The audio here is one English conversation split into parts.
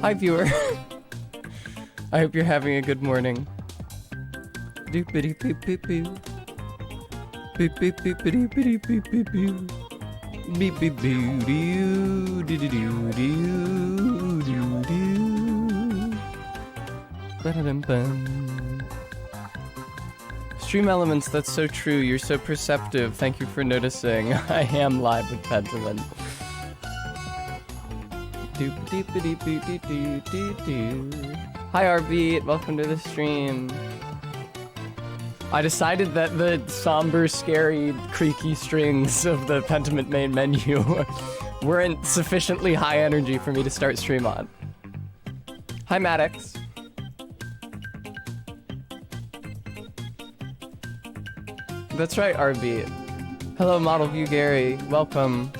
Hi, viewer. I hope you're having a good morning. Doopity boop boop boo. Boop boop boopity boopity boop boop boo. Beep beep boo doo doo doo doo doo doo doo. Ba-da-dum bum. Stream elements, that's so true. You're so perceptive. Thank you for noticing. I am live with Pentiment. Hi RB, welcome to the stream. I decided that the somber, scary, creaky strings of the Pentiment main menu weren't sufficiently high energy for me to start stream on. Hi Maddox. That's right, RB. Hello, Model View Gary. Welcome.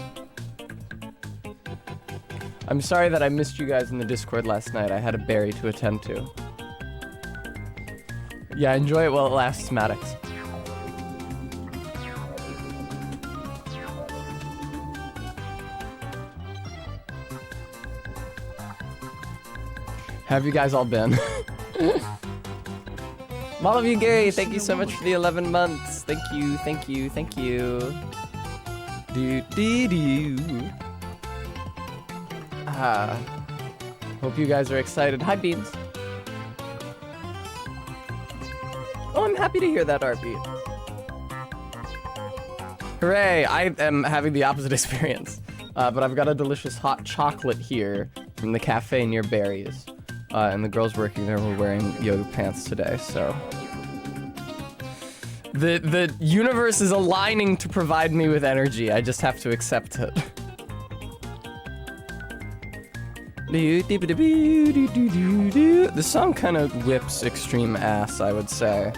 I'm sorry that I missed you guys in the Discord last night. I had a berry to attend to. Yeah, enjoy it while it lasts, Maddox. How have you guys all been? Model View Gary, thank you so much for the 11 months. Thank you, thank you, thank you. Do-dee-doo. Hope you guys are excited. Hi, Beans. Oh, I'm happy to hear that, RB. Hooray! I am having the opposite experience. But I've got a delicious hot chocolate here from the cafe near Barry's. And the girls working there were wearing yoga pants today, so... The universe is aligning to provide me with energy. I just have to accept it. This song kind of whips extreme ass, I would say.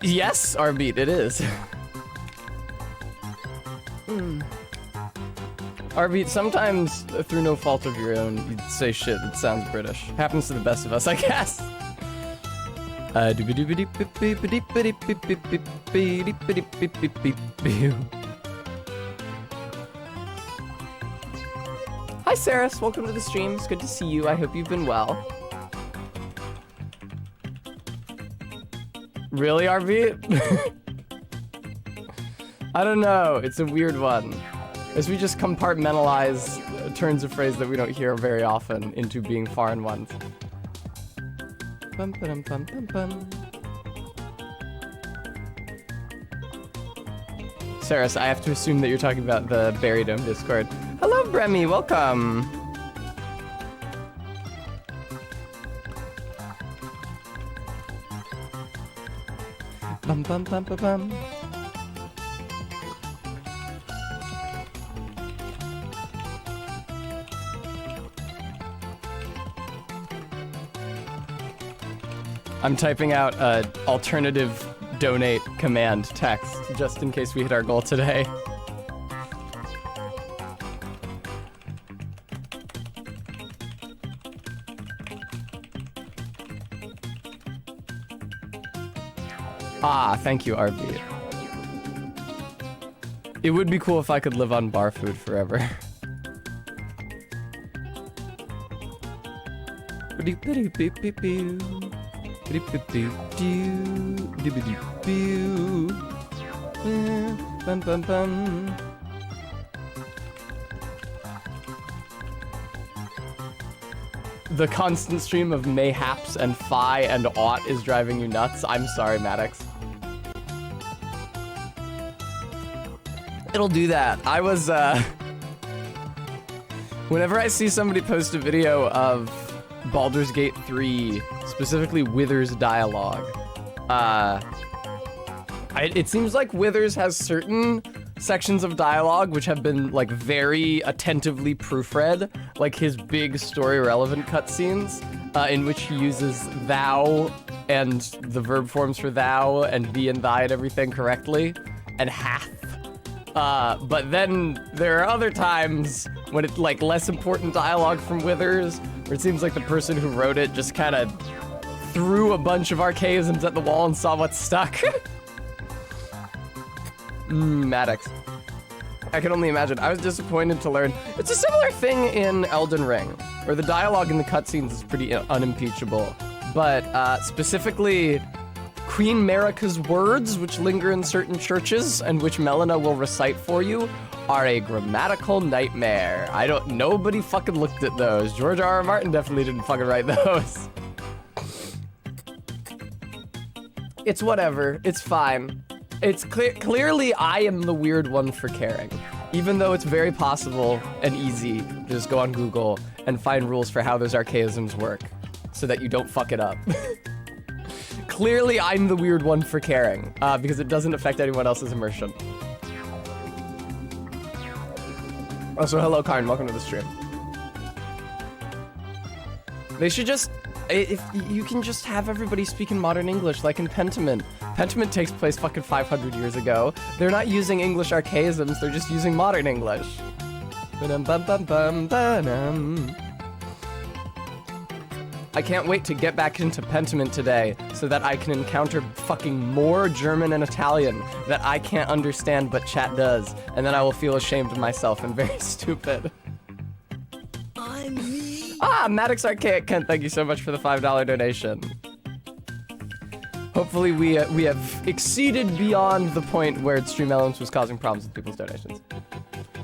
Yes, R-Beat, it is. R-Beat, sometimes, through no fault of your own, you say shit that sounds British. Happens to the best of us, I guess. Hi, Saris. Welcome to the stream. It's good to see you. I hope you've been well. Really, RV? I don't know. It's a weird one. As we just compartmentalize turns of phrase that we don't hear very often into being foreign ones. Bum, ba-dum, bum, bum, bum. Saris, I have to assume that you're talking about the Berry Dome Discord. Hello, Bremy, welcome! Bum bum bum bum bum. I'm typing out an alternative donate command text just in case we hit our goal today. Ah, thank you, RB. It would be cool if I could live on bar food forever. Bum, bum, bum. The constant stream of mayhaps and fi and ought is driving you nuts. I'm sorry, Maddox. It'll do that. I was, whenever I see somebody post a video of Baldur's Gate 3, specifically Withers dialogue, it seems like Withers has certain sections of dialogue which have been, like, very attentively proofread, like his big story-relevant cutscenes, in which he uses thou and the verb forms for thou and thee and thy and everything correctly, and hath. But then there are other times when it's, like, less important dialogue from Withers, where it seems like the person who wrote it just kind of threw a bunch of archaisms at the wall and saw what stuck. Maddox. I can only imagine. I was disappointed to learn. It's a similar thing in Elden Ring, where the dialogue in the cutscenes is pretty unimpeachable. But specifically, Queen Marika's words, which linger in certain churches and which Melina will recite for you, are a grammatical nightmare. Nobody fucking looked at those. George R. R. Martin definitely didn't fucking write those. It's whatever. It's fine. It's clearly I am the weird one for caring. Even though it's very possible and easy to just go on Google and find rules for how those archaisms work so that you don't fuck it up. Clearly I'm the weird one for caring because it doesn't affect anyone else's immersion. Also, hello, Karn. Welcome to the stream. They should just... If you can just have everybody speak in modern English, like in Pentiment. Pentiment takes place fucking 500 years ago. They're not using English archaisms, they're just using modern English. I can't wait to get back into Pentiment today so that I can encounter fucking more German and Italian that I can't understand but chat does, and then I will feel ashamed of myself and very stupid. Maddox Archaic Kent, thank you so much for the $5 donation. Hopefully we have exceeded beyond the point where Stream Elements was causing problems with people's donations.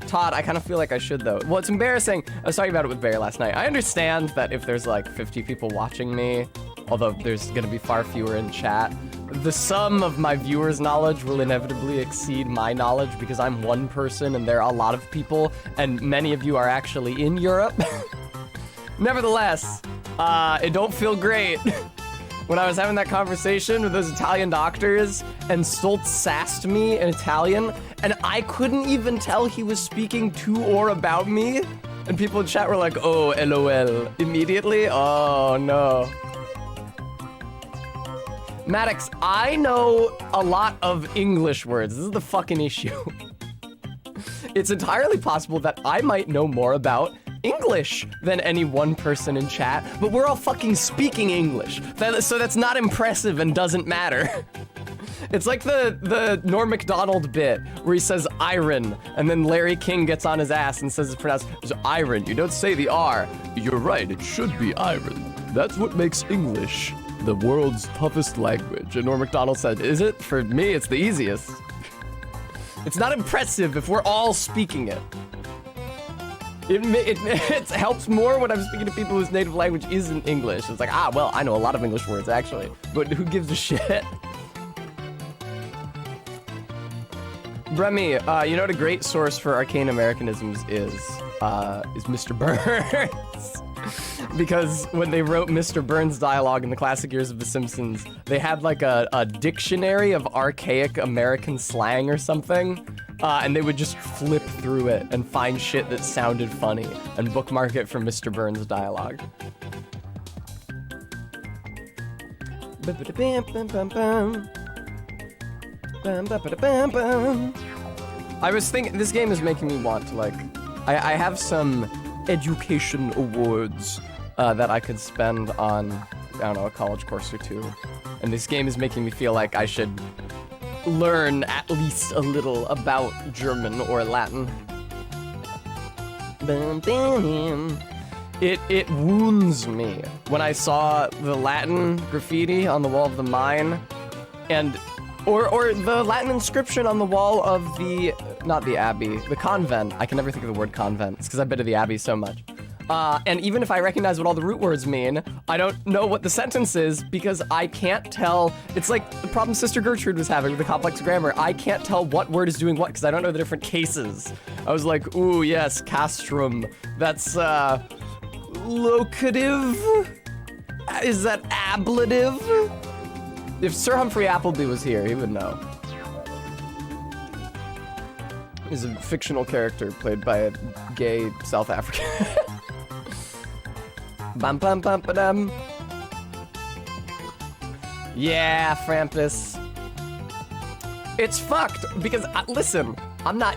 Todd, I kind of feel like I should though. Well, it's embarrassing. I was talking about it with Barry last night. I understand that if there's like 50 people watching me, although there's gonna be far fewer in chat, the sum of my viewers' knowledge will inevitably exceed my knowledge because I'm one person and there are a lot of people, and many of you are actually in Europe. Nevertheless, it don't feel great. When I was having that conversation with those Italian doctors and Stoltz sassed me in Italian and I couldn't even tell he was speaking to or about me, and people in chat were like, oh, LOL, immediately? Oh, no. Maddox, I know a lot of English words. This is the fucking issue. It's entirely possible that I might know more about English than any one person in chat, but we're all fucking speaking English. So that's not impressive and doesn't matter. It's like the Norm Macdonald bit where he says iron, and then Larry King gets on his ass and says it's pronounced as iron. You don't say the R. You're right, it should be iron. That's what makes English the world's toughest language. And Norm Macdonald said, is it? For me, it's the easiest. It's not impressive if we're all speaking it. It helps more when I'm speaking to people whose native language isn't English. It's like, well, I know a lot of English words, actually. But who gives a shit? Bremy, you know what a great source for arcane Americanisms is Mr. Burns. Because when they wrote Mr. Burns' dialogue in the classic years of The Simpsons, they had like a dictionary of archaic American slang or something. And they would just flip through it and find shit that sounded funny and bookmark it for Mr. Burns' dialogue. I was thinking, this game is making me want to like, I have some education awards that I could spend on, I don't know, a college course or two. And this game is making me feel like I should learn at least a little about German or Latin. It wounds me when I saw the Latin graffiti on the wall of the mine, and or the Latin inscription on the wall of the, not the abbey, the convent. I can never think of the word convent. It's because I've been to the abbey so much. And even if I recognize what all the root words mean, I don't know what the sentence is because I can't tell. It's like the problem Sister Gertrude was having with the complex grammar. I can't tell what word is doing what because I don't know the different cases. I was like, ooh, yes, castrum. That's, locative? Is that ablative? If Sir Humphrey Appleby was here, he would know. He's a fictional character played by a gay South African. Bum bum bum ba dum. Yeah, Frampus. It's fucked because listen, I'm not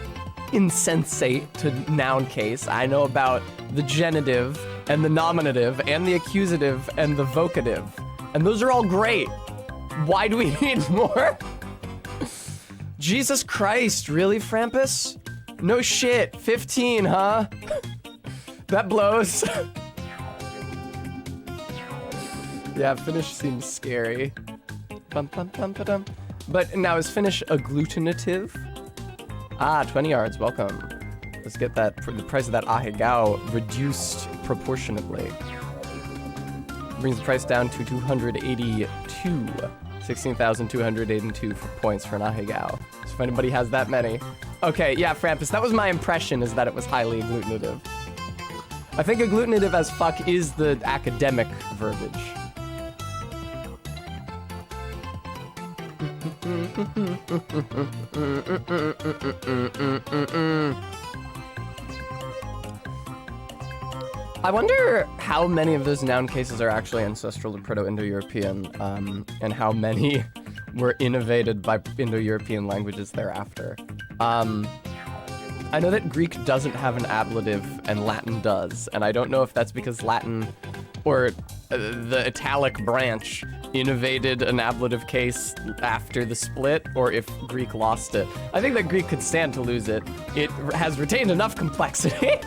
insensate to noun case. I know about the genitive and the nominative and the accusative and the vocative, and those are all great. Why do we need more? Jesus Christ, really, Frampus? No shit, 15, huh? That blows. Yeah, Finnish seems scary. Bum, bum, bum, ba-dum. But now is Finnish agglutinative? Ah, 20 yards, welcome. Let's get that, the price of that ahegao reduced proportionately. Brings the price down to 282. 16,282 for points for an ahegao. So if anybody has that many. Okay, yeah, Frampus, that was my impression, is that it was highly agglutinative. I think agglutinative as fuck is the academic verbiage. I wonder how many of those noun cases are actually ancestral to Proto-Indo-European, and how many were innovated by Indo-European languages thereafter. I know that Greek doesn't have an ablative and Latin does, and I don't know if that's because Latin, or the Italic branch, innovated an ablative case after the split, or if Greek lost it. I think that Greek could stand to lose it. It has retained enough complexity.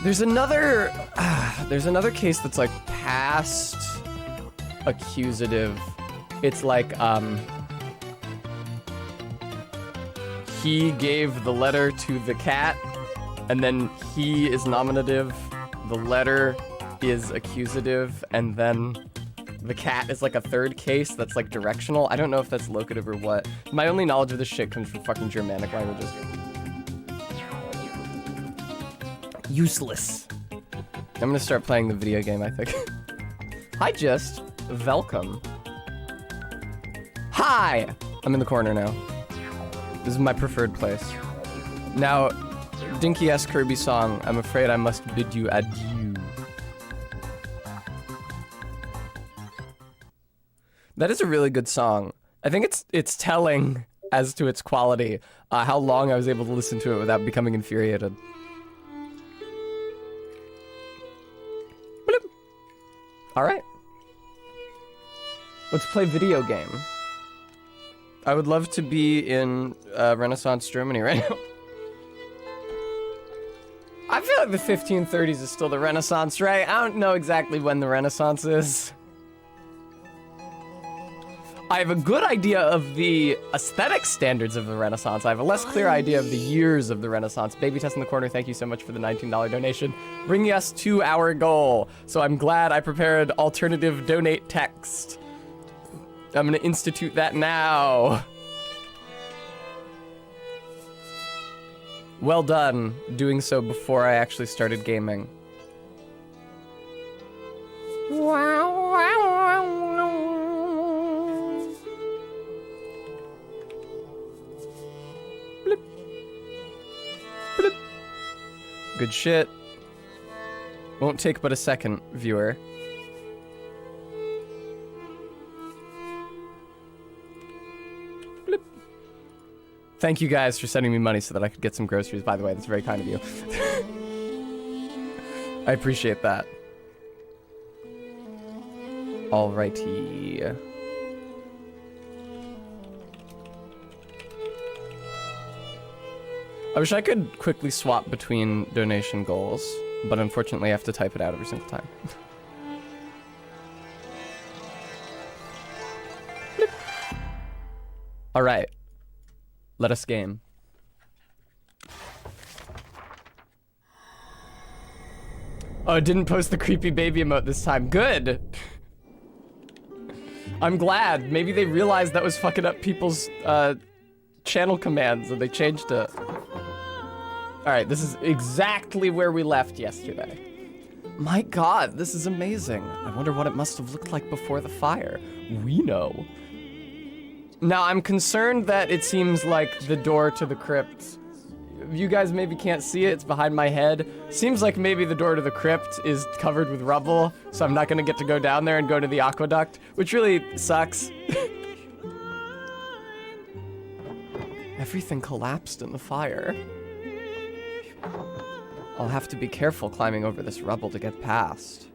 There's another case that's like past accusative. It's like, he gave the letter to the cat, and then he is nominative, the letter is accusative, and then the cat is like a third case that's like directional. I don't know if that's locative or what. My only knowledge of this shit comes from fucking Germanic languages. Useless. I'm gonna start playing the video game, I think. Hi, Just. Welcome. Hi! I'm in the corner now. This is my preferred place. Now, Dinky S. Kirby song, I'm afraid I must bid you adieu. That is a really good song. I think it's telling as to its quality, how long I was able to listen to it without becoming infuriated. All right. Let's play video game. I would love to be in Renaissance Germany right now. I feel like the 1530s is still the Renaissance, right? I don't know exactly when the Renaissance is. I have a good idea of the aesthetic standards of the Renaissance. I have a less clear idea of the years of the Renaissance. Baby Tess in the corner, thank you so much for the $19 donation, bringing us to our goal. So I'm glad I prepared alternative donate text. I'm gonna institute that now. Well done, doing so before I actually started gaming. Blip. Blip. Good shit. Won't take but a second, viewer. Blip. Thank you guys for sending me money so that I could get some groceries, by the way. That's very kind of you. I appreciate that. Alrighty. I wish I could quickly swap between donation goals, but unfortunately I have to type it out every single time. Alright. Let us game. Oh, it didn't post the creepy baby emote this time. Good! I'm glad. Maybe they realized that was fucking up people's channel commands and they changed it. Alright, this is exactly where we left yesterday. My god, this is amazing. I wonder what it must have looked like before the fire. We know. Now, I'm concerned that it seems like the door to the crypt. You guys maybe can't see it, it's behind my head. Seems like maybe the door to the crypt is covered with rubble, so I'm not gonna get to go down there and go to the aqueduct, which really sucks. Everything collapsed in the fire. I'll have to be careful climbing over this rubble to get past.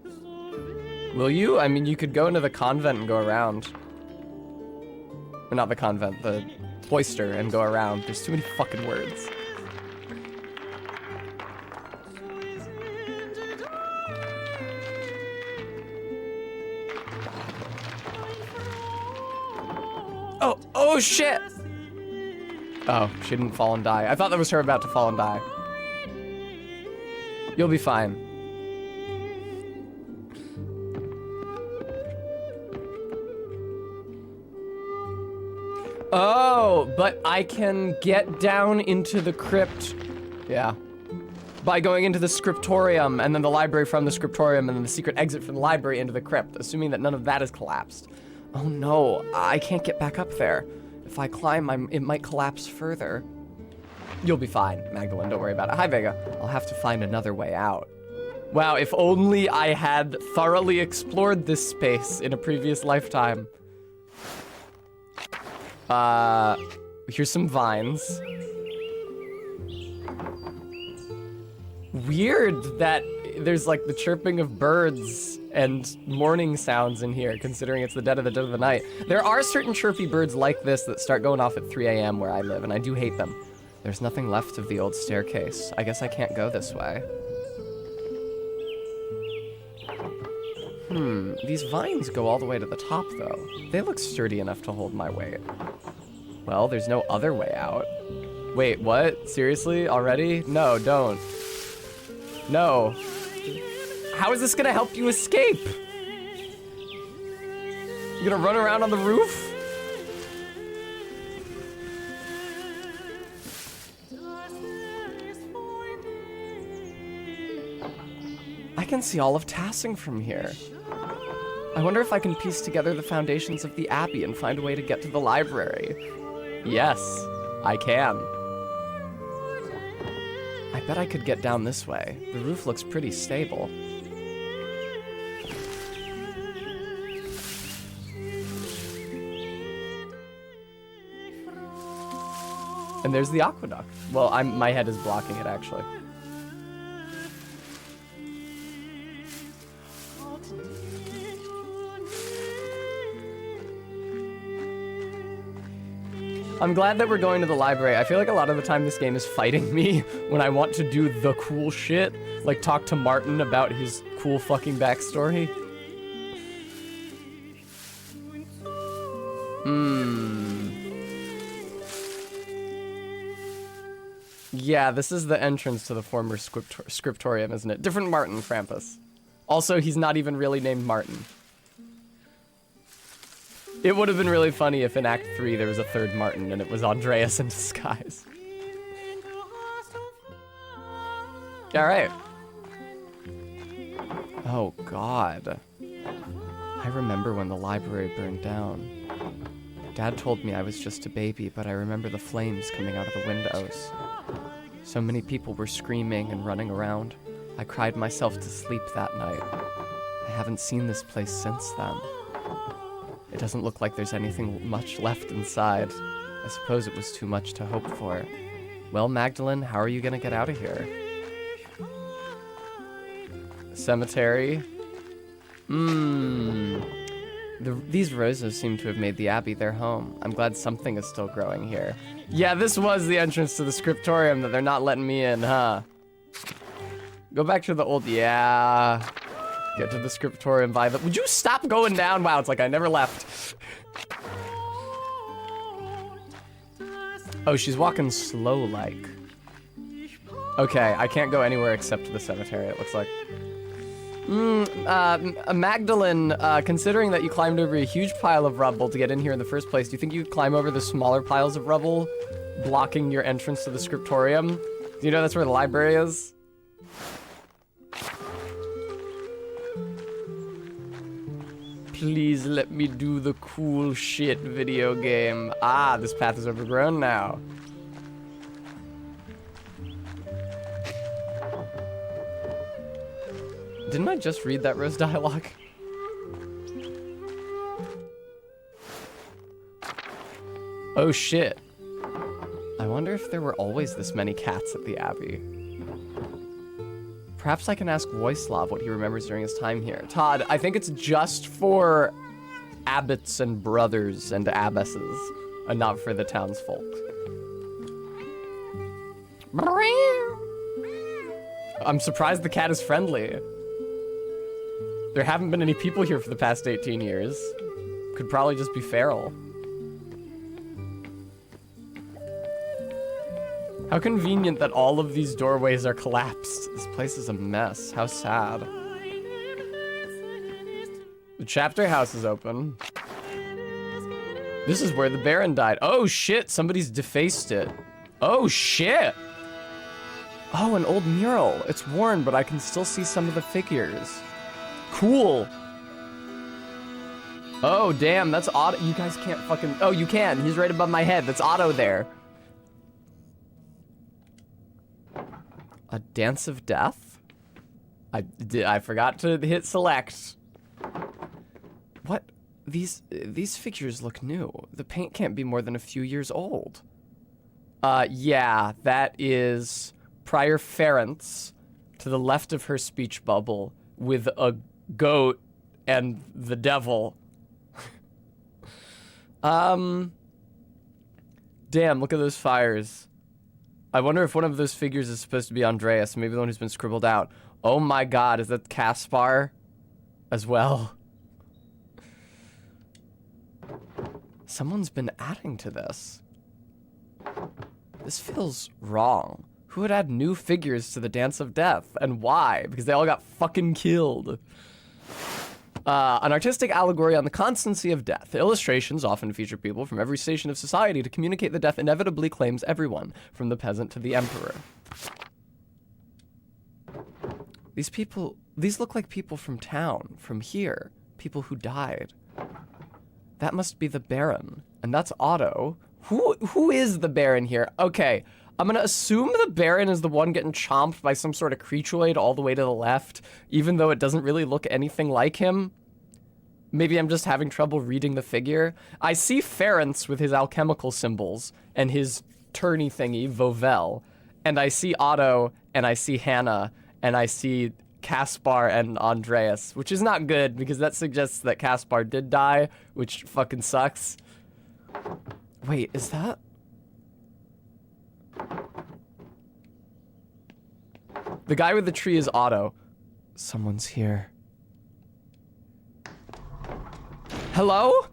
Will you? I mean, you could go into the convent and go around. Or not the convent, the cloister and go around. There's too many fucking words. Oh shit! Oh, she didn't fall and die. I thought that was her about to fall and die. You'll be fine. Oh, but I can get down into the crypt. Yeah. By going into the scriptorium, and then the library from the scriptorium, and then the secret exit from the library into the crypt, assuming that none of that is collapsed. Oh no, I can't get back up there. If I climb, it might collapse further. You'll be fine, Magdalene, don't worry about it. Hi, Vega. I'll have to find another way out. Wow, if only I had thoroughly explored this space in a previous lifetime. Here's some vines. Weird that there's like the chirping of birds and morning sounds in here, considering it's the dead of the night. There are certain chirpy birds like this that start going off at 3 a.m. where I live, and I do hate them. There's nothing left of the old staircase. I guess I can't go this way. These vines go all the way to the top, though. They look sturdy enough to hold my weight. Well, there's no other way out. Wait, what? Seriously? Already? No, don't. No. How is this gonna help you escape? You gonna run around on the roof? I can see all of Tassing from here. I wonder if I can piece together the foundations of the Abbey and find a way to get to the library. Yes, I can. I bet I could get down this way. The roof looks pretty stable. And there's the aqueduct. Well, my head is blocking it, actually. I'm glad that we're going to the library. I feel like a lot of the time this game is fighting me when I want to do the cool shit, like talk to Martin about his cool fucking backstory. Yeah, this is the entrance to the former scriptorium, isn't it? Different Martin, Krampus. Also, he's not even really named Martin. It would have been really funny if in Act 3 there was a third Martin and it was Andreas in disguise. Alright. Oh god. I remember when the library burned down. Dad told me I was just a baby, but I remember the flames coming out of the windows. So many people were screaming and running around. I cried myself to sleep that night. I haven't seen this place since then. It doesn't look like there's anything much left inside. I suppose it was too much to hope for. Well, Magdalene, how are you gonna get out of here? Cemetery. These roses seem to have made the Abbey their home. I'm glad something is still growing here. Yeah, this was the entrance to the scriptorium that they're not letting me in, huh? Go back to the old... Yeah... Get to the scriptorium by the... Would you stop going down? Wow, it's like I never left. Oh, she's walking slow-like. Okay, I can't go anywhere except to the cemetery, it looks like. Magdalene, considering that you climbed over a huge pile of rubble to get in here in the first place, do you think you could climb over the smaller piles of rubble, blocking your entrance to the scriptorium? Do you know that's where the library is? Please let me do the cool shit video game. Ah, this path is overgrown now. Didn't I just read that Rose dialogue? Oh shit. I wonder if there were always this many cats at the Abbey. Perhaps I can ask Voislav what he remembers during his time here. Todd, I think it's just for abbots and brothers and abbesses, and not for the townsfolk. I'm surprised the cat is friendly. There haven't been any people here for the past 18 years. Could probably just be feral. How convenient that all of these doorways are collapsed. This place is a mess. How sad. The chapter house is open. This is where the Baron died. Oh shit, somebody's defaced it. Oh shit! Oh, an old mural. It's worn, but I can still see some of the figures. Cool. Oh, damn, that's Otto. You guys can't fucking... Oh, you can. He's right above my head. That's Otto there. A Dance of Death? I forgot to hit select. What? These figures look new. The paint can't be more than a few years old. Yeah, that is Prior Ference to the left of her speech bubble with a goat and the devil. Damn, look at those fires. I wonder if one of those figures is supposed to be Andreas, maybe the one who's been scribbled out. Oh my god, is that Caspar as well? Someone's been adding to this. This feels wrong. Who would add new figures to the Dance of Death, and why? Because they all got fucking killed. An artistic allegory on the constancy of death. Illustrations often feature people from every station of society to communicate that death inevitably claims everyone, from the peasant to the emperor. These look like people from town, from here, people who died. That must be the Baron, and that's Otto. Who is the Baron here? Okay, I'm gonna assume the Baron is the one getting chomped by some sort of creaturoid all the way to the left, even though it doesn't really look anything like him. Maybe I'm just having trouble reading the figure. I see Ference with his alchemical symbols and his tourney thingy, Vauvel, and I see Otto, and I see Hannah, and I see Caspar and Andreas, which is not good because that suggests that Caspar did die, which fucking sucks. Wait, is that... The guy with the tree is Otto. Someone's here. Hello?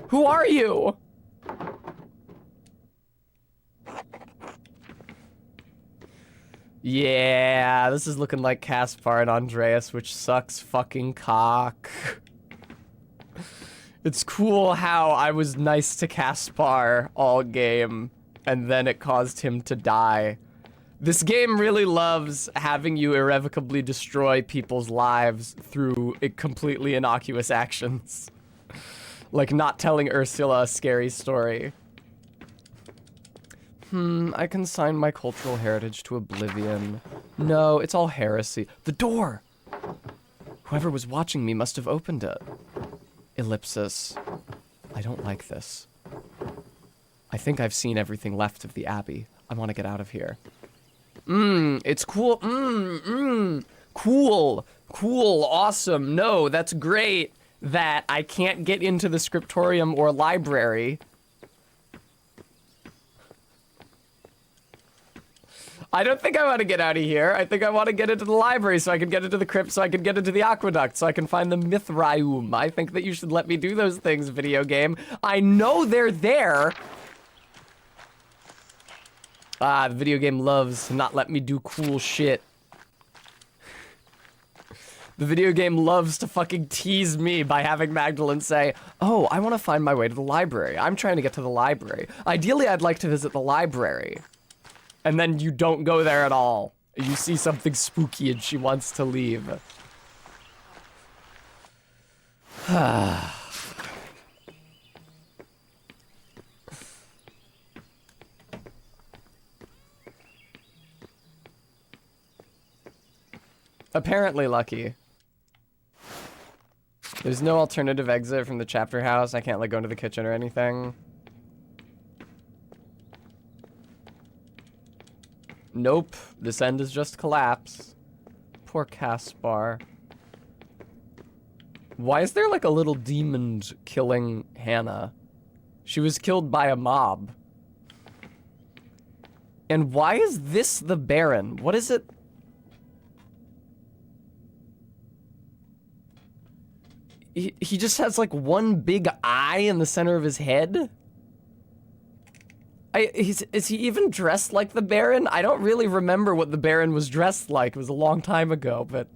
Who are you? Yeah, this is looking like Caspar and Andreas, which sucks fucking cock. It's cool how I was nice to Caspar all game, and then it caused him to die. This game really loves having you irrevocably destroy people's lives through completely innocuous actions. Like not telling Ursula a scary story. I consign my cultural heritage to oblivion. No, it's all heresy. The door! Whoever was watching me must have opened it. Ellipsis. I don't like this. I think I've seen everything left of the Abbey. I want to get out of here. It's cool. Cool. Cool. Awesome. No, that's great that I can't get into the scriptorium or library. I don't think I want to get out of here. I think I want to get into the library so I can get into the crypt, so I can get into the aqueduct, so I can find the Mithraeum. I think that you should let me do those things, video game. I know they're there. The video game loves to not let me do cool shit. The video game loves to fucking tease me by having Magdalene say, oh, I want to find my way to the library. I'm trying to get to the library. Ideally, I'd like to visit the library. And then you don't go there at all. You see something spooky and she wants to leave. Apparently lucky. There's no alternative exit from the chapter house. I can't like go into the kitchen or anything. Nope. This end is just collapse. Poor Caspar. Why is there like a little demon killing Hannah? She was killed by a mob. And why is this the Baron? What is it? He just has like one big eye in the center of his head? Is he even dressed like the Baron? I don't really remember what the Baron was dressed like. It was a long time ago, but...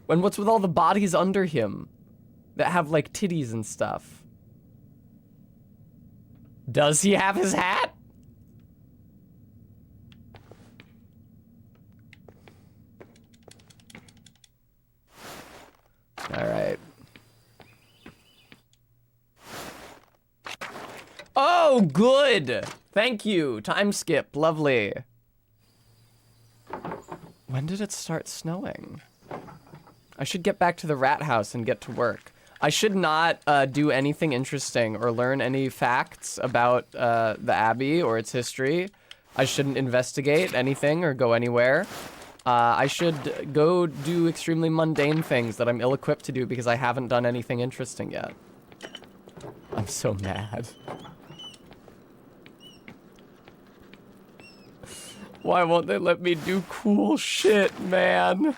And what's with all the bodies under him that have like titties and stuff? Does he have his hat? All right. Oh, good. Thank you. Time skip. Lovely. When did it start snowing? I should get back to the rat house and get to work. I should not do anything interesting or learn any facts about the Abbey or its history. I shouldn't investigate anything or go anywhere. I should go do extremely mundane things that I'm ill-equipped to do because I haven't done anything interesting yet. I'm so mad. Why won't they let me do cool shit, man?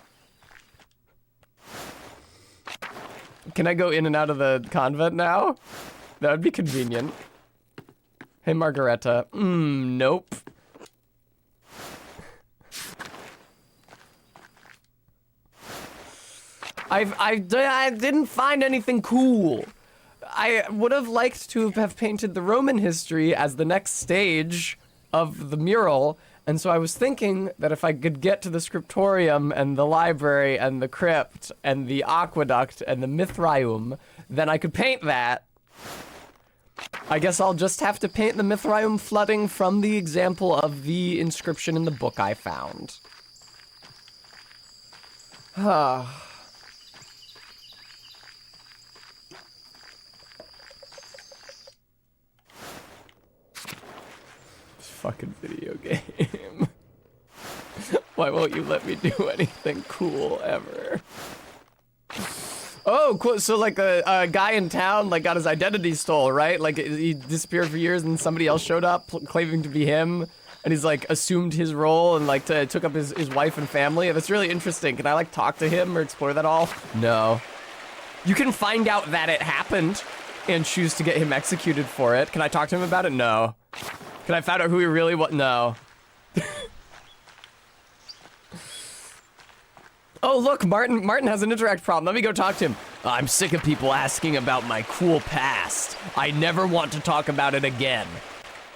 Can I go in and out of the convent now? That would be convenient. Hey, Margareta. Nope. I didn't find anything cool. I would have liked to have painted the Roman history as the next stage of the mural, and so I was thinking that if I could get to the scriptorium and the library and the crypt and the aqueduct and the Mithraeum, then I could paint that. I guess I'll just have to paint the Mithraeum flooding from the example of the inscription in the book I found. Fucking video game. Why won't you let me do anything cool ever? Oh, cool. So like a guy in town like got his identity stole, right? Like he disappeared for years and somebody else showed up claiming to be him, and he's like assumed his role and like took up his wife and family. That's really interesting. Can I like talk to him or explore that all? No. You can find out that it happened and choose to get him executed for it. Can I talk to him about it? No. Can I find out who he really was? No. Oh, look, Martin has an interact problem. Let me go talk to him. I'm sick of people asking about my cool past. I never want to talk about it again.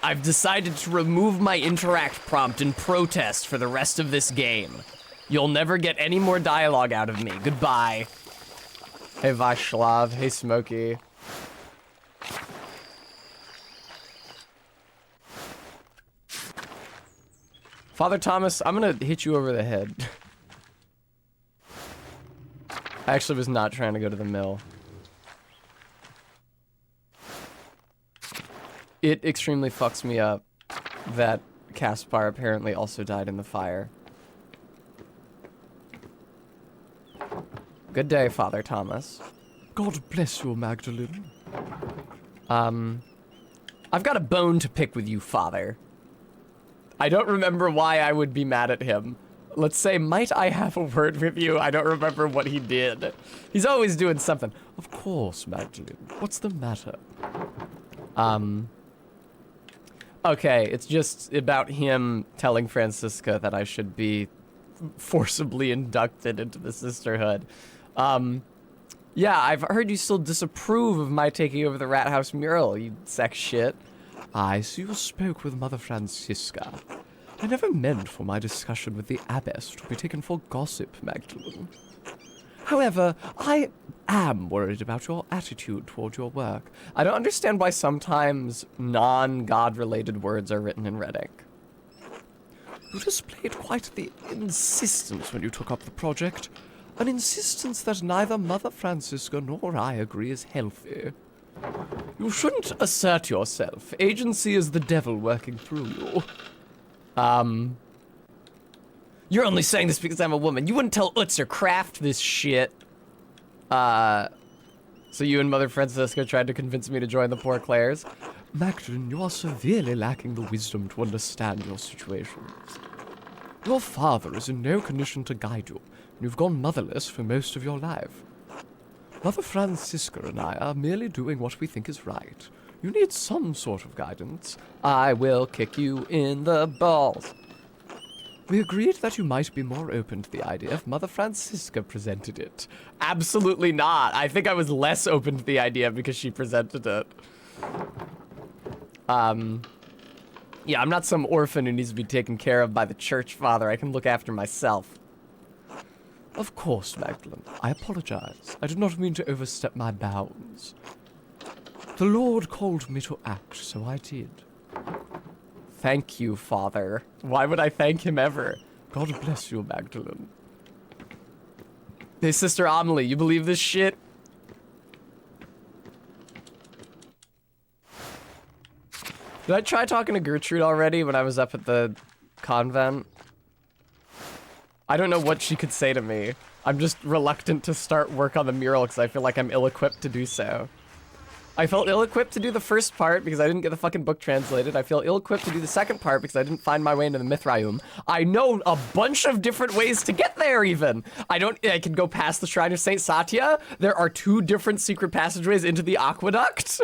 I've decided to remove my interact prompt in protest for the rest of this game. You'll never get any more dialogue out of me. Goodbye. Hey, Vashlav. Hey, Smokey. Father Thomas, I'm gonna hit you over the head. I actually was not trying to go to the mill. It extremely fucks me up that Caspar apparently also died in the fire. Good day, Father Thomas. God bless you, Magdalene. I've got a bone to pick with you, Father. I don't remember why I would be mad at him. Let's say, might I have a word with you? I don't remember what he did. He's always doing something. Of course, Magdalene. What's the matter? Okay, it's just about him telling Francisca that I should be forcibly inducted into the sisterhood. Yeah, I've heard you still disapprove of my taking over the Rat House mural, you sex shit. I see you spoke with Mother Francisca. I never meant for my discussion with the abbess to be taken for gossip, Magdalene. However, I am worried about your attitude toward your work. I don't understand why sometimes non-God-related words are written in Reddick. You displayed quite the insistence when you took up the project. An insistence that neither Mother Francisca nor I agree is healthy. You shouldn't assert yourself. Agency is the devil working through you. You're only saying this because I'm a woman. You wouldn't tell Utz or Kraft this shit. So you and Mother Francisca tried to convince me to join the Poor Clares? Magdalene, you are severely lacking the wisdom to understand your situations. Your father is in no condition to guide you, and you've gone motherless for most of your life. Mother Francisca and I are merely doing what we think is right. You need some sort of guidance. I will kick you in the balls. We agreed that you might be more open to the idea if Mother Francisca presented it. Absolutely not. I think I was less open to the idea because she presented it. Yeah, I'm not some orphan who needs to be taken care of by the church father. I can look after myself. Of course, Magdalene. I apologize. I did not mean to overstep my bounds. The Lord called me to act, so I did. Thank you, Father. Why would I thank him ever? God bless you, Magdalene. Hey, Sister Amelie, you believe this shit? Did I try talking to Gertrude already when I was up at the convent? I don't know what she could say to me. I'm just reluctant to start work on the mural because I feel like I'm ill-equipped to do so. I felt ill-equipped to do the first part because I didn't get the fucking book translated. I feel ill-equipped to do the second part because I didn't find my way into the Mithraeum. I know a bunch of different ways to get there, even. I can go past the Shrine of Saint Satya. There are 2 different secret passageways into the aqueduct.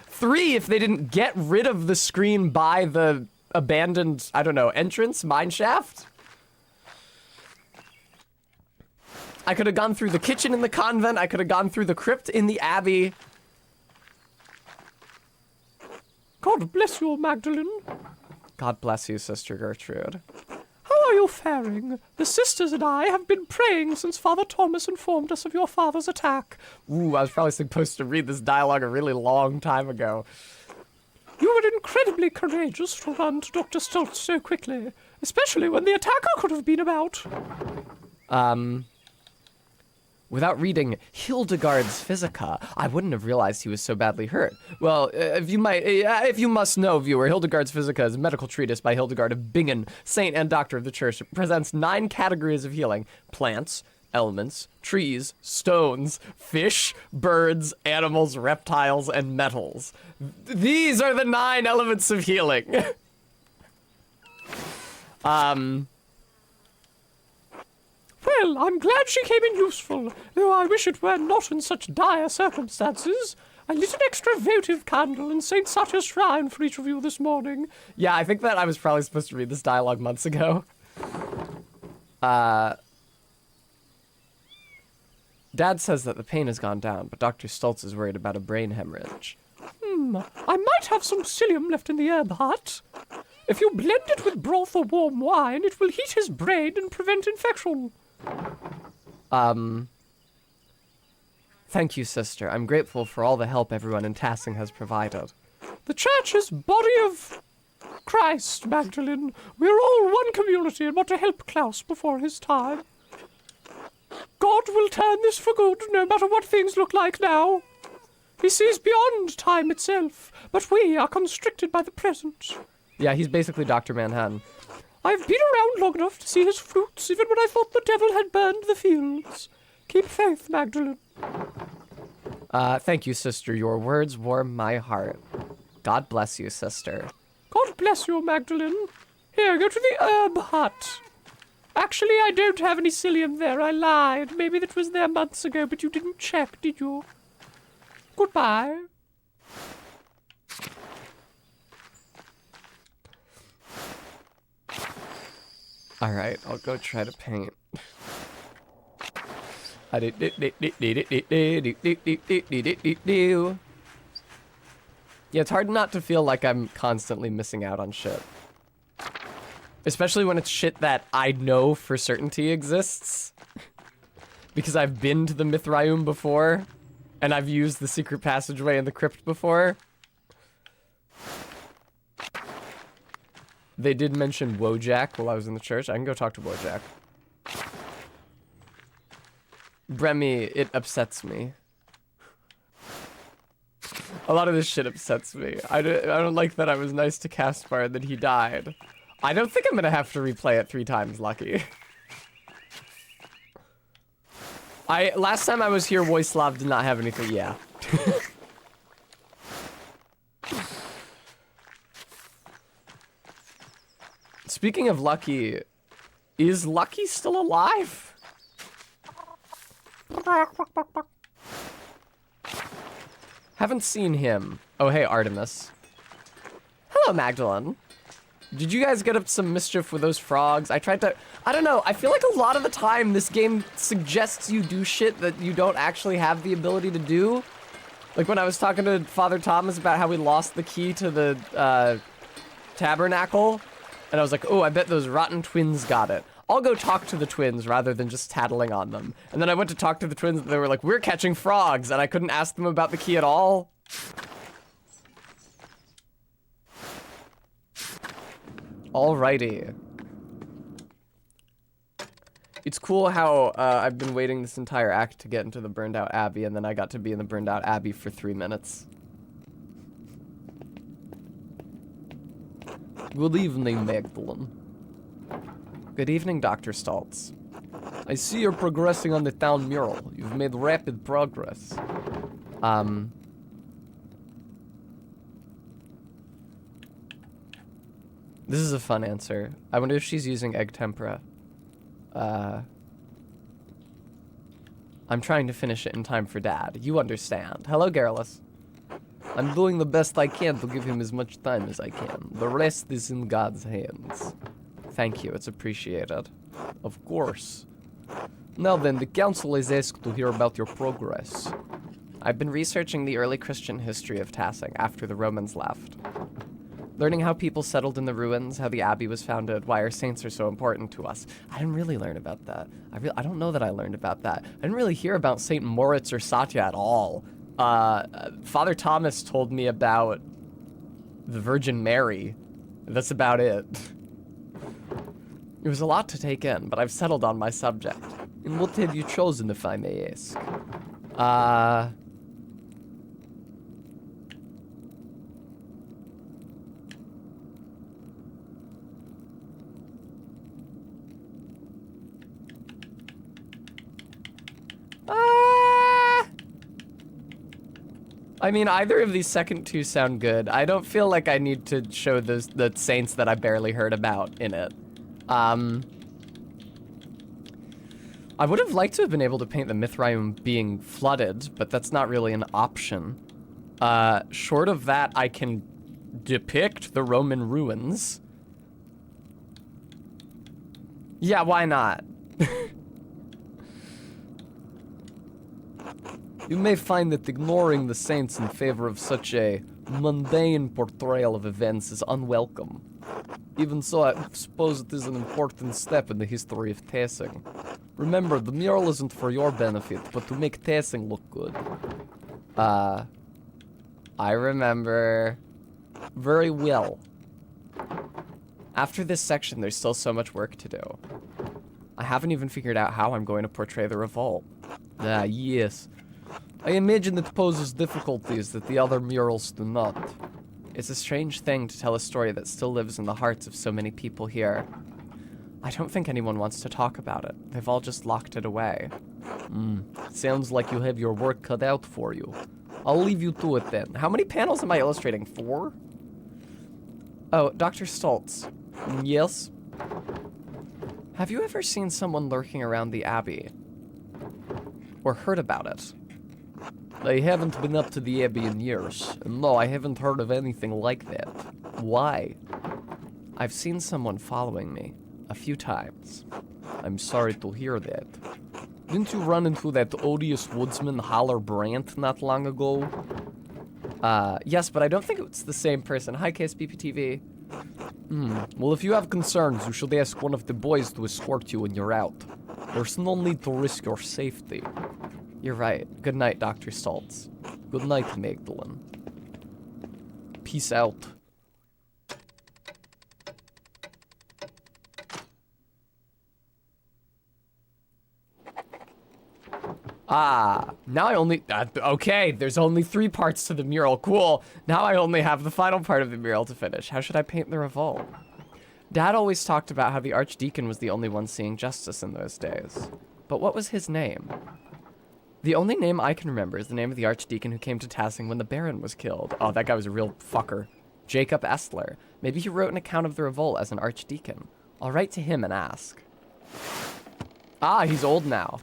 3 if they didn't get rid of the screen by the abandoned, I don't know, entrance, mine shaft. I could have gone through the kitchen in the convent. I could have gone through the crypt in the abbey. God bless you, Magdalene. God bless you, Sister Gertrude. How are you faring? The sisters and I have been praying since Father Thomas informed us of your father's attack. Ooh, I was probably supposed to read this dialogue a really long time ago. You were incredibly courageous to run to Dr. Stoltz so quickly, especially when the attacker could have been about. Without reading Hildegard's Physica, I wouldn't have realized he was so badly hurt. Well, if you must know, viewer, Hildegard's Physica is a medical treatise by Hildegard of Bingen, saint and doctor of the church. It presents 9 categories of healing: plants, elements, trees, stones, fish, birds, animals, reptiles, and metals. These are the 9 elements of healing. Well, I'm glad she came in useful, though I wish it were not in such dire circumstances. I lit an extra votive candle in St. Satya's shrine for each of you this morning. Yeah, I think that I was probably supposed to read this dialogue months ago. Dad says that the pain has gone down, but Dr. Stoltz is worried about a brain hemorrhage. I might have some psyllium left in the herb hut. If you blend it with broth or warm wine, it will heat his brain and prevent infection. Thank you, sister. I'm grateful for all the help everyone in Tassing has provided. The church is body of Christ, Magdalene. We're all one community and want to help Klaus before his time. God will turn this for good, no matter what things look like now. He sees beyond time itself, but we are constricted by the present. Yeah, he's basically Dr. Manhattan. I've been around long enough to see his fruits, even when I thought the devil had burned the fields. Keep faith, Magdalene. Thank you, sister. Your words warm my heart. God bless you, sister. God bless you, Magdalene. Here, go to the herb hut. Actually, I don't have any psyllium there. I lied. Maybe that was there months ago, but you didn't check, did you? Goodbye. Alright, I'll go try to paint. Yeah, it's hard not to feel like I'm constantly missing out on shit. Especially when it's shit that I know for certainty exists. Because I've been to the Mithraeum before, and I've used the secret passageway in the crypt before. They did mention Wojak while I was in the church. I can go talk to Wojak. Bremy, it upsets me. A lot of this shit upsets me. I don't like that I was nice to Caspar and that he died. I don't think I'm gonna have to replay it 3 times, Lucky. Last time I was here, Voislav did not have anything, yeah. Speaking of Lucky, is Lucky still alive? Haven't seen him. Oh, hey, Artemis. Hello, Magdalene. Did you guys get up some mischief with those frogs? I don't know, I feel like a lot of the time this game suggests you do shit that you don't actually have the ability to do. Like when I was talking to Father Thomas about how we lost the key to the tabernacle, and I was like, oh, I bet those rotten twins got it. I'll go talk to the twins rather than just tattling on them. And then I went to talk to the twins and they were like, we're catching frogs, and I couldn't ask them about the key at all. Alrighty. It's cool how I've been waiting this entire act to get into the burned out Abbey, and then I got to be in the burned out Abbey for 3 minutes. Good evening, Magdalene. Good evening, Dr. Stoltz. I see you're progressing on the town mural. You've made rapid progress. This is a fun answer. I wonder if she's using egg tempera. I'm trying to finish it in time for Dad. You understand. Hello, Garrulus. I'm doing the best I can to give him as much time as I can. The rest is in God's hands. Thank you, it's appreciated. Of course. Now then, the council is asked to hear about your progress. I've been researching the early Christian history of Tassing after the Romans left. Learning how people settled in the ruins, how the Abbey was founded, why our saints are so important to us. I didn't really learn about that. I don't know that I learned about that. I didn't really hear about St. Moritz or Satya at all. Father Thomas told me about the Virgin Mary. That's about it. It was a lot to take in, but I've settled on my subject. And what have you chosen, if I may ask? I mean, either of these second 2 sound good. I don't feel like I need to show the saints that I barely heard about in it. I would have liked to have been able to paint the Mithraeum being flooded, but that's not really an option. Short of that, I can depict the Roman ruins. Yeah, why not? You may find that ignoring the saints in favor of such a mundane portrayal of events is unwelcome. Even so, I suppose it is an important step in the history of Tassing. Remember, the mural isn't for your benefit, but to make Tassing look good. I remember very well. After this section, there's still so much work to do. I haven't even figured out how I'm going to portray the revolt. Ah, yes. I imagine it poses difficulties that the other murals do not. It's a strange thing to tell a story that still lives in the hearts of so many people here. I don't think anyone wants to talk about it. They've all just locked it away. Sounds like you have your work cut out for you. I'll leave you to it then. How many panels am I illustrating? 4? Oh, Dr. Stoltz. Yes? Have you ever seen someone lurking around the Abbey? Or heard about it? I haven't been up to the Abbey in years, and no, I haven't heard of anything like that. Why? I've seen someone following me a few times. I'm sorry to hear that. Didn't you run into that odious woodsman Haller Brandt not long ago? Yes, but I don't think it's the same person. Hi, KSBPTV. Well, if you have concerns, you should ask one of the boys to escort you when you're out. There's no need to risk your safety. You're right. Good night, Dr. Stoltz. Good night, Magdalene. Peace out. Now I only, okay, there's only 3 parts to the mural, cool. Now I only have the final part of the mural to finish. How should I paint the revolt? Dad always talked about how the Archdeacon was the only one seeing justice in those days. But what was his name? The only name I can remember is the name of the Archdeacon who came to Tassing when the Baron was killed. Oh, that guy was a real fucker. Jacob Estler. Maybe he wrote an account of the revolt as an Archdeacon. I'll write to him and ask. Ah, he's old now.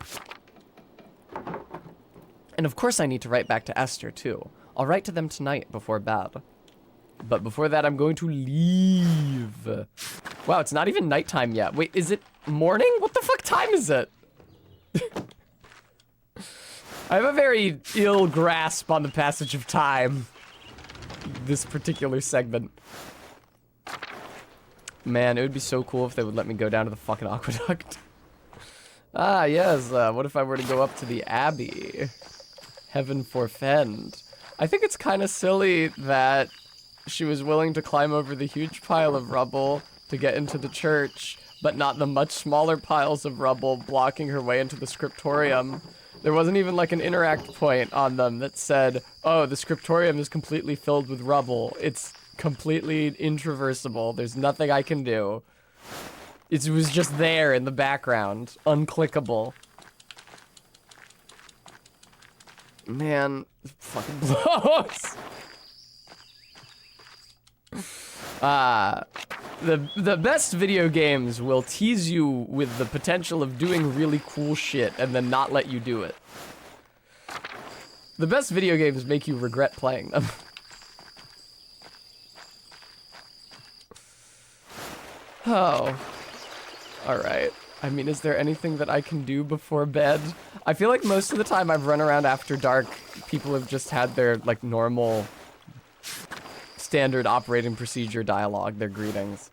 And of course I need to write back to Esther, too. I'll write to them tonight before bed. But before that, I'm going to leave. Wow, it's not even nighttime yet. Wait, is it morning? What the fuck time is it? I have a very ill grasp on the passage of time. This particular segment. Man, it would be so cool if they would let me go down to the fucking aqueduct. Ah, yes. What if I were to go up to the Abbey? Heaven forfend. I think it's kind of silly that she was willing to climb over the huge pile of rubble to get into the church, but not the much smaller piles of rubble blocking her way into the scriptorium. There wasn't even like an interact point on them that said, oh, the scriptorium is completely filled with rubble. It's completely intraversible. There's nothing I can do. It was just there in the background. Unclickable. Man, fucking blows. The best video games will tease you with the potential of doing really cool shit and then not let you do it. The best video games make you regret playing them. Oh. Alright. I mean, is there anything that I can do before bed? I feel like most of the time I've run around after dark, people have just had their, like, normal standard operating procedure dialogue, their greetings.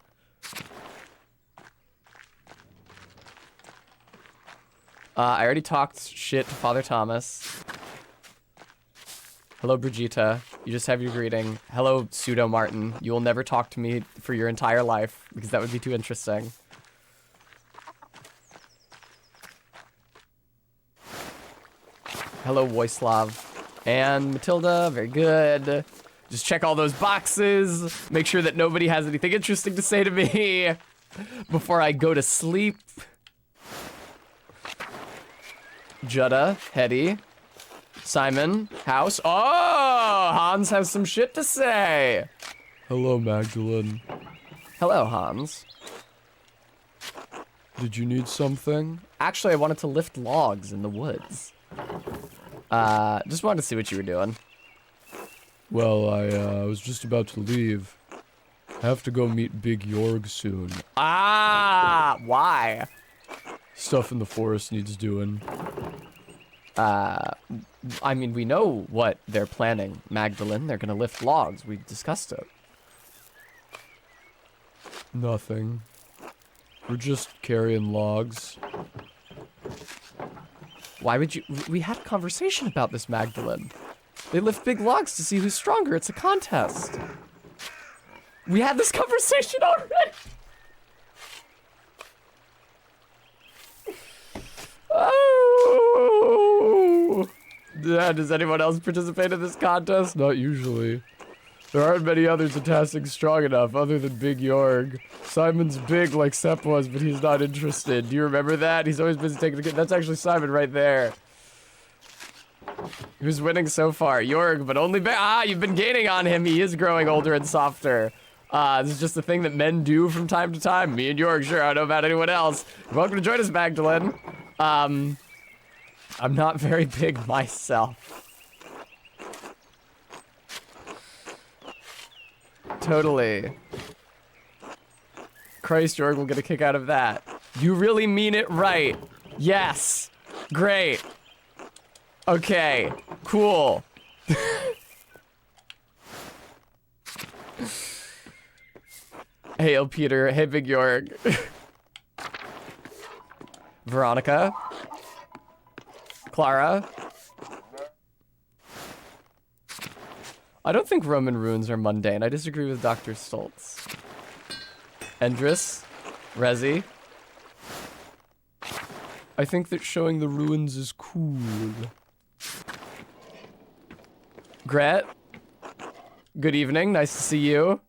I already talked shit to Father Thomas. Hello, Brigitte. You just have your greeting. Hello, Pseudo Martin. You will never talk to me for your entire life, because that would be too interesting. Hello, Voislav. And Matilda, very good. Just check all those boxes. Make sure that nobody has anything interesting to say to me before I go to sleep. Jutta, Hetty, Simon, House. Oh, Hans has some shit to say. Hello, Magdalene. Hello, Hans. Did you need something? Actually, I wanted to lift logs in the woods. Just wanted to see what you were doing. Well, I was just about to leave. I have to go meet Big Jorg soon. Ah, why? Stuff in the forest needs doing. I mean, we know what they're planning, Magdalene. They're gonna lift logs. We discussed it. Nothing. We're just carrying logs. Why would you? We had a conversation about this, Magdalene. They lift big logs to see who's stronger. It's a contest. We had this conversation already. Oh! Does anyone else participate in this contest? Not usually. There aren't many others at Tassing strong enough other than Big Jorg. Simon's big like Sepp was, but he's not interested. Do you remember that? He's always busy taking the... That's actually Simon right there. Who's winning so far? Jorg, but only... you've been gaining on him. He is growing older and softer. This is just a thing that men do from time to time. Me and Jorg, sure, I don't know about anyone else. You're welcome to join us, Magdalene. I'm not very big myself. Totally. Christ, Jorg will get a kick out of that. You really mean it right. Yes. Great. Okay. Cool. Hail, Peter. Hey, Big Jorg. Veronica. Clara. I don't think Roman ruins are mundane. I disagree with Dr. Stoltz. Endris. Rezi. I think that showing the ruins is cool. Gret. Good evening. Nice to see you.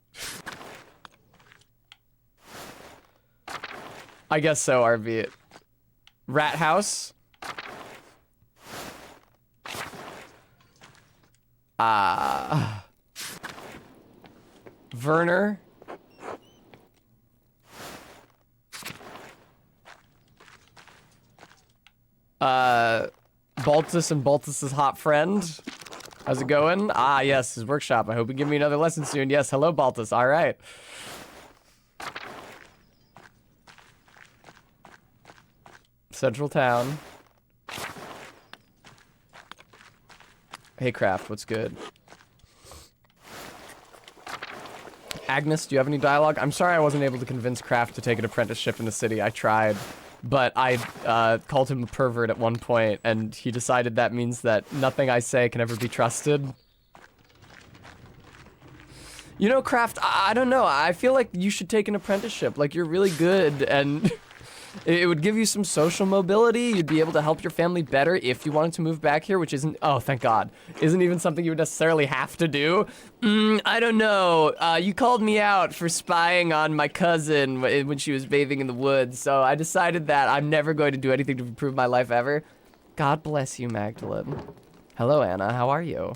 I guess so, RV. Rat house. Werner. Baltus and Baltus's hot friend. How's it going? Ah, yes, his workshop. I hope you give me another lesson soon. Yes, hello, Baltus. All right. Central town. Hey, Craft, what's good? Agnes, do you have any dialogue? I'm sorry I wasn't able to convince Craft to take an apprenticeship in the city. I tried. But I called him a pervert at one point, and he decided that means that nothing I say can ever be trusted. You know, Craft, I don't know. I feel like you should take an apprenticeship. Like, you're really good, and it would give you some social mobility. You'd be able to help your family better if you wanted to move back here, which isn't, oh, thank God, isn't even something you would necessarily have to do. I don't know. You called me out for spying on my cousin when she was bathing in the woods, so I decided that I'm never going to do anything to improve my life ever. God bless you, Magdalene. Hello, Anna. How are you?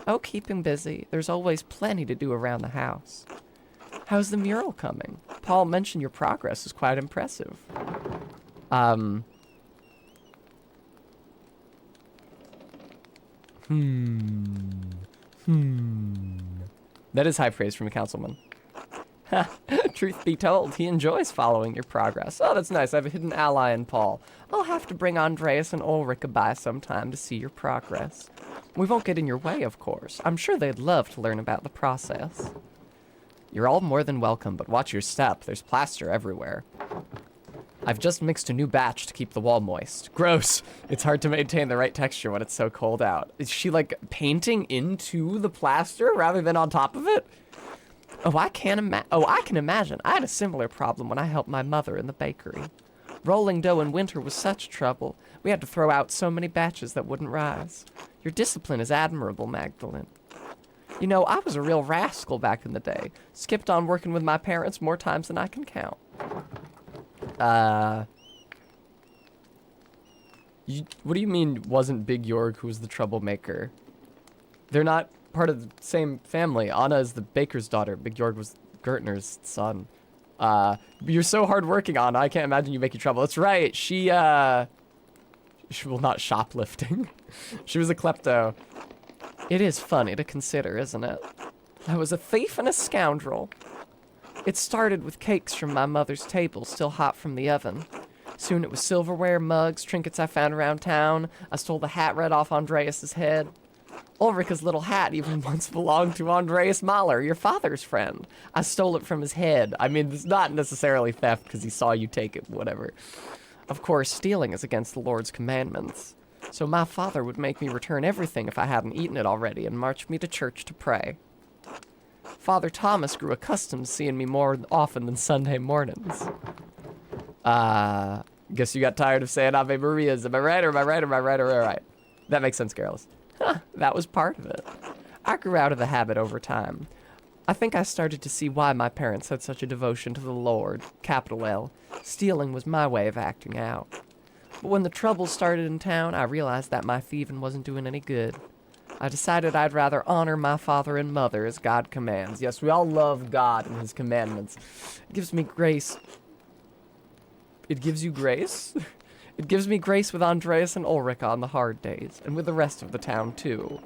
Oh, keeping busy. There's always plenty to do around the house. How's the mural coming? Paul mentioned your progress is quite impressive. That is high praise from a councilman. Truth be told, he enjoys following your progress. Oh, that's nice. I have a hidden ally in Paul. I'll have to bring Andreas and Ulrika by sometime to see your progress. We won't get in your way, of course. I'm sure they'd love to learn about the process. You're all more than welcome, but watch your step. There's plaster everywhere. I've just mixed a new batch to keep the wall moist. Gross. It's hard to maintain the right texture when it's so cold out. Is she, like, painting into the plaster rather than on top of it? Oh, I can imagine. I had a similar problem when I helped my mother in the bakery. Rolling dough in winter was such trouble. We had to throw out so many batches that wouldn't rise. Your discipline is admirable, Magdalene. You know, I was a real rascal back in the day. Skipped on working with my parents more times than I can count. What do you mean wasn't Big Jorg who was the troublemaker? They're not part of the same family. Anna is the baker's daughter. Big Jorg was Gertner's son. You're so hardworking, Anna. I can't imagine you making trouble. That's right. She well, not shoplifting. She was a klepto. It is funny to consider, isn't it? I was a thief and a scoundrel. It started with cakes from my mother's table, still hot from the oven. Soon it was silverware, mugs, trinkets I found around town. I stole the hat right off Andreas's head. Ulrika's little hat even once belonged to Andreas Mahler, your father's friend. I stole it from his head. I mean, it's not necessarily theft because he saw you take it, whatever. Of course, stealing is against the Lord's commandments. So my father would make me return everything if I hadn't eaten it already and march me to church to pray. Father Thomas grew accustomed to seeing me more often than Sunday mornings. Guess you got tired of saying Ave Marias. Am I right or am I right or am I right or am I right? That makes sense, girls. Huh, that was part of it. I grew out of the habit over time. I think I started to see why my parents had such a devotion to the Lord, capital L. Stealing was my way of acting out. But when the trouble started in town, I realized that my thieving wasn't doing any good. I decided I'd rather honor my father and mother as God commands. Yes, we all love God and his commandments. It gives me grace. It gives you grace? It gives me grace with Andreas and Ulrika on the hard days, and with the rest of the town, too.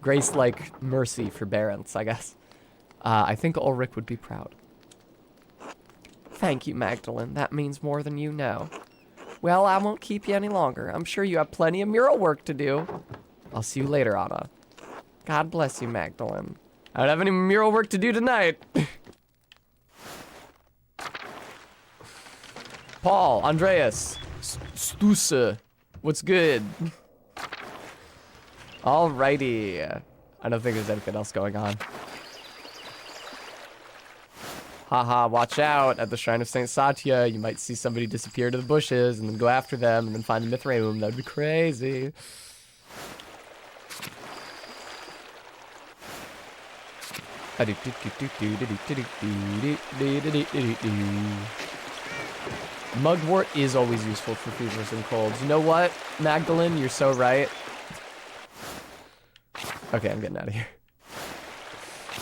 Grace like mercy, forbearance, I guess. I think Ulrich would be proud. Thank you, Magdalene. That means more than you know. Well, I won't keep you any longer. I'm sure you have plenty of mural work to do. I'll see you later, Anna. God bless you, Magdalene. I don't have any mural work to do tonight. Paul, Andreas, Stusse, what's good? Alrighty. I don't think there's anything else going on. Haha, watch out. At the Shrine of St. Satya, you might see somebody disappear to the bushes and then go after them and then find the Mithraeum. That'd be crazy. Mugwort is always useful for fevers and colds. You know what, Magdalene? You're so right. Okay, I'm getting out of here.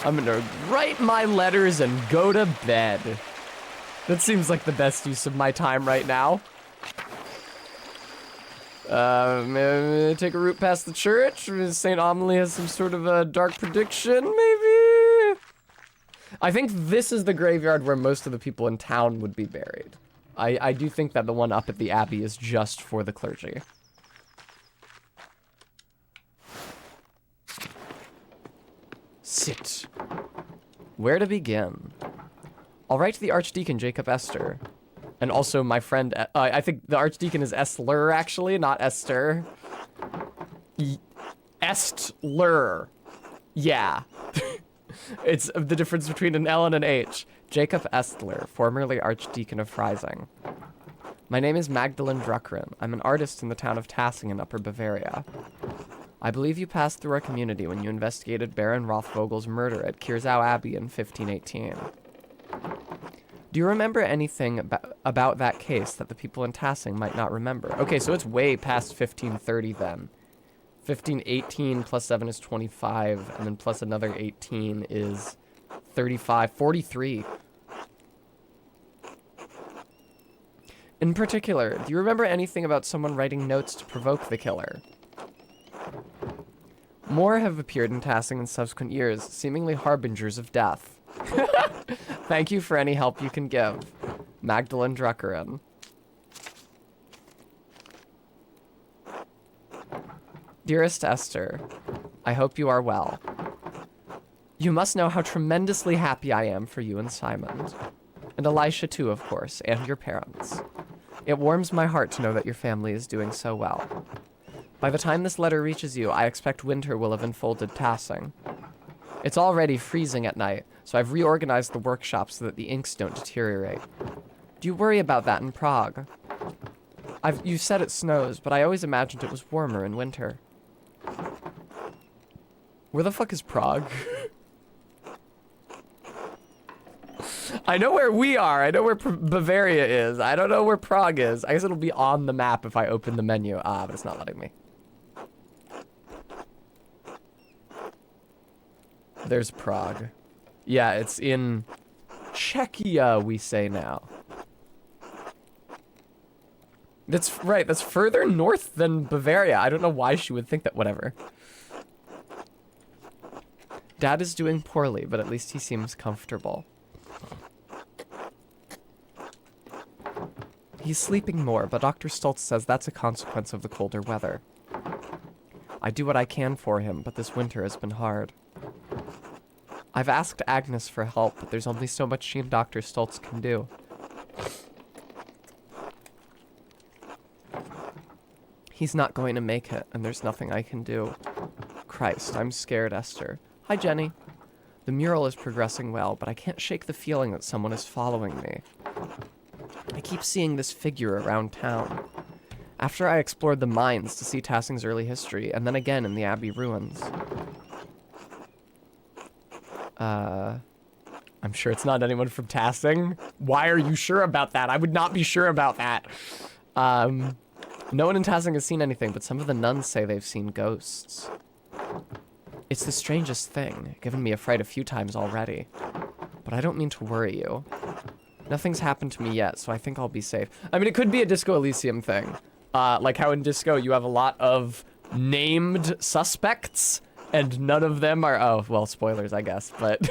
I'm gonna write my letters and go to bed. That seems like the best use of my time right now. Maybe take a route past the church. St. Amelie has some sort of a dark prediction, maybe? I think this is the graveyard where most of the people in town would be buried. I do think that the one up at the Abbey is just for the clergy. Sit. Where to begin? I'll write to the Archdeacon Jacob Esther. And also my friend, I think the Archdeacon is Estler, actually, not Esther. Estler. Yeah. It's the difference between an L and an H. Jacob Estler, formerly Archdeacon of Freising. My name is Magdalene Druckren. I'm an artist in the town of Tassing in Upper Bavaria. I believe you passed through our community when you investigated Baron Rothvogel's murder at Kirsau Abbey in 1518. Do you remember anything about that case that the people in Tassing might not remember? Okay, so it's way past 1530 then. 1518 plus 7 is 25, and then plus another 18 is 35, 43. In particular, do you remember anything about someone writing notes to provoke the killer? More have appeared in Tassing in subsequent years, seemingly harbingers of death. Thank you for any help you can give. Magdalene Druckeren. Dearest Esther, I hope you are well. You must know how tremendously happy I am for you and Simon. And Elisha too, of course, and your parents. It warms my heart to know that your family is doing so well. By the time this letter reaches you, I expect winter will have enfolded Tassing. It's already freezing at night, so I've reorganized the workshop so that the inks don't deteriorate. Do you worry about that in Prague? You said it snows, but I always imagined it was warmer in winter. Where the fuck is Prague? I know where we are. I know where Bavaria is. I don't know where Prague is. I guess it'll be on the map if I open the menu. Ah, but it's not letting me. There's Prague. Yeah, it's in Czechia, we say now. That's right, that's further north than Bavaria. I don't know why she would think that, whatever. Dad is doing poorly, but at least he seems comfortable. He's sleeping more, but Dr. Stoltz says that's a consequence of the colder weather. I do what I can for him, but this winter has been hard. I've asked Agnes for help, but there's only so much she and Dr. Stoltz can do. He's not going to make it, and there's nothing I can do. Christ, I'm scared, Esther. Hi, Jenny. The mural is progressing well, but I can't shake the feeling that someone is following me. I keep seeing this figure around town. After I explored the mines to see Tassing's early history, and then again in the Abbey ruins. I'm sure it's not anyone from Tassing. Why are you sure about that? I would not be sure about that. No one in Tassing has seen anything, but some of the nuns say they've seen ghosts. It's the strangest thing, given me a fright a few times already. But I don't mean to worry you. Nothing's happened to me yet, so I think I'll be safe. I mean, it could be a Disco Elysium thing. Like how in Disco you have a lot of named suspects, and none of them are, oh, well, spoilers, I guess, but...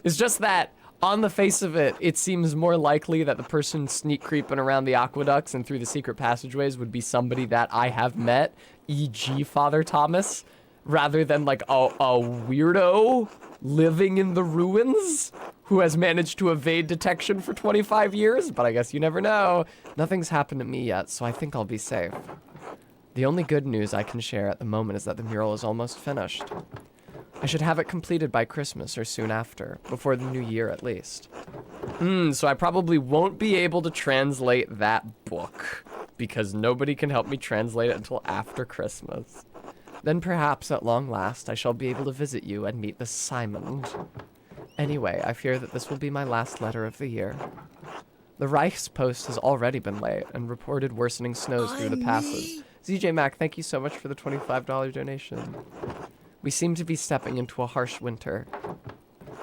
It's just that, on the face of it, it seems more likely that the person sneak creeping around the aqueducts and through the secret passageways would be somebody that I have met, e.g. Father Thomas, rather than like a weirdo living in the ruins who has managed to evade detection for 25 years, but I guess you never know. Nothing's happened to me yet, so I think I'll be safe. The only good news I can share at the moment is that the mural is almost finished. I should have it completed by Christmas or soon after, before the new year at least. So I probably won't be able to translate that book, because nobody can help me translate it until after Christmas. Then perhaps at long last I shall be able to visit you and meet the Simon. Anyway, I fear that this will be my last letter of the year. The Reichspost has already been late and reported worsening snows through the passes. ZJ Mac, thank you so much for the $25 donation. We seem to be stepping into a harsh winter.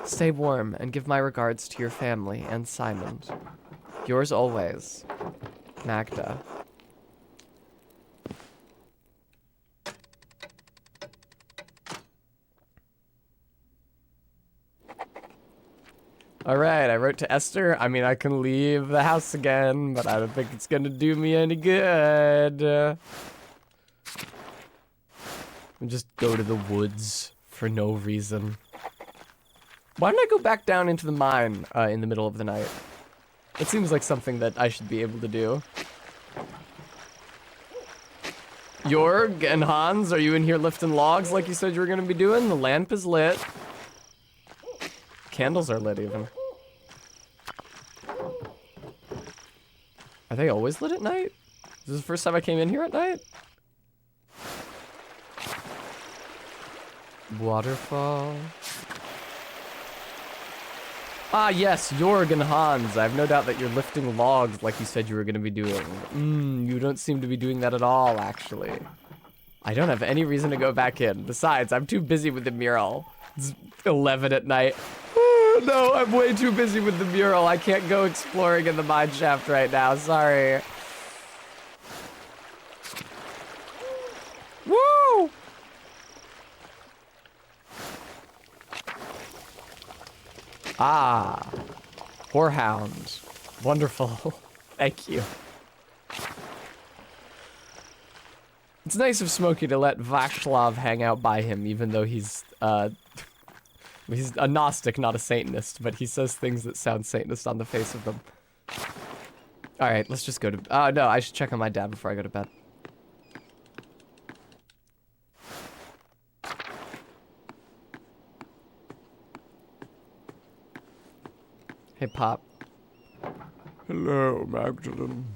Stay warm and give my regards to your family and Simon. Yours always, Magda. All right, I wrote to Esther. I mean, I can leave the house again, but I don't think it's gonna do me any good. And just go to the woods for no reason. Why don't I go back down into the mine in the middle of the night? It seems like something that I should be able to do. Jorg and Hans, are you in here lifting logs like you said you were gonna be doing? The lamp is lit. Candles are lit even. Are they always lit at night? Is this the first time I came in here at night? Waterfall. Ah, yes, Jorg and Hans. I have no doubt that you're lifting logs like you said you were going to be doing. You don't seem to be doing that at all, actually. I don't have any reason to go back in. Besides, I'm too busy with the mural. It's 11 at night. No, I'm way too busy with the mural. I can't go exploring in the mine shaft right now. Sorry. Woo! Ah, whorehound. Wonderful. Thank you. It's nice of Smokey to let Václav hang out by him, even though he's a Gnostic, not a Satanist, but he says things that sound Satanist on the face of them. All right, let's just go to... no, I should check on my dad before I go to bed. Hey, Pop. Hello, Magdalene.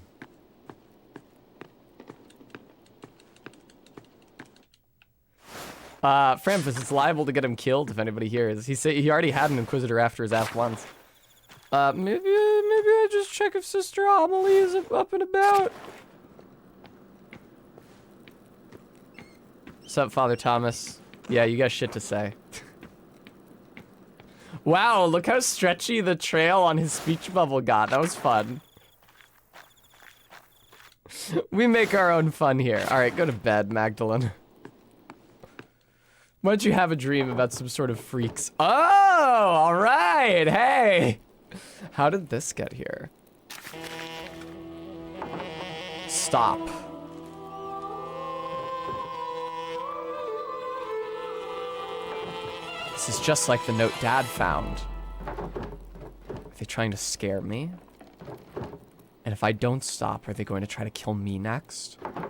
Framfus, it's liable to get him killed if anybody hears. He said he already had an Inquisitor after his ass once. Maybe I just check if Sister Amelie is up and about. What's up, Father Thomas? Yeah, you got shit to say. Wow, look how stretchy the trail on his speech bubble got. That was fun. We make our own fun here. All right, go to bed, Magdalene. Why don't you have a dream about some sort of freaks? Oh, all right. Hey, how did this get here? Stop. This is just like the note Dad found. Are they trying to scare me? And if I don't stop, are they going to try to kill me next? I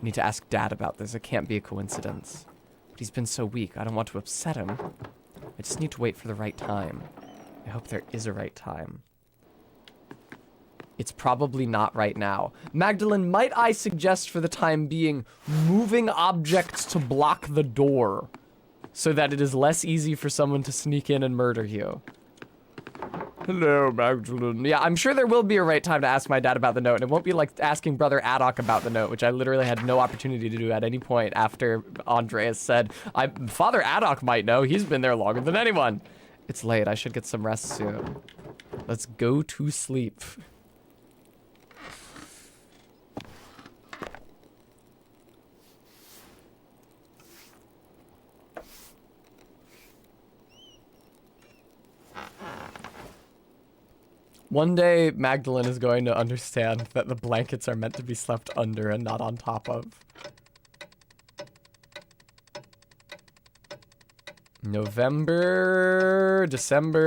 need to ask Dad about this. It can't be a coincidence. But he's been so weak. I don't want to upset him. I just need to wait for the right time. I hope there is a right time. It's probably not right now. Magdalene, might I suggest for the time being moving objects to block the door so that it is less easy for someone to sneak in and murder you? Hello, Magdalene. Yeah, I'm sure there will be a right time to ask my dad about the note, and it won't be like asking Brother Adok about the note, which I literally had no opportunity to do at any point after Andreas said, Father Adok might know, he's been there longer than anyone. It's late, I should get some rest soon. Let's go to sleep. One day, Magdalene is going to understand that the blankets are meant to be slept under and not on top of. November, December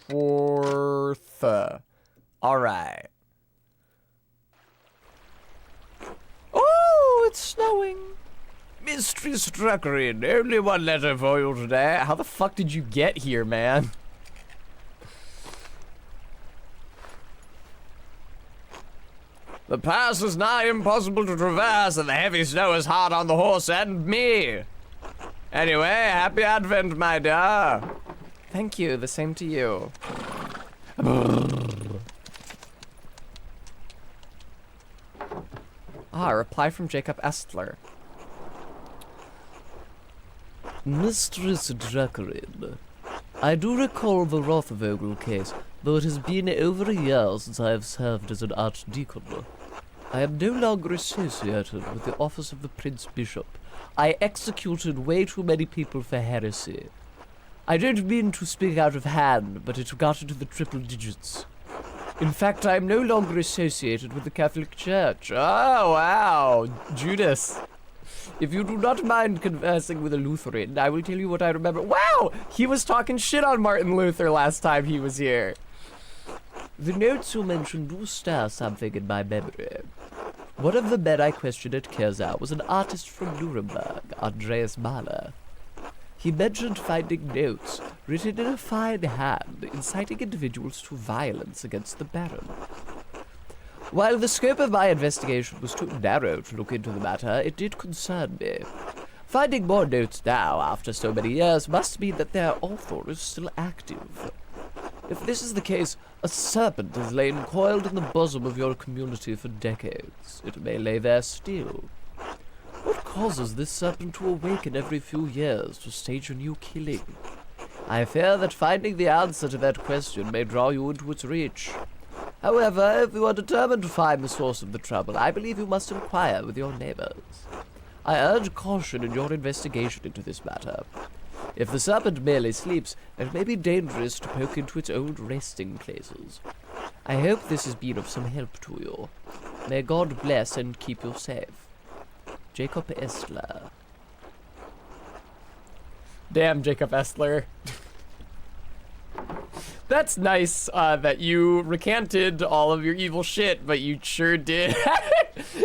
4th. All right. Oh, it's snowing. Mistress Druckerin, only one letter for you today. How the fuck did you get here, man? The pass is nigh impossible to traverse, and the heavy snow is hard on the horse and me. Anyway, happy advent, my dear. Thank you, the same to you. A reply from Jacob Estler. Mistress Dracarin, I do recall the Rothvogel case, though it has been over a year since I have served as an archdeacon. I am no longer associated with the office of the Prince Bishop. I executed way too many people for heresy. I don't mean to speak out of hand, but it got into the triple digits. In fact, I am no longer associated with the Catholic Church. Oh, wow. Judas. If you do not mind conversing with a Lutheran, I will tell you what I remember. Wow! He was talking shit on Martin Luther last time he was here. The notes you mentioned do stir something in my memory. One of the men I questioned at Kerzau was an artist from Nuremberg, Andreas Mahler. He mentioned finding notes written in a fine hand inciting individuals to violence against the Baron. While the scope of my investigation was too narrow to look into the matter, it did concern me. Finding more notes now, after so many years, must mean that their author is still active. If this is the case, a serpent has lain coiled in the bosom of your community for decades. It may lay there still. What causes this serpent to awaken every few years to stage a new killing? I fear that finding the answer to that question may draw you into its reach. However, if you are determined to find the source of the trouble, I believe you must inquire with your neighbors. I urge caution in your investigation into this matter. If the serpent merely sleeps, it may be dangerous to poke into its old resting places. I hope this has been of some help to you. May God bless and keep you safe. Jacob Estler. Damn, Jacob Estler. That's nice that you recanted all of your evil shit, but you sure did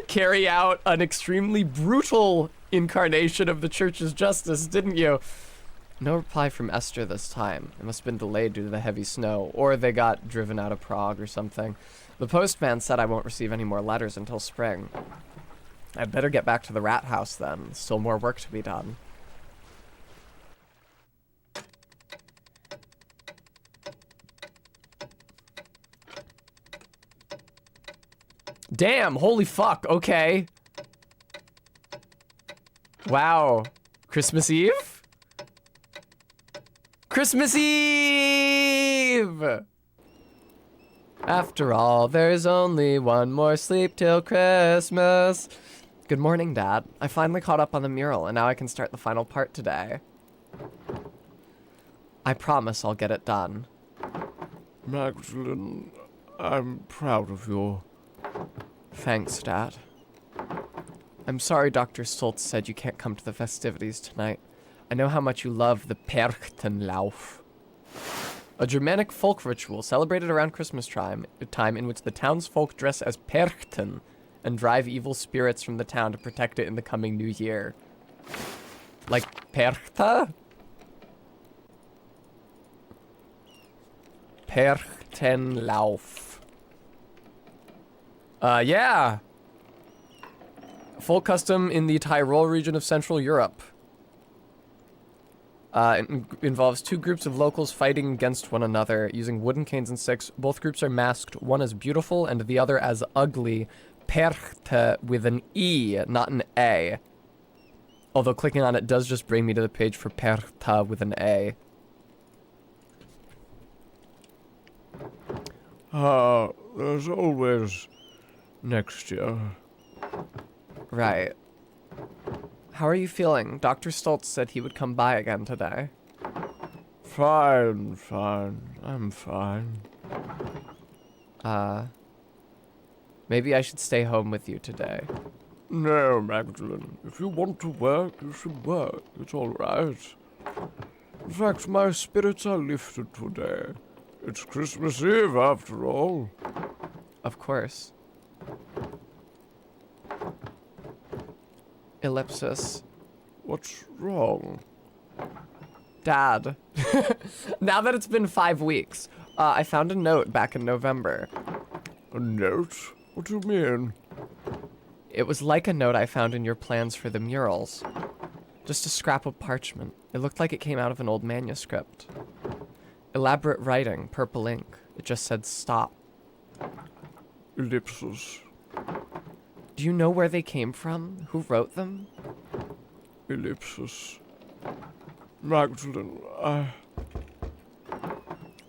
carry out an extremely brutal incarnation of the church's justice, didn't you? No reply from Esther this time. It must have been delayed due to the heavy snow, or they got driven out of Prague or something. The postman said I won't receive any more letters until spring. I'd better get back to the rat house then. Still more work to be done. Damn, holy fuck, okay. Wow. Christmas Eve? Christmas Eve! After all, there's only one more sleep till Christmas. Good morning, Dad. I finally caught up on the mural, and now I can start the final part today. I promise I'll get it done. Magdalene, I'm proud of you. Thanks, Dad. I'm sorry Dr. Stoltz said you can't come to the festivities tonight. I know how much you love the Perchtenlauf, a Germanic folk ritual celebrated around Christmas time in which the townsfolk dress as Perchten and drive evil spirits from the town to protect it in the coming new year. Like Perchta? Perchtenlauf. Yeah. Folk custom in the Tyrol region of Central Europe. It involves two groups of locals fighting against one another using wooden canes and sticks. Both groups are masked, one as beautiful and the other as ugly. Perchte with an E, not an A. Although clicking on it does just bring me to the page for Perchta with an A. There's always next year. Right. How are you feeling? Dr. Stoltz said he would come by again today. Fine. I'm fine. Maybe I should stay home with you today. No, Magdalene. If you want to work, you should work. It's all right. In fact, my spirits are lifted today. It's Christmas Eve, after all. Of course. Ellipsis. What's wrong? Dad. Now that it's been 5 weeks, I found a note back in November. A note? What do you mean? It was like a note I found in your plans for the murals. Just a scrap of parchment. It looked like it came out of an old manuscript. Elaborate writing, purple ink. It just said stop. Ellipsis. Do you know where they came from? Who wrote them? Ellipsis. Magdalene,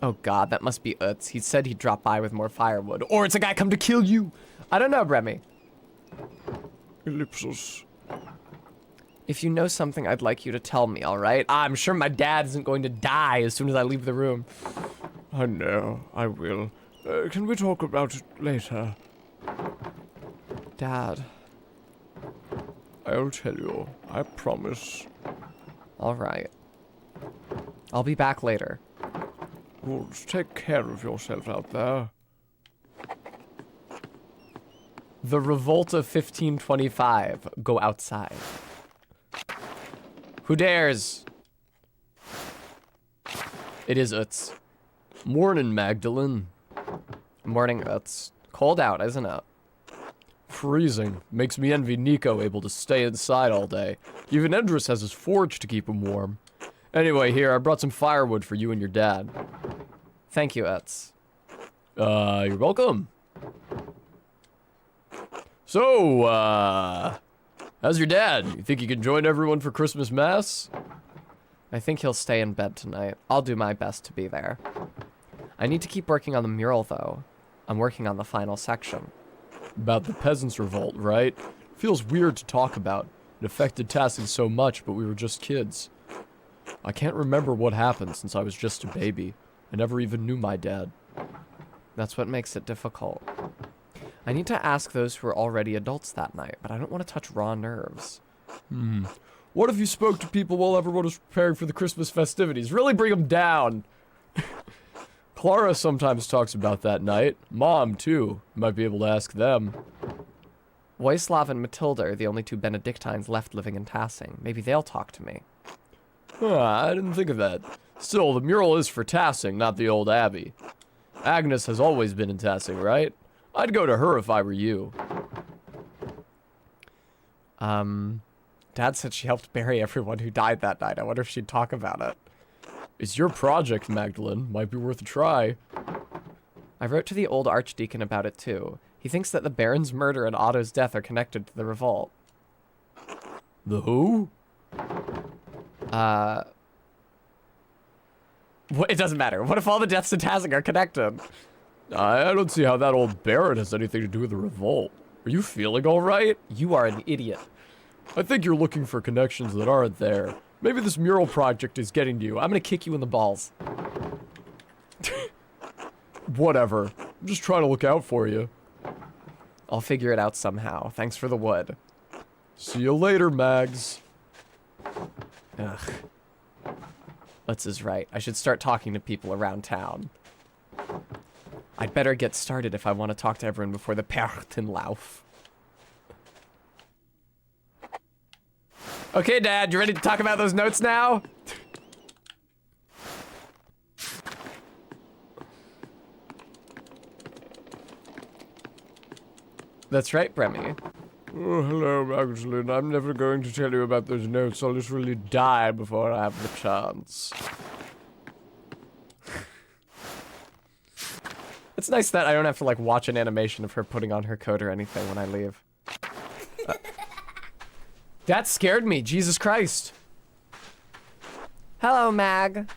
Oh god, that must be Utz. He said he'd drop by with more firewood. Or it's a guy come to kill you! I don't know, Remy. Ellipsis. If you know something, I'd like you to tell me, alright? I'm sure my dad isn't going to die as soon as I leave the room. I know, I will. Can we talk about it later? Dad. I'll tell you, I promise. Alright. I'll be back later. Good, take care of yourself out there. The Revolt of 1525. Go outside. Who dares? It is Utz. Morning, Magdalene. Morning, Utz. Cold out, isn't it? Freezing. Makes me envy Nico able to stay inside all day. Even Endris has his forge to keep him warm. Anyway, here, I brought some firewood for you and your dad. Thank you, Utz. You're welcome. So, how's your dad? You think you can join everyone for Christmas Mass? I think he'll stay in bed tonight. I'll do my best to be there. I need to keep working on the mural, though. I'm working on the final section. About the Peasants' Revolt, right? Feels weird to talk about. It affected Tassie so much, but we were just kids. I can't remember what happened since I was just a baby. I never even knew my dad. That's what makes it difficult. I need to ask those who are already adults that night, but I don't want to touch raw nerves. What if you spoke to people while everyone was preparing for the Christmas festivities? Really bring them down. Clara sometimes talks about that night. Mom, too. You might be able to ask them. Voislav and Matilda are the only two Benedictines left living in Tassing. Maybe they'll talk to me. I didn't think of that. Still, the mural is for Tassing, not the old abbey. Agnes has always been in Tassing, right? I'd go to her if I were you. Dad said she helped bury everyone who died that night. I wonder if she'd talk about it. It's your project, Magdalene. Might be worth a try. I wrote to the old archdeacon about it, too. He thinks that the Baron's murder and Otto's death are connected to the revolt. The who? It doesn't matter. What if all the deaths in Tassing are connected? I don't see how that old Baron has anything to do with the revolt. Are you feeling all right? You are an idiot. I think you're looking for connections that aren't there. Maybe this mural project is getting to you. I'm gonna kick you in the balls. Whatever. I'm just trying to look out for you. I'll figure it out somehow. Thanks for the wood. See you later, Mags. Ugh. Utz is right. I should start talking to people around town. I'd better get started if I want to talk to everyone before the Perchtenlauf. Okay, Dad, you ready to talk about those notes now? That's right, Bremy. Oh, hello, Magdalene. I'm never going to tell you about those notes. I'll literally die before I have the chance. It's nice that I don't have to, like, watch an animation of her putting on her coat or anything when I leave. That scared me, Jesus Christ. Hello, Mag.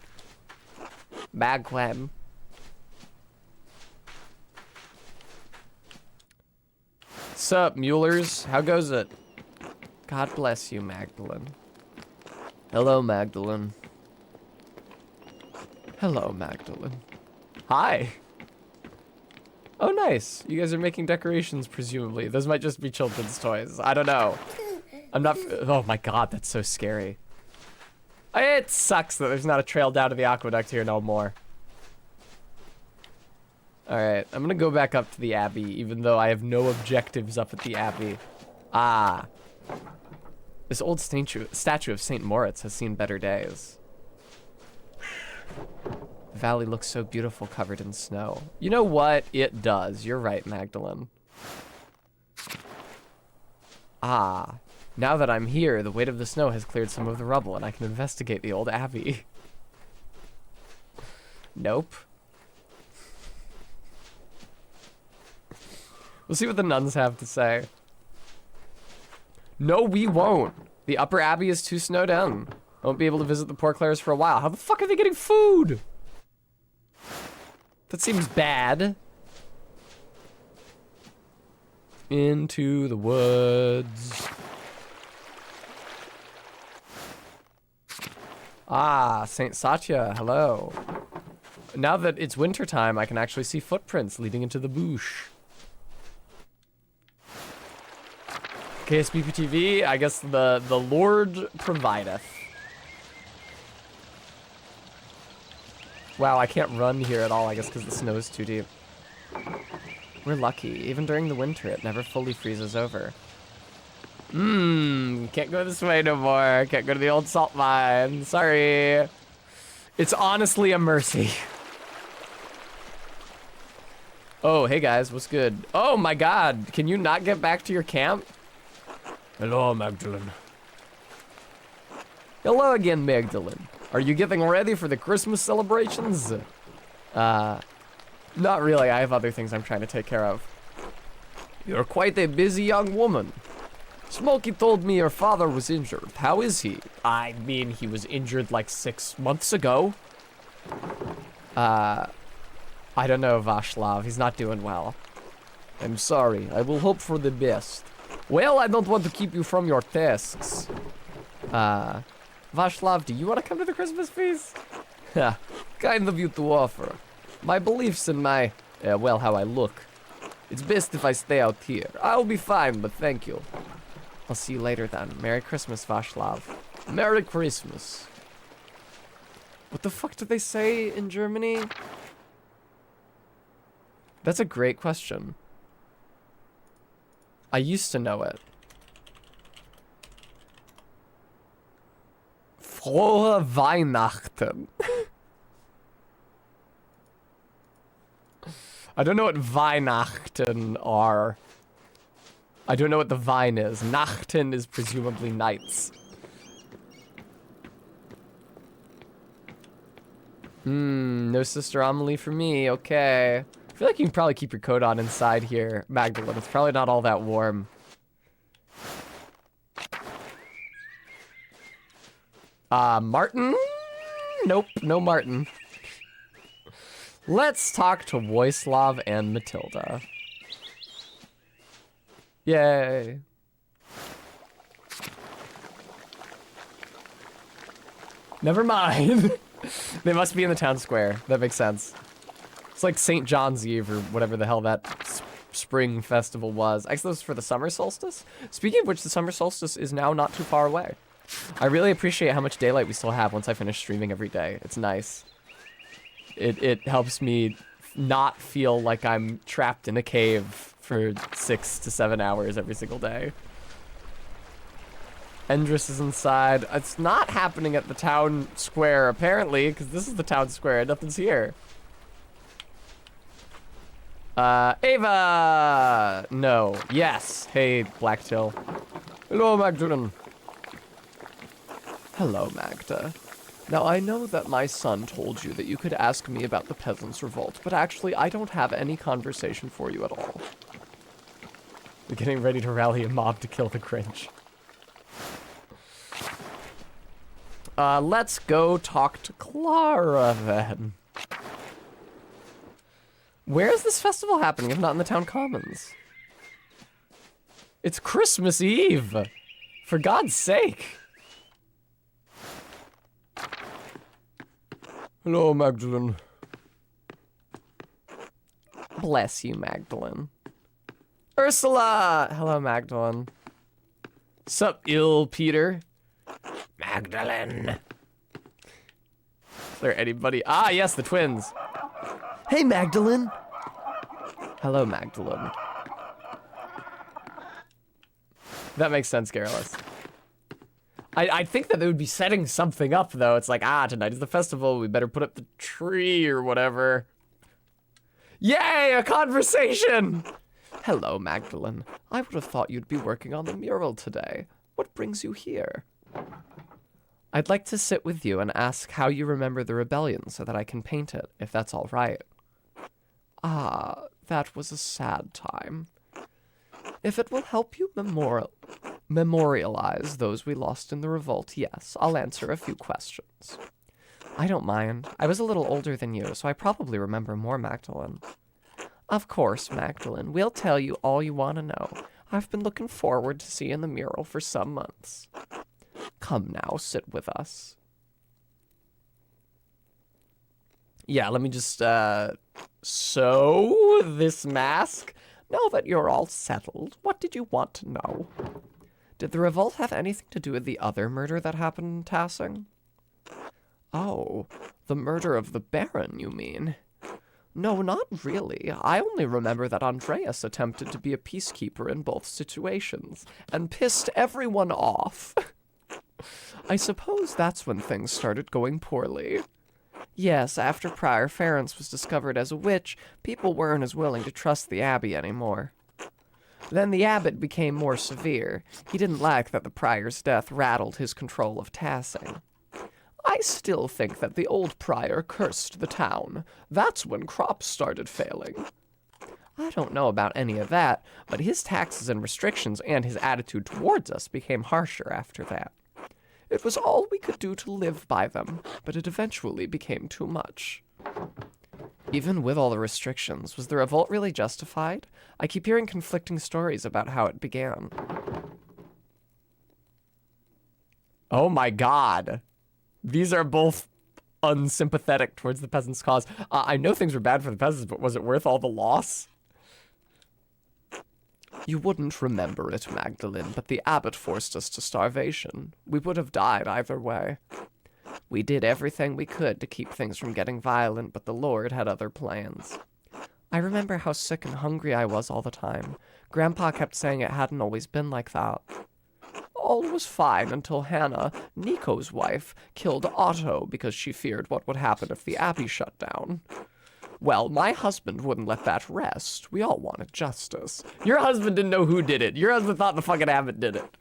Magweb. Sup, Muellers? How goes it? God bless you, Magdalene. Hello, Magdalene. Hello, Magdalene. Hi. Oh, nice. You guys are making decorations, presumably. Those might just be children's toys. I don't know. I'm not... Oh my god, that's so scary. It sucks that there's not a trail down to the aqueduct here no more. Alright, I'm gonna go back up to the Abbey, even though I have no objectives up at the Abbey. Ah. This old statue of St. Moritz has seen better days. The valley looks so beautiful covered in snow. You know what? It does. You're right, Magdalene. Ah. Now that I'm here, the weight of the snow has cleared some of the rubble, and I can investigate the old abbey. Nope. We'll see what the nuns have to say. No, we won't. The Upper Abbey is too snowed in. Won't be able to visit the Poor Clares for a while. How the fuck are they getting food? That seems bad. Into the woods. Ah, Saint Satya, hello. Now that it's wintertime, I can actually see footprints leading into the bush. KSBP TV, I guess the Lord provideth. Wow, I can't run here at all, I guess because the snow is too deep. We're lucky. Even during the winter, it never fully freezes over. Can't go this way no more. Can't go to the old salt mine. Sorry. It's honestly a mercy. Oh, hey guys, what's good? Oh my god, can you not get back to your camp? Hello, Magdalene. Hello again, Magdalene. Are you getting ready for the Christmas celebrations? Not really. I have other things I'm trying to take care of. You're quite a busy young woman. Smokey told me your father was injured. How is he? I mean, he was injured like 6 months ago. I don't know, Vashlav. He's not doing well. I'm sorry. I will hope for the best. Well, I don't want to keep you from your tasks. Vashlav, do you want to come to the Christmas feast? Ha, kind of you to offer. My beliefs and my, well, how I look. It's best if I stay out here. I'll be fine, but thank you. I'll see you later then. Merry Christmas, Vashlav. Merry Christmas. What the fuck did they say in Germany? That's a great question. I used to know it. Frohe Weihnachten. I don't know what Weihnachten are. I don't know what the vine is. Nachten is presumably nights. No Sister Amelie for me. Okay. I feel like you can probably keep your coat on inside here, Magdalene. It's probably not all that warm. Martin? Nope, no Martin. Let's talk to Voislav and Matilda. Yay. Never mind. They must be in the town square. That makes sense. It's like St. John's Eve or whatever the hell that spring festival was. I guess that was for the summer solstice. Speaking of which, the summer solstice is now not too far away. I really appreciate how much daylight we still have once I finish streaming every day. It's nice. It helps me not feel like I'm trapped in a cave for 6 to 7 hours every single day. Endress is inside. It's not happening at the town square, apparently, because this is the town square. Nothing's here. Ava! No. Yes. Hey, Blacktail. Hello, Magdalene. Hello, Magda. Now, I know that my son told you that you could ask me about the Peasants' Revolt, but actually, I don't have any conversation for you at all. We're getting ready to rally a mob to kill the Grinch. Let's go talk to Clara, then. Where is this festival happening, if not in the town commons? It's Christmas Eve! For God's sake! Hello, Magdalene. Bless you, Magdalene. Ursula! Hello, Magdalene. Sup, ill Peter? Magdalene. Is there anybody? Ah, yes, the twins. Hey, Magdalene. Hello, Magdalene. That makes sense, Garrulus. I think that they would be setting something up, though. It's like, tonight is the festival. We better put up the tree or whatever. Yay, a conversation! Hello, Magdalene. I would have thought you'd be working on the mural today. What brings you here? I'd like to sit with you and ask how you remember the rebellion so that I can paint it, if that's all right. Ah, that was a sad time. If it will help you memorialize those we lost in the revolt, yes, I'll answer a few questions. I don't mind. I was a little older than you, so I probably remember more, Magdalene. Of course, Magdalene. We'll tell you all you want to know. I've been looking forward to seeing the mural for some months. Come now, sit with us. Yeah, let me just, sew this mask. Now that you're all settled, what did you want to know? Did the revolt have anything to do with the other murder that happened in Tassing? Oh, the murder of the Baron, you mean? No, not really. I only remember that Andreas attempted to be a peacekeeper in both situations, and pissed everyone off. I suppose that's when things started going poorly. Yes, after Prior Ference was discovered as a witch, people weren't as willing to trust the Abbey anymore. Then the abbot became more severe. He didn't like that the prior's death rattled his control of Tassing. I still think that the old prior cursed the town. That's when crops started failing. I don't know about any of that, but his taxes and restrictions and his attitude towards us became harsher after that. It was all we could do to live by them, but it eventually became too much. Even with all the restrictions, was the revolt really justified? I keep hearing conflicting stories about how it began. Oh my god. These are both unsympathetic towards the peasants' cause. I know things were bad for the peasants, but was it worth all the loss? You wouldn't remember it, Magdalene, but the abbot forced us to starvation. We would have died either way. We did everything we could to keep things from getting violent, but the Lord had other plans. I remember how sick and hungry I was all the time. Grandpa kept saying it hadn't always been like that. All was fine until Hannah, Nico's wife, killed Otto because she feared what would happen if the abbey shut down. Well, my husband wouldn't let that rest. We all wanted justice. Your husband didn't know who did it. Your husband thought the fucking abbot did it.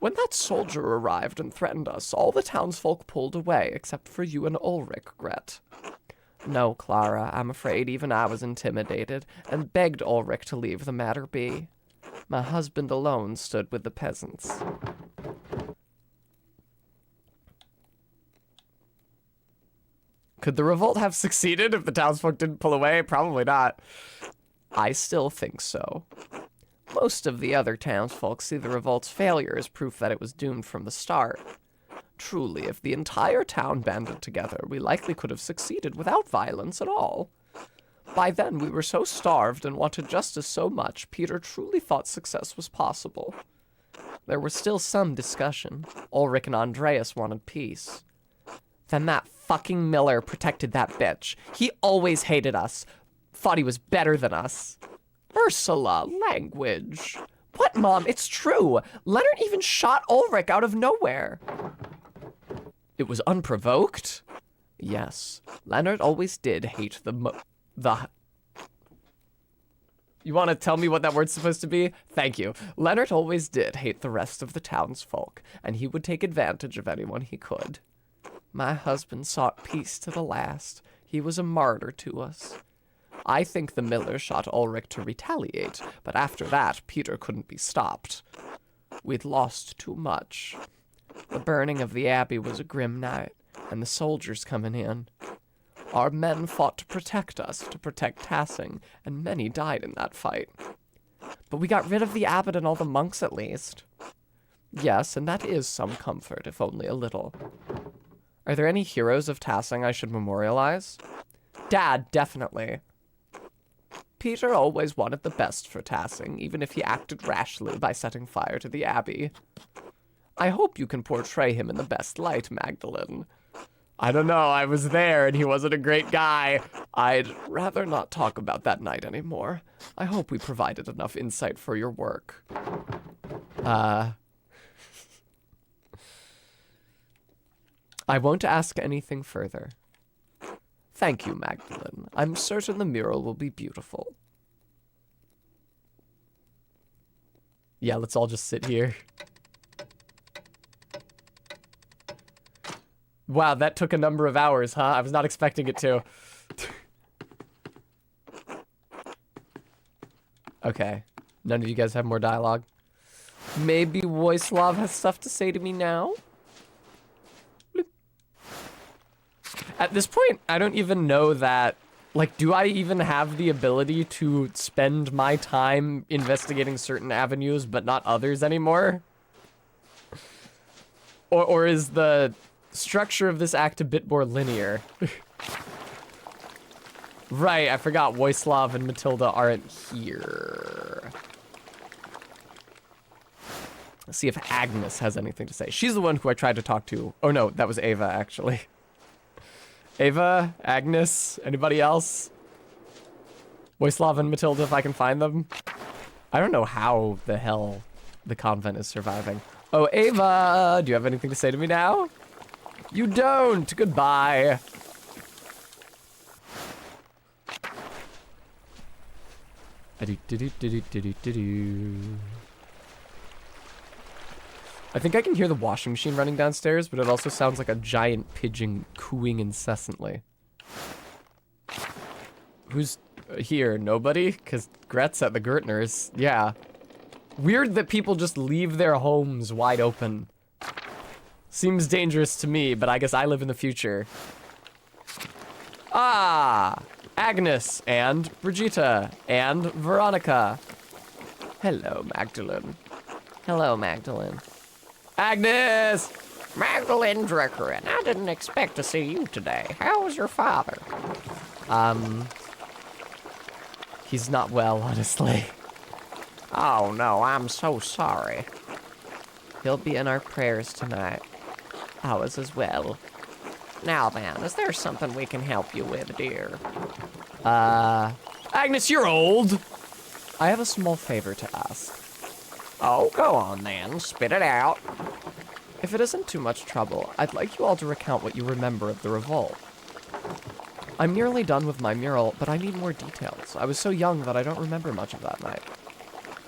When that soldier arrived and threatened us, all the townsfolk pulled away, except for you and Ulrich, Gret. No, Clara, I'm afraid even I was intimidated, and begged Ulrich to leave the matter be. My husband alone stood with the peasants. Could the revolt have succeeded if the townsfolk didn't pull away? Probably not. I still think so. Most of the other townsfolk see the revolt's failure as proof that it was doomed from the start. Truly, if the entire town banded together, we likely could have succeeded without violence at all. By then, we were so starved and wanted justice so much, Peter truly thought success was possible. There was still some discussion. Ulrich and Andreas wanted peace. Then that fucking Miller protected that bitch. He always hated us. Thought he was better than us. Ursula, language. What, Mom? It's true. Leonard even shot Ulrich out of nowhere. It was unprovoked? Yes. Leonard always did hate the You want to tell me what that word's supposed to be? Thank you. Leonard always did hate the rest of the townsfolk, and he would take advantage of anyone he could. My husband sought peace to the last. He was a martyr to us. I think the Miller shot Ulrich to retaliate, but after that, Peter couldn't be stopped. We'd lost too much. The burning of the abbey was a grim night, and the soldiers coming in. Our men fought to protect us, to protect Tassing, and many died in that fight. But we got rid of the abbot and all the monks at least. Yes, and that is some comfort, if only a little. Are there any heroes of Tassing I should memorialize? Dad, definitely. Peter always wanted the best for Tassing, even if he acted rashly by setting fire to the abbey. I hope you can portray him in the best light, Magdalene. I don't know, I was there and he wasn't a great guy. I'd rather not talk about that night anymore. I hope we provided enough insight for your work. I won't ask anything further. Thank you, Magdalene. I'm certain the mural will be beautiful. Yeah, let's all just sit here. Wow, that took a number of hours, huh? I was not expecting it to. Okay. None of you guys have more dialogue? Maybe Voislav has stuff to say to me now? Bloop. At this point, I don't even know that... Like, do I even have the ability to spend my time investigating certain avenues but not others anymore? Or is the structure of this act a bit more linear? Right, I forgot Voislav and Matilda aren't here. Let's see if Agnes has anything to say. She's the one who I tried to talk to. Oh no, that was Ava, actually. Ava, Agnes, anybody else? Voislav and Matilda, if I can find them. I don't know how the hell the convent is surviving. Oh, Ava, do you have anything to say to me now? You don't. Goodbye. I think I can hear the washing machine running downstairs, but it also sounds like a giant pigeon cooing incessantly. Who's here? Nobody? Because Gret's at the Gertners. Yeah. Weird that people just leave their homes wide open. Seems dangerous to me, but I guess I live in the future. Ah! Agnes and Brigitte and Veronica. Hello, Magdalene. Hello, Magdalene. Agnes! Magdalene Dreckerin, I didn't expect to see you today. How was your father? He's not well, honestly. Oh no, I'm so sorry. He'll be in our prayers tonight. Ours as well. Now then, is there something we can help you with, dear? Agnes, you're old! I have a small favor to ask. Oh, go on then, spit it out. If it isn't too much trouble, I'd like you all to recount what you remember of the revolt. I'm nearly done with my mural, but I need more details. I was so young that I don't remember much of that night.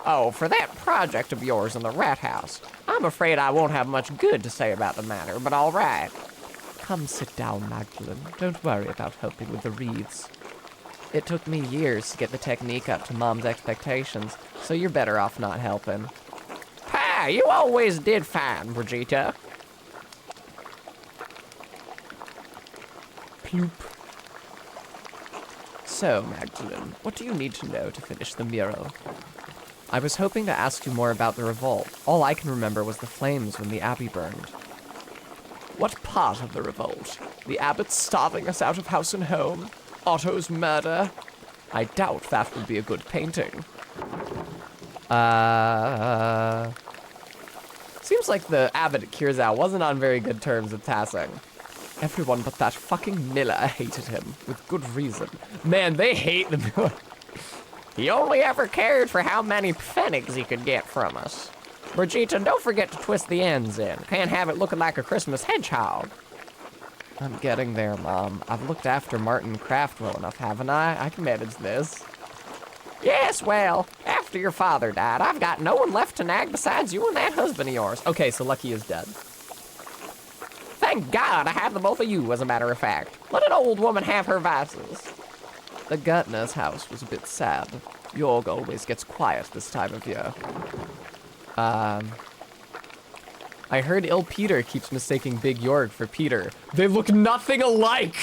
Oh, for that project of yours in the rat house. I'm afraid I won't have much good to say about the matter, but all right. Come sit down, Magdalene. Don't worry about helping with the wreaths. It took me years to get the technique up to Mom's expectations, so you're better off not helping. Ha! You always did fine, Brigitte. Ploop. So, Magdalene, what do you need to know to finish the mural? I was hoping to ask you more about the revolt. All I can remember was the flames when the abbey burned. What part of the revolt? The abbots starving us out of house and home? Otto's murder? I doubt that would be a good painting. Seems like the abbot at Kirzau wasn't on very good terms with Tassing. Everyone but that fucking Miller hated him, with good reason. Man, they hate the Miller. He only ever cared for how many pfennigs he could get from us. Brigitte, don't forget to twist the ends in. Can't have it looking like a Christmas hedgehog. I'm getting there, Mom. I've looked after Martin Kraft well enough, haven't I? I can manage this. Yes, well, after your father died, I've got no one left to nag besides you and that husband of yours. Okay, so Lucky is dead. Thank God I have the both of you, as a matter of fact. Let an old woman have her vices. The Gutner's house was a bit sad. Jorg always gets quiet this time of year. I heard Il Peter keeps mistaking Big Jorg for Peter. They look nothing alike!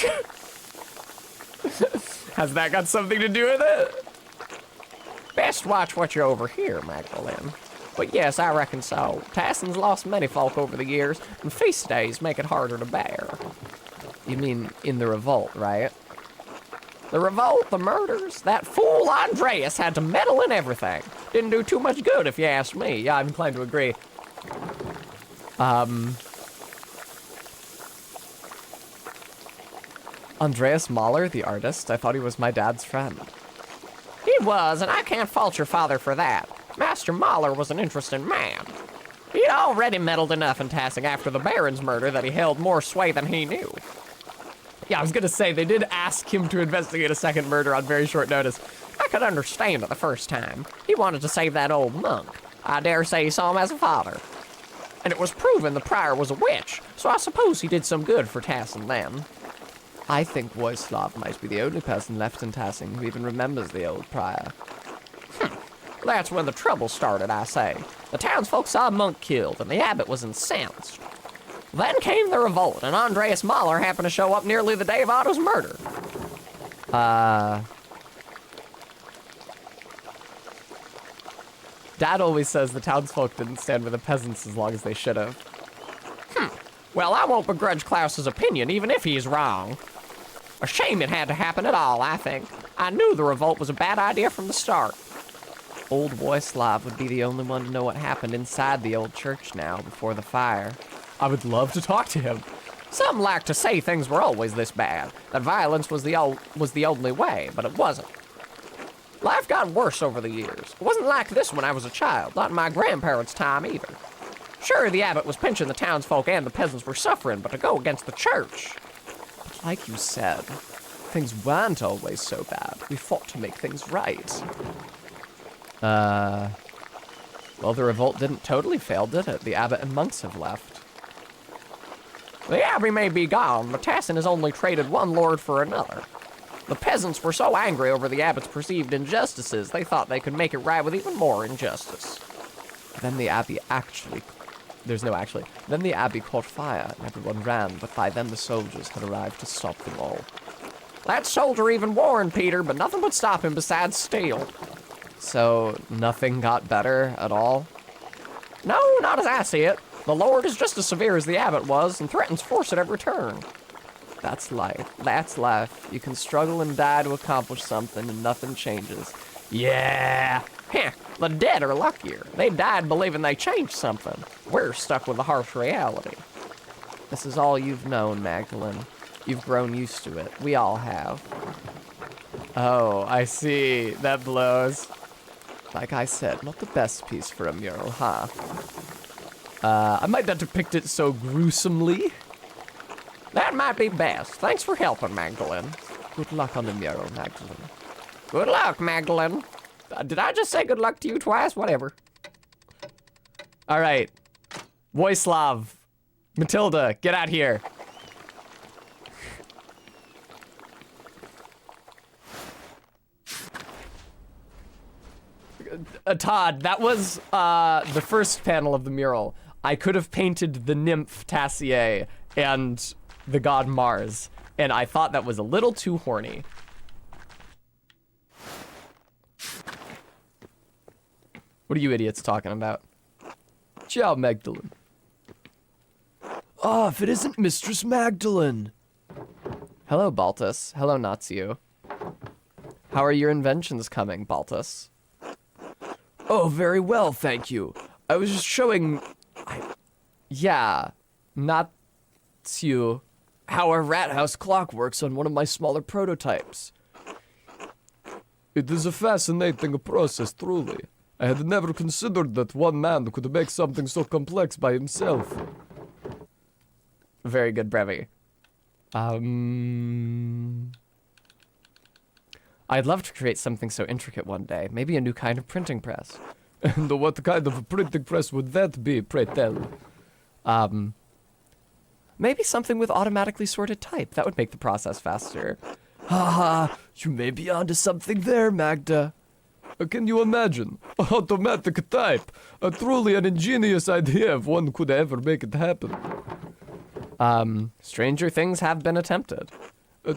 Has that got something to do with it? Best watch what you overhear, Magdalene. But yes, I reckon so. Tasson's lost many folk over the years, and feast days make it harder to bear. You mean in the revolt, right? The revolt, the murders, that fool Andreas had to meddle in everything. Didn't do too much good, if you ask me. Yeah, I'm inclined to agree. Andreas Mahler, the artist, I thought he was my dad's friend. He was, and I can't fault your father for that. Master Mahler was an interesting man. He'd already meddled enough in Tassing after the Baron's murder that he held more sway than he knew. Yeah, I was gonna say, they did ask him to investigate a second murder on very short notice. I could understand it the first time. He wanted to save that old monk. I dare say he saw him as a father. And it was proven the prior was a witch, so I suppose he did some good for Tassin then. I think Voislav might be the only person left in Tassing who even remembers the old prior. That's when the trouble started, I say. The townsfolk saw a monk killed, and the abbot was incensed. Then came the revolt, and Andreas Mahler happened to show up nearly the day of Otto's murder. Dad always says the townsfolk didn't stand with the peasants as long as they should have. Well, I won't begrudge Klaus's opinion, even if he's wrong. A shame it had to happen at all, I think. I knew the revolt was a bad idea from the start. Old Voislav would be the only one to know what happened inside the old church now, before the fire. I would love to talk to him. Some like to say things were always this bad, that violence was the only way, but it wasn't. Life got worse over the years. It wasn't like this when I was a child, not in my grandparents' time either. Sure, the abbot was pinching the townsfolk and the peasants were suffering, but to go against the church. But like you said, things weren't always so bad. We fought to make things right. Well, the revolt didn't totally fail, did it? The abbot and monks have left. The abbey may be gone, but Tassin has only traded one lord for another. The peasants were so angry over the abbot's perceived injustices, they thought they could make it right with even more injustice. Then the abbey actually... There's no actually. Then the abbey caught fire, and everyone ran, but by then the soldiers had arrived to stop them all. That soldier even warned Peter, but nothing would stop him besides steel. So, nothing got better at all? No, not as I see it. The Lord is just as severe as the abbot was, and threatens force at every turn. That's life. That's life. You can struggle and die to accomplish something, and nothing changes. Yeah. Heh, the dead are luckier. They died believing they changed something. We're stuck with the harsh reality. This is all you've known, Magdalene. You've grown used to it. We all have. Oh, I see. That blows. Like I said, not the best piece for a mural, huh? I might not depict it so gruesomely. That might be best. Thanks for helping, Magdalene. Good luck on the mural, Magdalene. Good luck, Magdalene. Did I just say good luck to you twice? Whatever. All right. Voislav. Matilda, get out here. Todd, that was the first panel of the mural. I could have painted the nymph Tassier and the god Mars, and I thought that was a little too horny. What are you idiots talking about? Ciao, Magdalene. Ah, if it isn't Mistress Magdalene. Hello, Baltus. Hello, Natsu. How are your inventions coming, Baltus? Oh, very well, thank you. I was just showing... Yeah, Natsu. how a rat house clock works on one of my smaller prototypes. It is a fascinating process, truly. I had never considered that one man could make something so complex by himself. Very good, Brevi. I'd love to create something so intricate one day. Maybe a new kind of printing press. And what kind of printing press would that be, pray tell? Maybe something with automatically sorted type. That would make the process faster. Haha, you may be onto something there, Magda. Can you imagine? Automatic type. Truly an ingenious idea if one could ever make it happen. Stranger things have been attempted.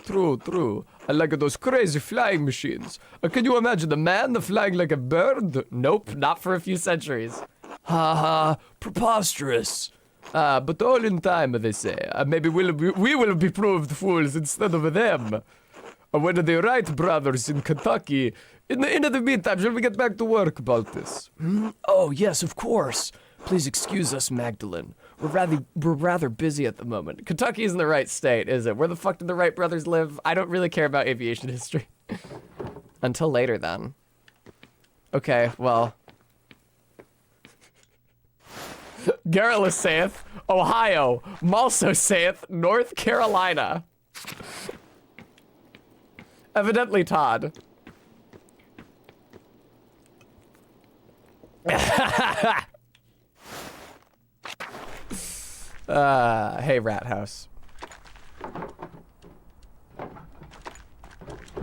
True, true. I like those crazy flying machines. Can you imagine a man flying like a bird? Nope, not for a few centuries. Haha, preposterous. But all in time, they say. Maybe we will be proved fools instead of them. When the Wright brothers in Kentucky... In the meantime, shall we get back to work about this? Oh, yes, of course. Please excuse us, Magdalene. We're rather busy at the moment. Kentucky isn't the right state, is it? Where the fuck did the Wright brothers live? I don't really care about aviation history. Until later, then. Okay, well. Garrulus saith, Ohio. Malso saith, North Carolina. Evidently, Todd. Hey, Rat House.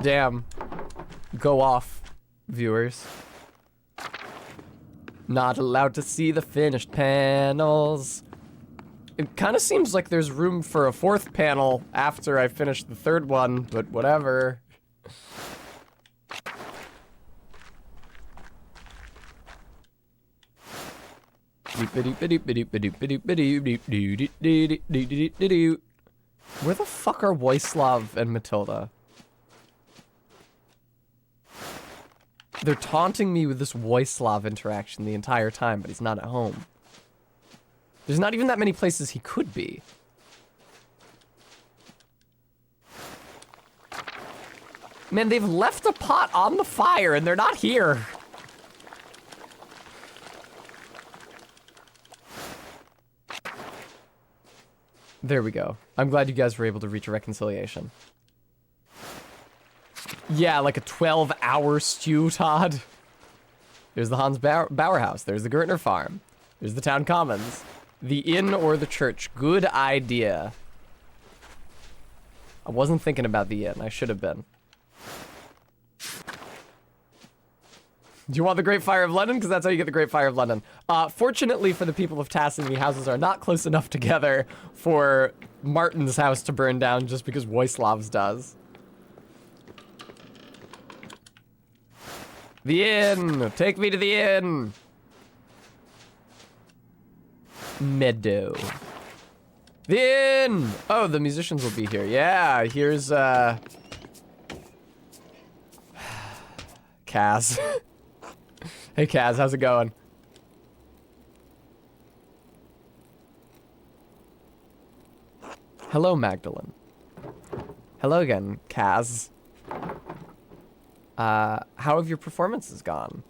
Damn. Go off, viewers. Not allowed to see the finished panels. It kind of seems like there's room for a fourth panel after I finish the third one, but whatever. Where the fuck are Wojslav and Matilda? They're taunting me with this Wojslav interaction the entire time, but he's not at home. There's not even that many places he could be. Man, they've left the pot on the fire and they're not here. There we go. I'm glad you guys were able to reach a reconciliation. Yeah, like a 12-hour stew, Todd. There's the Hans Bauer house. There's the Gertner farm. There's the town commons. The inn or the church. Good idea. I wasn't thinking about the inn. I should have been. Do you want the Great Fire of London? Because that's how you get the Great Fire of London. Fortunately for the people of Tassin, the houses are not close enough together for Martin's house to burn down just because Wojslav's does. The inn! Take me to the inn! Meadow. The inn! Oh, the musicians will be here. Yeah, here's, Kaz. Hey, Kaz, how's it going? Hello, Magdalene. Hello again, Kaz. How have your performances gone?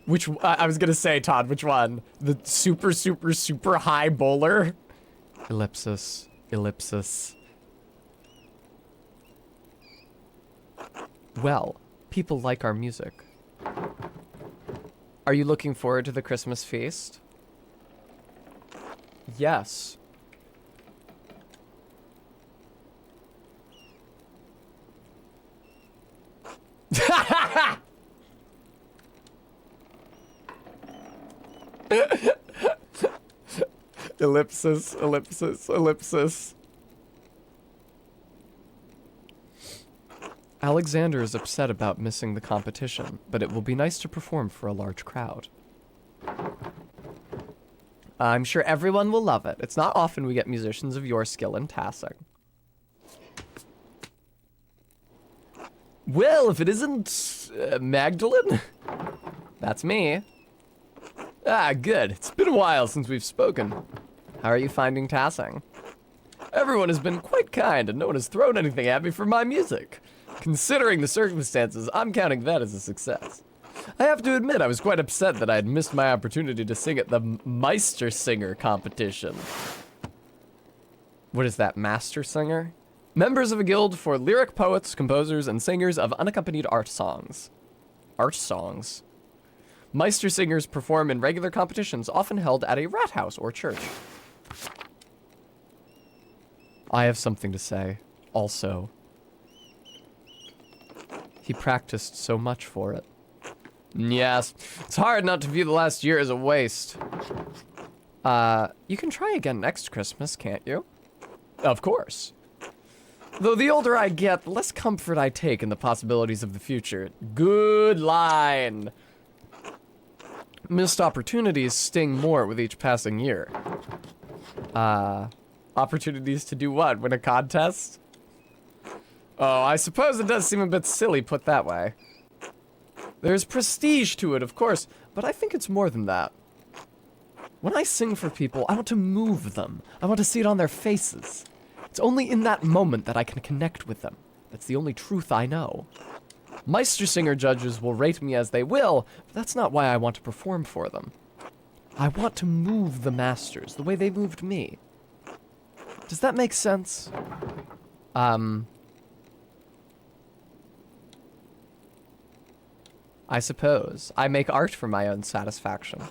Which, I was gonna say, Todd, which one? The super, super, super high bowler? Ellipsis. Ellipsis. Well, people like our music. Are you looking forward to the Christmas feast? Yes. Ellipsis, ellipsis, ellipsis. Alexander is upset about missing the competition, but it will be nice to perform for a large crowd. I'm sure everyone will love it. It's not often we get musicians of your skill in tassing. Well, if it isn't Magdalene, that's me. Ah, good. It's been a while since we've spoken. How are you finding tassing? Everyone has been quite kind, and no one has thrown anything at me for my music. Considering the circumstances, I'm counting that as a success. I have to admit, I was quite upset that I had missed my opportunity to sing at the Meister Singer competition. What is that, Master Singer? Members of a guild for lyric poets, composers, and singers of unaccompanied art songs. Art songs? Meister Singers perform in regular competitions, often held at a rat house or church. I have something to say, also. He practiced so much for it. Yes, it's hard not to view the last year as a waste. You can try again next Christmas, can't you? Of course. Though the older I get, the less comfort I take in the possibilities of the future. Good line. Missed opportunities sting more with each passing year. Opportunities to do what? Win a contest? Oh, I suppose it does seem a bit silly put that way. There's prestige to it, of course, but I think it's more than that. When I sing for people, I want to move them. I want to see it on their faces. It's only in that moment that I can connect with them. That's the only truth I know. Meister Singer judges will rate me as they will, but that's not why I want to perform for them. I want to move the masters the way they moved me. Does that make sense? I suppose. I make art for my own satisfaction.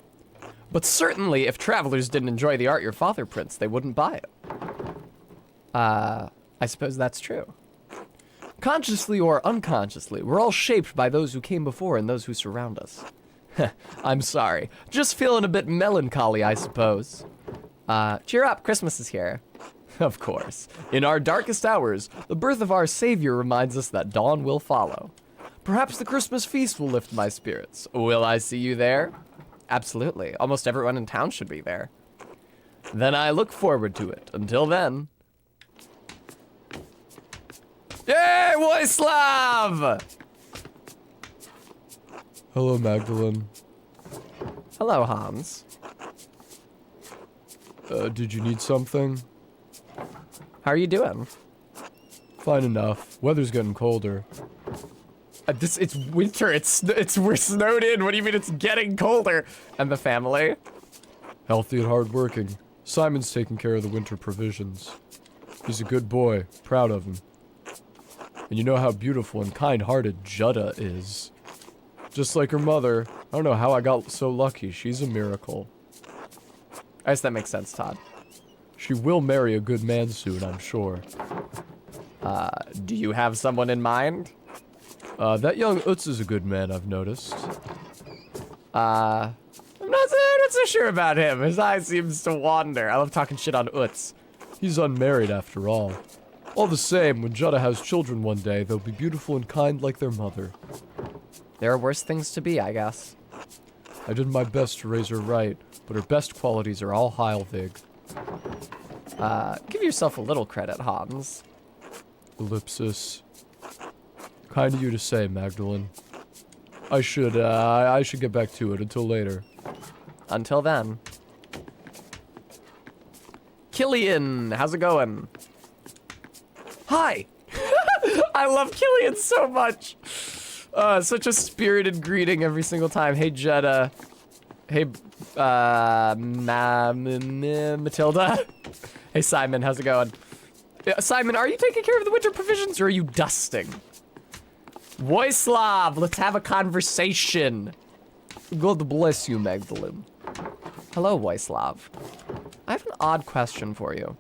But certainly, if travelers didn't enjoy the art your father prints, they wouldn't buy it. I suppose that's true. Consciously or unconsciously, we're all shaped by those who came before and those who surround us. I'm sorry. Just feeling a bit melancholy, I suppose. Cheer up, Christmas is here. Of course. In our darkest hours, the birth of our Savior reminds us that dawn will follow. Perhaps the Christmas feast will lift my spirits. Will I see you there? Absolutely. Almost everyone in town should be there. Then I look forward to it. Until then. Yay, Wojslav! Hello, Magdalene. Hello, Hans. Did you need something? How are you doing? Fine enough. Weather's getting colder. It's winter. We're snowed in. What do you mean it's getting colder? And the family? Healthy and hardworking. Simon's taking care of the winter provisions. He's a good boy. Proud of him. And you know how beautiful and kind-hearted Jutta is. Just like her mother. I don't know how I got so lucky. She's a miracle. I guess that makes sense, Todd. She will marry a good man soon, I'm sure. Do you have someone in mind? That young Utz is a good man, I've noticed. I'm not so sure about him. His eye seems to wander. I love talking shit on Utz. He's unmarried after all. All the same, when Jutta has children one day, they'll be beautiful and kind like their mother. There are worse things to be, I guess. I did my best to raise her right, but her best qualities are all Heilvig. Give yourself a little credit, Hans. Ellipsis. Kind of you to say, Magdalene. I should get back to it until later. Until then. Killian, how's it going? Hi! I love Killian so much! Such a spirited greeting every single time. Hey, Jetta. Hey, Matilda. Hey, Simon, how's it going? Simon, are you taking care of the winter provisions or are you dusting? Wojslav, let's have a conversation. God bless you, Magdalene. Hello, Wojslav. I have an odd question for you.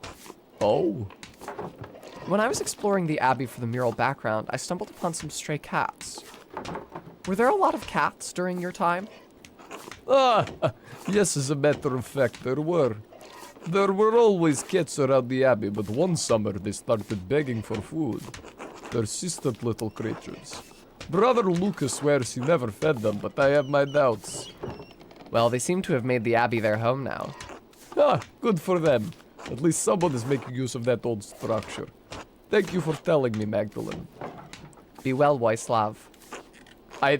Oh? When I was exploring the Abbey for the mural background, I stumbled upon some stray cats. Were there a lot of cats during your time? Yes, as a matter of fact, there were. There were always cats around the Abbey, but one summer they started begging for food. Persistent little creatures. Brother Lucas swears he never fed them, but I have my doubts. Well, they seem to have made the Abbey their home now. Good for them. At least someone is making use of that old structure. Thank you for telling me, Magdalene. Be well, Wojslav. I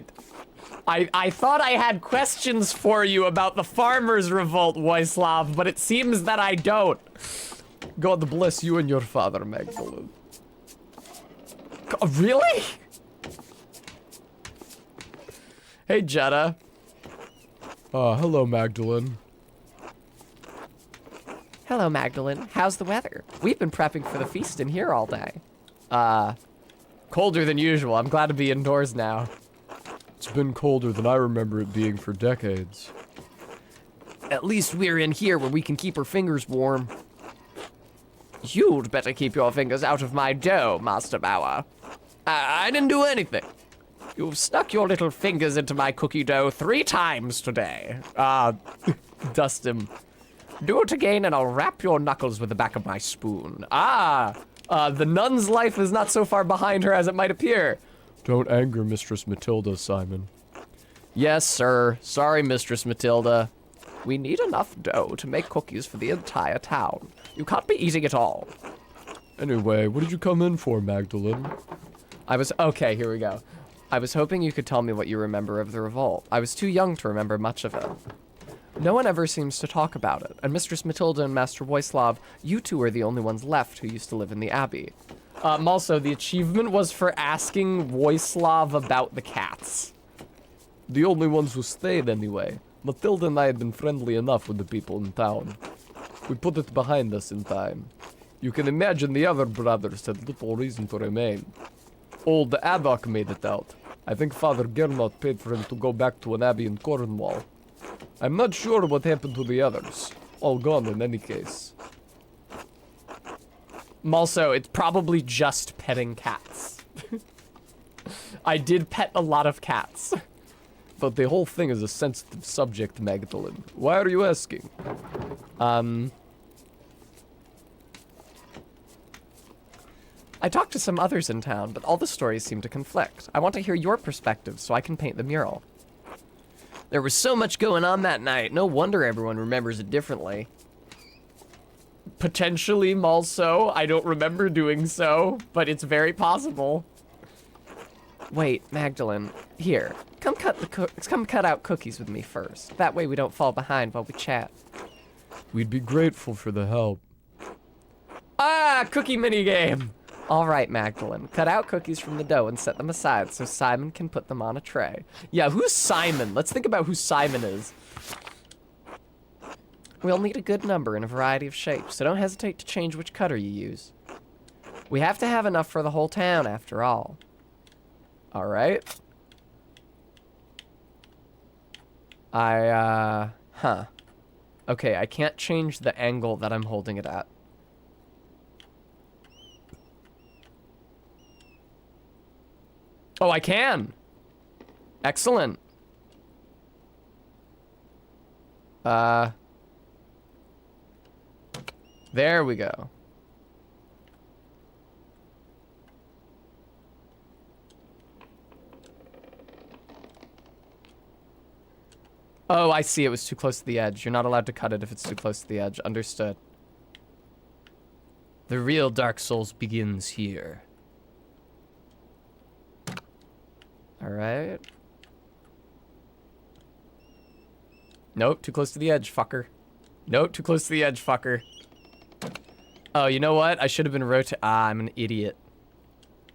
thought I had questions for you about the farmers' revolt, Wojslav, but it seems that I don't. God bless you and your father, Magdalene. Really? Hey, Jetta. Hello, Magdalene. Hello, Magdalene. How's the weather? We've been prepping for the feast in here all day. Colder than usual. I'm glad to be indoors now. It's been colder than I remember it being for decades. At least we're in here where we can keep our fingers warm. You'd better keep your fingers out of my dough, Master Bauer. I didn't do anything. You've stuck your little fingers into my cookie dough 3 times today. Dust him. Do it again and I'll wrap your knuckles with the back of my spoon. The nun's life is not so far behind her as it might appear. Don't anger Mistress Matilda, Simon. Yes, sir. Sorry, Mistress Matilda. We need enough dough to make cookies for the entire town. You can't be eating it all. Anyway, what did you come in for, Magdalene? Okay, here we go. I was hoping you could tell me what you remember of the revolt. I was too young to remember much of it. No one ever seems to talk about it, and Mistress Matilda and Master Wojslav, you two are the only ones left who used to live in the Abbey. Also, the achievement was for asking Wojslav about the cats. The only ones who stayed, anyway. Matilda and I had been friendly enough with the people in town. We put it behind us in time. You can imagine the other brothers had little reason to remain. Old Adok made it out. I think Father Gernot paid for him to go back to an abbey in Cornwall. I'm not sure what happened to the others. All gone in any case. Also, it's probably just petting cats. I did pet a lot of cats. But the whole thing is a sensitive subject, Magdalene. Why are you asking? I talked to some others in town, but all the stories seem to conflict. I want to hear your perspective so I can paint the mural. There was so much going on that night. No wonder everyone remembers it differently. Potentially, also, I don't remember doing so, but it's very possible. Wait, Magdalene, here. Come cut out cookies with me first. That way we don't fall behind while we chat. We'd be grateful for the help. Ah, cookie minigame! All right, Magdalene. Cut out cookies from the dough and set them aside so Simon can put them on a tray. Yeah, who's Simon? Let's think about who Simon is. We'll need a good number in a variety of shapes, so don't hesitate to change which cutter you use. We have to have enough for the whole town, after all. All right. Okay, I can't change the angle that I'm holding it at. Oh, I can. Excellent. There we go. Oh, I see. It was too close to the edge. You're not allowed to cut it if it's too close to the edge. Understood. The real Dark Souls begins here. All right. Nope, too close to the edge, fucker. Nope, too close to the edge, fucker. Oh, you know what? I should have been I'm an idiot.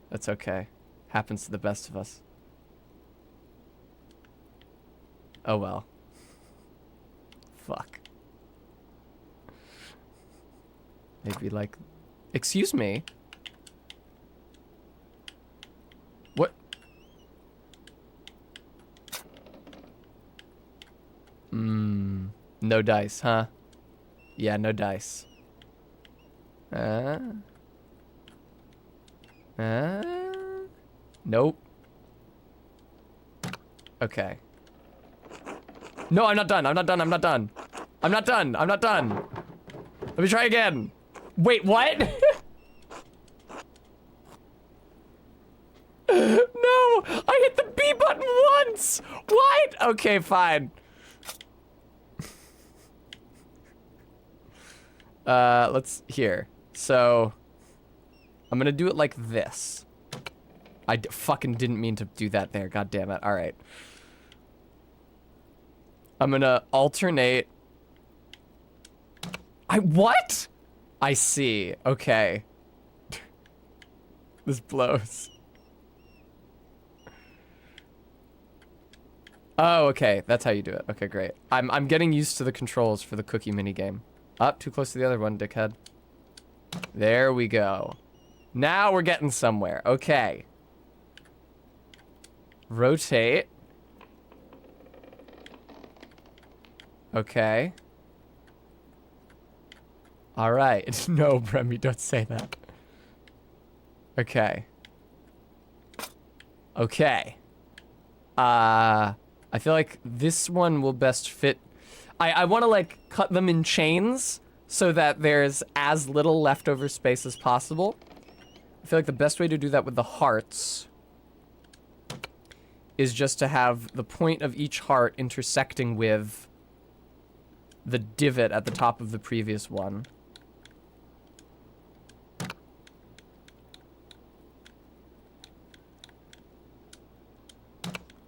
That's okay. Happens to the best of us. Oh well. Fuck. Maybe like... Excuse me? What? No dice, huh? Yeah, no dice. Nope. Okay. No, I'm not done. I'm not done. I'm not done. I'm not done. I'm not done. Let me try again. Wait, what? No, I hit the B button once. What? Okay, fine. Here. So, I'm gonna do it like this. I fucking didn't mean to do that there. God damn it. All right. I'm gonna alternate. What? I see. Okay. This blows. Oh, okay. That's how you do it. Okay, great. I'm getting used to the controls for the cookie minigame. Up, too close to the other one, dickhead. There we go. Now we're getting somewhere. Okay. Rotate. Okay. All right. No, Bremy, don't say that. Okay. Okay. I feel like this one will best fit. I want to like cut them in chains so that there's as little leftover space as possible. I feel like the best way to do that with the hearts is just to have the point of each heart intersecting with the divot at the top of the previous one.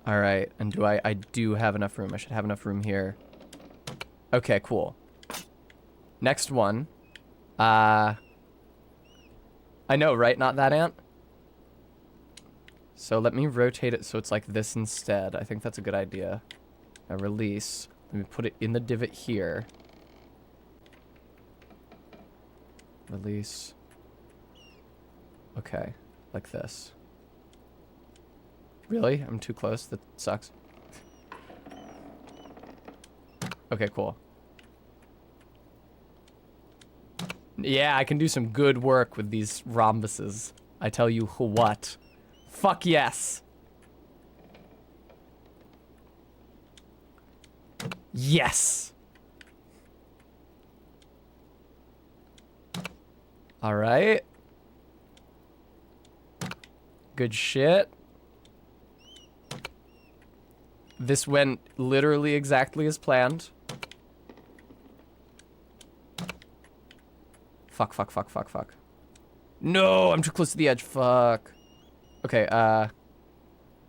All right, and I do have enough room. I should have enough room here. Okay, cool. Next one. I know, right? Not that ant? So let me rotate it so it's like this instead. I think that's a good idea. Now release. Let me put it in the divot here. Release. Okay, like this. Really? I'm too close? That sucks. Okay, cool. Yeah, I can do some good work with these rhombuses. I tell you what. Fuck yes. Yes. All right. Good shit. This went literally exactly as planned. Fuck, fuck, fuck, fuck, fuck. No, I'm too close to the edge. Fuck. Okay,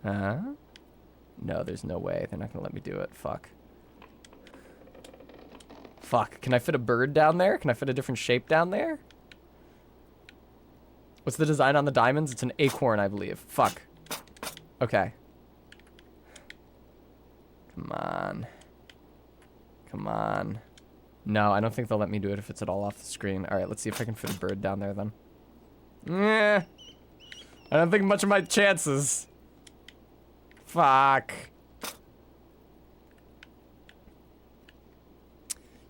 no, there's no way. They're not gonna let me do it. Fuck. Fuck. Can I fit a bird down there? Can I fit a different shape down there? What's the design on the diamonds? It's an acorn, I believe. Fuck. Okay. Come on. Come on. No, I don't think they'll let me do it if it's at all off the screen. All right, let's see if I can fit a bird down there then. Yeah. I don't think much of my chances. Fuck.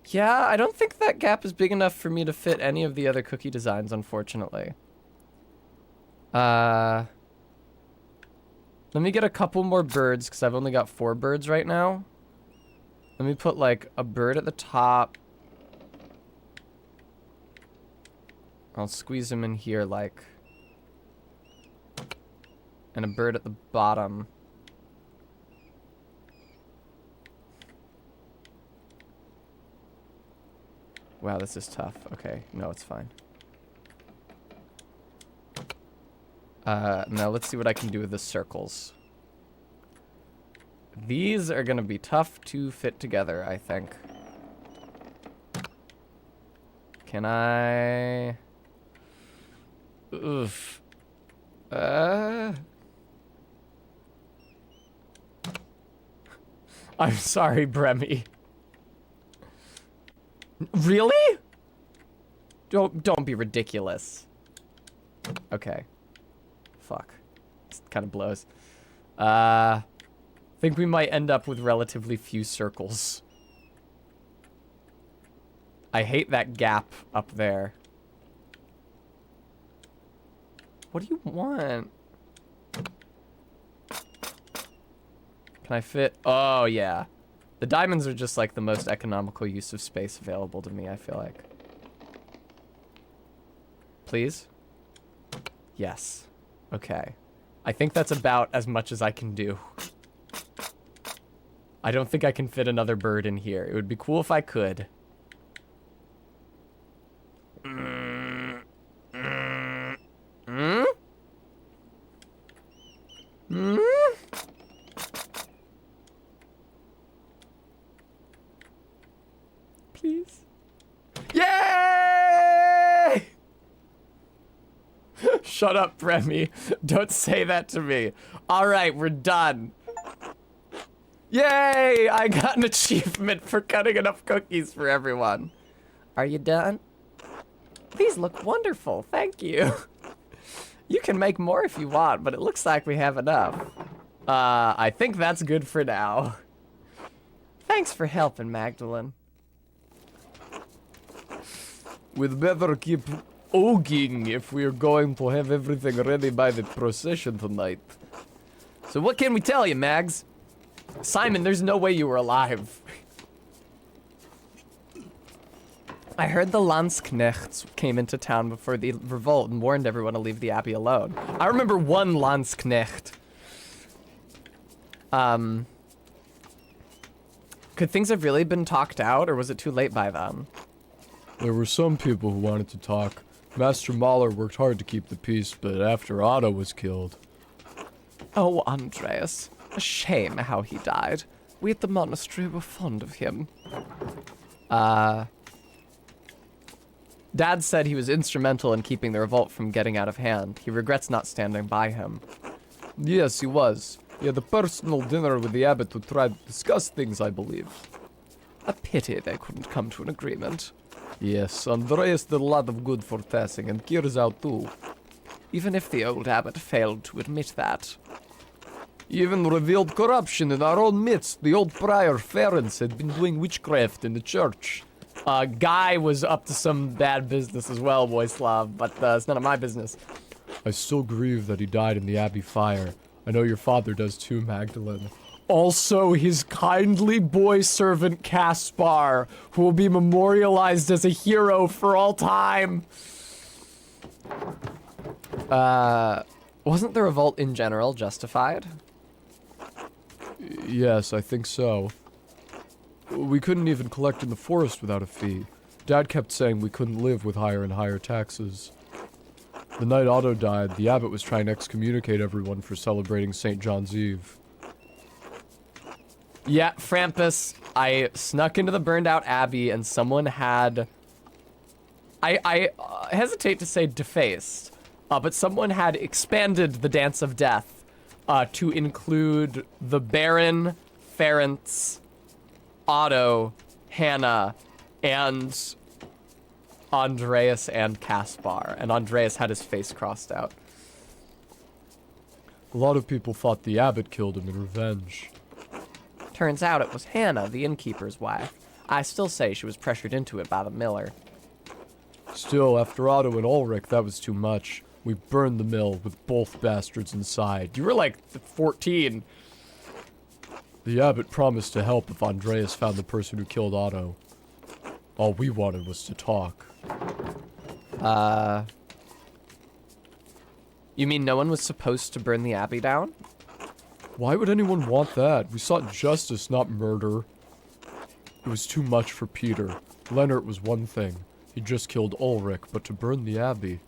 Yeah, I don't think that gap is big enough for me to fit any of the other cookie designs, unfortunately. Let me get a couple more birds, because I've only got 4 birds right now. Let me put, like, a bird at the top. I'll squeeze them in here, like... And a bird at the bottom. Wow, this is tough. Okay, no, it's fine. Now let's see what I can do with the circles. These are gonna be tough to fit together, I think. Can I... Oof. I'm sorry, Bremy. Really? Don't be ridiculous. Okay. Fuck. This kind of blows. I think we might end up with relatively few circles. I hate that gap up there. What do you want? Can I fit? Oh, yeah. The diamonds are just like the most economical use of space available to me, I feel like. Please? Yes. Okay. I think that's about as much as I can do. I don't think I can fit another bird in here. It would be cool if I could. Please. Yay! Shut up, Remy. Don't say that to me. All right, we're done. Yay! I got an achievement for cutting enough cookies for everyone. Are you done? These look wonderful. Thank you. You can make more if you want, but it looks like we have enough. I think that's good for now. Thanks for helping, Magdalene. We'd better keep ooging if we're going to have everything ready by the procession tonight. So what can we tell you, Mags? Simon, there's no way you were alive. I heard the Landsknechts came into town before the revolt and warned everyone to leave the abbey alone. I remember one Landsknecht. Could things have really been talked out, or was it too late by then? There were some people who wanted to talk. Master Mahler worked hard to keep the peace, but after Otto was killed... Oh, Andreas. A shame how he died. We at the monastery were fond of him. Dad said he was instrumental in keeping the revolt from getting out of hand. He regrets not standing by him. Yes, he was. He had a personal dinner with the abbot to try to discuss things, I believe. A pity they couldn't come to an agreement. Yes, Andreas did a lot of good for Tassing, and Kirzau too. Even if the old abbot failed to admit that. even revealed corruption in our own midst. The old prior Ferenc had been doing witchcraft in the church. Guy was up to some bad business as well, Voislav, but it's none of my business. I still grieve that he died in the Abbey fire. I know your father does too, Magdalene. Also, his kindly boy servant Caspar, who will be memorialized as a hero for all time. Wasn't the revolt in general justified? Yes, I think so. We couldn't even collect in the forest without a fee. Dad kept saying we couldn't live with higher and higher taxes. The night Otto died, the abbot was trying to excommunicate everyone for celebrating St. John's Eve. Yeah, Frampus, I snuck into the burned out abbey and someone had... I hesitate to say defaced, but someone had expanded the Dance of Death to include the Baron, Ferenc, Otto, Hannah, and Andreas and Caspar. And Andreas had his face crossed out. A lot of people thought the abbot killed him in revenge. Turns out it was Hannah, the innkeeper's wife. I still say she was pressured into it by the miller. Still, after Otto and Ulrich, that was too much. We burned the mill with both bastards inside. You were like 14. The abbot promised to help if Andreas found the person who killed Otto. All we wanted was to talk. You mean no one was supposed to burn the abbey down? Why would anyone want that? We sought justice, not murder. It was too much for Peter. Leonard was one thing. He just killed Ulrich, but to burn the abbey.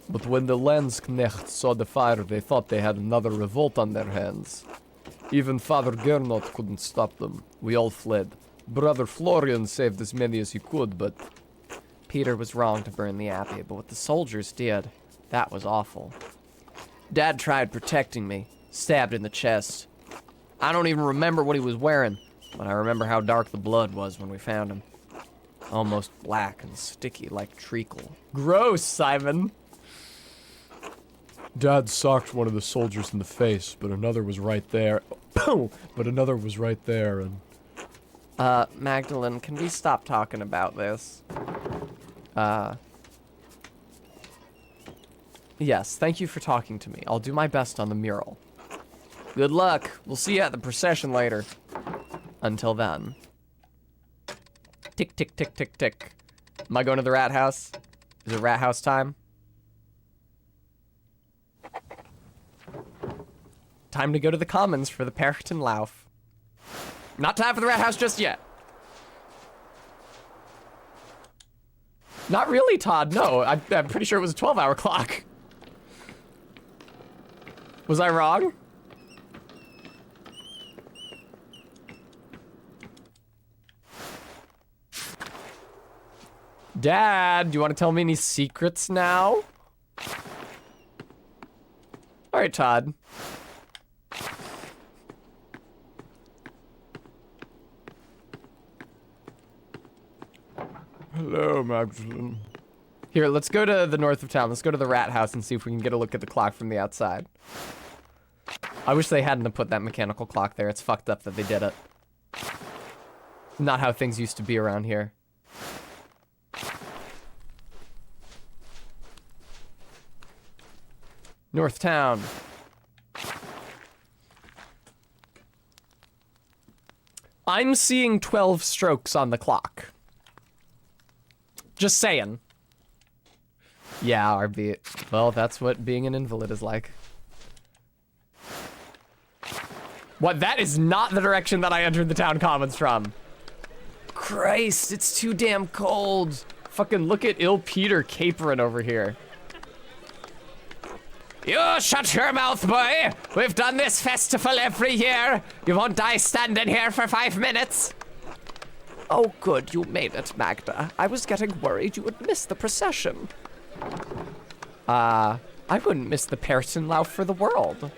But when the Landsknechts saw the fire, they thought they had another revolt on their hands. Even Father Gernot couldn't stop them. We all fled. Brother Florian saved as many as he could, but... Peter was wrong to burn the abbey, but what the soldiers did, that was awful. Dad tried protecting me, stabbed in the chest. I don't even remember what he was wearing, but I remember how dark the blood was when we found him. Almost black and sticky like treacle. Gross, Simon. Dad socked one of the soldiers in the face, but another was right there. But another was right there, and... Magdalene, can we stop talking about this? Yes, thank you for talking to me. I'll do my best on the mural. Good luck. We'll see you at the procession later. Until then. Tick, tick, tick, tick, tick. Am I going to the rat house? Is it rat house time? Time to go to the commons for the Perchten Lauf. Not time for the rat house just yet. Not really, Todd. No, I'm pretty sure it was a 12-hour clock. Was I wrong? Dad, do you want to tell me any secrets now? All right, Todd. Hello, Magdalene. Here, let's go to the north of town. Let's go to the rat house and see if we can get a look at the clock from the outside. I wish they hadn't have put that mechanical clock there. It's fucked up that they did it. Not how things used to be around here. North Town. I'm seeing 12 strokes on the clock. Just saying. Yeah, RB. Well, that's what being an invalid is like. What? That is not the direction that I entered the town commons from. Christ, it's too damn cold. Fucking look at ill Peter capering over here. You shut your mouth, boy. We've done this festival every year. You won't die standing here for 5 minutes. Oh, good, you made it, Magda. I was getting worried you would miss the procession. I wouldn't miss the Perchten Lauf for the world.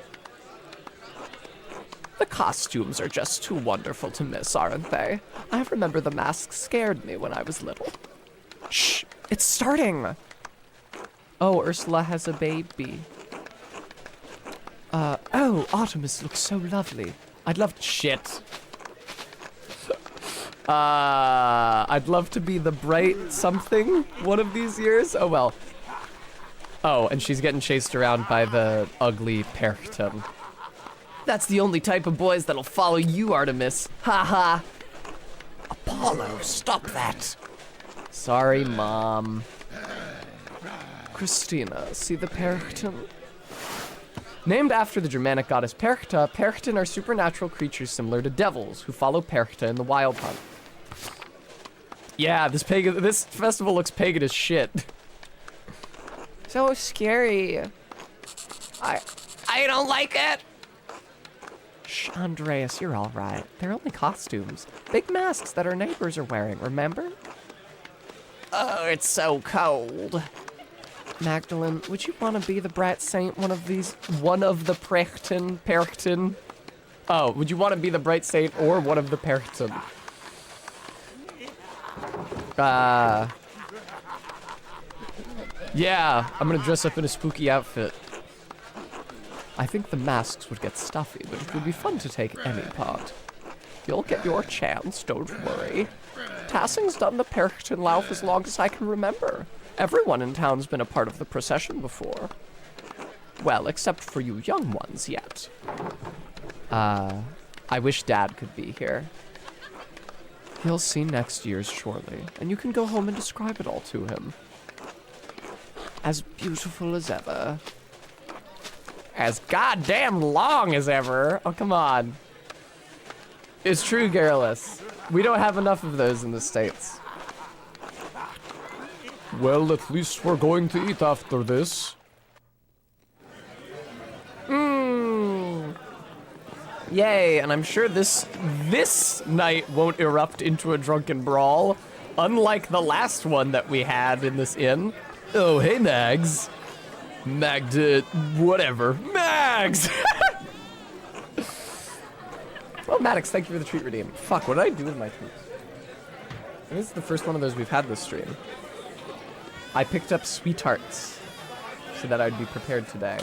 The costumes are just too wonderful to miss, aren't they? I remember the masks scared me when I was little. Shh, it's starting. Oh, Ursula has a baby. Oh, Artemis looks so lovely. I'd love to... Shit. I'd love to be the bright something one of these years. Oh well. Oh, and she's getting chased around by the ugly Perchton. That's the only type of boys that'll follow you, Artemis. Ha ha. Apollo, stop that. Sorry, Mom. Christina, see the Perchton? Named after the Germanic goddess Perchta, Perchton are supernatural creatures similar to devils who follow Perchta in the wild hunt. Yeah, this festival looks pagan as shit. So scary. I don't like it. Shh, Andreas, you're all right. They're only costumes. Big masks that our neighbors are wearing, remember? Oh, it's so cold. Magdalene, would you want to be the brat saint, one of the Perchton? Oh, would you want to be the bright saint or one of the Perchton? Yeah, I'm gonna dress up in a spooky outfit. I think the masks would get stuffy, but it would be fun to take any part. You'll get your chance, don't worry. Tassing's done the Perchton Lauf as long as I can remember. Everyone in town's been a part of the procession before. Well, except for you young ones yet. I wish Dad could be here. He'll see next year's surely, and you can go home and describe it all to him. As beautiful as ever. As goddamn long as ever. Oh, come on. It's true, Garrulus. We don't have enough of those in the States. Well, at least we're going to eat after this. Yay, and I'm sure this night won't erupt into a drunken brawl, unlike the last one that we had in this inn. Oh, hey, Mags. Whatever. Mags! Well, Maddox, thank you for the treat redeem. Fuck, what did I do with my treats? I think this is the first one of those we've had this stream. I picked up sweethearts so that I'd be prepared today.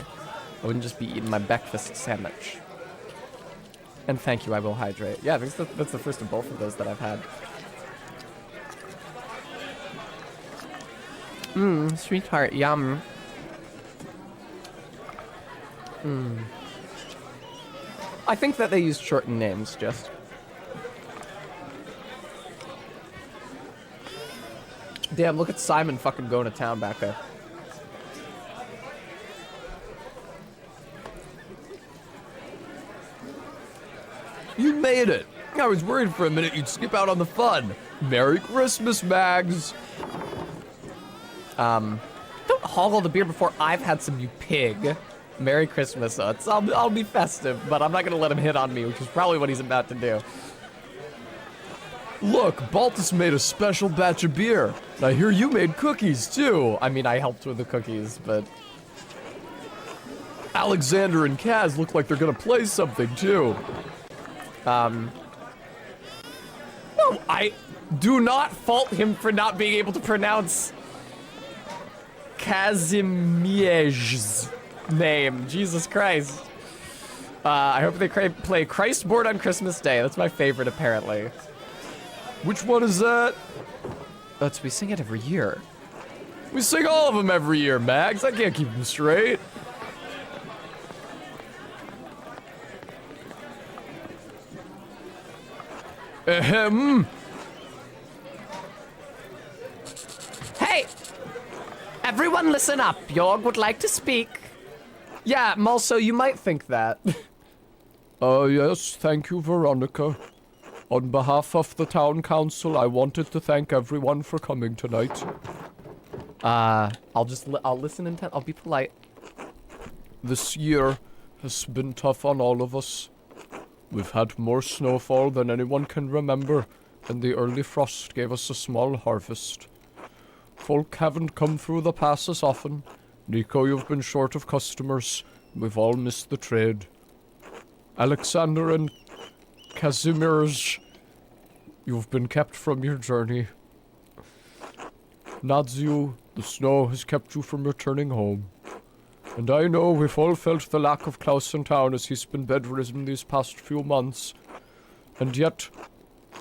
I wouldn't just be eating my breakfast sandwich. And thank you, I will hydrate. Yeah, I think that's the first of both of those that I've had. Sweetheart, yum. I think that they used shortened names, just. Damn, look at Simon fucking going to town back there. You made it! I was worried for a minute you'd skip out on the fun. Merry Christmas, Mags! Don't hog all the beer before I've had some, you pig. Merry Christmas, Utz. I'll be festive, but I'm not gonna let him hit on me, which is probably what he's about to do. Look, Baltus made a special batch of beer. And I hear you made cookies, too. I mean, I helped with the cookies, but... Alexander and Kaz look like they're gonna play something, too. No, I do not fault him for not being able to pronounce Kazimiezh's name. Jesus Christ. I hope they play Christ Born on Christmas Day. That's my favorite, apparently. Which one is that? We sing it every year. We sing all of them every year, Mags. I can't keep them straight. Ahem. Hey! Everyone listen up. Jorg would like to speak. Yeah, Malso, you might think that. Yes, thank you, Veronica. On behalf of the town council, I wanted to thank everyone for coming tonight. I'll listen intent. I'll be polite. This year has been tough on all of us. We've had more snowfall than anyone can remember, and the early frost gave us a small harvest. Folk haven't come through the passes often. Nico, you've been short of customers. We've all missed the trade. Alexander and Kazimierz, you've been kept from your journey. Nadziu, the snow has kept you from returning home. And I know we've all felt the lack of Klaus in town as he's been bedridden these past few months. And yet,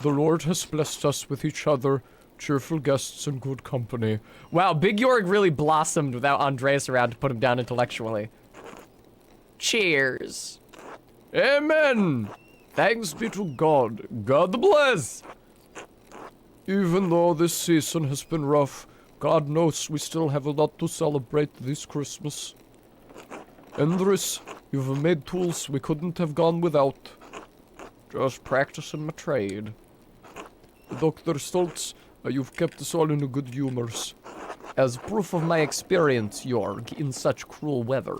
the Lord has blessed us with each other, cheerful guests and good company. Wow, Big Jorg really blossomed without Andreas around to put him down intellectually. Cheers. Amen! Thanks be to God. God bless! Even though this season has been rough, God knows we still have a lot to celebrate this Christmas. Endris, you've made tools we couldn't have gone without. Just practicing my trade. Dr. Stoltz, you've kept us all in a good humors. As proof of my experience, Jorg, in such cruel weather.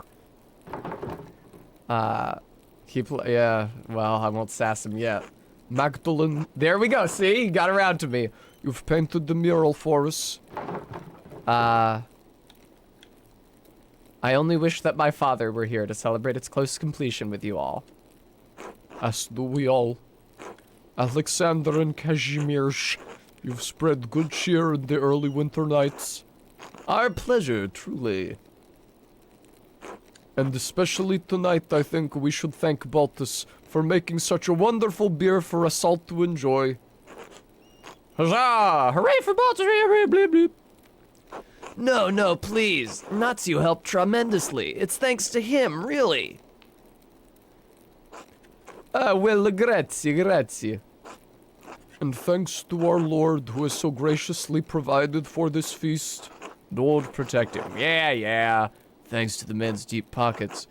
Yeah, well, I won't sass him yet. Magdalene, There we go, see? He got around to me. you've painted the mural for us. I only wish that my father were here to celebrate its close completion with you all. As do we all. Alexander and Kazimierz, you've spread good cheer in the early winter nights. Our pleasure, truly. And especially tonight, I think we should thank Baltus for making such a wonderful beer for us all to enjoy. Huzzah! Hooray for Baltus! Bleep, bleep. No, please. Natsu helped tremendously. It's thanks to him, really. Well, grazie. And thanks to our Lord who has so graciously provided for this feast. Lord protect him. Yeah. Thanks to the men's deep pockets.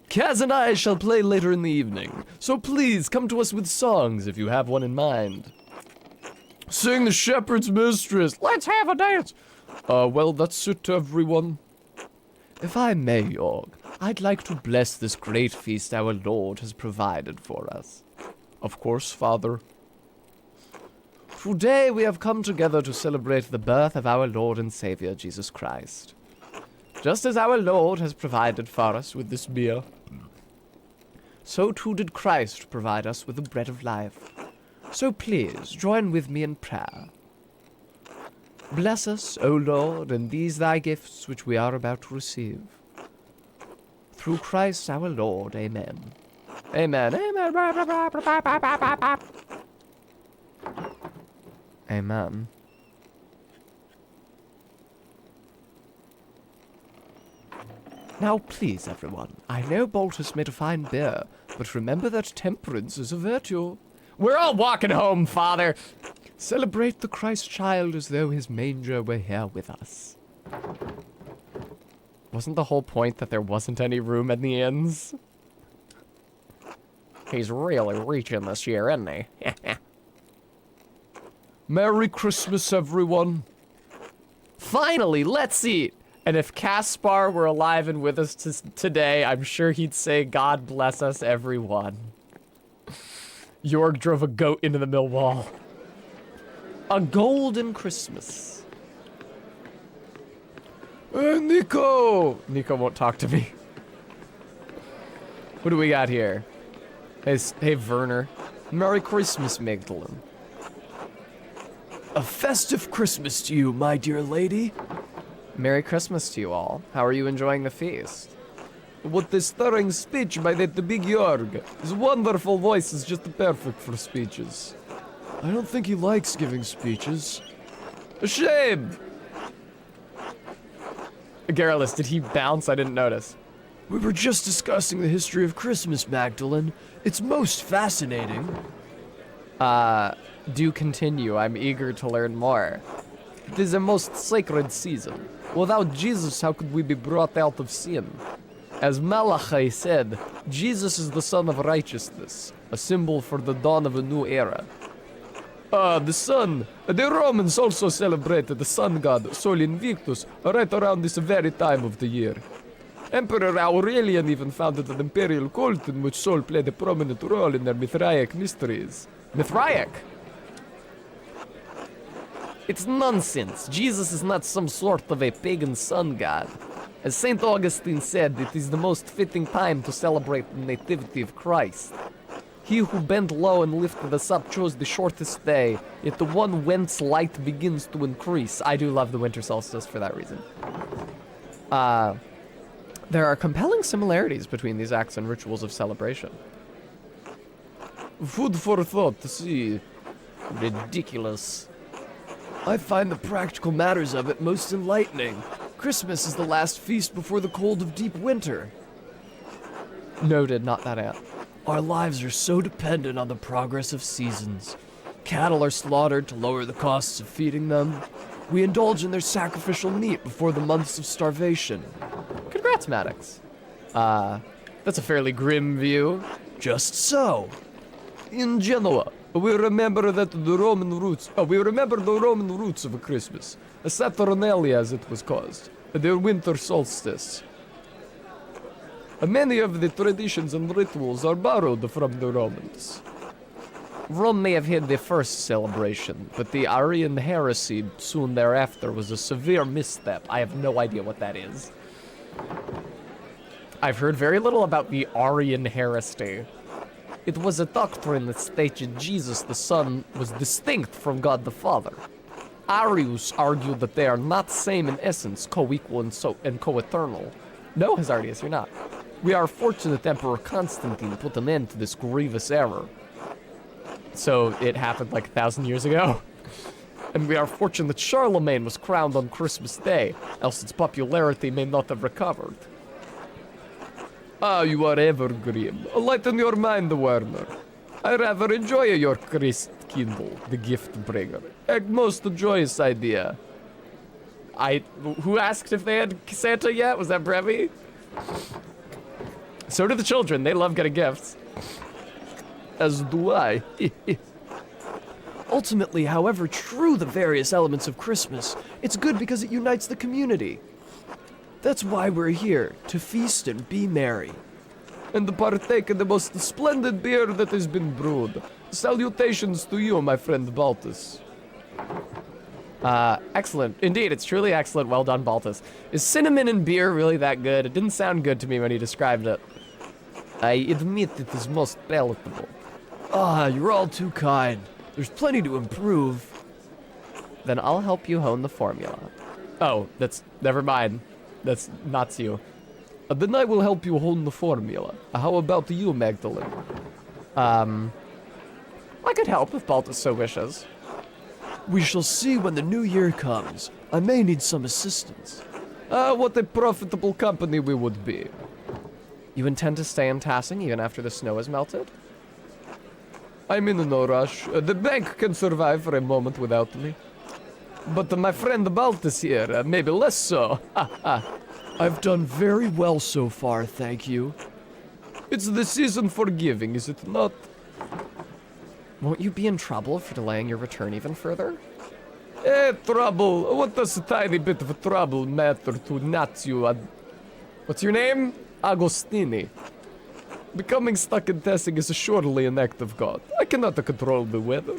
Kaz and I shall play later in the evening, so please come to us with songs if you have one in mind. Sing the shepherd's mistress. Let's have a dance. Well, that's it, everyone. If I may, Jorg, I'd like to bless this great feast our Lord has provided for us. Of course, Father. Today we have come together to celebrate the birth of our Lord and Savior, Jesus Christ. Just as our Lord has provided for us with this beer, so too did Christ provide us with the bread of life. So please, join with me in prayer. Bless us, O Lord, in these thy gifts which we are about to receive. Through Christ our Lord, amen. Amen. Amen. Now please, everyone, I know Baltus made a fine beer, but remember that temperance is a virtue. We're all walking home, Father. Celebrate the Christ child as though his manger were here with us. Wasn't the whole point that there wasn't any room in the inns? He's really reaching this year, isn't he? Merry Christmas, everyone. Finally, let's eat. And if Caspar were alive and with us today, I'm sure he'd say, God bless us, everyone. Jorg drove a goat into the mill wall. A golden Christmas. Nico! Nico won't talk to me. What do we got here? Hey, Werner. Merry Christmas, Magdalene. A festive Christmas to you, my dear lady. Merry Christmas to you all. How are you enjoying the feast? What a stirring speech by that big Jorg. His wonderful voice is just perfect for speeches. I don't think he likes giving speeches. A shame! Garrulus, did he bounce? I didn't notice. We were just discussing the history of Christmas, Magdalene. It's most fascinating. Do continue. I'm eager to learn more. It is a most sacred season. Without Jesus, how could we be brought out of sin? As Malachi said, Jesus is the Son of Righteousness, a symbol for the dawn of a new era. The sun. The Romans also celebrated the sun god, Sol Invictus, right around this very time of the year. Emperor Aurelian even founded an imperial cult in which Sol played a prominent role in their Mithraic mysteries. Mithraic? It's nonsense. Jesus is not some sort of a pagan sun god. As St. Augustine said, it is the most fitting time to celebrate the nativity of Christ. He who bent low and lifted us up chose the shortest day, yet the one whence light begins to increase. I do love the winter solstice for that reason. There are compelling similarities between these acts and rituals of celebration. Food for thought, see. Ridiculous. I find the practical matters of it most enlightening. Christmas is the last feast before the cold of deep winter. Noted, not that ant. Our lives are so dependent on the progress of seasons. Cattle are slaughtered to lower the costs of feeding them. We indulge in their sacrificial meat before the months of starvation. Congrats, Maddox. That's a fairly grim view. Just so. In Genoa, we remember the Roman roots of Christmas, Saturnalia as it was called, their winter solstice. Many of the traditions and rituals are borrowed from the Romans. Rome may have had the first celebration, but the Arian heresy soon thereafter was a severe misstep. I have no idea what that is. I've heard very little about the Arian heresy. It was a doctrine that stated Jesus the Son was distinct from God the Father. Arius argued that they are not same in essence, co-equal and co-eternal. No, Hazardius, you're not. We are fortunate Emperor Constantine put an end to this grievous error. So it happened like 1,000 years ago? And we are fortunate that Charlemagne was crowned on Christmas Day, else its popularity may not have recovered. Ah, you are ever grim. Lighten your mind, Werner. I rather enjoy your Christ Kindle, the gift bringer. A most joyous idea. Who asked if they had Santa yet? Was that Brevi? So do the children. They love getting gifts. As do I. Ultimately, however true the various elements of Christmas, it's good because it unites the community. That's why we're here, to feast and be merry. And to partake in the most splendid beer that has been brewed. Salutations to you, my friend Baltus. Excellent. Indeed, it's truly excellent. Well done, Baltus. Is cinnamon in beer really that good? It didn't sound good to me when he described it. I admit it is most palatable. Ah, you're all too kind. There's plenty to improve. Then I'll help you hone the formula. Oh, never mind. That's not you. Then I will help you hone the formula. How about you, Magdalene? I could help if Baltus so wishes. We shall see when the new year comes. I may need some assistance. What a profitable company we would be. You intend to stay in Tassing even after the snow has melted? I'm in no rush. The bank can survive for a moment without me. But my friend Baltus here, maybe less so. I've done very well so far, thank you. It's the season for giving, is it not? Won't you be in trouble for delaying your return even further? Trouble. What does a tiny bit of trouble matter to Nazio? What's your name? Agostini. Becoming stuck in Tessing is surely an act of God. I cannot control the weather.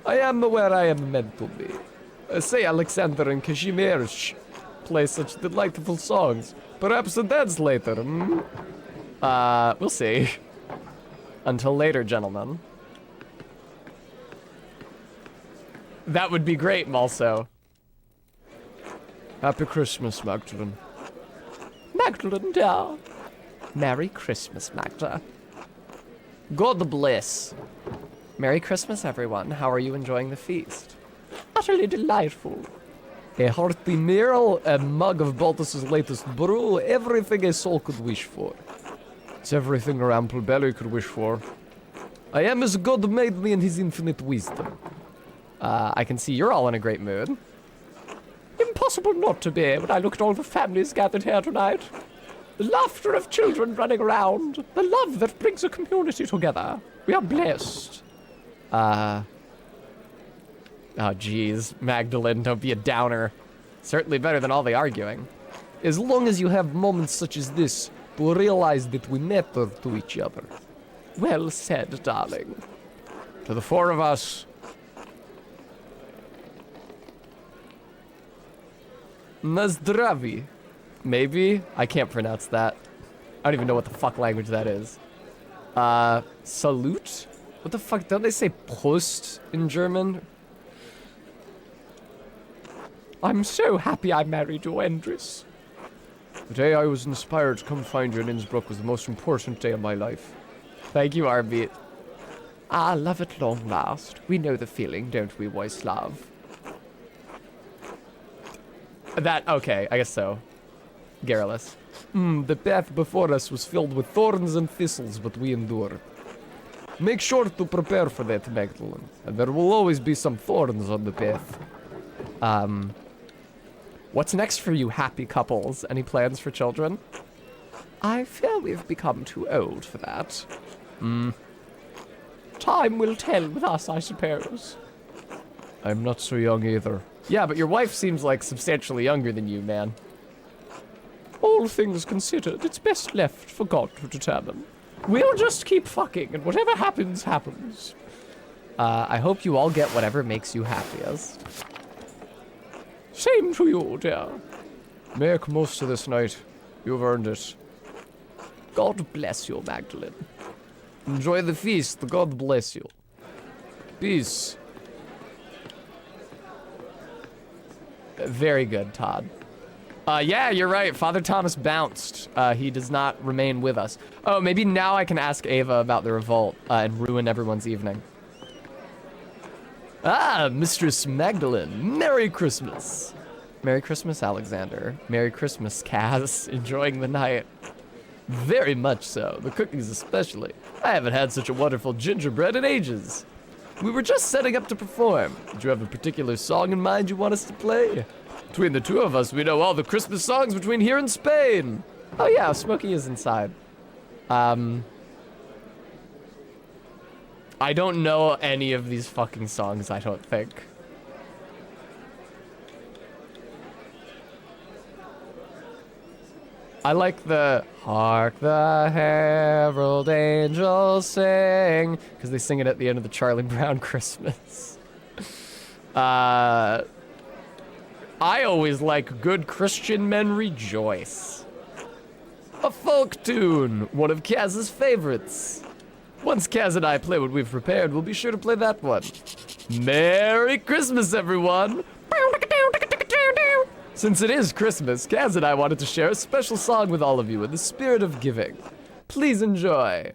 I am where I am meant to be. Say Alexander and Kazimierz play such delightful songs. Perhaps a dance later, hmm? We'll see. Until later, gentlemen. That would be great, Malso. Happy Christmas, Magdalene. Magdalene, dear. Merry Christmas, Magda. God bless. Merry Christmas, everyone. How are you enjoying the feast? Utterly delightful. A hearty meal, a mug of Baltus's latest brew, everything a soul could wish for. It's everything a ample belly could wish for. I am as God made me in his infinite wisdom. I can see you're all in a great mood. Impossible not to be when I look at all the families gathered here tonight. The laughter of children running around. The love that brings a community together. We are blessed. Oh, geez. Magdalene, don't be a downer. Certainly better than all the arguing. As long as you have moments such as this to realize that we matter to each other. Well said, darling. To the four of us. Nazdravi. Maybe? I can't pronounce that. I don't even know what the fuck language that is. Salute? What the fuck? Don't they say Prost in German? I'm so happy I married you, Endris. The day I was inspired to come find you in Innsbruck was the most important day of my life. Thank you, Arbeat. Ah, love at long last. We know the feeling, don't we, Wojslav? That, okay, I guess so. Garrulous. The path before us was filled with thorns and thistles, but we endured. Make sure to prepare for that, Magdalene. And there will always be some thorns on the path. What's next for you happy couples? Any plans for children? I fear we've become too old for that. Time will tell with us, I suppose. I'm not so young either. Yeah, but your wife seems like substantially younger than you, man. All things considered, it's best left for God to determine. We'll just keep fucking, and whatever happens, happens. I hope you all get whatever makes you happiest. Same to you, dear. Make most of this night. You've earned it. God bless you, Magdalene. Enjoy the feast. God bless you. Peace. Very good, Todd. Yeah, you're right. Father Thomas bounced. He does not remain with us. Oh, maybe now I can ask Ava about the revolt and ruin everyone's evening. Ah, Mistress Magdalene. Merry Christmas. Merry Christmas, Alexander. Merry Christmas, Kaz. Enjoying the night. Very much so. The cookies especially. I haven't had such a wonderful gingerbread in ages. We were just setting up to perform. Did you have a particular song in mind you want us to play? Between the two of us, we know all the Christmas songs between here and Spain. Oh yeah, Smokey is inside. I don't know any of these fucking songs, I don't think. I like the Hark the Herald Angels Sing, because they sing it at the end of the Charlie Brown Christmas. I always like Good Christian Men Rejoice. A folk tune, one of Kaz's favorites. Once Kaz and I play what we've prepared, we'll be sure to play that one. Merry Christmas, everyone! Since it is Christmas, Kaz and I wanted to share a special song with all of you in the spirit of giving. Please enjoy.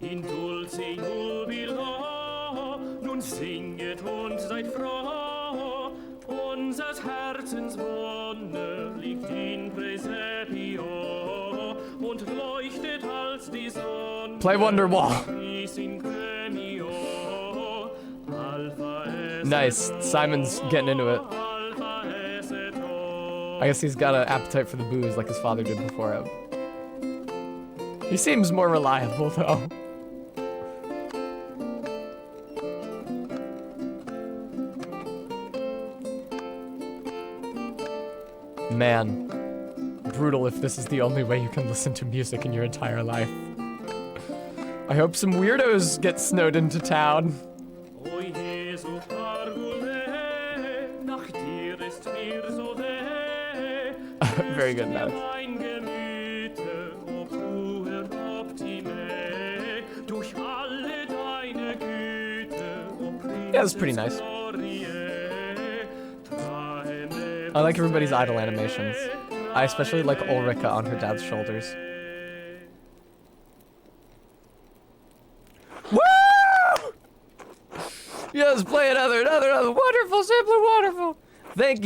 In dulce jubilo, nun singet und seid froh, unsers Herzens Wonne liegt in Praesepio und leuchtet als die Sonne. Play Wonderwall. In Cremio, Alpha es Nice. Simon's getting into it. Alpha es et I guess he's got an appetite for the booze like his father did before him. He seems more reliable, though. Man, brutal if this is the only way you can listen to music in your entire life. I hope some weirdos get snowed into town. O Jesu parvule, nach dir ist mir so weh. Very good, Matt. Mein Gemüte, o puer optime, durch alle deine Güte, o Yeah, that's pretty nice. I like everybody's idle animations. I especially like Ulrika on her dad's shoulders. Woo! Yes, play another wonderful, simply wonderful. Thank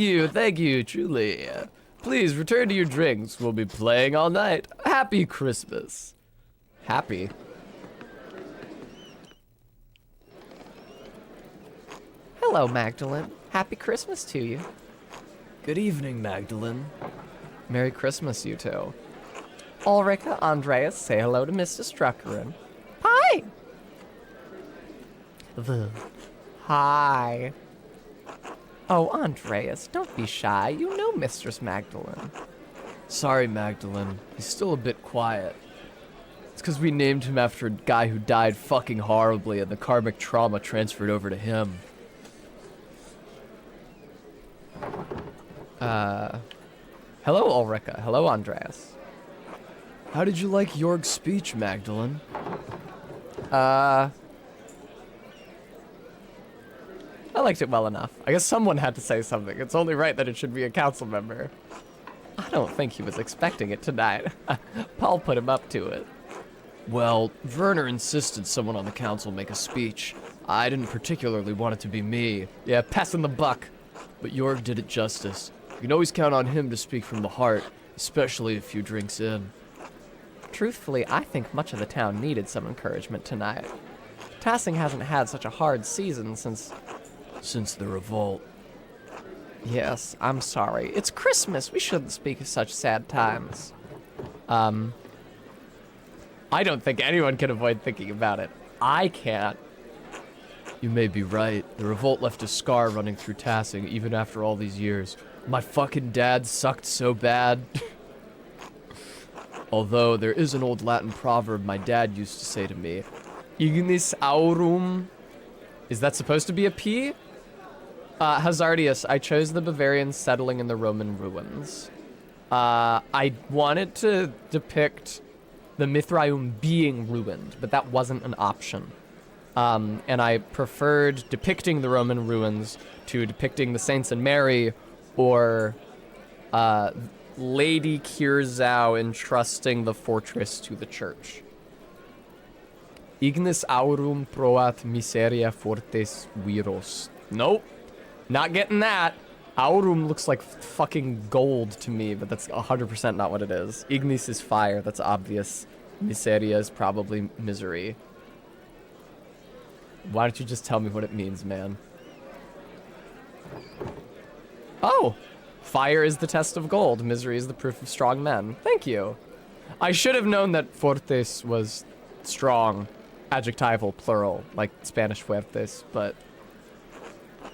you, truly. Please return to your drinks. We'll be playing all night. Happy Christmas. Happy. Hello, Magdalene. Happy Christmas to you. Good evening, Magdalene. Merry Christmas, you two. Ulrika, Andreas, say hello to Mr. Struckeren. Hi! Hi. Oh, Andreas, don't be shy. You know Mistress Magdalene. Sorry, Magdalene. He's still a bit quiet. It's because we named him after a guy who died fucking horribly and the karmic trauma transferred over to him. Hello, Ulrika. Hello, Andreas. How did you like Jorg's speech, Magdalene? I liked it well enough. I guess someone had to say something. It's only right that it should be a council member. I don't think he was expecting it tonight. Paul put him up to it. Well, Werner insisted someone on the council make a speech. I didn't particularly want it to be me, Yeah, passing the buck. but Jorg did it justice. You can always count on him to speak from the heart, especially a few drinks in. Truthfully, I think much of the town needed some encouragement tonight. Tassing hasn't had such a hard season Since the revolt. Yes, I'm sorry. It's Christmas. We shouldn't speak of such sad times. I don't think anyone can avoid thinking about it. I can't. You may be right. The revolt left a scar running through Tassing even after all these years. My fucking dad sucked so bad. Although there is an old Latin proverb my dad used to say to me. Ignis aurum. Is that supposed to be a P? Hazardius, I chose the Bavarians settling in the Roman ruins. I wanted to depict the Mithraeum being ruined, but that wasn't an option. And I preferred depicting the Roman ruins to depicting the saints and Mary, or Lady Kirzau entrusting the fortress to the church. Ignis aurum proat miseria fortes viros. Nope, not getting that. Aurum looks like fucking gold to me, but that's 100% not what it is. Ignis is fire, that's obvious. Miseria is probably misery. Why don't you just tell me what it means, man? Oh! Fire is the test of gold. Misery is the proof of strong men. Thank you. I should have known that fortes was strong. Adjectival, plural, like Spanish fuertes, but...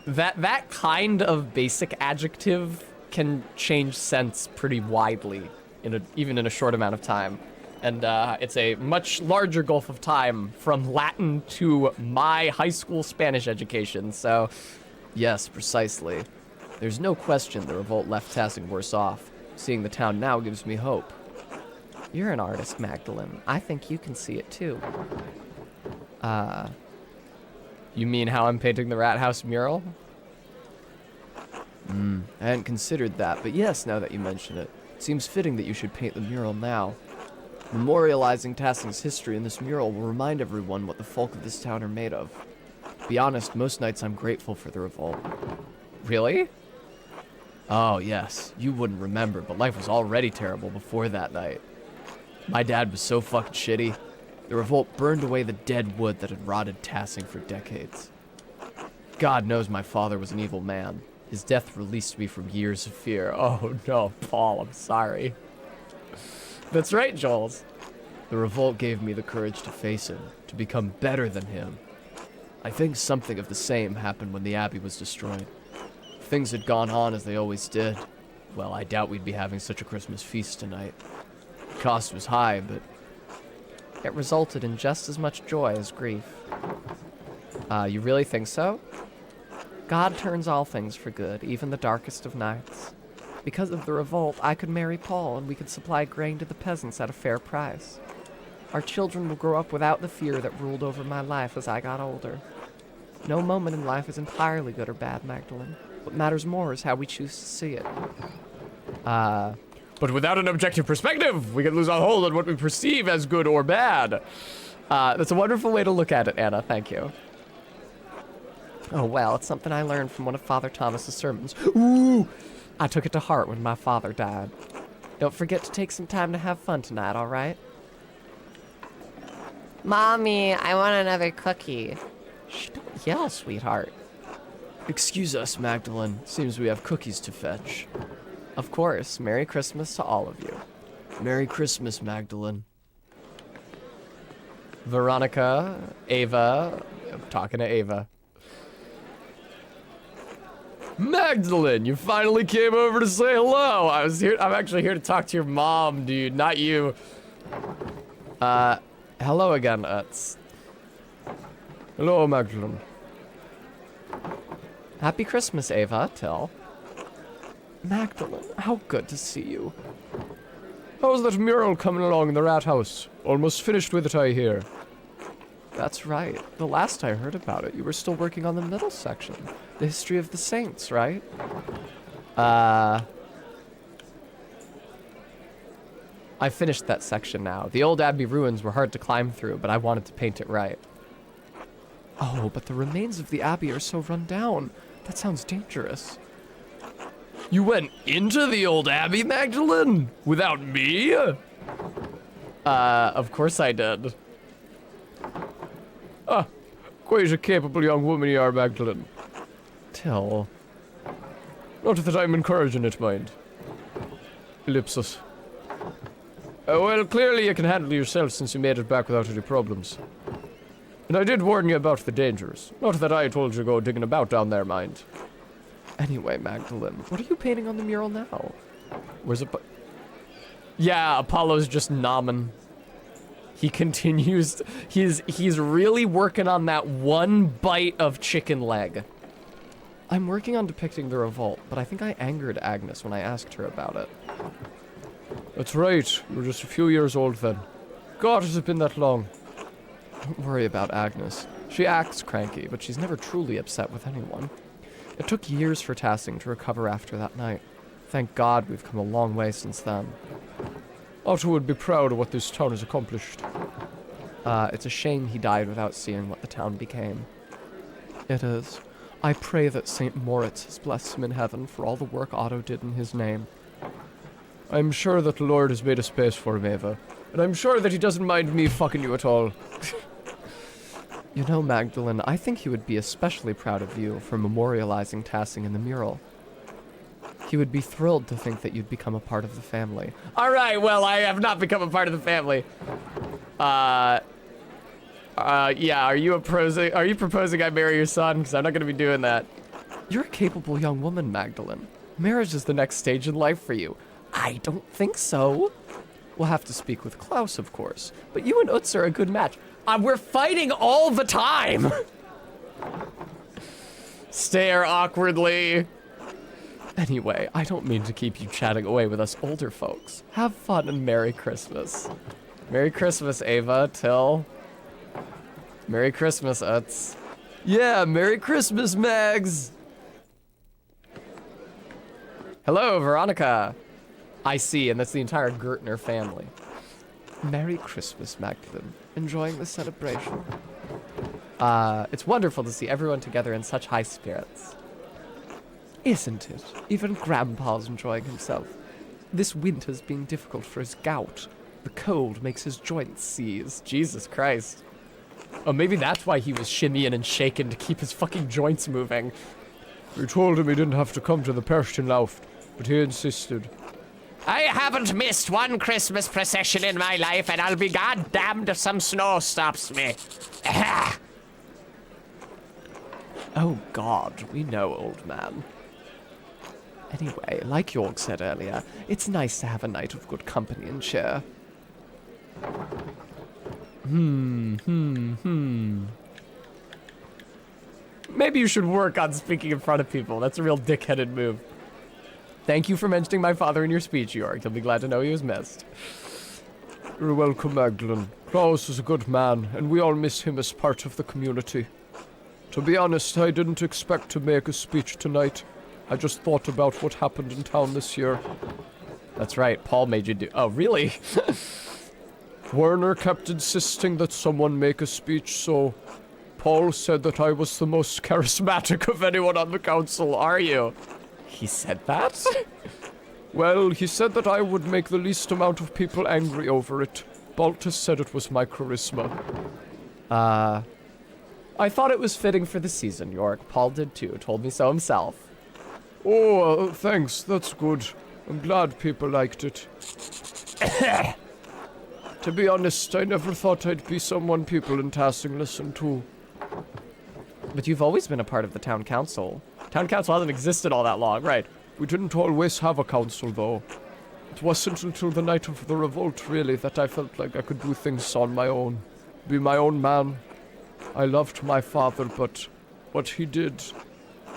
That kind of basic adjective can change sense pretty widely, even in a short amount of time. And it's a much larger gulf of time from Latin to my high school Spanish education, so... Yes, precisely. There's no question the revolt left Tassing worse off. Seeing the town now gives me hope. You're an artist, Magdalene. I think you can see it too. You mean how I'm painting the Rat House mural? I hadn't considered that, but yes, now that you mention it. It seems fitting that you should paint the mural now. Memorializing Tassing's history in this mural will remind everyone what the folk of this town are made of. To be honest, most nights I'm grateful for the revolt. Really? Oh, yes. You wouldn't remember, but life was already terrible before that night. My dad was so fucking shitty. The revolt burned away the dead wood that had rotted Tassing for decades. God knows my father was an evil man. His death released me from years of fear. Oh no, Paul, I'm sorry. That's right, Jules. The revolt gave me the courage to face him, to become better than him. I think something of the same happened when the Abbey was destroyed. If things had gone on as they always did, well, I doubt we'd be having such a Christmas feast tonight. The cost was high, but It resulted in just as much joy as grief. You really think so? God turns all things for good, even the darkest of nights. Because of the revolt, I could marry Paul, and we could supply grain to the peasants at a fair price. Our children will grow up without the fear that ruled over my life as I got older. No moment in life is entirely good or bad, Magdalene. What matters more is how we choose to see it. But without an objective perspective, we can lose our hold on what we perceive as good or bad. That's a wonderful way to look at it, Anna. Thank you. Oh, well, it's something I learned from one of Father Thomas's sermons. Ooh! I took it to heart when my father died. Don't forget to take some time to have fun tonight, all right? Mommy, I want another cookie. Shh, don't yell, sweetheart. Excuse us, Magdalene. Seems we have cookies to fetch. Of course. Merry Christmas to all of you. Merry Christmas, Magdalene. Veronica, Ava. I'm talking to Ava. Magdalene, you finally came over to say hello. I'm actually here to talk to your mom, dude, not you. Hello again, Utz. Hello, Magdalene. Happy Christmas, Ava, Till. Magdalene, how good to see you. How's that mural coming along in the Rat House? Almost finished with it, I hear. That's right. The last I heard about it, you were still working on the middle section. The history of the saints, right? I finished that section now. The old abbey ruins were hard to climb through, but I wanted to paint it right. Oh, but the remains of the abbey are so run down. That sounds dangerous. You went into the old abbey, Magdalene? Without me? Of course I did. Ah, quite a capable young woman you are, Magdalene. Till. Not that I'm encouraging it, mind. Ellipsis. Well, clearly you can handle yourself since you made it back without any problems. And I did warn you about the dangers. Not that I told you to go digging about down there, mind. Anyway, Magdalene, what are you painting on the mural now? Where's it? Yeah, Apollo's just nomming. He continues. He's really working on that one bite of chicken leg. I'm working on depicting the revolt, but I think I angered Agnes when I asked her about it. That's right. You were just a few years old then. God, has it been that long? Don't worry about Agnes. She acts cranky, but she's never truly upset with anyone. It took years for Tassing to recover after that night. Thank God we've come a long way since then. Otto would be proud of what this town has accomplished. It's a shame he died without seeing what the town became. It is. I pray that St. Moritz has blessed him in heaven for all the work Otto did in his name. I'm sure that the Lord has made a space for him, Ava. And I'm sure that he doesn't mind me fucking you at all. You know, Magdalene, I think he would be especially proud of you for memorializing Tassing in the mural. He would be thrilled to think that you'd become a part of the family. All right, well, I have not become a part of the family. Yeah, are you proposing I marry your son? Because I'm not going to be doing that. You're a capable young woman, Magdalene. Marriage is the next stage in life for you. I don't think so. We'll have to speak with Klaus, of course. But you and Utz are a good match. We're fighting all the time. Stare awkwardly. Anyway, I don't mean to keep you chatting away with us older folks. Have fun and Merry Christmas. Merry Christmas, Ava, Till. Merry Christmas, Utz. Yeah, Merry Christmas, Mags. Hello, Veronica. I see, and that's the entire Gertner family. Merry Christmas, Magdalene. Enjoying the celebration? It's wonderful to see everyone together in such high spirits. Isn't it? Even Grandpa's enjoying himself. This winter's been difficult for his gout. The cold makes his joints seize. Jesus Christ. Oh, maybe that's why he was shimmying and shaking to keep his fucking joints moving. We told him he didn't have to come to the Perchtenlauf, but he insisted. I haven't missed one Christmas procession in my life, and I'll be goddamned if some snow stops me. Oh God, we know, old man. Anyway, like Jorg said earlier, it's nice to have a night of good company and cheer. Maybe you should work on speaking in front of people. That's a real dick-headed move. Thank you for mentioning my father in your speech, Jorg. You'll be glad to know he was missed. You're welcome, Magdalene. Klaus is a good man, and we all miss him as part of the community. To be honest, I didn't expect to make a speech tonight. I just thought about what happened in town this year. That's right, Paul made you do— oh, really? Werner kept insisting that someone make a speech, so Paul said that I was the most charismatic of anyone on the council. Are you? He said that? Well, he said that I would make the least amount of people angry over it. Baltus said it was my charisma. I thought it was fitting for the season, Jorg. Paul did too, told me so himself. Oh, thanks, that's good. I'm glad people liked it. To be honest, I never thought I'd be someone people in Tassing listened to. But you've always been a part of the town council. Town council hasn't existed all that long, right? We didn't always have a council, though. It wasn't until the night of the revolt, really, that I felt like I could do things on my own. Be my own man. I loved my father, but what he did,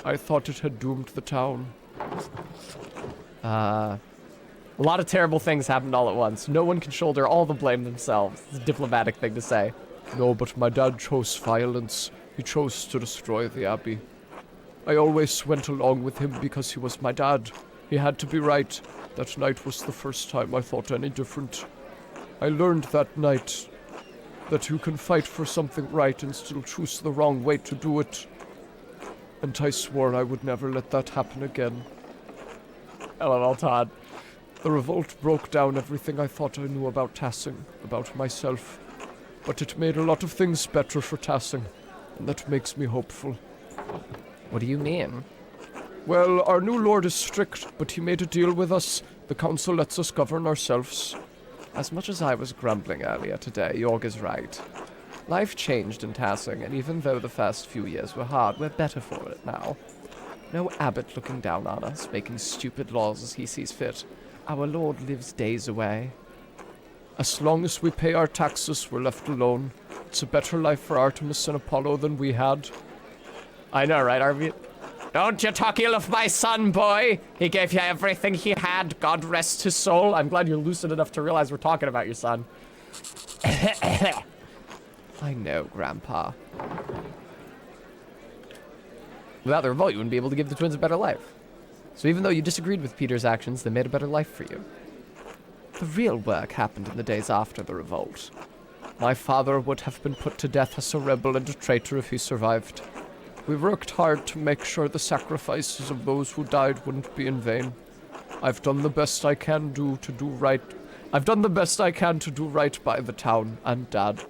I thought it had doomed the town. A lot of terrible things happened all at once. No one can shoulder all the blame themselves. It's a diplomatic thing to say. No, but my dad chose violence. He chose to destroy the abbey. I always went along with him because he was my dad. He had to be right. That night was the first time I thought any different. I learned that night that you can fight for something right and still choose the wrong way to do it. And I swore I would never let that happen again. LOL, Todd. The revolt broke down everything I thought I knew about Tassing, about myself. But it made a lot of things better for Tassing, and that makes me hopeful. What do you mean? Well, our new lord is strict, but he made a deal with us. The council lets us govern ourselves. As much as I was grumbling earlier today, Jorg is right. Life changed in Tassing, and even though the first few years were hard, we're better for it now. No abbot looking down on us, making stupid laws as he sees fit. Our lord lives days away. As long as we pay our taxes, we're left alone. It's a better life for Artemis and Apollo than we had. I know, right, Arby? Don't you talk ill of my son, boy. He gave you everything he had. God rest his soul. I'm glad you're lucid enough to realize we're talking about your son. I know, Grandpa. Without the revolt, you wouldn't be able to give the twins a better life. So even though you disagreed with Peter's actions, they made a better life for you. The real work happened in the days after the revolt. My father would have been put to death as a rebel and a traitor if he survived. We worked hard to make sure the sacrifices of those who died wouldn't be in vain. I've done the best I can to do right by the town and Dad.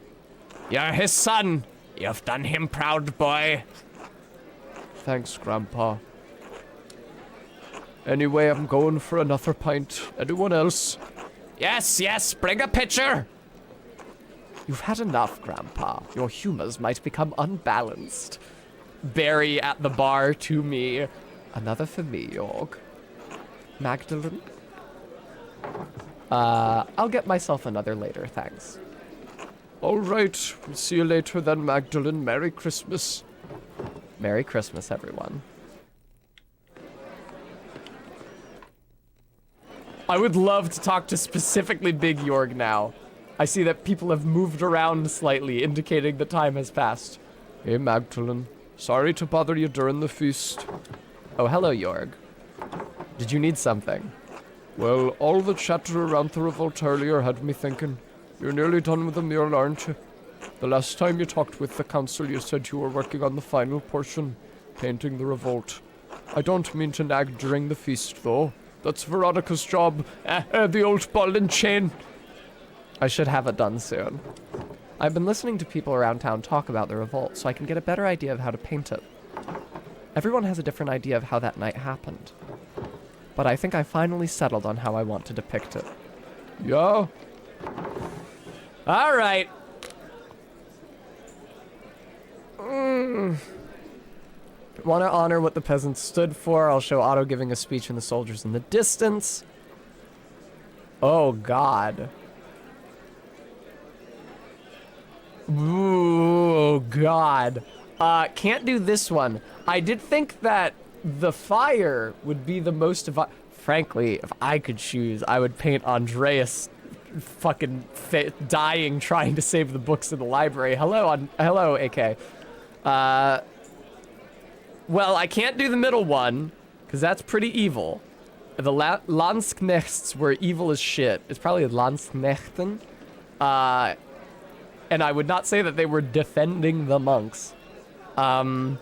You're his son. You've done him proud, boy. Thanks, Grandpa. Anyway, I'm going for another pint. Anyone else? Yes, bring a pitcher. You've had enough, Grandpa. Your humors might become unbalanced. Barry at the bar to me. Another for me, Jorg. Magdalene? I'll get myself another later, thanks. All right, we'll see you later then, Magdalene. Merry Christmas. Merry Christmas, everyone. I would love to talk to specifically Big Jorg now. I see that people have moved around slightly, indicating that time has passed. Hey, Magdalene. Sorry to bother you during the feast. Oh, hello, Jorg. Did you need something? Well, all the chatter around the revolt earlier had me thinking. You're nearly done with the meal, aren't you? The last time you talked with the council, you said you were working on the final portion, painting the revolt. I don't mean to nag during the feast, though. That's Veronica's job. The old ball and chain. I should have it done soon. I've been listening to people around town talk about the revolt, so I can get a better idea of how to paint it. Everyone has a different idea of how that night happened. But I think I finally settled on how I want to depict it. Yeah? All right. Want to honor what the peasants stood for. I'll show Otto giving a speech and the soldiers in the distance. Oh, God. Ooh, God. Can't do this one. I did think that the fire would be the most... Frankly, if I could choose, I would paint Andreas fucking dying trying to save the books in the library. Hello, AK. Well, I can't do the middle one, because that's pretty evil. The Landsknechts were evil as shit. It's probably Landsknechten. And I would not say that they were defending the monks. Otto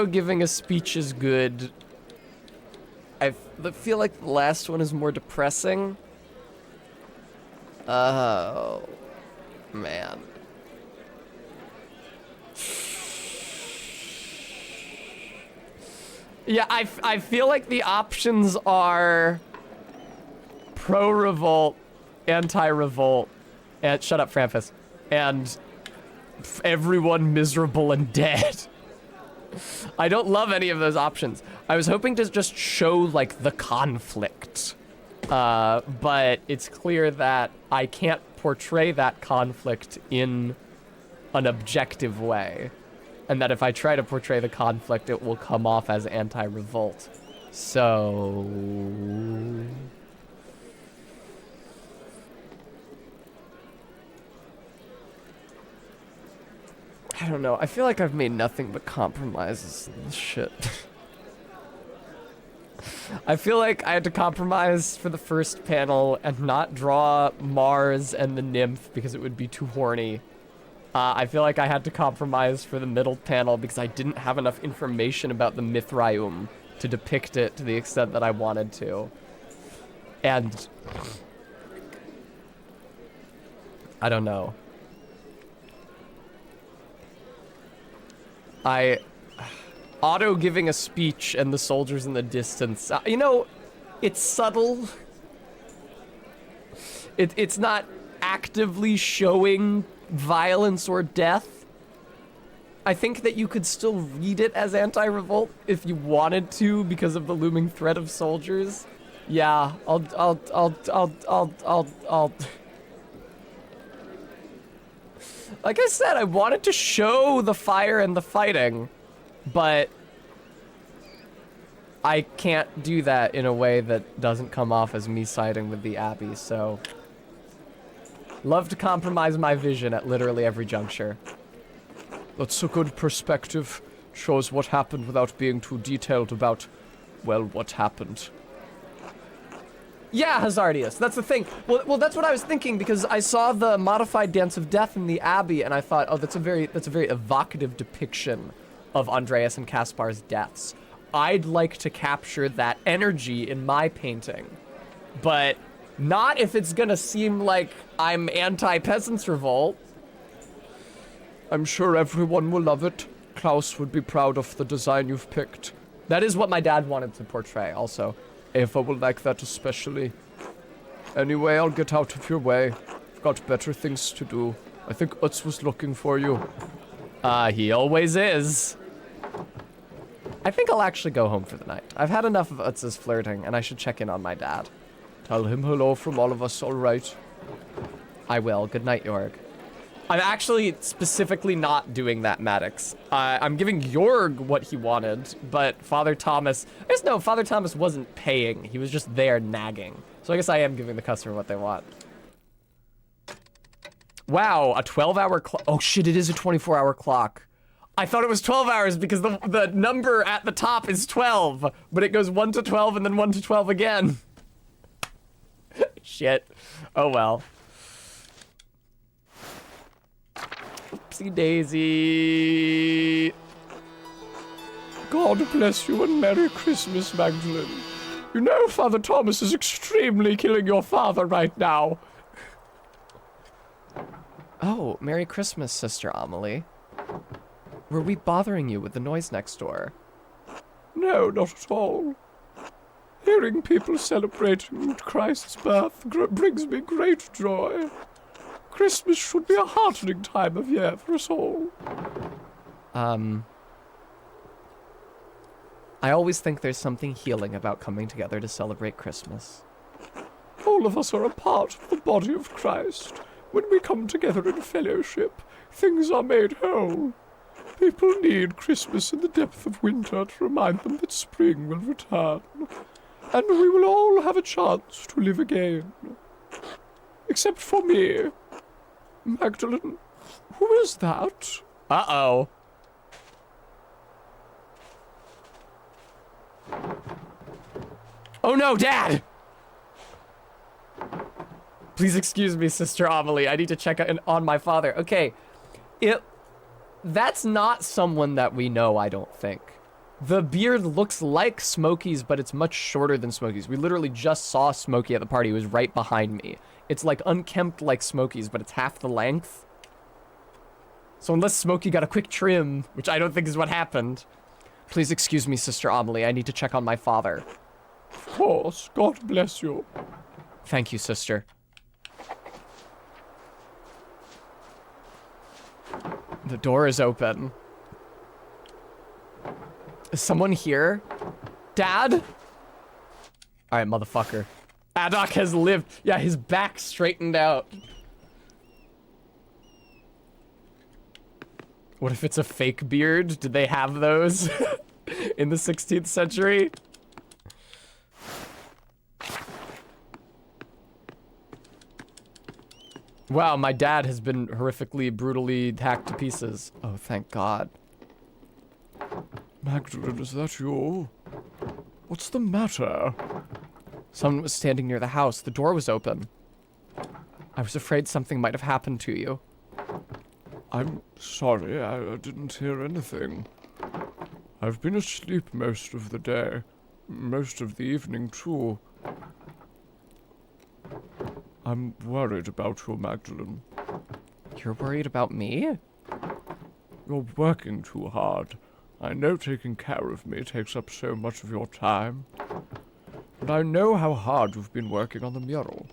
giving a speech is good. I feel like the last one is more depressing. Oh, man. Yeah, I feel like the options are pro-revolt, anti-revolt, and shut up, Frampus, and everyone miserable and dead. I don't love any of those options. I was hoping to just show, like, the conflict. But it's clear that I can't portray that conflict in an objective way. And that if I try to portray the conflict, it will come off as anti-revolt. So... I don't know. I feel like I've made nothing but compromises in this shit. I feel like I had to compromise for the first panel and not draw Mars and the nymph because it would be too horny. I feel like I had to compromise for the middle panel because I didn't have enough information about the Mithraeum to depict it to the extent that I wanted to. And I don't know. Otto giving a speech and the soldiers in the distance. You know, it's subtle. It's not actively showing violence or death. I think that you could still read it as anti-revolt if you wanted to because of the looming threat of soldiers. Yeah, I'll like I said, I wanted to show the fire and the fighting, but I can't do that in a way that doesn't come off as me siding with the Abbey, so love to compromise my vision at literally every juncture. That's a good perspective. Shows what happened without being too detailed about, well, what happened. Yeah, Hazardius, that's the thing. Well, that's what I was thinking because I saw the modified Dance of Death in the Abbey, and I thought, oh, that's a very evocative depiction of Andreas and Caspar's deaths. I'd like to capture that energy in my painting, but not if it's gonna seem like I'm anti-Peasants' Revolt. I'm sure everyone will love it. Klaus would be proud of the design you've picked. That is what my dad wanted to portray, also. Eva will like that especially. Anyway, I'll get out of your way. I've got better things to do. I think Utz was looking for you. He always is. I think I'll actually go home for the night. I've had enough of Utz's flirting, and I should check in on my dad. Tell him hello from all of us, all right? I will. Good night, Jorg. I'm actually specifically not doing that, Maddox. I'm giving Jorg what he wanted, but Father Thomas... Father Thomas wasn't paying. He was just there nagging. So I guess I am giving the customer what they want. Wow, a 12-hour clock. Oh shit, it is a 24-hour clock. I thought it was 12 hours because the number at the top is 12, but it goes 1 to 12 and then 1 to 12 again. Shit. Oh well. Oopsie daisy. God bless you and Merry Christmas, Magdalene. You know Father Thomas is extremely killing your father right now. Oh, Merry Christmas, Sister Amelie. Were we bothering you with the noise next door? No, not at all. Hearing people celebrating Christ's birth brings me great joy. Christmas should be a heartening time of year for us all. I always think there's something healing about coming together to celebrate Christmas. All of us are a part of the body of Christ. When we come together in fellowship, things are made whole. People need Christmas in the depth of winter to remind them that spring will return. And we will all have a chance to live again. Except for me. Magdalene, who is that? Uh-oh. Oh no, Dad! Please excuse me, Sister Amelie. I need to check on my father. Okay, that's not someone that we know, I don't think. The beard looks like Smokey's, but it's much shorter than Smokey's. We literally just saw Smokey at the party. He was right behind me. It's like unkempt like Smokey's, but it's half the length. So unless Smokey got a quick trim, which I don't think is what happened. Please excuse me, Sister Amelie. I need to check on my father. Of course. God bless you. Thank you, sister. The door is open. Is someone here? Dad? Alright, motherfucker. Adok has lived. Yeah, his back straightened out. What if it's a fake beard? Did they have those in the 16th century? Wow, my dad has been horrifically, brutally hacked to pieces. Oh, thank God. Magdalene, is that you? What's the matter? Someone was standing near the house. The door was open. I was afraid something might have happened to you. I'm sorry, I didn't hear anything. I've been asleep most of the day. Most of the evening, too. I'm worried about you, Magdalene. You're worried about me? You're working too hard. I know taking care of me takes up so much of your time. And I know how hard you've been working on the mural.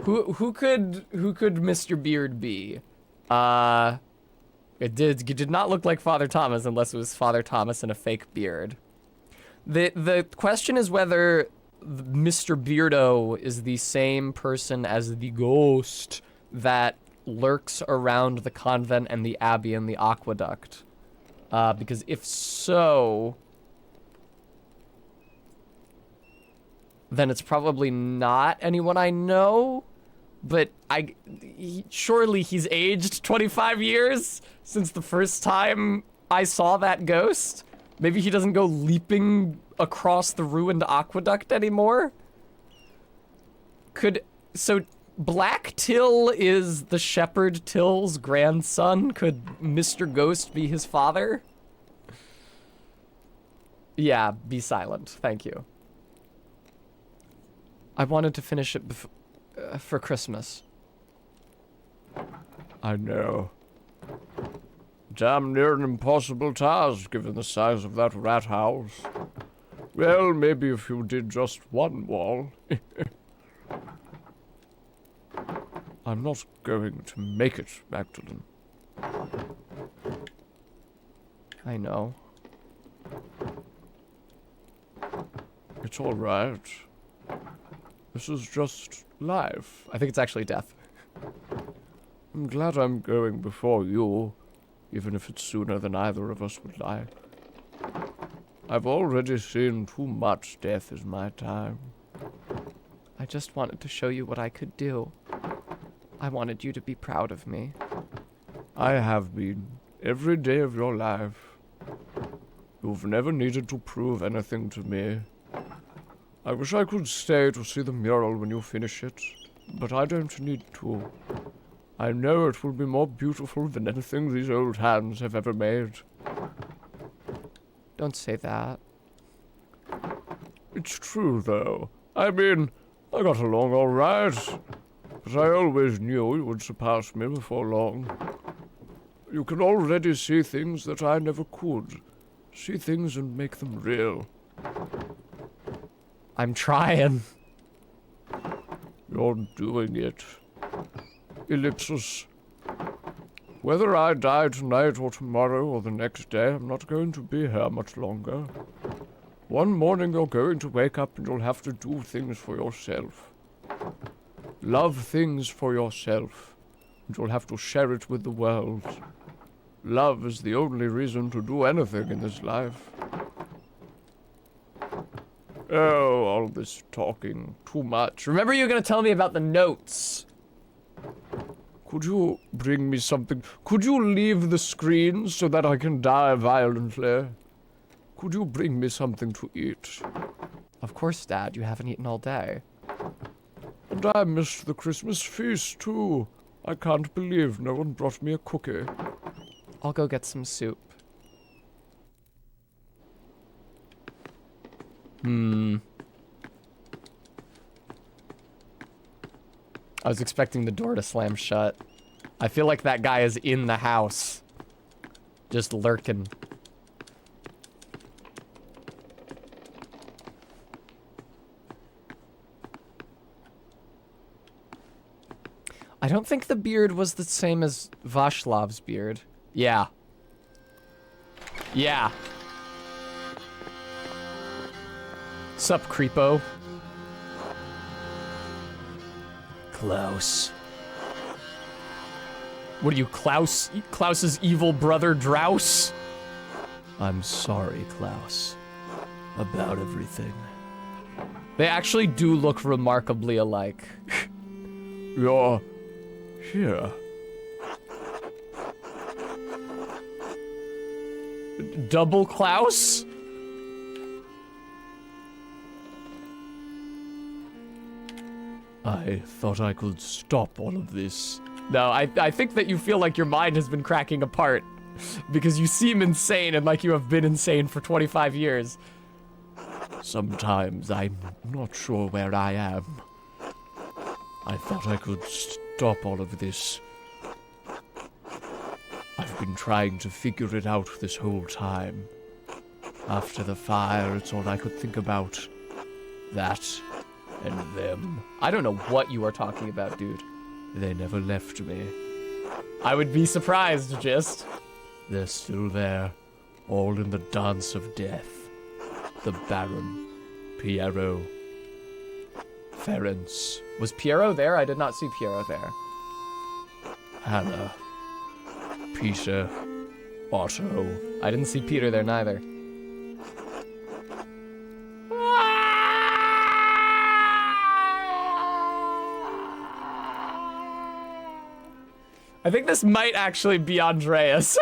Who could Mr. Beard be? It did not look like Father Thomas unless it was Father Thomas in a fake beard. The question is whether Mr. Beardo is the same person as the ghost that lurks around the convent and the abbey and the aqueduct. Because if so, then it's probably not anyone I know. But surely he's aged 25 years since the first time I saw that ghost. Maybe he doesn't go leaping across the ruined aqueduct anymore. So Black Till is the shepherd Till's grandson. Could Mr. Ghost be his father? Yeah, be silent. Thank you. I wanted to finish it for Christmas. I know. Damn near an impossible task, given the size of that rat house. Well, maybe if you did just one wall. I'm not going to make it, Magdalene. I know. It's all right. This is just life. I think it's actually death. I'm glad I'm going before you, even if it's sooner than either of us would like. I've already seen too much death in my time. I just wanted to show you what I could do. I wanted you to be proud of me. I have been, every day of your life. You've never needed to prove anything to me. I wish I could stay to see the mural when you finish it, but I don't need to. I know it will be more beautiful than anything these old hands have ever made. Don't say that. It's true, though. I mean, I got along all right, but I always knew you would surpass me before long. You can already see things that I never could. See things and make them real. I'm trying. You're doing it. Ellipsis. Whether I die tonight or tomorrow or the next day, I'm not going to be here much longer. One morning you're going to wake up and you'll have to do things for yourself. Love things for yourself. And you'll have to share it with the world. Love is the only reason to do anything in this life. Oh, all this talking. Too much. Remember you're gonna tell me about the notes. Could you bring me something? Could you leave the screen so that I can die violently? Could you bring me something to eat? Of course, Dad. You haven't eaten all day. And I missed the Christmas feast, too. I can't believe no one brought me a cookie. I'll go get some soup. I was expecting the door to slam shut. I feel like that guy is in the house. Just lurking. I don't think the beard was the same as Vashlav's beard. Yeah. Yeah. Sup, creepo? Klaus. What are you, Klaus? Klaus's evil brother, Drouse? I'm sorry, Klaus. About everything. They actually do look remarkably alike. You're here. Double Klaus? I thought I could stop all of this. No, I think that you feel like your mind has been cracking apart because you seem insane and like you have been insane for 25 years. Sometimes I'm not sure where I am. I thought I could stop all of this. I've been trying to figure it out this whole time. After the fire, it's all I could think about. That and them. I don't know what you are talking about, dude. They never left me. I would be surprised, just. They're still there, all in the dance of death. The Baron, Piero, Ferenc, Was Piero there? I did not see Piero there. Hannah, Peter, Otto. I didn't see Peter there neither. I think this might actually be Andreas.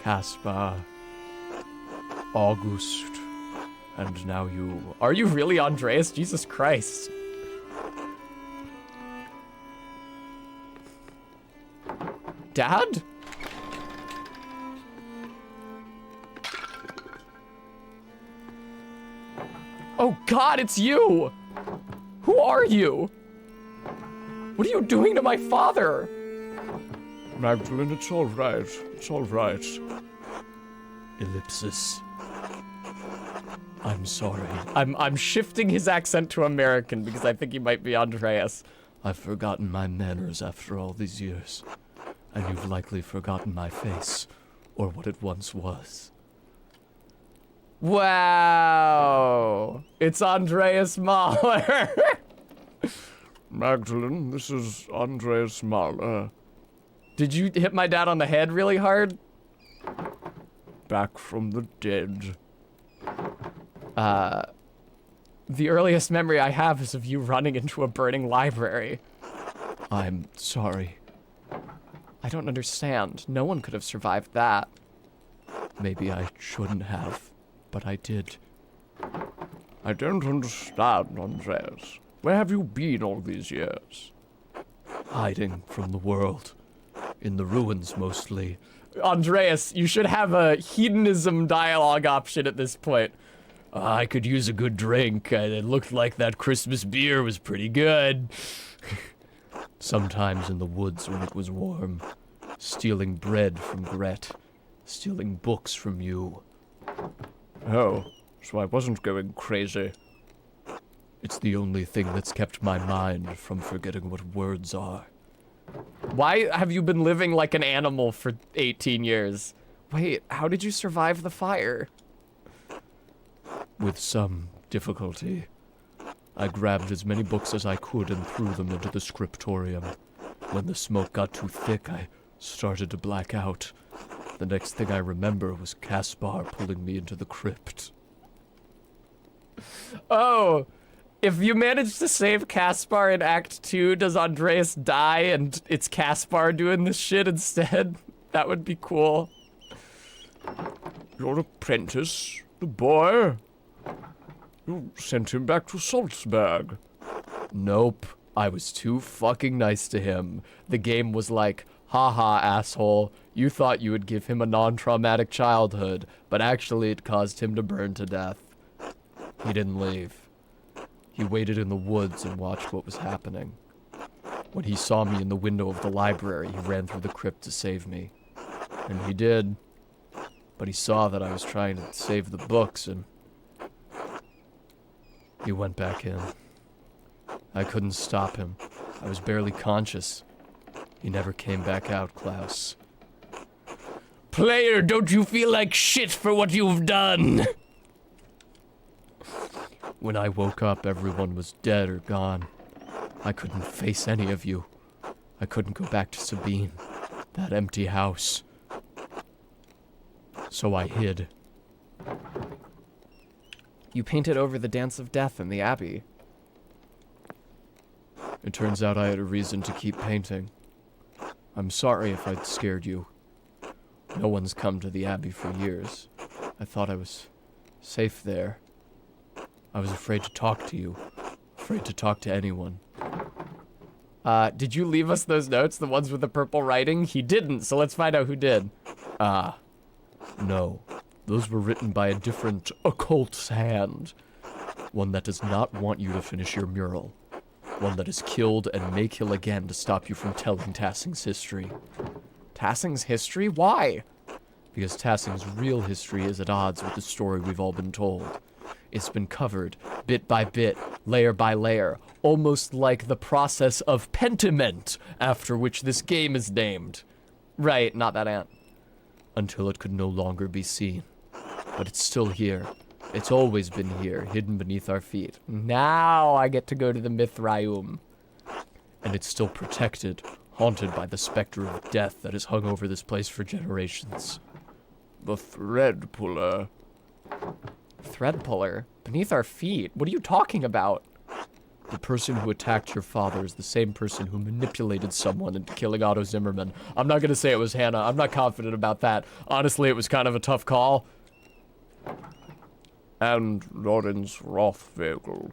Caspar, August, and now you. Are you really Andreas? Jesus Christ. Dad? Oh God, it's you! Who are you? What are you doing to my father? Magdalene, it's all right. It's all right. Ellipsis. I'm sorry. I'm shifting his accent to American because I think he might be Andreas. I've forgotten my manners after all these years. And you've likely forgotten my face, or what it once was. Wow. It's Andreas Mahler. Magdalene, this is Andreas Mahler. Did you hit my dad on the head really hard? Back from the dead. The earliest memory I have is of you running into a burning library. I'm sorry. I don't understand. No one could have survived that. Maybe I shouldn't have, but I did. I don't understand, Andreas. Where have you been all these years? Hiding from the world. In the ruins, mostly. Andreas, you should have a hedonism dialogue option at this point. I could use a good drink. It looked like that Christmas beer was pretty good. Sometimes in the woods when it was warm. Stealing bread from Gret. Stealing books from you. Oh, so I wasn't going crazy. It's the only thing that's kept my mind from forgetting what words are. Why have you been living like an animal for 18 years? Wait, how did you survive the fire? With some difficulty. I grabbed as many books as I could and threw them into the scriptorium. When the smoke got too thick, I started to black out. The next thing I remember was Caspar pulling me into the crypt. Oh, if you manage to save Caspar in Act 2, does Andreas die and it's Caspar doing this shit instead? That would be cool. Your apprentice, the boy? You sent him back to Salzburg. Nope. I was too fucking nice to him. The game was like, haha, asshole. You thought you would give him a non-traumatic childhood, but actually it caused him to burn to death. He didn't leave. He waited in the woods and watched what was happening. When he saw me in the window of the library, he ran through the crypt to save me. And he did. But he saw that I was trying to save the books and he went back in. I couldn't stop him. I was barely conscious. He never came back out, Klaus. Player, don't you feel like shit for what you've done? When I woke up, everyone was dead or gone. I couldn't face any of you. I couldn't go back to Sabine, that empty house. So I hid. You painted over the Dance of Death in the Abbey. It turns out I had a reason to keep painting. I'm sorry if I'd scared you. No one's come to the Abbey for years. I thought I was safe there. I was afraid to talk to you, afraid to talk to anyone. Did you leave us those notes, the ones with the purple writing? He didn't, so let's find out who did. No. Those were written by a different occult hand. One that does not want you to finish your mural. One that has killed and may kill again to stop you from telling Tassing's history. Tassing's history? Why? Because Tassing's real history is at odds with the story we've all been told. It's been covered, bit by bit, layer by layer, almost like the process of Pentiment, after which this game is named. Right, not that ant. Until it could no longer be seen. But it's still here. It's always been here, hidden beneath our feet. Now I get to go to the Mithraeum. And it's still protected, haunted by the specter of death that has hung over this place for generations. The thread puller. Thread puller? Beneath our feet? What are you talking about? The person who attacked your father is the same person who manipulated someone into killing Otto Zimmerman. I'm not gonna say it was Hannah. I'm not confident about that. Honestly, it was kind of a tough call. And Lawrence Rothwagel.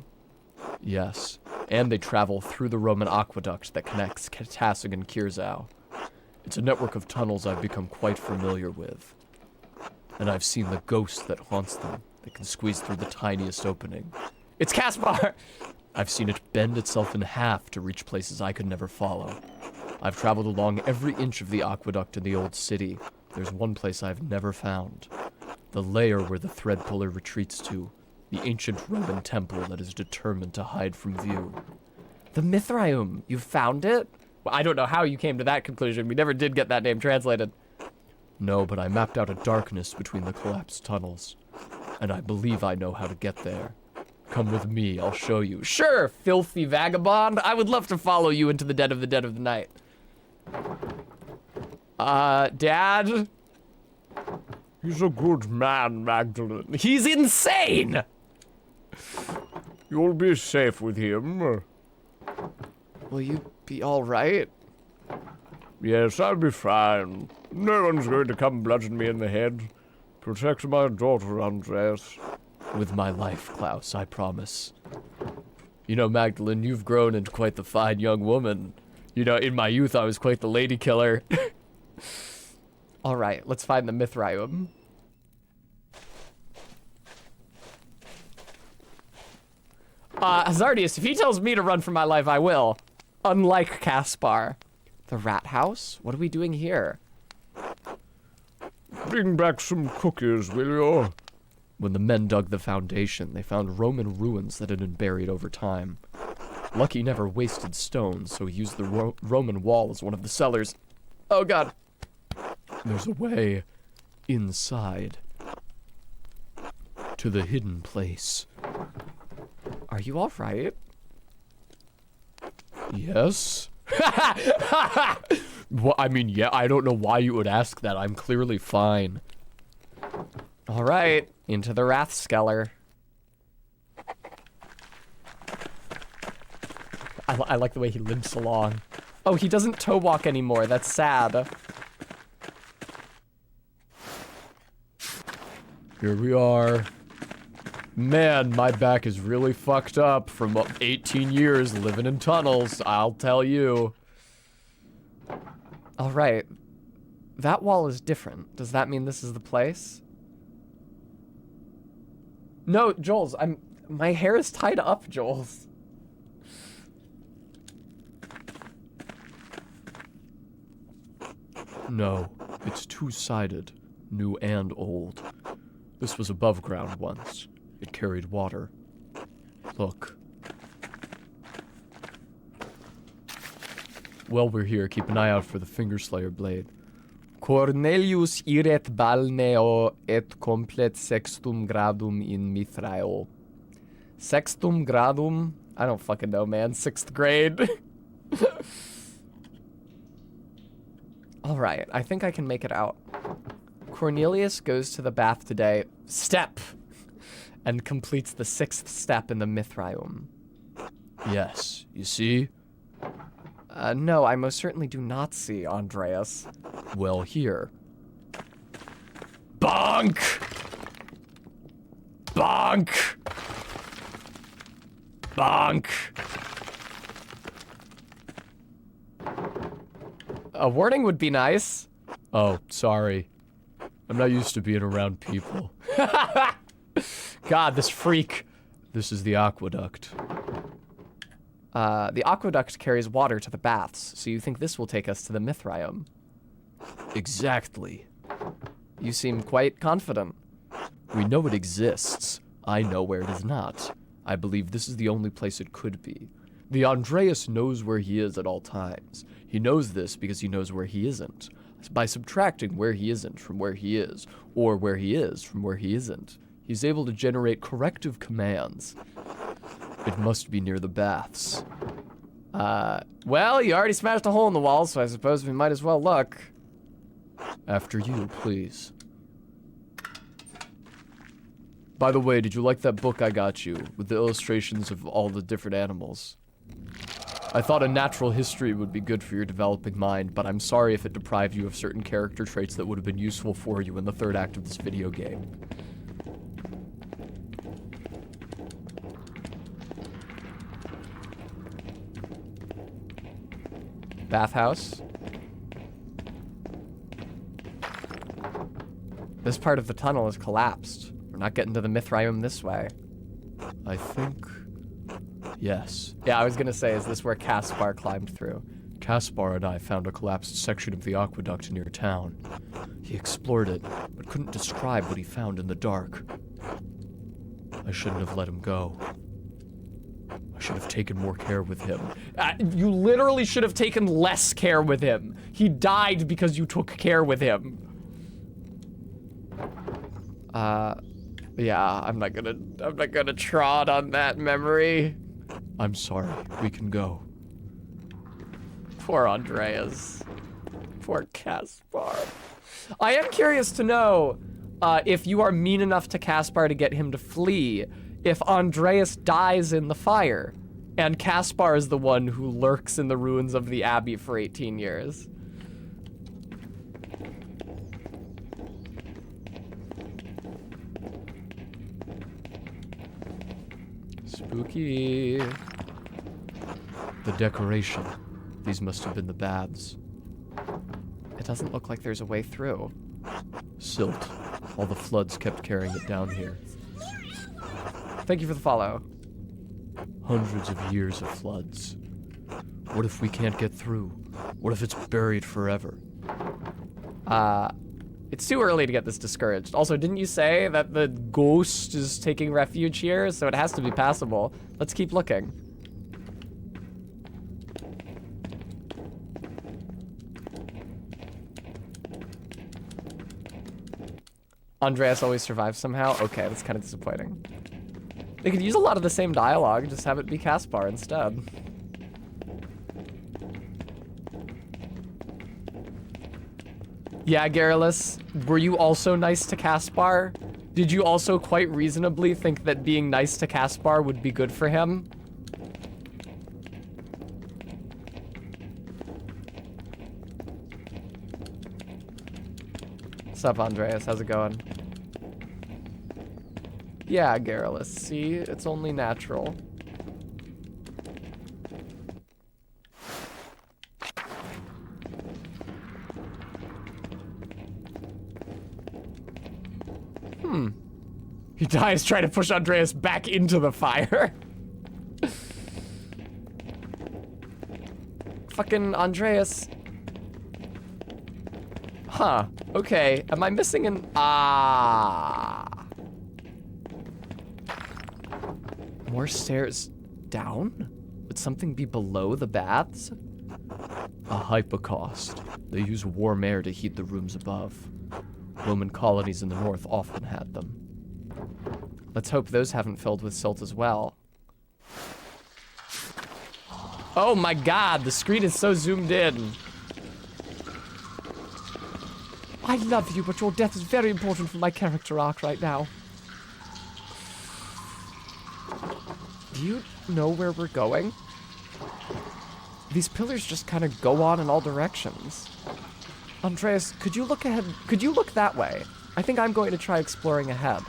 Yes, and they travel through the Roman aqueduct that connects Tassing and Kirzau. It's a network of tunnels I've become quite familiar with. And I've seen the ghost that haunts them, that can squeeze through the tiniest opening. It's Caspar! I've seen it bend itself in half to reach places I could never follow. I've traveled along every inch of the aqueduct in the old city. There's one place I've never found. The lair where the thread puller retreats to. The ancient Roman temple that is determined to hide from view. The Mithraeum. You found it? Well, I don't know how you came to that conclusion. We never did get that name translated. No, but I mapped out a darkness between the collapsed tunnels. And I believe I know how to get there. Come with me, I'll show you. Sure, filthy vagabond. I would love to follow you into the dead of the night. Dad? He's a good man, Magdalene. He's insane! You'll be safe with him. Will you be alright? Yes, I'll be fine. No one's going to come bludgeon me in the head. Protect my daughter, Andreas. With my life, Klaus, I promise. You know, Magdalene, you've grown into quite the fine young woman. You know, in my youth, I was quite the lady killer. Alright, let's find the Mithraeum. Hazardius, if he tells me to run for my life, I will. Unlike Caspar. The rat house? What are we doing here? Bring back some cookies, will you? When the men dug the foundation, they found Roman ruins that had been buried over time. Lucky never wasted stones, so he used the Roman wall as one of the cellars. Oh god. There's a way inside to the hidden place. Are you alright? Yes? Well, I mean, yeah, I don't know why you would ask that. I'm clearly fine. Alright, into the Rathskeller. I like the way he limps along. Oh, he doesn't toe walk anymore. That's sad. Here we are. Man, my back is really fucked up from 18 years living in tunnels, I'll tell you. Alright. That wall is different. Does that mean this is the place? No, Jules, my hair is tied up, Jules. No, it's two-sided, new and old. This was above ground once. It carried water. Look. While we're here, keep an eye out for the Fingerslayer blade. Cornelius iret balneo et complet sextum gradum in Mithrao. Sextum gradum? I don't fucking know, man. 6th grade. Alright, I think I can make it out. Cornelius goes to the bath today. Step! And completes the 6th step in the Mithraeum. Yes, you see? No, I most certainly do not see, Andreas. Well, here. Bonk! Bonk! Bonk! A warning would be nice. Oh, sorry. I'm not used to being around people. God, this freak. This is the aqueduct. The aqueduct carries water to the baths, so you think this will take us to the Mithraeum. Exactly. You seem quite confident. We know it exists. I know where it is not. I believe this is the only place it could be. The Andreas knows where he is at all times. He knows this because he knows where he isn't. By subtracting where he isn't from where he is, or where he is from where he isn't, he's able to generate corrective commands. It must be near the baths. Well, you already smashed a hole in the wall, so I suppose we might as well look. After you, please. By the way, did you like that book I got you, with the illustrations of all the different animals? I thought a natural history would be good for your developing mind, but I'm sorry if it deprived you of certain character traits that would have been useful for you in the third act of this video game. Bathhouse. This part of the tunnel is collapsed. We're not getting to the Mithraeum this way. I think... yes. Yeah, I was gonna say, is this where Caspar climbed through? Caspar and I found a collapsed section of the aqueduct near town. He explored it, but couldn't describe what he found in the dark. I shouldn't have let him go. I should have taken more care with him. You literally should have taken less care with him. He died because you took care with him. Yeah, I'm not gonna trod on that memory. I'm sorry. We can go. Poor Andreas. Poor Caspar. I am curious to know if you are mean enough to Caspar to get him to flee, if Andreas dies in the fire, and Caspar is the one who lurks in the ruins of the Abbey for 18 years. Spooky. The decoration. These must have been the baths. It doesn't look like there's a way through. Silt. All the floods kept carrying it down here. Thank you for the follow. Hundreds of years of floods. What if we can't get through? What if it's buried forever? It's too early to get this discouraged. Also, didn't you say that the ghost is taking refuge here? So it has to be passable. Let's keep looking. Andreas always survives somehow? Okay, that's kind of disappointing. They could use a lot of the same dialogue, just have it be Caspar instead. Yeah, Garrulus, were you also nice to Caspar? Did you also quite reasonably think that being nice to Caspar would be good for him? What's up, Andreas? How's it going? Yeah, Garrulus, see? It's only natural. He dies trying to push Andreas back into the fire. Fucking Andreas. Huh. Okay. Am I missing an... More stairs down? Would something be below the baths? A hypocaust. They use warm air to heat the rooms above. Roman colonies in the north often had them. Let's hope those haven't filled with silt as well. Oh my god, the screen is so zoomed in. I love you, but your death is very important for my character arc right now. Do you know where we're going? These pillars just kind of go on in all directions. Andreas, could you look ahead? Could you look that way? I think I'm going to try exploring ahead.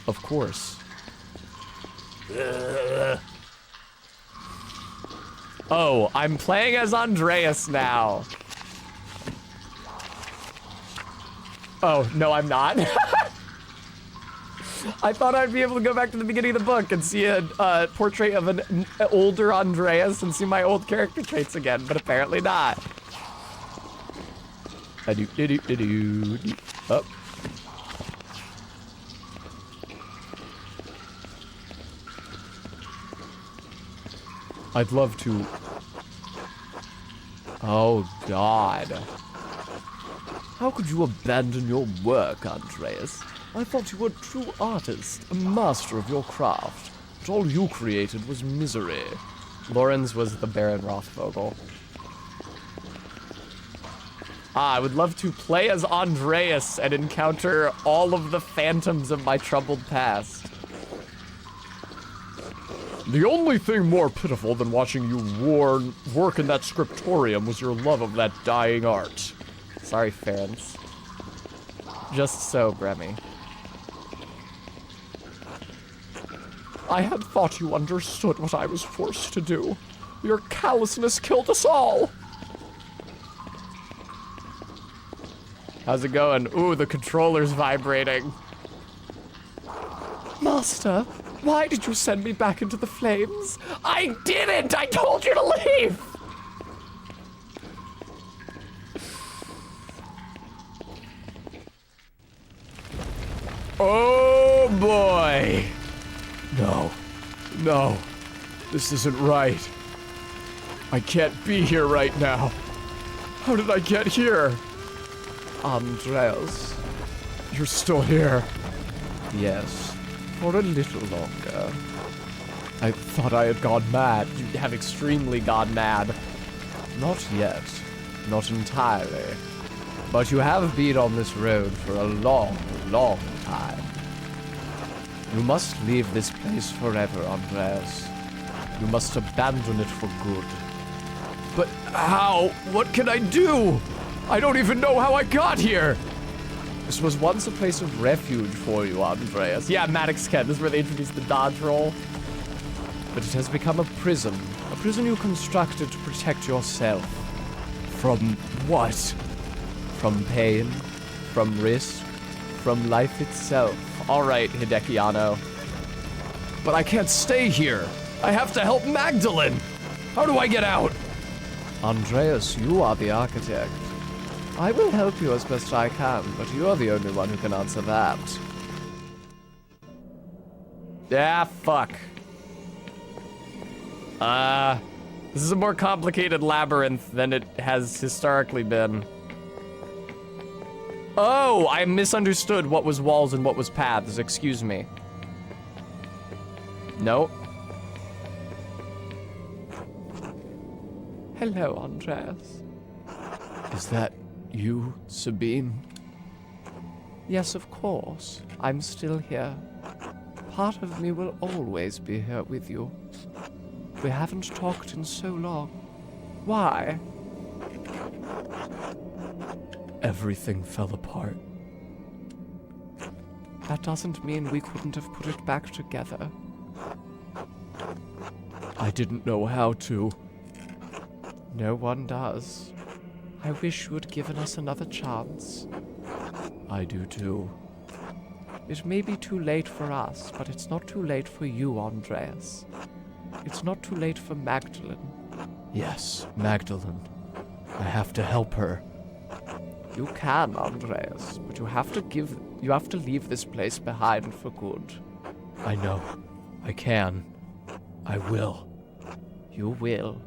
Of course. Oh, I'm playing as Andreas now. Oh, no, I'm not. I thought I'd be able to go back to the beginning of the book and see a portrait of an older Andreas and see my old character traits again, but apparently not. Up. I'd love to. Oh, God. How could you abandon your work, Andreas? I thought you were a true artist, a master of your craft. But all you created was misery. Lorenz was the Baron Rothvogel. I would love to play as Andreas and encounter all of the phantoms of my troubled past. The only thing more pitiful than watching you work in that scriptorium was your love of that dying art. Sorry, Ferenc. Just so, Bremy. I had thought you understood what I was forced to do. Your callousness killed us all. How's it going? Ooh, the controller's vibrating. Master, why did you send me back into the flames? I didn't! I told you to leave! Oh boy! No. No. This isn't right. I can't be here right now. How did I get here? Andreas? You're still here. Yes. For a little longer. I thought I had gone mad. You have extremely gone mad. Not yet. Not entirely. But you have been on this road for a long, long time. You must leave this place forever, Andreas. You must abandon it for good. But how? What can I do? I don't even know how I got here. This was once a place of refuge for you, Andreas. Yeah, Maddox Kent. This is where they introduced the dodge roll. But it has become a prison. A prison you constructed to protect yourself. From what? From pain, from risk, from life itself. All right, Hideki Anno. But I can't stay here. I have to help Magdalene. How do I get out? Andreas, you are the architect. I will help you as best I can, but you are the only one who can answer that. Ah, fuck. This is a more complicated labyrinth than it has historically been. Oh, I misunderstood what was walls and what was paths. Excuse me. No. Hello, Andreas. Is that you, Sabine? Yes, of course. I'm still here. Part of me will always be here with you. We haven't talked in so long. Why? Everything fell apart. That doesn't mean we couldn't have put it back together. I didn't know how to. No one does. I wish you had given us another chance. I do too. It may be too late for us, but it's not too late for you, Andreas. It's not too late for Magdalene. Yes, Magdalene. I have to help her. You can, Andreas, but you have to leave this place behind for good. I know. I can. I will. You will.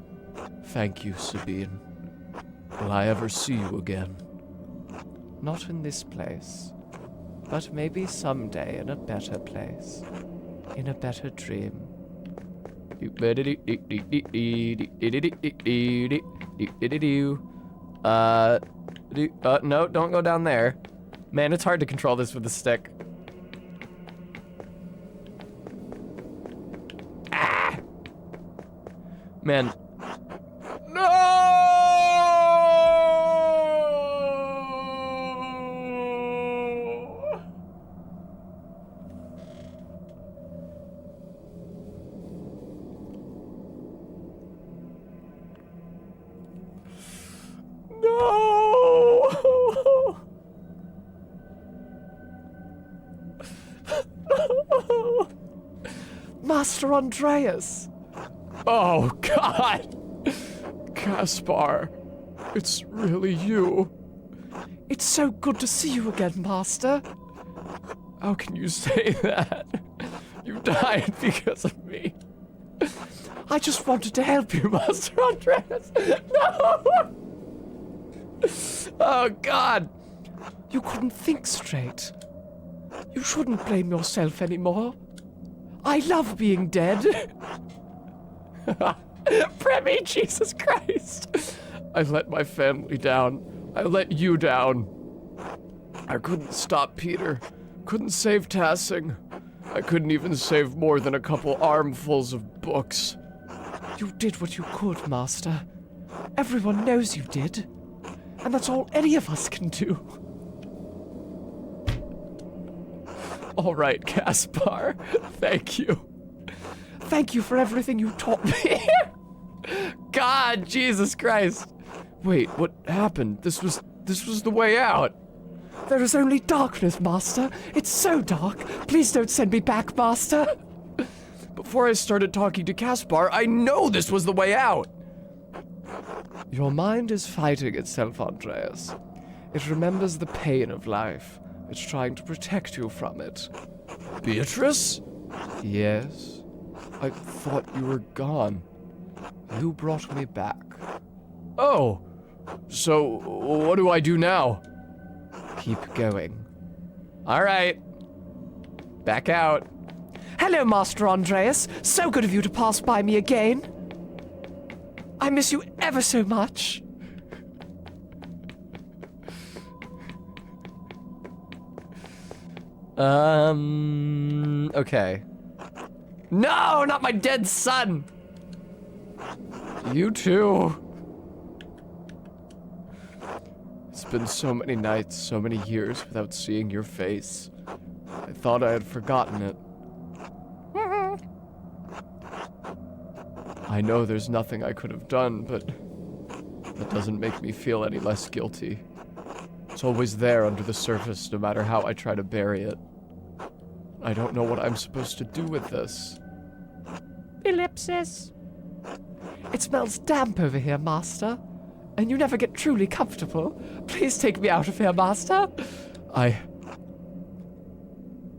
Thank you, Sabine. Will I ever see you again? Not in this place, but maybe someday in a better place, in a better dream. No, don't go down there. Man, it's hard to control this with a stick. Ah! Man. No! No! Master Andreas! Oh, God! Caspar, it's really you. It's so good to see you again, Master. How can you say that? You died because of me. I just wanted to help you, Master Andreas. No! Oh, God! You couldn't think straight. You shouldn't blame yourself anymore. I love being dead. Premi, Jesus Christ! I let my family down. I let you down. I couldn't stop Peter. Couldn't save Tassing. I couldn't even save more than a couple armfuls of books. You did what you could, Master. Everyone knows you did. And that's all any of us can do. All right, Caspar. Thank you. Thank you for everything you taught me. God, Jesus Christ. Wait, what happened? This was the way out. There is only darkness, Master. It's so dark. Please don't send me back, Master. Before I started talking to Caspar, I know this was the way out. Your mind is fighting itself, Andreas. It remembers the pain of life. It's trying to protect you from it. Beatrice? Yes? I thought you were gone. You brought me back. Oh, so what do I do now? Keep going. All right. Back out. Hello, Master Andreas. So good of you to pass by me again. I miss you ever so much. Okay. No, not my dead son. You too. It's been so many nights, so many years without seeing your face. I thought I had forgotten it. I know there's nothing I could have done, but that doesn't make me feel any less guilty. It's always there under the surface, no matter how I try to bury it. I don't know what I'm supposed to do with this. Ellipsis. It smells damp over here, Master. And you never get truly comfortable. Please take me out of here, Master.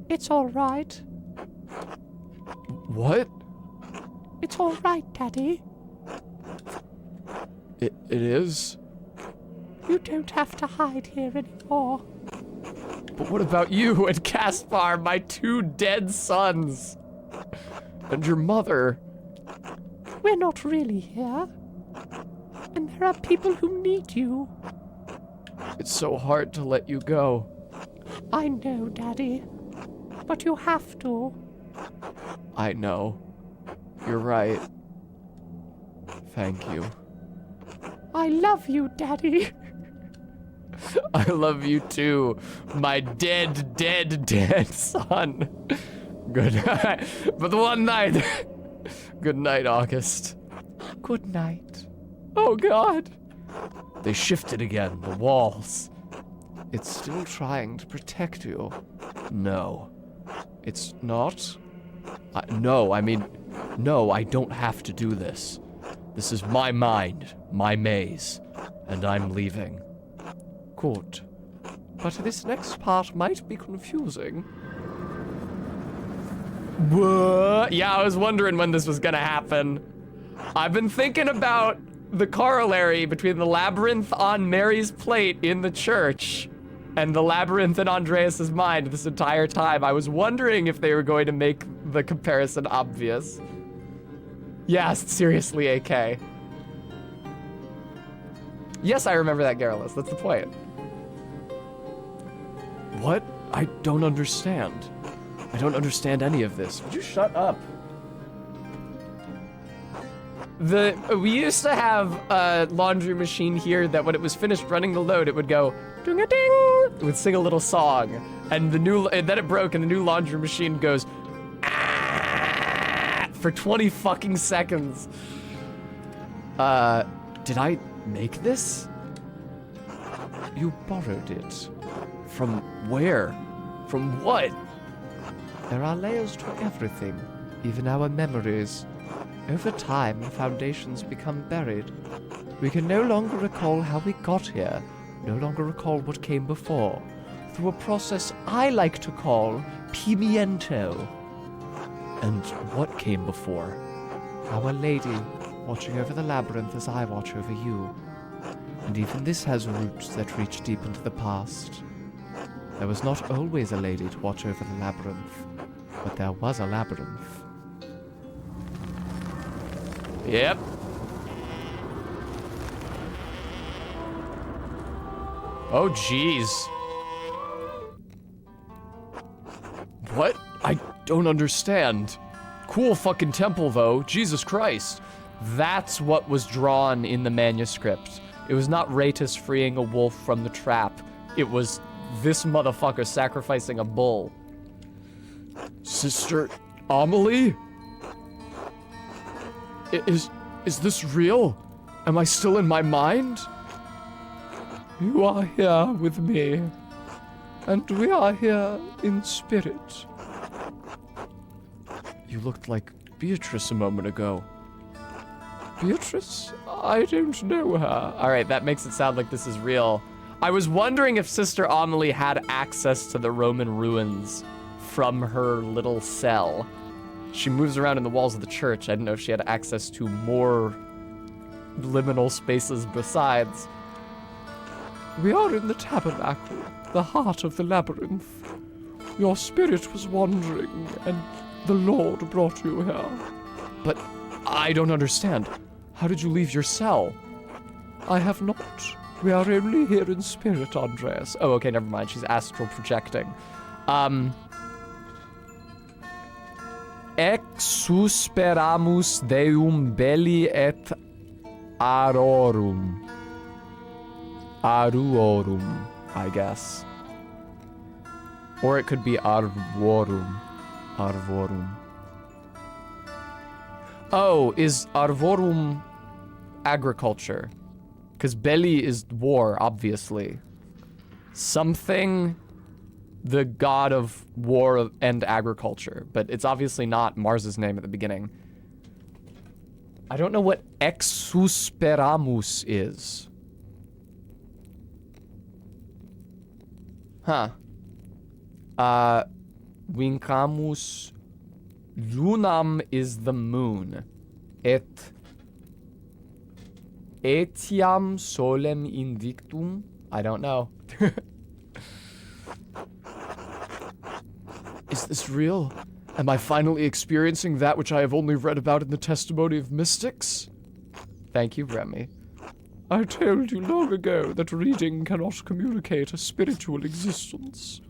It's all right. What? It's all right, Daddy. It is? You don't have to hide here anymore. But what about you and Caspar, my two dead sons? And your mother? We're not really here. And there are people who need you. It's so hard to let you go. I know, Daddy. But you have to. I know. You're right. Thank you. I love you, Daddy. I love you too, my dead, dead, dead son. Good night. But the one night. Good night, August. Good night. Oh, God. They shifted again, the walls. It's still trying to protect you. No. It's not? No, I don't have to do this. This is my mind, my maze, and I'm leaving. Good. But this next part might be confusing. What? Yeah, I was wondering when this was gonna happen. I've been thinking about the corollary between the labyrinth on Mary's plate in the church and the labyrinth in Andreas's mind this entire time. I was wondering if they were going to make the comparison obvious. Yes, seriously, AK. Yes, I remember that, Garrulus. That's the point. What? I don't understand. I don't understand any of this. Would you shut up? We used to have a laundry machine here that when it was finished running the load, it would go ding-a-ding. It would sing a little song, and then it broke, and the new laundry machine goes for 20 fucking seconds. Did I make this? You borrowed it. From where? From what? There are layers to everything, even our memories. Over time, foundations become buried. We can no longer recall how we got here, no longer recall what came before, through a process I like to call pimiento. And what came before? Our Lady, watching over the labyrinth as I watch over you. And even this has roots that reach deep into the past. There was not always a lady to watch over the labyrinth, but there was a labyrinth. Yep. Oh, jeez. What? I don't understand. Cool fucking temple, though. Jesus Christ. That's what was drawn in the manuscript. It was not Rhaetus freeing a wolf from the trap. It was this motherfucker sacrificing a bull. Sister Amelie? Is this real? Am I still in my mind? You are here with me, and we are here in spirit. You looked like Beatrice a moment ago. Beatrice? I don't know her. All right, that makes it sound like this is real. I was wondering if Sister Amelie had access to the Roman ruins from her little cell. She moves around in the walls of the church. I didn't know if she had access to more liminal spaces besides. We are in the tabernacle, the heart of the labyrinth. Your spirit was wandering, and the Lord brought you here. But I don't understand. How did you leave your cell? I have not. We are only here in spirit, Andreas. Oh, okay, never mind. She's astral projecting. Exusperamus Deum belli et arorum. Aruorum, I guess. Or it could be arvorum. Arvorum. Oh, is arvorum agriculture? Because belly is war, obviously. Something, the god of war and agriculture. But it's obviously not Mars's name at the beginning. I don't know what exusperamus is. Huh. Vincamus lunam is the moon. Etiam solem invictum? I don't know. Is this real? Am I finally experiencing that which I have only read about in the testimony of mystics? Thank you, Remy. I told you long ago that reading cannot communicate a spiritual existence.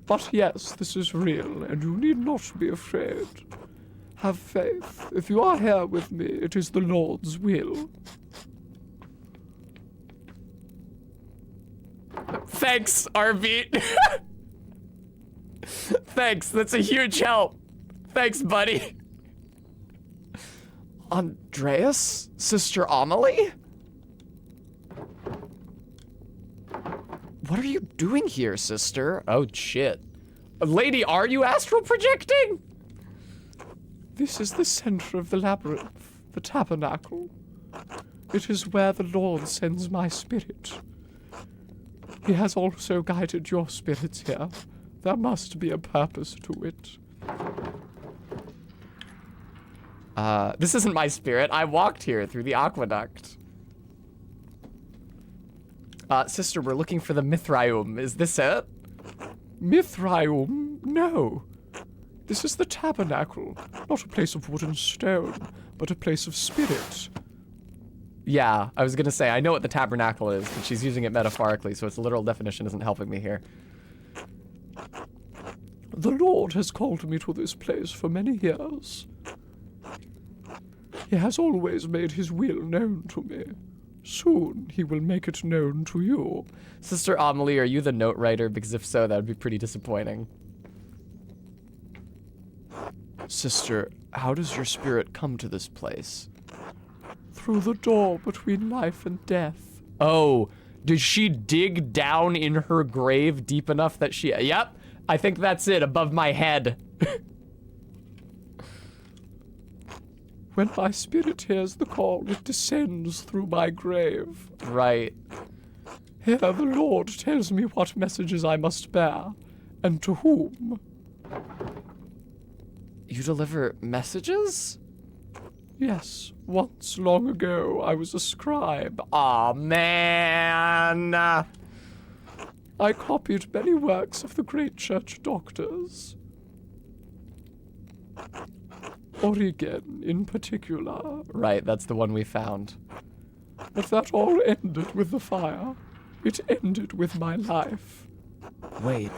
But yes, this is real, and you need not be afraid. Have faith. If you are here with me, it is the Lord's will. Thanks, Arbeat. Thanks, that's a huge help. Thanks, buddy. Andreas? Sister Amelie? What are you doing here, sister? Oh, shit. Lady, are you astral projecting? This is the center of the labyrinth, the tabernacle. It is where the Lord sends my spirit. He has also guided your spirits here. There must be a purpose to it. This isn't my spirit. I walked here through the aqueduct. Sister, we're looking for the Mithraeum. Is this it? Mithraeum? No. This is the tabernacle. Not a place of wood and stone, but a place of spirit. Yeah, I was gonna say, I know what the tabernacle is, but she's using it metaphorically, so its literal definition isn't helping me here. The Lord has called me to this place for many years. He has always made his will known to me. Soon he will make it known to you. Sister Amelie, are you the note writer? Because if so, that would be pretty disappointing. Sister, how does your spirit come to this place? Through the door between life and death. Oh, did she dig down in her grave deep enough that she... Yep, I think that's it, above my head. When my spirit hears the call, it descends through my grave. Right. Here the Lord tells me what messages I must bear, and to whom. You deliver messages? Yes, once long ago I was a scribe. Aw, man. I copied many works of the great church doctors. Origen, in particular. Right, that's the one we found. But that all ended with the fire. It ended with my life. Wait.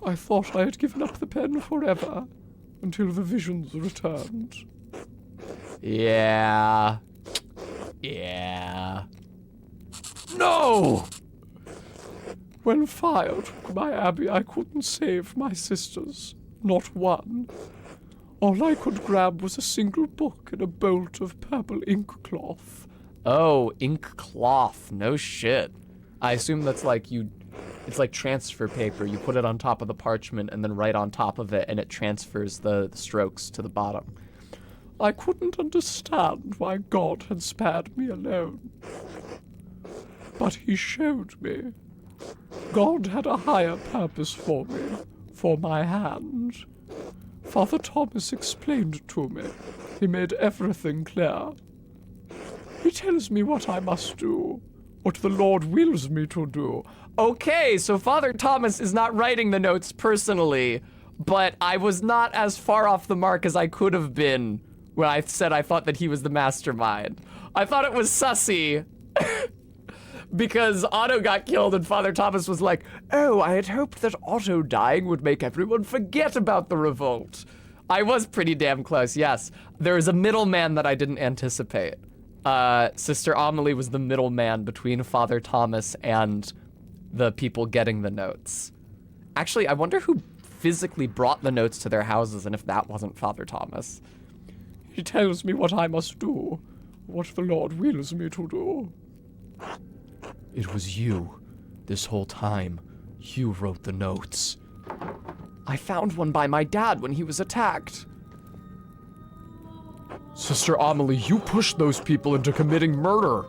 I thought I had given up the pen forever, until the visions returned. Yeah. Yeah. No! When fire took my abbey, I couldn't save my sisters. Not one. All I could grab was a single book and a bolt of purple ink cloth. Oh, ink cloth. No shit. I assume that's like it's like transfer paper. You put it on top of the parchment and then write on top of it and it transfers the strokes to the bottom. I couldn't understand why God had spared me alone. But he showed me. God had a higher purpose for me, for my hand. Father Thomas explained to me. He made everything clear. He tells me what I must do, what the Lord wills me to do. Okay, so Father Thomas is not writing the notes personally, but I was not as far off the mark as I could have been when I said I thought that he was the mastermind. I thought it was sussy because Otto got killed and Father Thomas was like, oh, I had hoped that Otto dying would make everyone forget about the revolt. I was pretty damn close, yes. There was a middleman that I didn't anticipate. Sister Amelie was the middleman between Father Thomas and the people getting the notes. Actually, I wonder who physically brought the notes to their houses and if that wasn't Father Thomas. He tells me what I must do, what the Lord wills me to do. It was you. This whole time, you wrote the notes. I found one by my dad when he was attacked. Sister Amelie, you pushed those people into committing murder.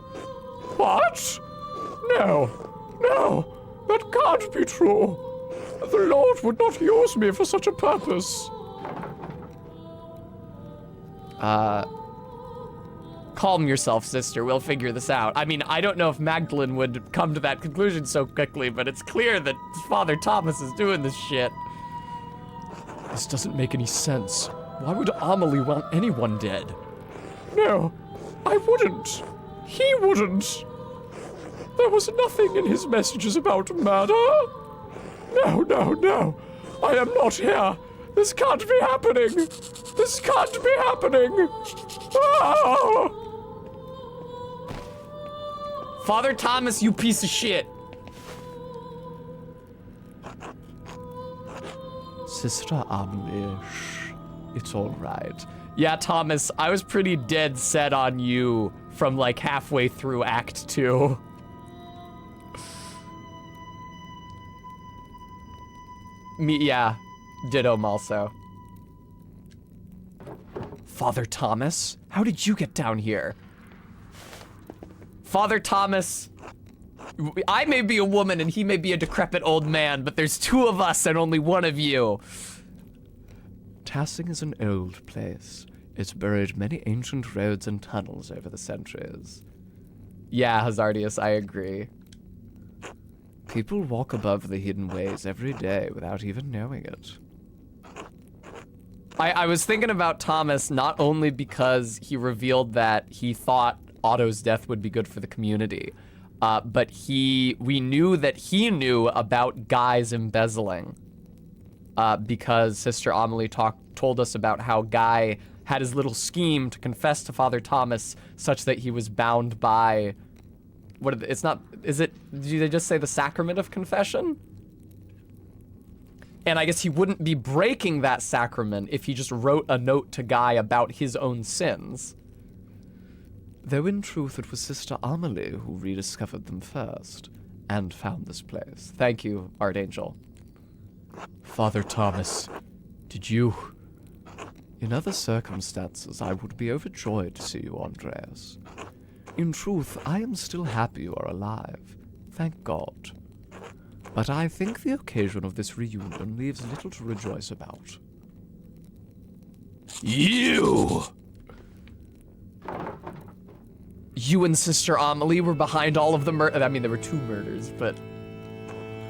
What? No, that can't be true. The Lord would not use me for such a purpose. Calm yourself, sister. We'll figure this out. I mean, I don't know if Magdalene would come to that conclusion so quickly, but it's clear that Father Thomas is doing this shit. This doesn't make any sense. Why would Amelie want anyone dead? No, I wouldn't. He wouldn't. There was nothing in his messages about murder. No. I am not here. This can't be happening. This can't be happening. Oh! Father Thomas, you piece of shit. Sister Amelie, shh. It's all right. Yeah, Thomas, I was pretty dead set on you from like halfway through Act 2. Yeah, ditto also. Father Thomas, how did you get down here? Father Thomas, I may be a woman and he may be a decrepit old man, but there's two of us and only one of you. Tassing is an old place. It's buried many ancient roads and tunnels over the centuries. Yeah, Hazardius, I agree. People walk above the hidden ways every day without even knowing it. I was thinking about Thomas not only because he revealed that he thought Otto's death would be good for the community, but we knew that he knew about Guy's embezzling. Because Sister Amelie told us about how Guy had his little scheme to confess to Father Thomas such that he was bound by, do they just say the sacrament of confession? And I guess he wouldn't be breaking that sacrament if he just wrote a note to Guy about his own sins. Though in truth it was Sister Amelie who rediscovered them first, and found this place. Thank you, Archangel. Father Thomas, did you... In other circumstances, I would be overjoyed to see you, Andreas. In truth, I am still happy you are alive. Thank God. But I think the occasion of this reunion leaves little to rejoice about. You and Sister Amelie were behind all of the I mean, there were 2 murders, but...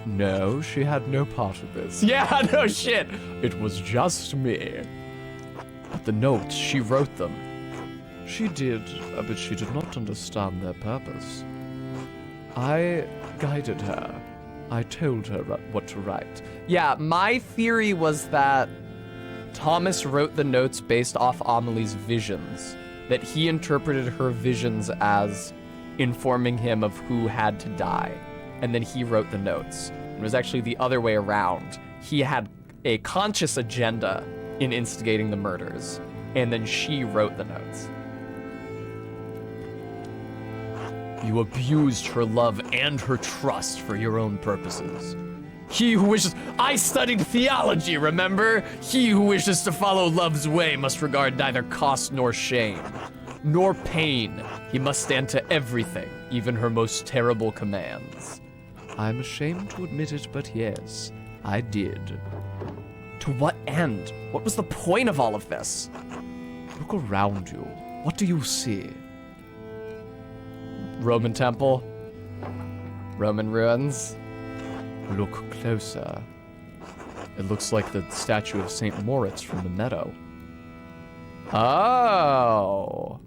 No, she had no part of this. Yeah, no shit. It was just me. But the notes, she wrote them. She did, but she did not understand their purpose. I guided her. I told her what to write. Yeah, my theory was that Thomas wrote the notes based off Amelie's visions. That he interpreted her visions as informing him of who had to die. And then he wrote the notes. It was actually the other way around. He had a conscious agenda in instigating the murders, and then she wrote the notes. You abused her love and her trust for your own purposes. He who wishes... I studied theology, remember? He who wishes to follow love's way must regard neither cost nor shame, nor pain. He must stand to everything, even her most terrible commands. I'm ashamed to admit it, but yes, I did. To what end? What was the point of all of this? Look around you. What do you see? Roman temple? Roman ruins? Look closer. It looks like the statue of St. Moritz from the meadow. Oh.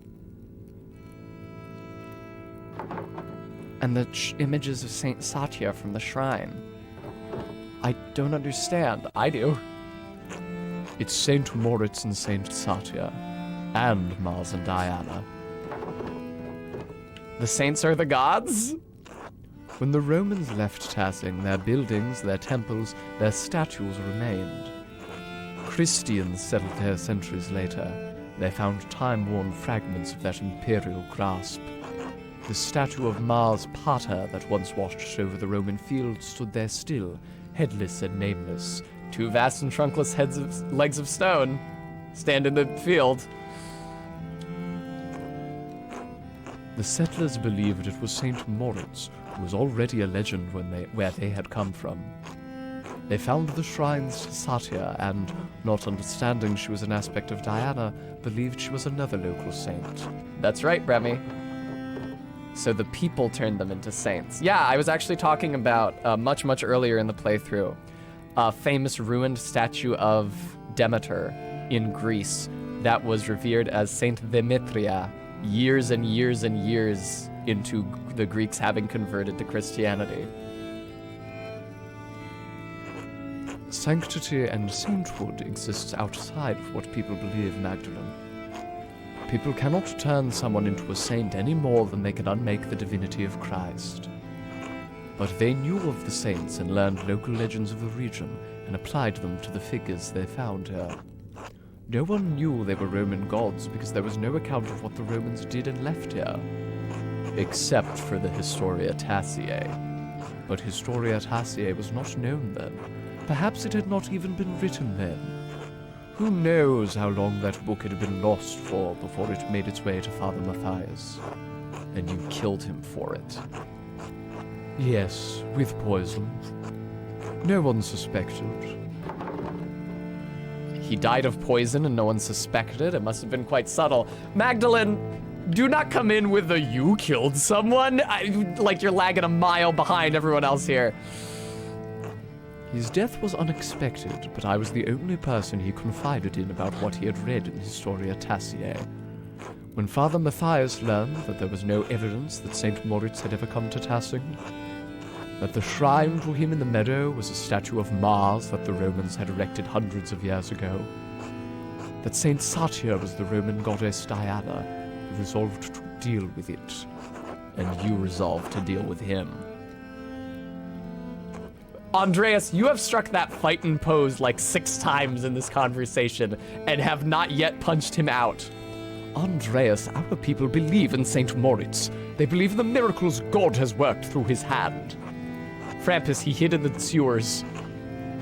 And the images of St. Satya from the shrine. I don't understand. I do. It's St. Moritz and St. Satya. And Mars and Diana. The saints are the gods? When the Romans left Tassing, their buildings, their temples, their statues remained. Christians settled there centuries later. They found time-worn fragments of that imperial grasp. The statue of Mars Pater that once watched over the Roman field stood there still, headless and nameless. 2 vast and trunkless legs of stone stand in the field. The settlers believed it was St. Moritz, who was already a legend where they had come from. They found the shrines to Satya and, not understanding she was an aspect of Diana, believed she was another local saint. That's right, Remy. So the people turned them into saints. Yeah, I was actually talking about, much, much earlier in the playthrough, a famous ruined statue of Demeter in Greece that was revered as Saint Demetria years and years and years into the Greeks having converted to Christianity. Sanctity and sainthood exists outside of what people believe, Magdalene. People cannot turn someone into a saint any more than they can unmake the divinity of Christ. But they knew of the saints and learned local legends of the region and applied them to the figures they found here. No one knew they were Roman gods because there was no account of what the Romans did and left here, except for the Historia Tassiae. But Historia Tassiae was not known then. Perhaps it had not even been written then. Who knows how long that book had been lost for before it made its way to Father Matthias. And you killed him for it. Yes, with poison. No one suspected. He died of poison and no one suspected. It must have been quite subtle. Magdalene, do not come in with the "you killed someone." Like you're lagging a mile behind everyone else here. His death was unexpected, but I was the only person he confided in about what he had read in Historia Tassiae. When Father Matthias learned that there was no evidence that St. Moritz had ever come to Tassing, that the shrine to him in the meadow was a statue of Mars that the Romans had erected hundreds of years ago, that St. Satya was the Roman goddess Diana, he resolved to deal with it. And you resolved to deal with him. Andreas, you have struck that fightin' pose like 6 times in this conversation and have not yet punched him out. Andreas, our people believe in St. Moritz. They believe in the miracles God has worked through his hand. Frampus, he hid in the sewers.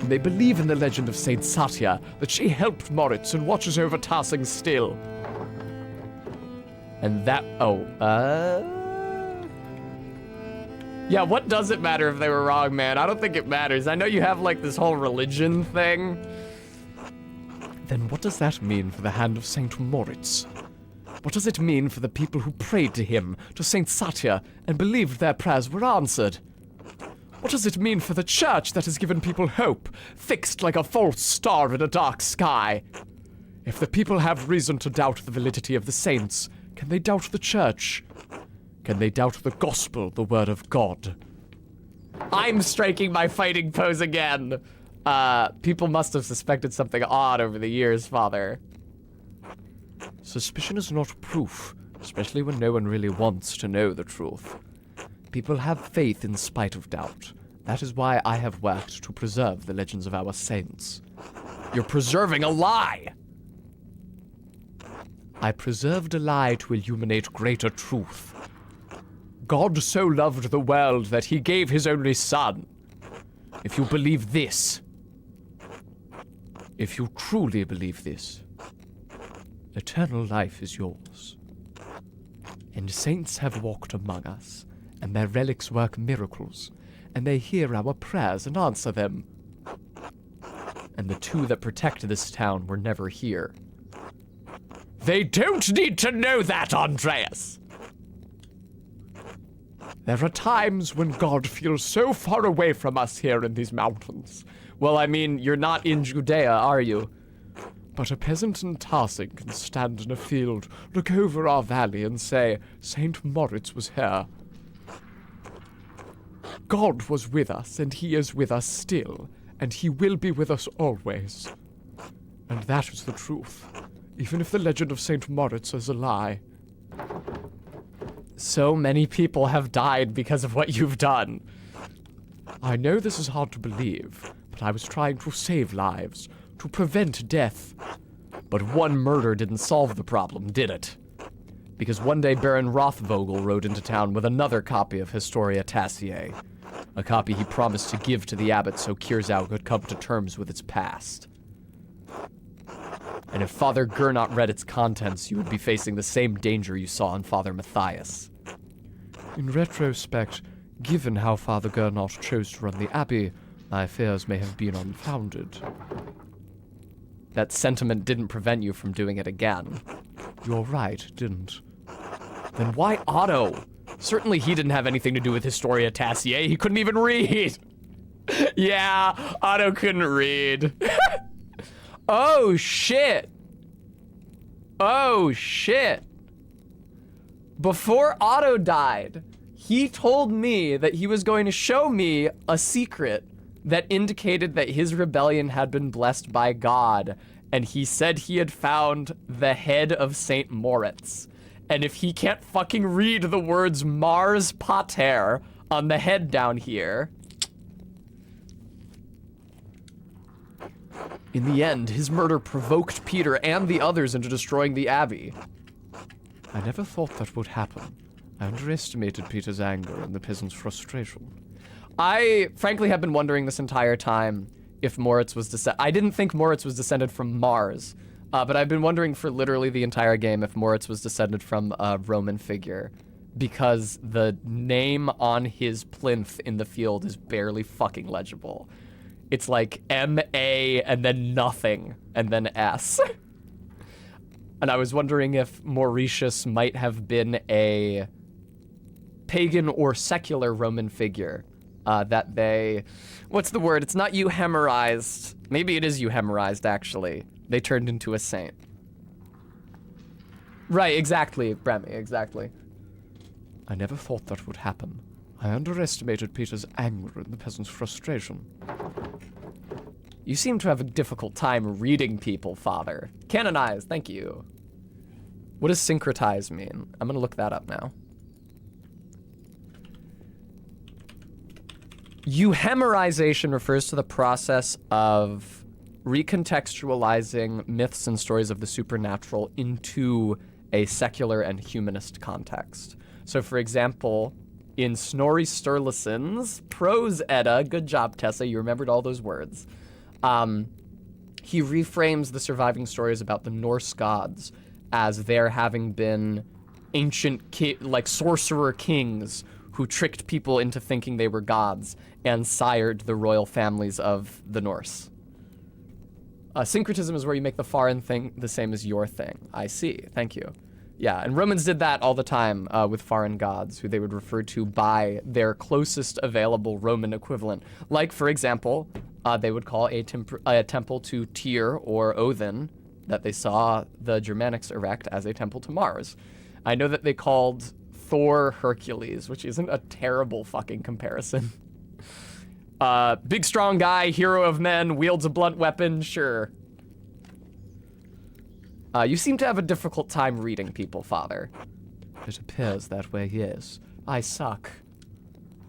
And they believe in the legend of Saint Satya, that she helped Moritz and watches over Tarsing still. And that, yeah, what does it matter if they were wrong, man? I don't think it matters. I know you have, like, this whole religion thing. Then what does that mean for the hand of Saint Moritz? What does it mean for the people who prayed to him, to Saint Satya, and believed their prayers were answered? What does it mean for the church that has given people hope, fixed like a false star in a dark sky? If the people have reason to doubt the validity of the saints, can they doubt the church? Can they doubt the gospel, the word of God? I'm striking my fighting pose again. People must have suspected something odd over the years, Father. Suspicion is not proof, especially when no one really wants to know the truth. People have faith in spite of doubt. That is why I have worked to preserve the legends of our saints. You're preserving a lie! I preserved a lie to illuminate greater truth. God so loved the world that he gave his only son. If you believe this, if you truly believe this, eternal life is yours. And saints have walked among us, and their relics work miracles, and they hear our prayers and answer them. And the two that protect this town were never here. They don't need to know that, Andreas! There are times when God feels so far away from us here in these mountains. Well, I mean, you're not in Judea, are you? But a peasant in Tarsing can stand in a field, look over our valley and say, Saint Moritz was here. God was with us, and he is with us still, and he will be with us always. And that is the truth, even if the legend of Saint Moritz is a lie. So many people have died because of what you've done. I know this is hard to believe, but I was trying to save lives, to prevent death. But one murder didn't solve the problem, did it? Because one day Baron Rothvogel rode into town with another copy of Historia Tassiae, a copy he promised to give to the abbot so Kirzau could come to terms with its past. And if Father Gernot read its contents, you would be facing the same danger you saw in Father Matthias. In retrospect, given how Father Gernot chose to run the abbey, my fears may have been unfounded. That sentiment didn't prevent you from doing it again. You're right, didn't. Then why Otto? Certainly he didn't have anything to do with Historia Tassiae. He couldn't even read. Yeah, Otto couldn't read. Oh, shit. Oh, shit. Before Otto died, he told me that he was going to show me a secret that indicated that his rebellion had been blessed by God, and he said he had found the head of Saint Moritz. And if he can't fucking read the words Mars Pater on the head down here... In the end, his murder provoked Peter and the others into destroying the abbey. I never thought that would happen. I underestimated Peter's anger and the peasants' frustration. I, frankly, have been wondering this entire time if Moritz was I didn't think Moritz was descended from Mars, but I've been wondering for literally the entire game if Moritz was descended from a Roman figure, because the name on his plinth in the field is barely fucking legible. It's like M-A and then nothing, and then S. And I was wondering if Mauritius might have been a pagan or secular Roman figure that they... What's the word? It's not euhemerized. Maybe it is euhemerized, actually. They turned into a saint. Right, exactly, Bremy, exactly. I never thought that would happen. I underestimated Peter's anger and the peasants' frustration. You seem to have a difficult time reading people, Father. Canonize, thank you. What does syncretize mean? I'm gonna look that up now. Euhemerization refers to the process of recontextualizing myths and stories of the supernatural into a secular and humanist context. So, for example, in Snorri Sturluson's Prose Edda, good job, Tessa, you remembered all those words. he reframes the surviving stories about the Norse gods as there having been ancient sorcerer kings who tricked people into thinking they were gods and sired the royal families of the Norse. Syncretism is where you make the foreign thing the same as your thing. I see. Thank you. Yeah, and Romans did that all the time with foreign gods, who they would refer to by their closest available Roman equivalent. Like, for example, they would call a temple to Tyr or Odin that they saw the Germanics erect as a temple to Mars. I know that they called Thor Hercules, which isn't a terrible fucking comparison. Big strong guy, hero of men, wields a blunt weapon, sure. You seem to have a difficult time reading people, Father. It appears that way, yes. I suck.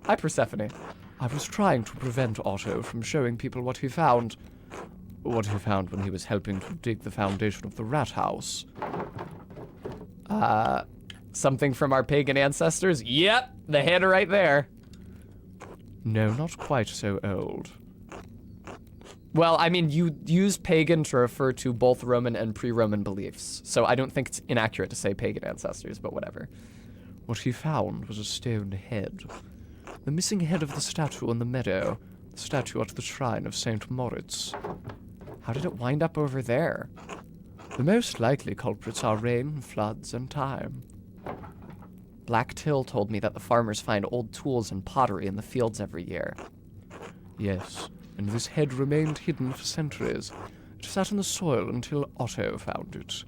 Hi, Persephone. I was trying to prevent Otto from showing people what he found. What he found when he was helping to dig the foundation of the rat house. Something from our pagan ancestors? Yep, the head right there. No, not quite so old. Well, I mean, you use pagan to refer to both Roman and pre-Roman beliefs, so I don't think it's inaccurate to say pagan ancestors, but whatever. What he found was a stone head. The missing head of the statue in the meadow. The statue at the shrine of St. Moritz. How did it wind up over there? The most likely culprits are rain, floods, and time. Black Till told me that the farmers find old tools and pottery in the fields every year. Yes, and this head remained hidden for centuries. It sat in the soil until Otto found it.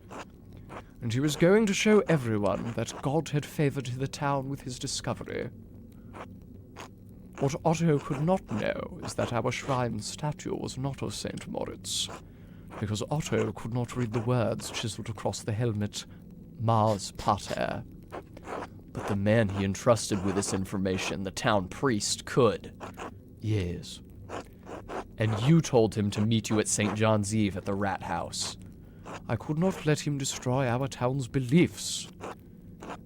And he was going to show everyone that God had favored the town with his discovery. What Otto could not know is that our shrine statue was not of St. Moritz, because Otto could not read the words chiseled across the helmet, Mars Pater. But the man he entrusted with this information, the town priest, could. Yes. And you told him to meet you at St. John's Eve at the rat house. I could not let him destroy our town's beliefs.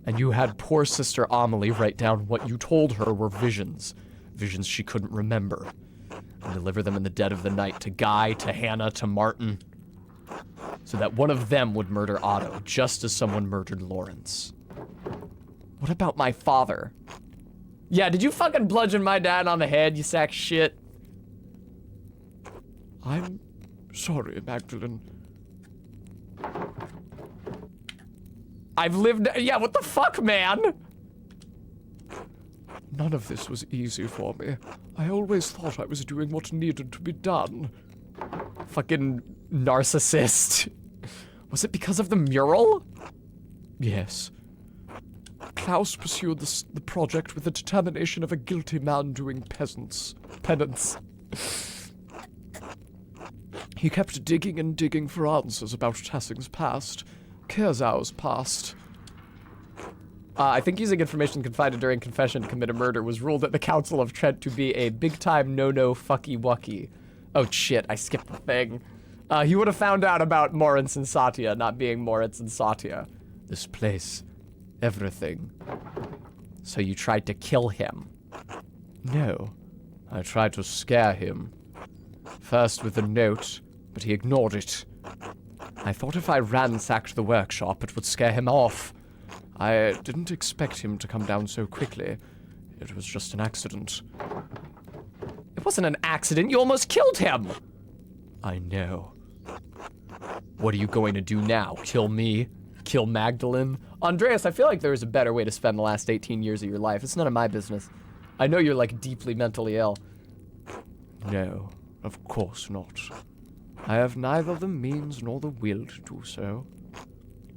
And you had poor Sister Amelie write down what you told her were visions. Visions she couldn't remember. And deliver them in the dead of the night to Guy, to Hannah, to Martin. So that one of them would murder Otto, just as someone murdered Lawrence. What about my father? Yeah, did you fucking bludgeon my dad on the head, you sack shit? I'm sorry, Magdalene. I've lived... Yeah, what the fuck, man? None of this was easy for me. I always thought I was doing what needed to be done. Fucking narcissist. Was it because of the mural? Yes. Klaus pursued the project with the determination of a guilty man doing penance. He kept digging and digging for answers about Tassing's past, Kerzau's past. I think using information confided during confession to commit a murder was ruled at the Council of Trent to be a big-time no-no fucky-wucky. Oh shit, I skipped the thing. He would have found out about Moritz and Satya not being Moritz and Satya. This place. Everything. So you tried to kill him? No. I tried to scare him. First with a note, but he ignored it. I thought if I ransacked the workshop, it would scare him off. I didn't expect him to come down so quickly. It was just an accident. It wasn't an accident, you almost killed him! I know. What are you going to do now? Kill me? Kill Magdalene? Andreas, I feel like there is a better way to spend the last 18 years of your life. It's none of my business. I know you're, like, deeply mentally ill. No, of course not. I have neither the means nor the will to do so.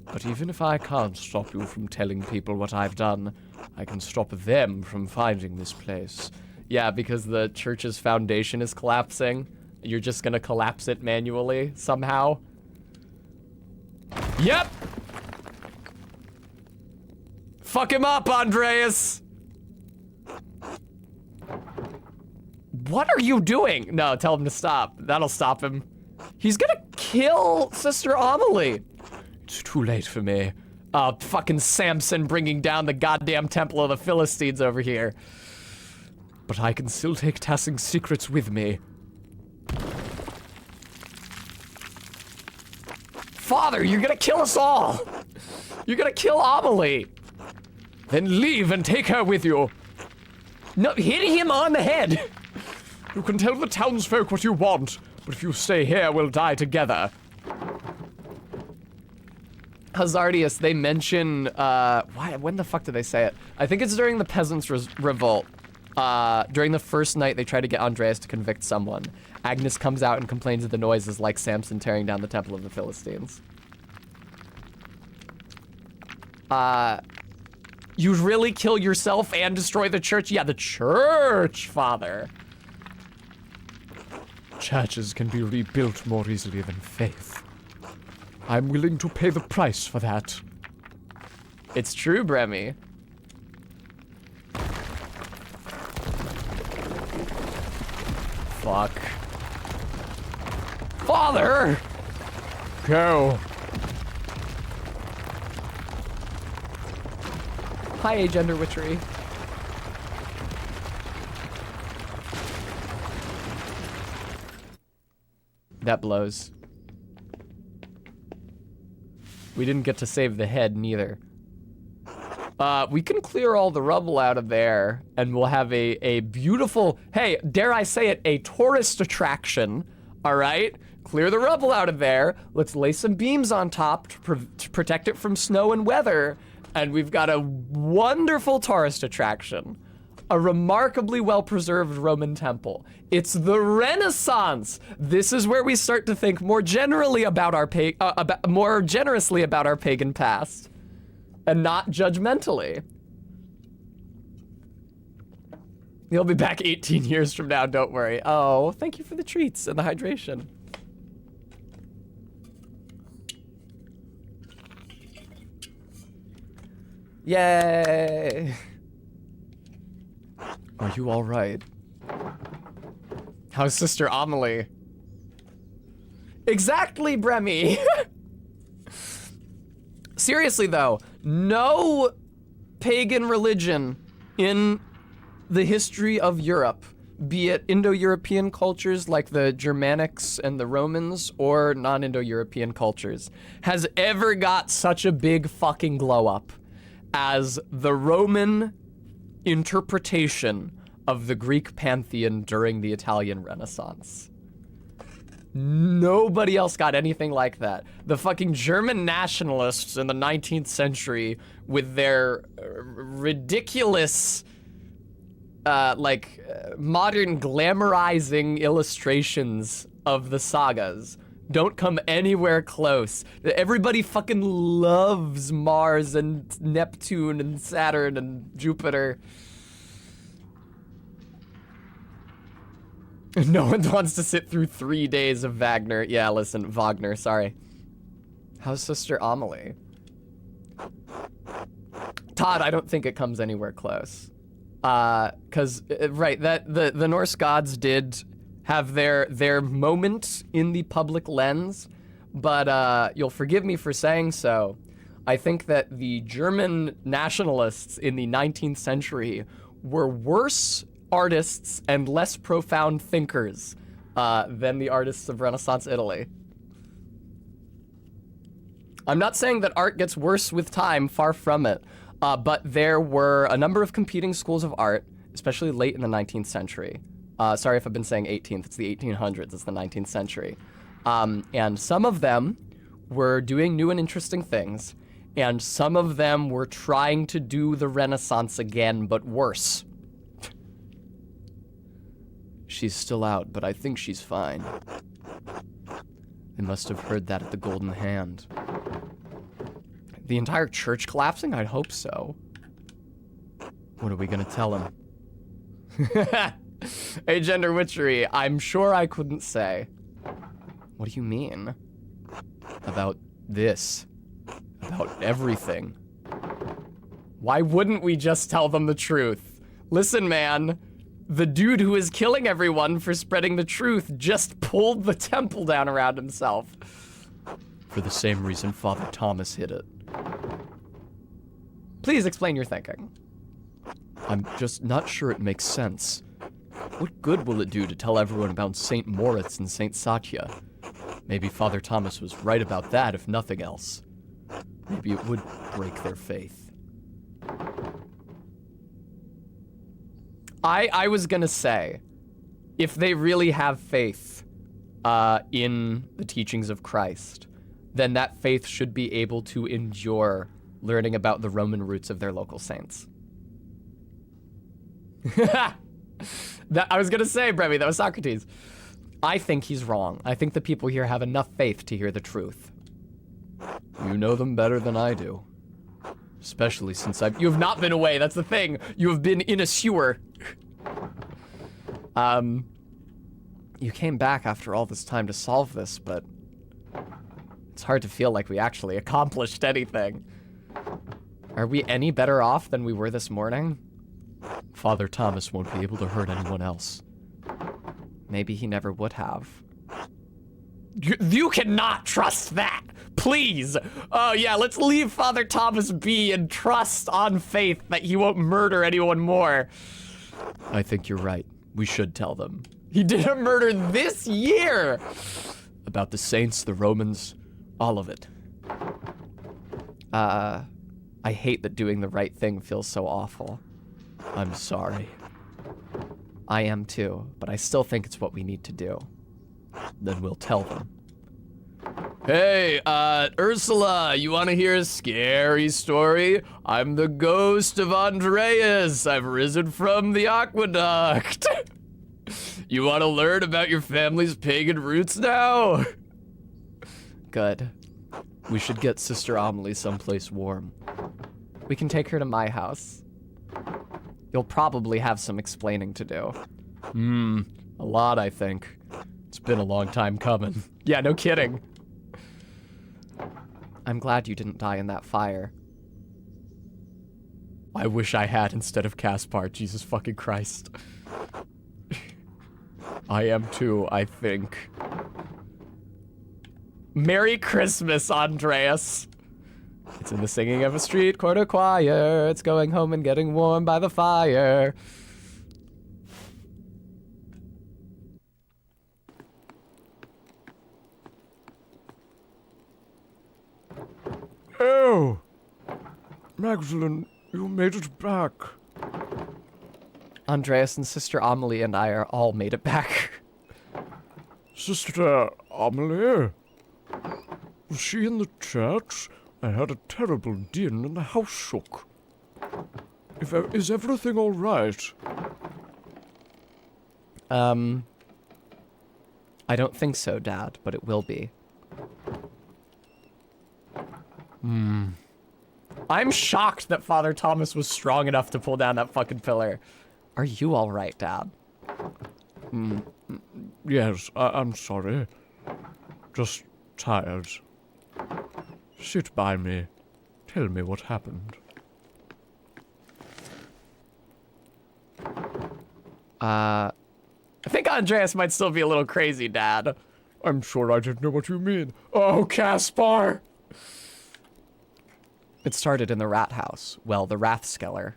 But even if I can't stop you from telling people what I've done, I can stop them from finding this place. Yeah, because the church's foundation is collapsing. You're just gonna collapse it manually, somehow. Yep! Fuck him up, Andreas! What are you doing? No, tell him to stop. That'll stop him. He's gonna kill Sister Amelie. It's too late for me. Fucking Samson bringing down the goddamn Temple of the Philistines over here. But I can still take Tassing's secrets with me. Father, you're gonna kill us all! You're gonna kill Amelie! Then leave and take her with you. No, hit him on the head! You can tell the townsfolk what you want, but if you stay here, we'll die together. Hazardius, they mention, when the fuck did they say it? I think it's during the Peasants' Revolt. During the first night, they try to get Andreas to convict someone. Agnes comes out and complains that the noise is like Samson tearing down the Temple of the Philistines. You'd really kill yourself and destroy the church? Yeah, the church, Father. Churches can be rebuilt more easily than faith. I'm willing to pay the price for that. It's true, Bremy. Fuck. Father! Go. Hi, agender witchery. That blows. We didn't get to save the head, neither. We can clear all the rubble out of there, and we'll have a beautiful, hey, dare I say it, a tourist attraction, all right? Clear the rubble out of there. Let's lay some beams on top to protect it from snow and weather, and we've got a wonderful tourist attraction. A remarkably well-preserved Roman temple. It's the Renaissance. This is where we start to think more generally about our more generously about our pagan past, and not judgmentally. You'll be back 18 years from now. Don't worry. Oh, thank you for the treats and the hydration. Yay! Are you all right? How's Sister Amelie? Exactly, Bremy! Seriously, though, no pagan religion in the history of Europe, be it Indo-European cultures like the Germanics and the Romans, or non-Indo-European cultures, has ever got such a big fucking glow-up as the Roman interpretation of the Greek pantheon during the Italian Renaissance. Nobody else got anything like that. The fucking German nationalists in the 19th century with their ridiculous, modern glamorizing illustrations of the sagas don't come anywhere close. Everybody fucking loves Mars and Neptune and Saturn and Jupiter. No one wants to sit through 3 days of Wagner. Yeah, listen, Wagner, sorry. How's Sister Amelie? Todd, I don't think it comes anywhere close. Cause, right, the Norse gods did have their moment in the public lens, but you'll forgive me for saying so. I think that the German nationalists in the 19th century were worse artists and less profound thinkers than the artists of Renaissance Italy. I'm not saying that art gets worse with time, far from it, but there were a number of competing schools of art, especially late in the 19th century. Sorry if I've been saying 18th, it's the 1800s, it's the 19th century. And some of them were doing new and interesting things, and some of them were trying to do the Renaissance again, but worse. She's still out, but I think she's fine. They must have heard that at the Golden Hand. The entire church collapsing? I'd hope so. What are we gonna tell him? Hey, gender witchery, I'm sure I couldn't say. What do you mean? About this. About everything. Why wouldn't we just tell them the truth? Listen, man. The dude who is killing everyone for spreading the truth just pulled the temple down around himself. For the same reason Father Thomas hid it. Please explain your thinking. I'm just not sure it makes sense. What good will it do to tell everyone about St. Moritz and St. Satya? Maybe Father Thomas was right about that, if nothing else. Maybe it would break their faith. I was gonna say, if they really have faith in the teachings of Christ, then that faith should be able to endure learning about the Roman roots of their local saints. I was gonna say, Brevi, that was Socrates. I think he's wrong. I think the people here have enough faith to hear the truth. You know them better than I do. Especially since you have not been away, that's the thing. You have been in a sewer. You came back after all this time to solve this, but it's hard to feel like we actually accomplished anything. Are we any better off than we were this morning? Father Thomas won't be able to hurt anyone else. Maybe he never would have. You cannot trust that! Please! Oh yeah, let's leave Father Thomas be and trust on faith that he won't murder anyone more. I think you're right. We should tell them. He did a murder this year! About the saints, the Romans, all of it. I hate that doing the right thing feels so awful. I'm sorry. I am too, but I still think it's what we need to do. Then we'll tell them. Hey, Ursula, you want to hear a scary story? I'm the ghost of Andreas. I've risen from the aqueduct. You want to learn about your family's pagan roots now? Good. We should get Sister Amelie someplace warm. We can take her to my house. You'll probably have some explaining to do. A lot, I think. It's been a long time coming. Yeah, no kidding. I'm glad you didn't die in that fire. I wish I had instead of Caspar, Jesus fucking Christ. I am too, I think. Merry Christmas, Andreas. It's in the singing of a street quarter choir. It's going home and getting warm by the fire. Oh! Magdalene, you made it back. Andreas and Sister Amelie and I are all made it back. Sister Amelie? Was she in the church? I heard a terrible din and the house shook. Is everything all right? I don't think so, Dad, but it will be. I'm shocked that Father Thomas was strong enough to pull down that fucking pillar. Are you all right, Dad? Yes, I'm sorry. Just tired. Sit by me. Tell me what happened. I think Andreas might still be a little crazy, Dad. I'm sure I didn't know what you mean. Oh, Caspar! It started in the rat house. Well, the Rathskeller.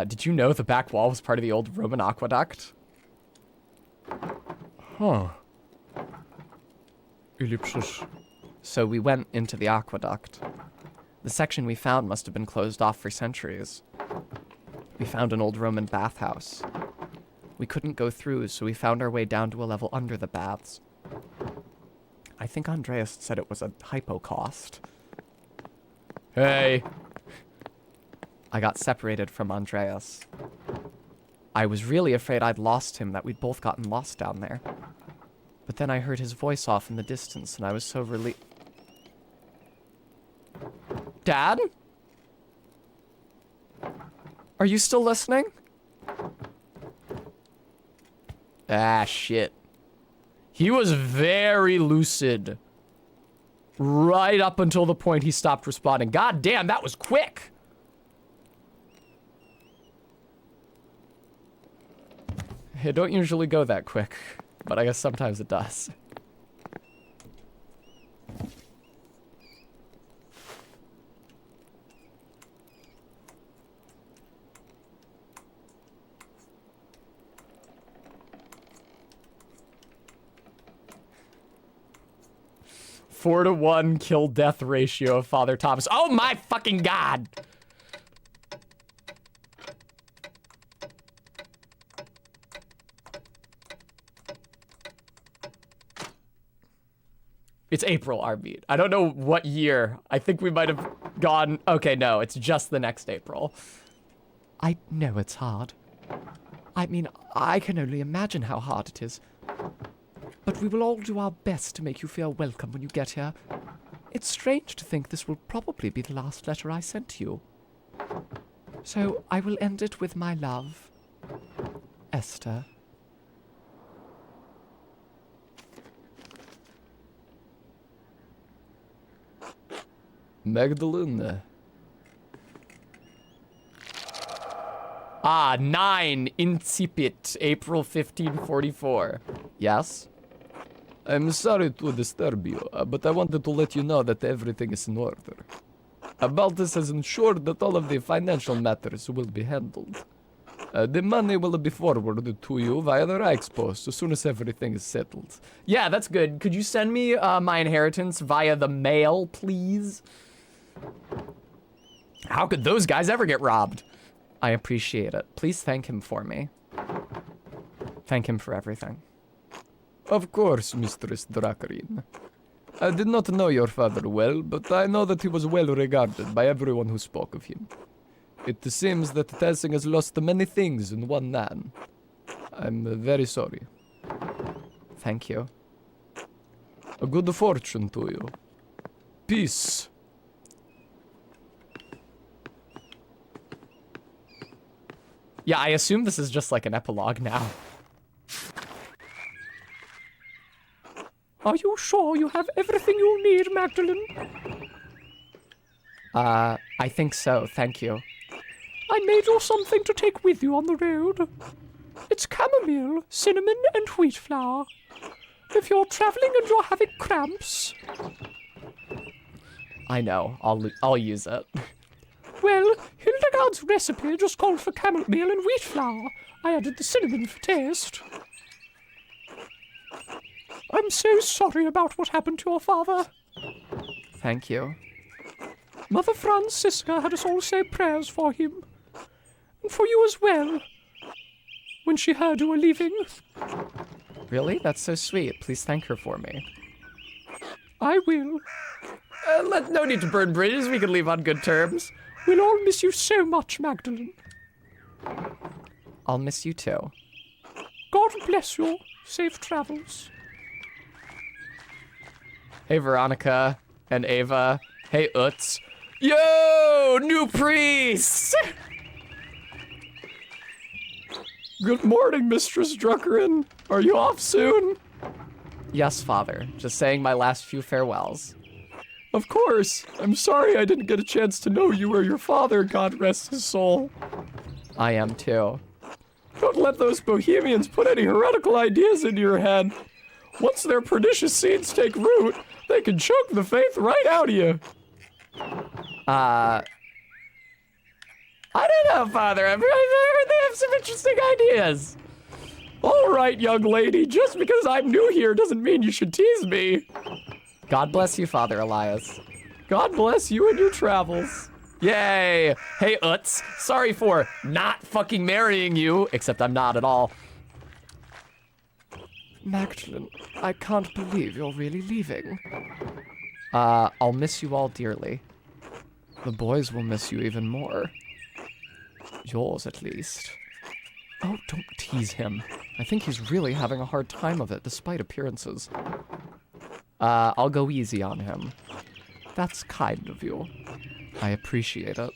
Did you know the back wall was part of the old Roman aqueduct? Huh. Ellipsis. So we went into the aqueduct. The section we found must have been closed off for centuries. We found an old Roman bathhouse. We couldn't go through, so we found our way down to a level under the baths. I think Andreas said it was a hypocaust. Hey. I got separated from Andreas. I was really afraid I'd lost him, that we'd both gotten lost down there. But then I heard his voice off in the distance, and I was so relieved. Dad? Are you still listening? Ah, shit. He was very lucid. Right up until the point he stopped responding. God damn, that was quick! It don't usually go that quick, but I guess sometimes it does. 4-to-1 kill-death ratio of Father Thomas. Oh my fucking god! It's April, our meet. I don't know what year. I think we might have gone... Okay, no, it's just the next April. I know it's hard. I mean, I can only imagine how hard it is. But we will all do our best to make you feel welcome when you get here. It's strange to think this will probably be the last letter I sent to you. So I will end it with my love, Esther. Magdalene. 9 incipit, April 1544. Yes? I'm sorry to disturb you, but I wanted to let you know that everything is in order. Baltus has ensured that all of the financial matters will be handled. The money will be forwarded to you via the Reichspost as soon as everything is settled. Yeah, that's good. Could you send me my inheritance via the mail, please? How could those guys ever get robbed? I appreciate it. Please thank him for me. Thank him for everything. Of course, Mistress Dracarin. I did not know your father well, but I know that he was well regarded by everyone who spoke of him. It seems that Tessing has lost many things in one man. I'm very sorry. Thank you. A good fortune to you. Peace. Yeah, I assume this is just like an epilogue now. Are you sure you have everything you need, Magdalene? I think so, thank you. I made you something to take with you on the road. It's chamomile, cinnamon, and wheat flour. If you're traveling and you're having cramps... I know, I'll use it. Well, Hildegard's recipe just called for chamomile and wheat flour. I added the cinnamon for taste. I'm so sorry about what happened to your father. Thank you. Mother Francisca had us all say prayers for him. And for you as well. When she heard you were leaving. Really? That's so sweet. Please thank her for me. I will. No need to burn bridges. We can leave on good terms. We'll all miss you so much, Magdalene. I'll miss you too. God bless you. Safe travels. Hey, Veronica and Ava. Hey, Utz. Yo, new priest! Good morning, Mistress Druckerin. Are you off soon? Yes, Father. Just saying my last few farewells. Of course. I'm sorry I didn't get a chance to know you or your father, God rest his soul. I am too. Don't let those bohemians put any heretical ideas into your head. Once their pernicious seeds take root, they can choke the faith right out of you. I don't know, Father. I've heard they have some interesting ideas. All right, young lady. Just because I'm new here doesn't mean you should tease me. God bless you, Father Elias. God bless you and your travels. Yay! Hey, Utz. Sorry for not fucking marrying you, except I'm not at all. Magdalene, I can't believe you're really leaving. I'll miss you all dearly. The boys will miss you even more. Yours, at least. Oh, don't tease him. I think he's really having a hard time of it, despite appearances. I'll go easy on him. That's kind of you. I appreciate it.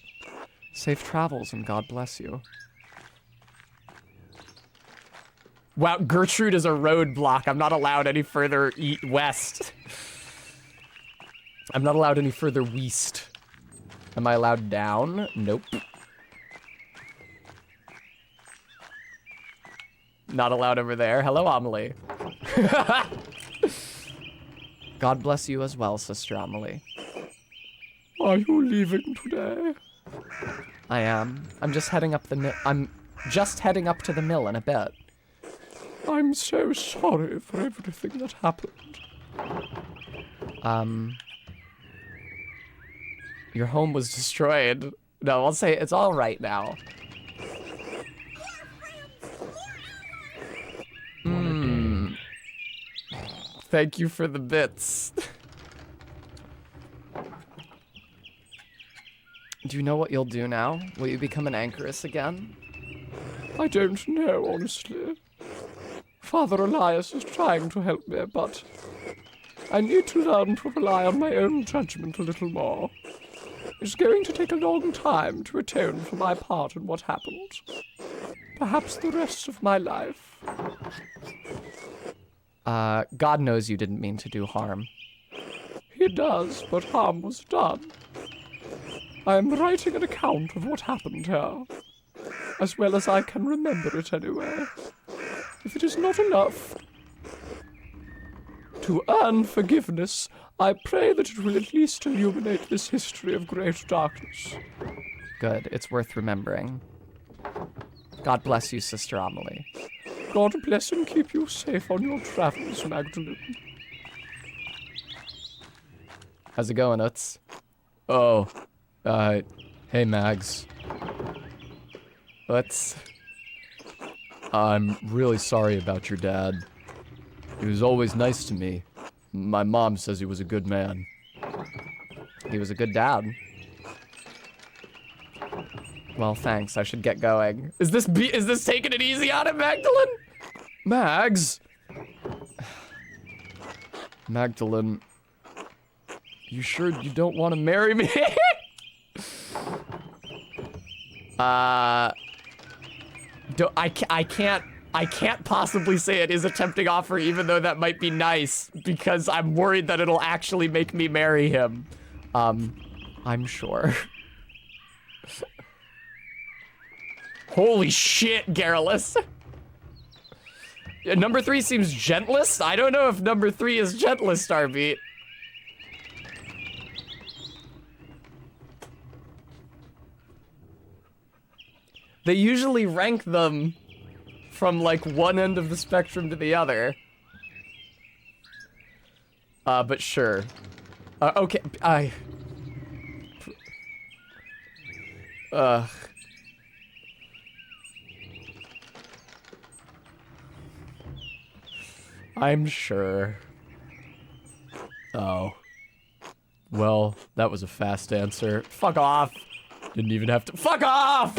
Safe travels and God bless you. Wow, Gertrude is a roadblock. I'm not allowed any further west. I'm not allowed any further west. Am I allowed down? Nope. Not allowed over there. Hello, Amelie. God bless you as well, Sister Amelie. Are you leaving today? I am. I'm just heading up to the mill in a bit. I'm so sorry for everything that happened. Your home was destroyed. No, I'll say it's all right now. Thank you for the bits. Do you know what you'll do now? Will you become an anchoress again? I don't know, honestly. Father Elias is trying to help me, but I need to learn to rely on my own judgment a little more. It's going to take a long time to atone for my part in what happened. Perhaps the rest of my life. God knows you didn't mean to do harm. He does, but harm was done. I am writing an account of what happened here, as well as I can remember it anyway. If it is not enough to earn forgiveness, I pray that it will at least illuminate this history of great darkness. Good, it's worth remembering. God bless you, Sister Amelie. God bless and keep you safe on your travels, Magdalene. How's it going, Utz? Oh, hey, Mags. Utz. I'm really sorry about your dad. He was always nice to me. My mom says he was a good man. He was a good dad. Well, thanks. I should get going. Is this taking it easy on it, Magdalene? Mags! Magdalene, you sure you don't want to marry me? I can't possibly say it is a tempting offer, even though that might be nice, because I'm worried that it'll actually make me marry him. I'm sure. Holy shit, Garrulus. Number 3 seems gentlest? I don't know if number 3 is gentlest, Starbeat. They usually rank them from like one end of the spectrum to the other. But sure. Okay, I'm sure. Oh. Well, that was a fast answer. Fuck off. Didn't even have to. Fuck off!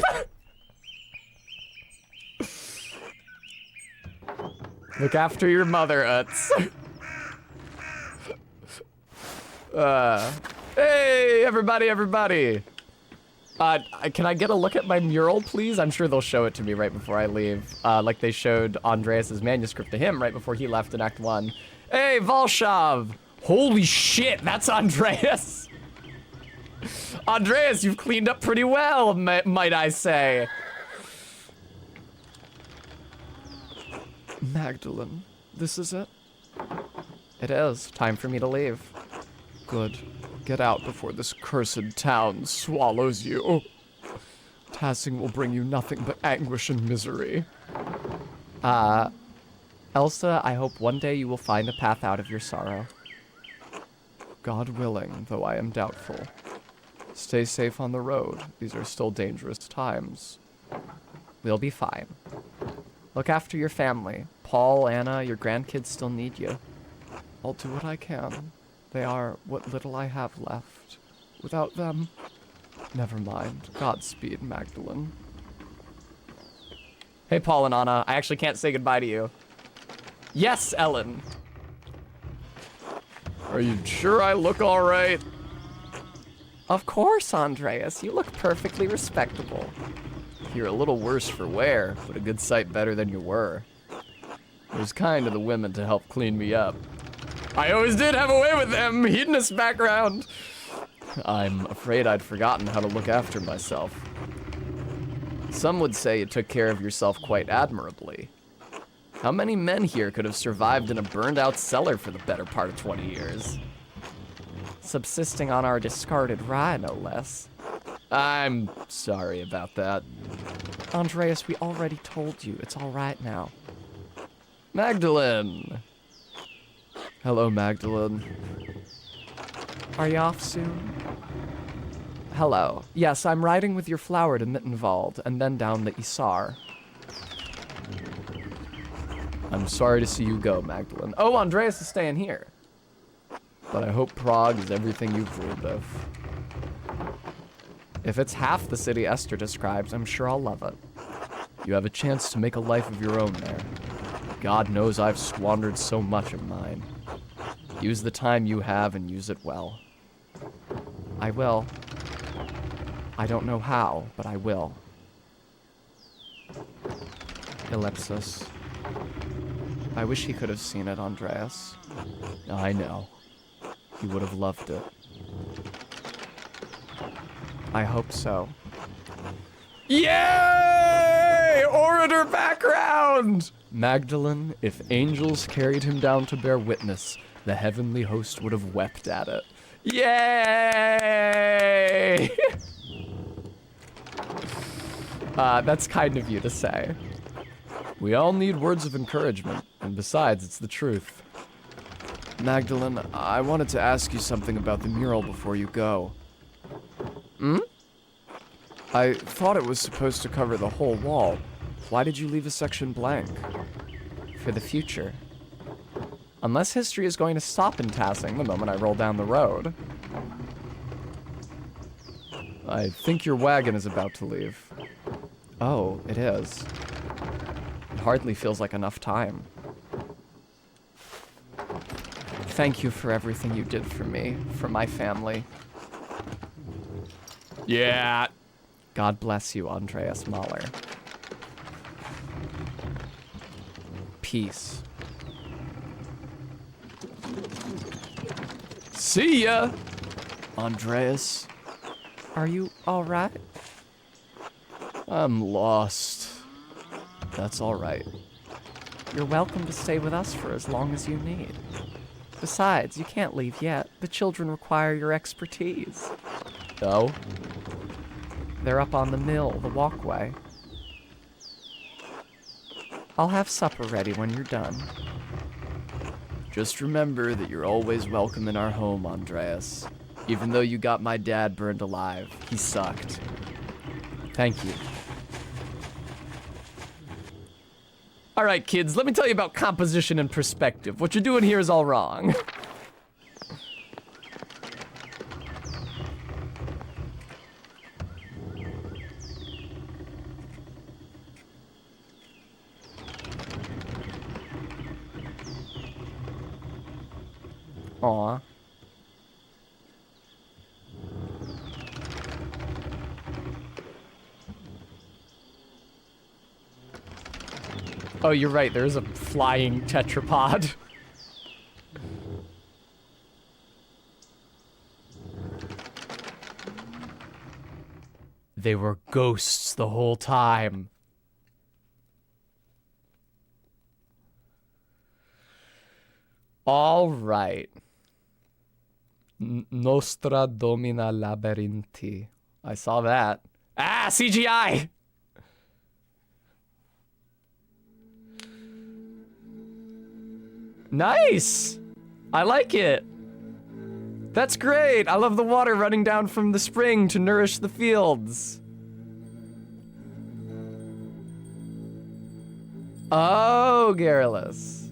Look after your mother, Utz. Hey, everybody. Can I get a look at my mural, please? I'm sure they'll show it to me right before I leave. Like they showed Andreas's manuscript to him right before he left in Act 1. Hey, Volshav! Holy shit, that's Andreas! Andreas, you've cleaned up pretty well, might I say. Magdalene, this is it? It is. Time for me to leave. Good. Get out before this cursed town swallows you. Passing will bring you nothing but anguish and misery. Elsa, I hope one day you will find a path out of your sorrow. God willing, though I am doubtful. Stay safe on the road. These are still dangerous times. We'll be fine. Look after your family. Paul, Anna, your grandkids still need you. I'll do what I can. They are what little I have left. Without them, never mind. Godspeed, Magdalene. Hey, Paul and Anna. I actually can't say goodbye to you. Yes, Ellen. Are you sure I look all right? Of course, Andreas. You look perfectly respectable. You're a little worse for wear, but a good sight better than you were. It was kind of the women to help clean me up. I always did have a way with them, hedonist background. I'm afraid I'd forgotten how to look after myself. Some would say you took care of yourself quite admirably. How many men here could have survived in a burned-out cellar for the better part of 20 years? Subsisting on our discarded rye, no less. I'm sorry about that. Andreas, we already told you. It's all right now. Magdalene. Hello, Magdalene. Are you off soon? Hello. Yes, I'm riding with your flower to Mittenwald and then down the Isar. I'm sorry to see you go, Magdalene. Oh, Andreas is staying here. But I hope Prague is everything you've dreamed of. If it's half the city Esther describes, I'm sure I'll love it. You have a chance to make a life of your own there. God knows I've squandered so much of mine. Use the time you have and use it well. I will. I don't know how, but I will. Ellipsis. I wish he could have seen it, Andreas. I know. He would have loved it. I hope so. Yay! Orator background! Magdalene, if angels carried him down to bear witness, the heavenly host would have wept at it. Yay! That's kind of you to say. We all need words of encouragement, and besides, it's the truth. Magdalene, I wanted to ask you something about the mural before you go. I thought it was supposed to cover the whole wall. Why did you leave a section blank? For the future. Unless history is going to stop in Tassing the moment I roll down the road. I think your wagon is about to leave. Oh, it is. It hardly feels like enough time. Thank you for everything you did for me, for my family. Yeah. God bless you, Andreas Mahler. Peace. See ya! Andreas, Are you alright? I'm lost. That's alright. You're welcome to stay with us for as long as you need. Besides, you can't leave yet. The children require your expertise. Oh? They're up on the mill, the walkway. I'll have supper ready when you're done. Just remember that you're always welcome in our home, Andreas. Even though you got my dad burned alive, he sucked. Thank you. All right, kids, let me tell you about composition and perspective. What you're doing here is all wrong. Aw. Oh, you're right, there is a flying tetrapod. They were ghosts the whole time. All right. Nostra Domina Labyrinthi. I saw that. Ah, CGI! Nice! I like it. That's great. I love the water running down from the spring to nourish the fields. Oh, Garrulus.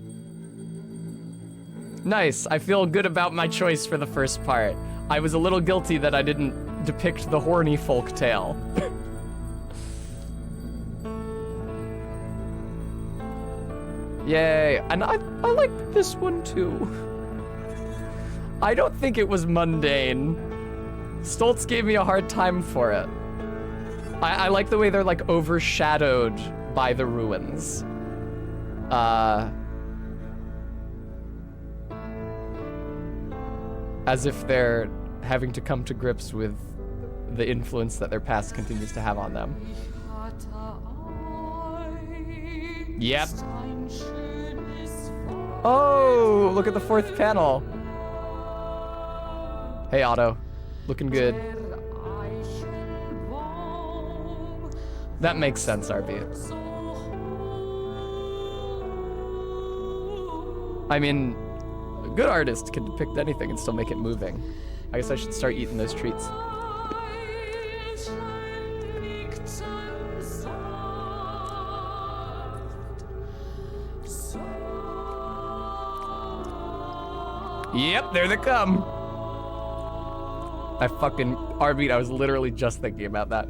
Nice. I feel good about my choice for the first part. I was a little guilty that I didn't depict the horny folk tale. Yay. And I like this one too. I don't think it was mundane. Stoltz gave me a hard time for it. I like the way they're like overshadowed by the ruins. As if they're having to come to grips with the influence that their past continues to have on them. Yep. Oh, look at the fourth panel. Hey, Otto. Looking good. That makes sense, RB. I mean, a good artist can depict anything and still make it moving. I guess I should start eating those treats. Yep, there they come. I fucking Arbeat, I was literally just thinking about that.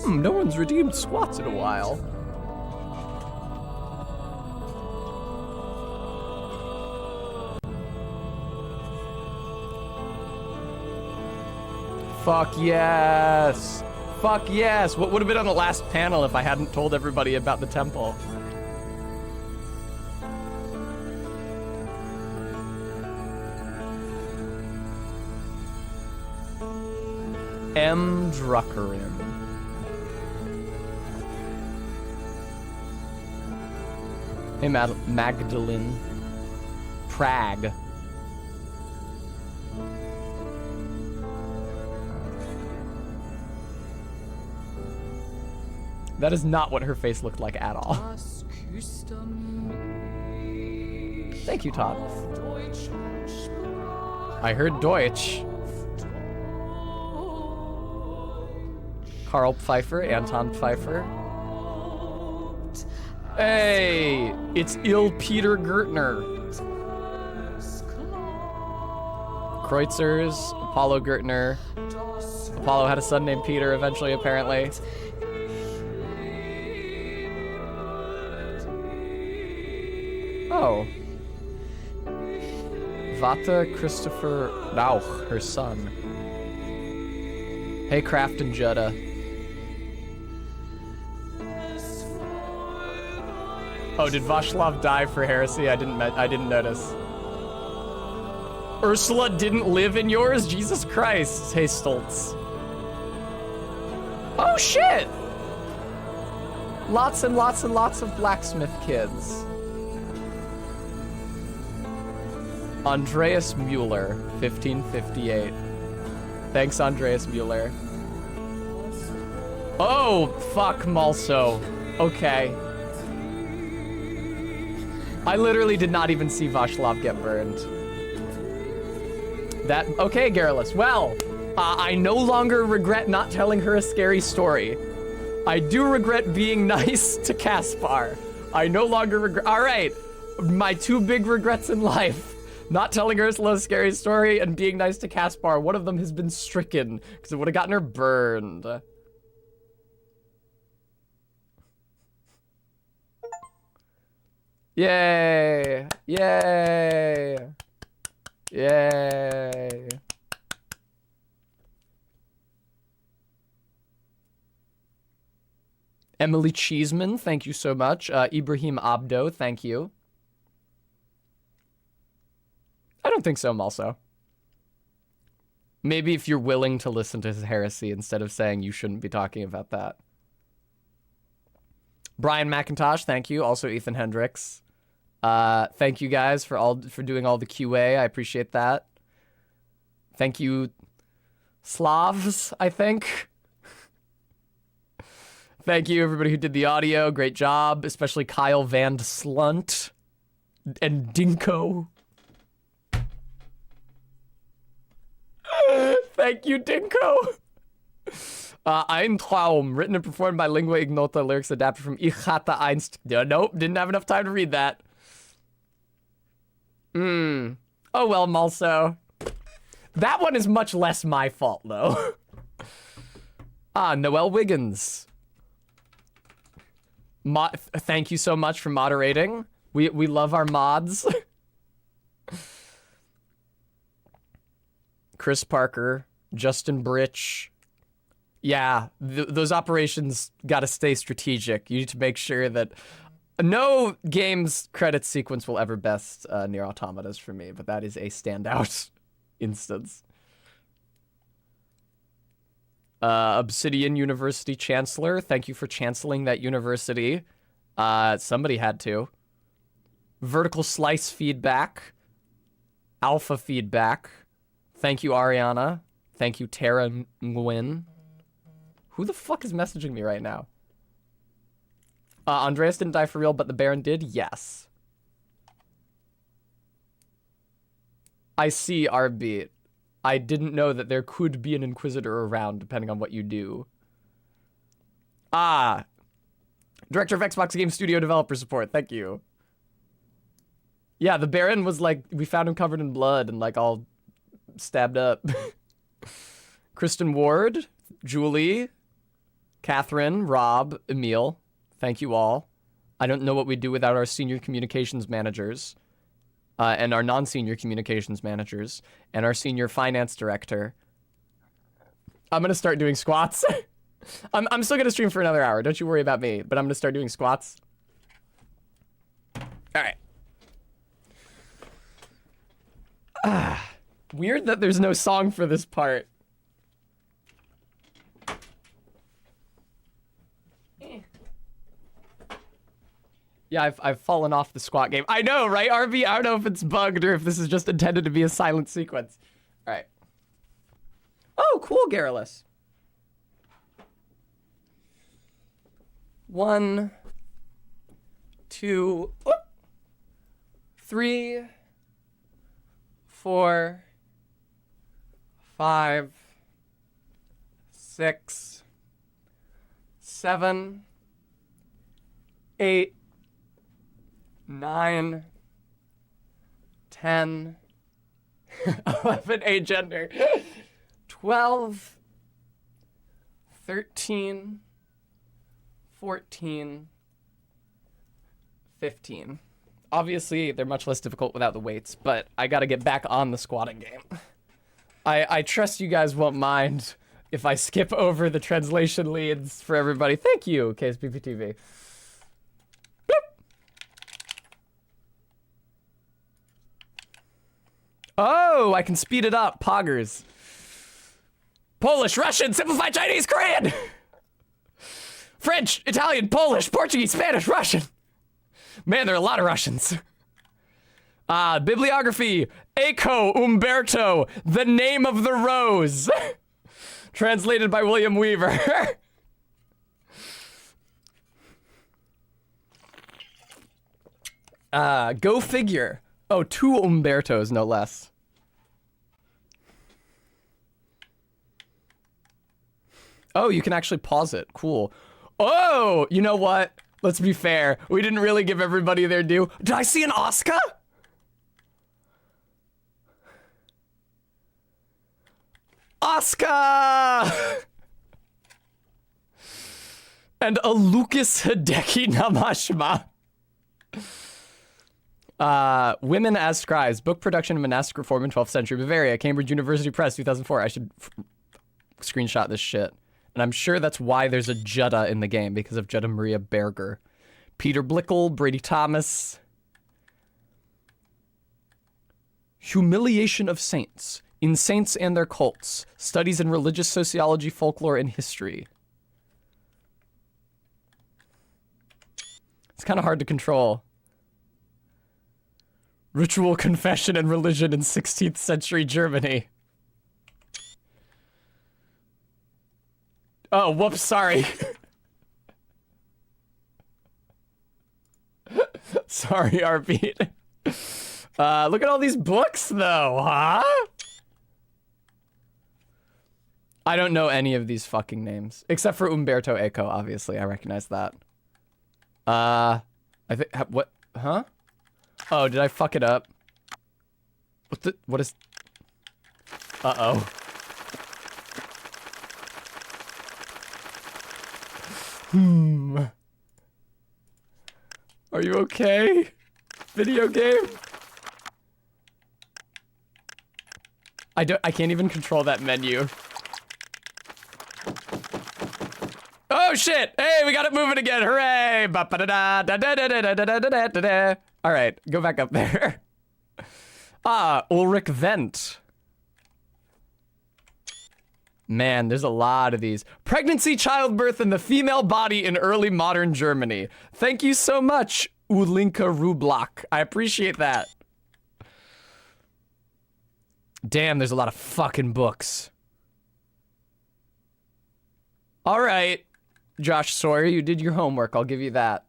No one's redeemed squats in a while. Fuck yes! Fuck yes! What would have been on the last panel if I hadn't told everybody about the temple? M. Druckerin. Hey, Magdalene. Prague. That is not what her face looked like at all. Thank you, Todd. I heard Deutsch. Carl Pfeiffer, Anton Pfeiffer. Hey, it's Il Peter Gertner. Kreutzers, Apollo Gertner. Apollo had a son named Peter eventually, apparently. Oh. Vata Christopher Rauch, her son. Hey, Kraft and Jutta. Oh, did Václav die for heresy? I didn't notice. Ursula didn't live in yours? Jesus Christ. Hey, Stoltz. Oh, shit! Lots and lots and lots of blacksmith kids. Andreas Mueller, 1558. Thanks, Andreas Mueller. Oh, fuck, Malso. Okay. I literally did not even see Václav get burned. Okay, Garrulus. Well, I no longer regret not telling her a scary story. I do regret being nice to Caspar. I no longer regret. All right, my two big regrets in life: not telling her a scary story and being nice to Caspar. One of them has been stricken because it would have gotten her burned. Yay! Yay! Yay! Emily Cheeseman, thank you so much. Ibrahim Abdo, thank you. I don't think so, Malso. Maybe if you're willing to listen to his heresy instead of saying you shouldn't be talking about that. Brian McIntosh, thank you. Also Ethan Hendricks. Thank you guys for doing all the QA. I appreciate that. Thank you, Slavs, I think. Thank you, everybody who did the audio. Great job, especially Kyle Van Slunt and Dinko. Thank you, Dinko. Ein Traum, written and performed by Lingua Ignota, lyrics adapted from Ich hatte einst... Nope, didn't have enough time to read that. Oh well, Malso. That one is much less my fault, though. Noel Wiggins. Thank you so much for moderating. We love our mods. Chris Parker, Justin Britch. Yeah, those operations gotta stay strategic. You need to make sure that no game's credits sequence will ever best Nier Automata's for me, but that is a standout instance. Obsidian University Chancellor, thank you for chanceling that university. Somebody had to. Vertical Slice feedback. Alpha feedback. Thank you, Ariana. Thank you, Tara Nguyen. Who the fuck is messaging me right now? Andreas didn't die for real, but the Baron did? Yes. I see our beat. I didn't know that there could be an Inquisitor around depending on what you do. Ah. Director of Xbox Game Studio Developer Support. Thank you. Yeah, the Baron was like, we found him covered in blood and like all stabbed up. Kristen Ward, Julie, Catherine, Rob, Emil. Thank you all. I don't know what we'd do without our senior communications managers, and our non-senior communications managers, and our senior finance director. I'm gonna start doing squats. I'm still gonna stream for another hour. Don't you worry about me, but I'm gonna start doing squats. All right. Weird that there's no song for this part. Yeah, I've fallen off the squat game. I know, right, RB? I don't know if it's bugged or if this is just intended to be a silent sequence. All right. Oh, cool, Garrulus. 1, 2, 3, 4, 5, 6, 7, 8, 9, 10, 11, agender, 12, 13, 14, 15. Obviously, they're much less difficult without the weights, but I gotta get back on the squatting game. I trust you guys won't mind if I skip over the translation leads for everybody. Thank you, KSPPTV. Oh, I can speed it up. Poggers. Polish, Russian, simplified Chinese, Korean. French, Italian, Polish, Portuguese, Spanish, Russian. Man, there are a lot of Russians. Bibliography. Eco Umberto, The Name of the Rose. Translated by William Weaver. Go figure. Oh, 2 Umbertos, no less. Oh, you can actually pause it. Cool. Oh, you know what? Let's be fair. We didn't really give everybody their due. Did I see an Oscar? Oscar! And a Lucas Hideki Namashima. Women as Scribes, Book Production and Monastic Reform in 12th Century Bavaria, Cambridge University Press, 2004. I should screenshot this shit. And I'm sure that's why there's a Jutta in the game, because of Jutta Maria Berger. Peter Blickel, Brady Thomas. Humiliation of Saints. In Saints and Their Cults. Studies in Religious Sociology, Folklore, and History. It's kind of hard to control. Ritual Confession and Religion in 16th Century Germany. Oh, whoops, sorry. Sorry, RB. Look at all these books, though, huh? I don't know any of these fucking names. Except for Umberto Eco, obviously. I recognize that. I think, what, huh? Oh, did I fuck it up? What is... Uh-oh. Are you okay? Video game? I can't even control that menu. Oh shit! Hey, we got it moving again! Hooray! All right, go back up there. Ulrich Wendt. Man, there's a lot of these. Pregnancy, childbirth, and the female body in early modern Germany. Thank you so much, Ulinka Rublak. I appreciate that. Damn, there's a lot of fucking books. All right, Josh Sawyer, you did your homework. I'll give you that.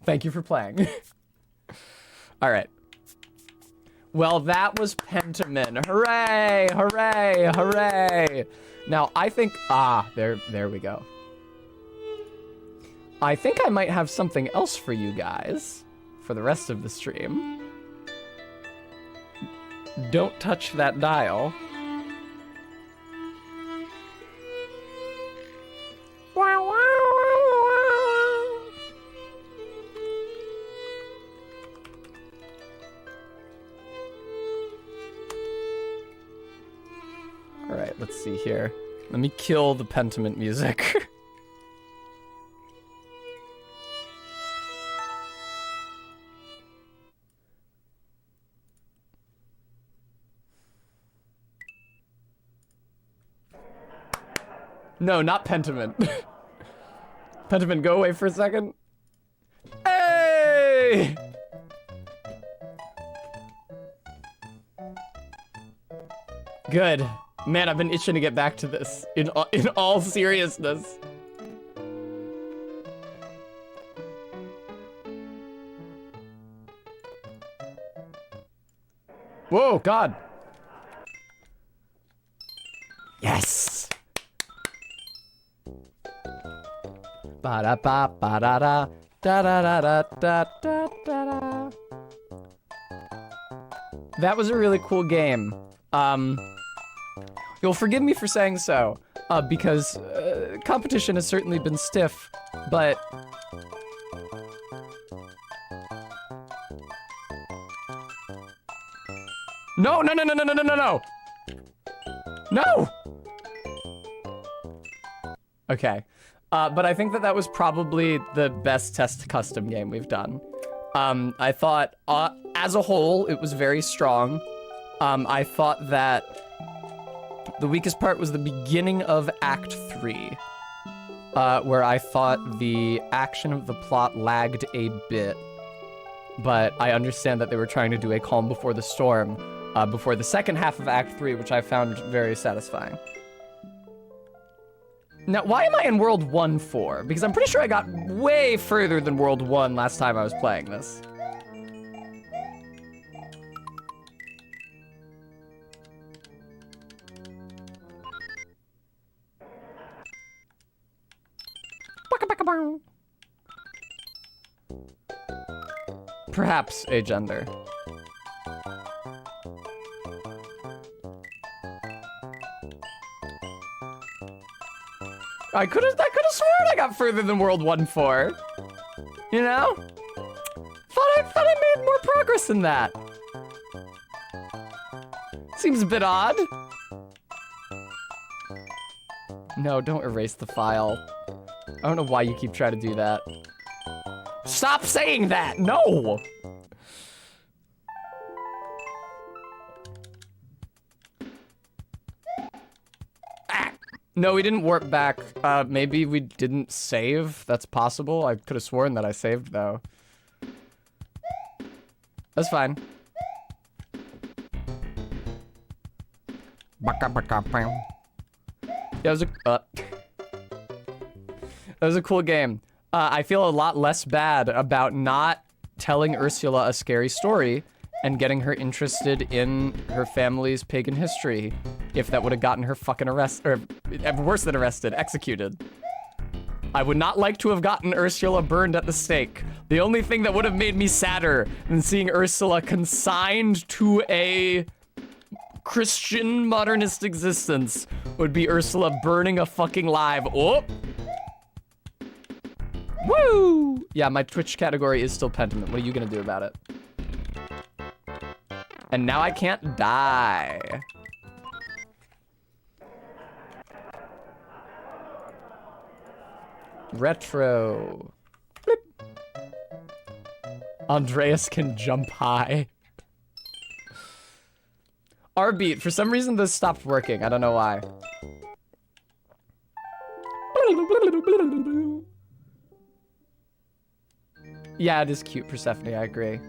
Thank you for playing. All right. Well, that was Pentiment. Hooray, hooray, hooray. Now, I think, there we go. I think I might have something else for you guys for the rest of the stream. Don't touch that dial. All right, let's see here. Let me kill the Pentiment music. No, not Pentiment. Pentiment, go away for a second. Hey! Good. Man, I've been itching to get back to this, in all seriousness. Whoa, God. Yes! Ba-da-ba-ba-da-da, da-da-da-da-da-da-da. That was a really cool game. You'll forgive me for saying so, because competition has certainly been stiff, but... No, no, no, no, no, no, no, no, no! No! Okay. But I think that was probably the best test custom game we've done. I thought, as a whole, it was very strong. I thought that the weakest part was the beginning of Act 3, where I thought the action of the plot lagged a bit. But I understand that they were trying to do a calm before the storm, before the second half of Act 3, which I found very satisfying. Now, why am I in World 1 for? Because I'm pretty sure I got way further than World 1 last time I was playing this. Perhaps a gender. I could have sworn I got further than World 1 for. You know? Thought I made more progress than that. Seems a bit odd. No, don't erase the file. I don't know why you keep trying to do that. Stop saying that! No! No, we didn't warp back. Maybe we didn't save. That's possible. I could have sworn that I saved, though. That's fine. Yeah, that was a cool game. I feel a lot less bad about not telling Ursula a scary story and getting her interested in her family's pagan history, if that would have gotten her fucking arrested, or worse than arrested, executed. I would not like to have gotten Ursula burned at the stake. The only thing that would have made me sadder than seeing Ursula consigned to a Christian modernist existence would be Ursula burning a fucking live. Oh! Woo! Yeah, my Twitch category is still Pentiment. What are you gonna do about it? And now I can't die. Retro. Blip. Andreas can jump high. R-beat, for some reason this stopped working. I don't know why. Yeah, it is cute, Persephone, I agree.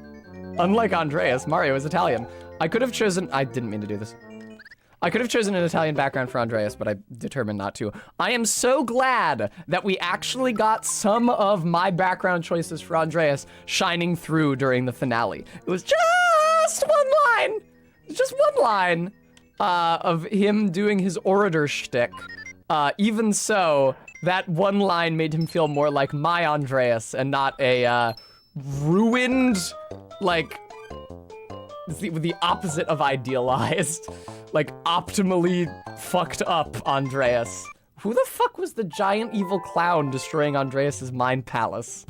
Unlike Andreas, Mario is Italian. I could have chosen, I didn't mean to do this. I could have chosen an Italian background for Andreas, but I determined not to. I am so glad that we actually got some of my background choices for Andreas shining through during the finale. It was just just one line, just one line of him doing his orator shtick. Even so, that one line made him feel more like my Andreas and not a ruined, like, the opposite of idealized, like optimally fucked up Andreas. Who the fuck was the giant evil clown destroying Andreas's mind palace?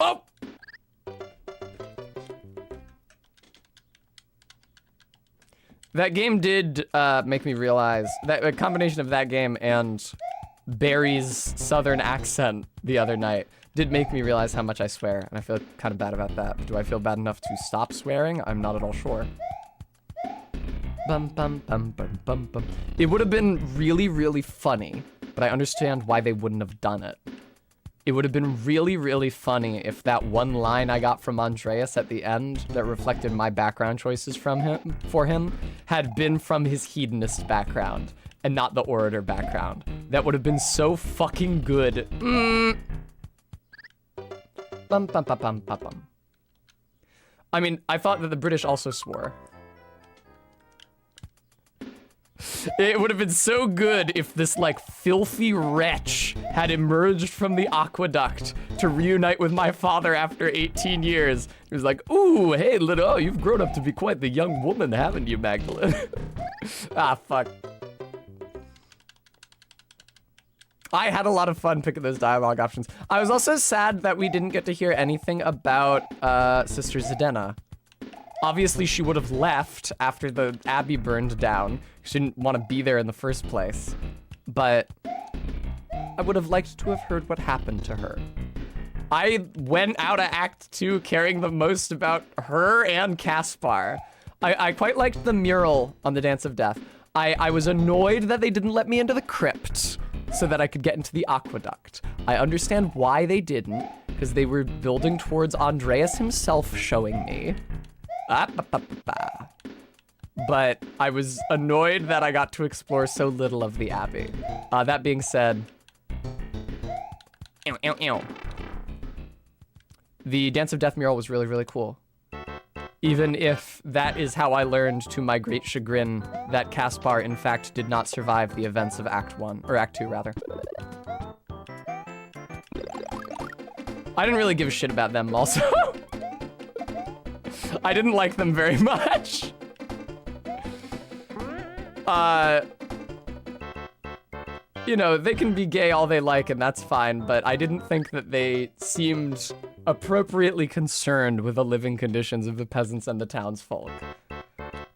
Oh! That game did make me realize that a combination of that game and Barry's southern accent the other night did make me realize how much I swear, and I feel kind of bad about that. But do I feel bad enough to stop swearing? I'm not at all sure. Bum, bum, bum, bum, bum, bum. It would have been really, really funny, but I understand why they wouldn't have done it. It would have been really, really funny if that one line I got from Andreas at the end that reflected my background choices for him had been from his hedonist background and not the orator background. That would have been so fucking good. Bum, bum, bum, bum, bum, bum. I mean, I thought that the British also swore. It would have been so good if this, like, filthy wretch had emerged from the aqueduct to reunite with my father after 18 years. He was like, ooh, hey, little, you've grown up to be quite the young woman, haven't you, Magdalene? Ah, fuck. I had a lot of fun picking those dialogue options. I was also sad that we didn't get to hear anything about Sister Zdena. Obviously, she would have left after the abbey burned down. She didn't want to be there in the first place. But I would have liked to have heard what happened to her. I went out of Act 2 caring the most about her and Caspar. I quite liked the mural on the Dance of Death. I was annoyed that they didn't let me into the crypt so that I could get into the aqueduct. I understand why they didn't, because they were building towards Andreas himself showing me. But I was annoyed that I got to explore so little of the abbey. That being said, the Dance of Death mural was really, really cool. Even if that is how I learned, to my great chagrin, that Caspar, in fact, did not survive the events of Act 1, or Act 2, rather. I didn't really give a shit about them, also. I didn't like them very much. You know, they can be gay all they like, and that's fine, but I didn't think that they seemed appropriately concerned with the living conditions of the peasants and the townsfolk.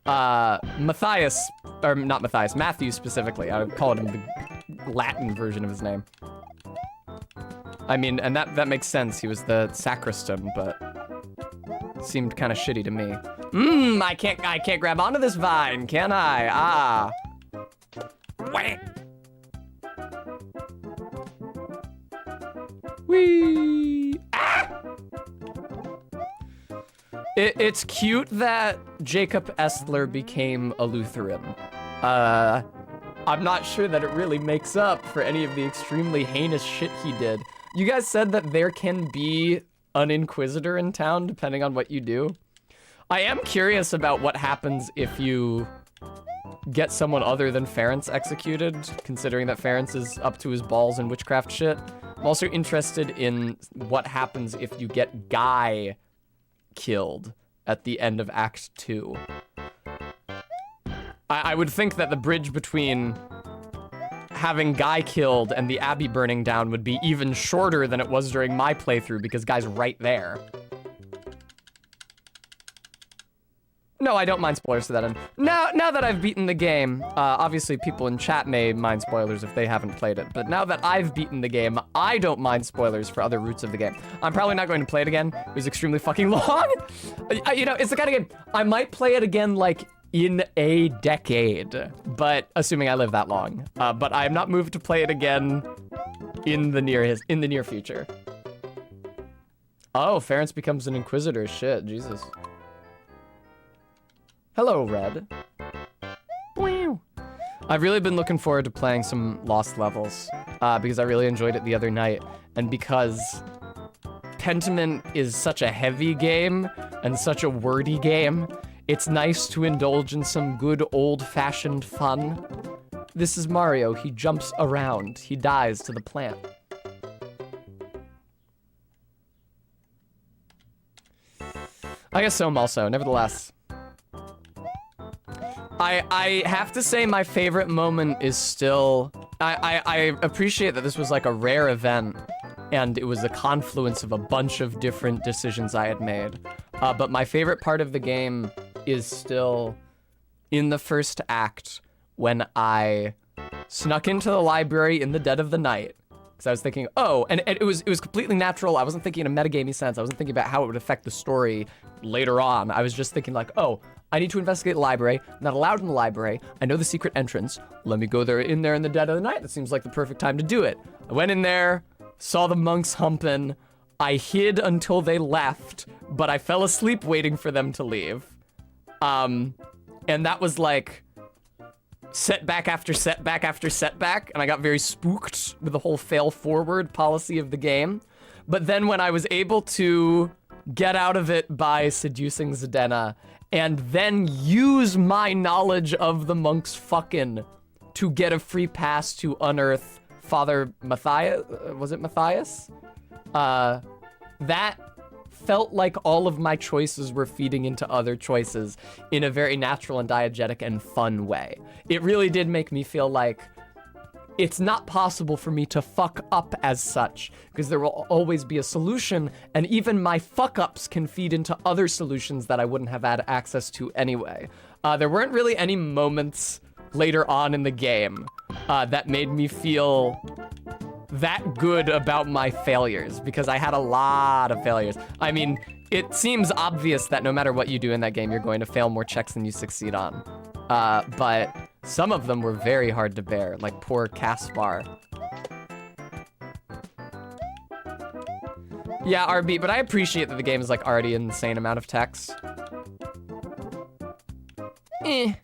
Matthias, or not Matthias, Matthew specifically, I would call him the Latin version of his name. I mean, and that makes sense, he was the sacristan, but seemed kind of shitty to me. I can't grab onto this vine, can I? Ah. Wham. Whee! Ah! It's cute that Jacob Estler became a Lutheran. I'm not sure that it really makes up for any of the extremely heinous shit he did. You guys said that there can be an inquisitor in town depending on what you do. I am curious about what happens if you get someone other than Ferenc executed, considering that Ferenc is up to his balls in witchcraft shit. I'm also interested in what happens if you get Guy killed at the end of Act 2. I would think that the bridge between having Guy killed and the Abbey burning down would be even shorter than it was during my playthrough, because Guy's right there. No, I don't mind spoilers to that end. Now that I've beaten the game, obviously people in chat may mind spoilers if they haven't played it, but now that I've beaten the game, I don't mind spoilers for other routes of the game. I'm probably not going to play it again. It was extremely fucking long. You know, it's the kind of game, I might play it again, like, in a decade, but assuming I live that long. But I am not moved to play it again in the near future. Oh, Ferenc becomes an Inquisitor. Shit, Jesus. Hello, Red. Wow. I've really been looking forward to playing some Lost levels, because I really enjoyed it the other night, and because Pentiment is such a heavy game and such a wordy game, it's nice to indulge in some good old-fashioned fun. This is Mario. He jumps around. He dies to the plant. I guess so, also. Nevertheless, I have to say my favorite moment is still... I appreciate that this was like a rare event, and it was a confluence of a bunch of different decisions I had made. But my favorite part of the game is still in the first act when I snuck into the library in the dead of the night. Because I was thinking, oh, and it was completely natural. I wasn't thinking in a metagamey sense. I wasn't thinking about how it would affect the story later on. I was just thinking like, oh, I need to investigate the library. I'm not allowed in the library. I know the secret entrance. Let me go in there in the dead of the night. That seems like the perfect time to do it. I went in there, saw the monks humping. I hid until they left, but I fell asleep waiting for them to leave. And that was like setback after setback after setback, and I got very spooked with the whole fail forward policy of the game. But then when I was able to get out of it by seducing Zdena, and then use my knowledge of the monks fucking to get a free pass to unearth Father Matthias, was it Matthias? That felt like all of my choices were feeding into other choices in a very natural and diegetic and fun way. It really did make me feel like it's not possible for me to fuck up as such, because there will always be a solution, and even my fuck-ups can feed into other solutions that I wouldn't have had access to anyway. There weren't really any moments later on in the game that made me feel that good about my failures, because I had a lot of failures. I mean, it seems obvious that no matter what you do in that game, you're going to fail more checks than you succeed on. But some of them were very hard to bear, like poor Caspar. Yeah, RB, but I appreciate that the game is like already an insane amount of text. I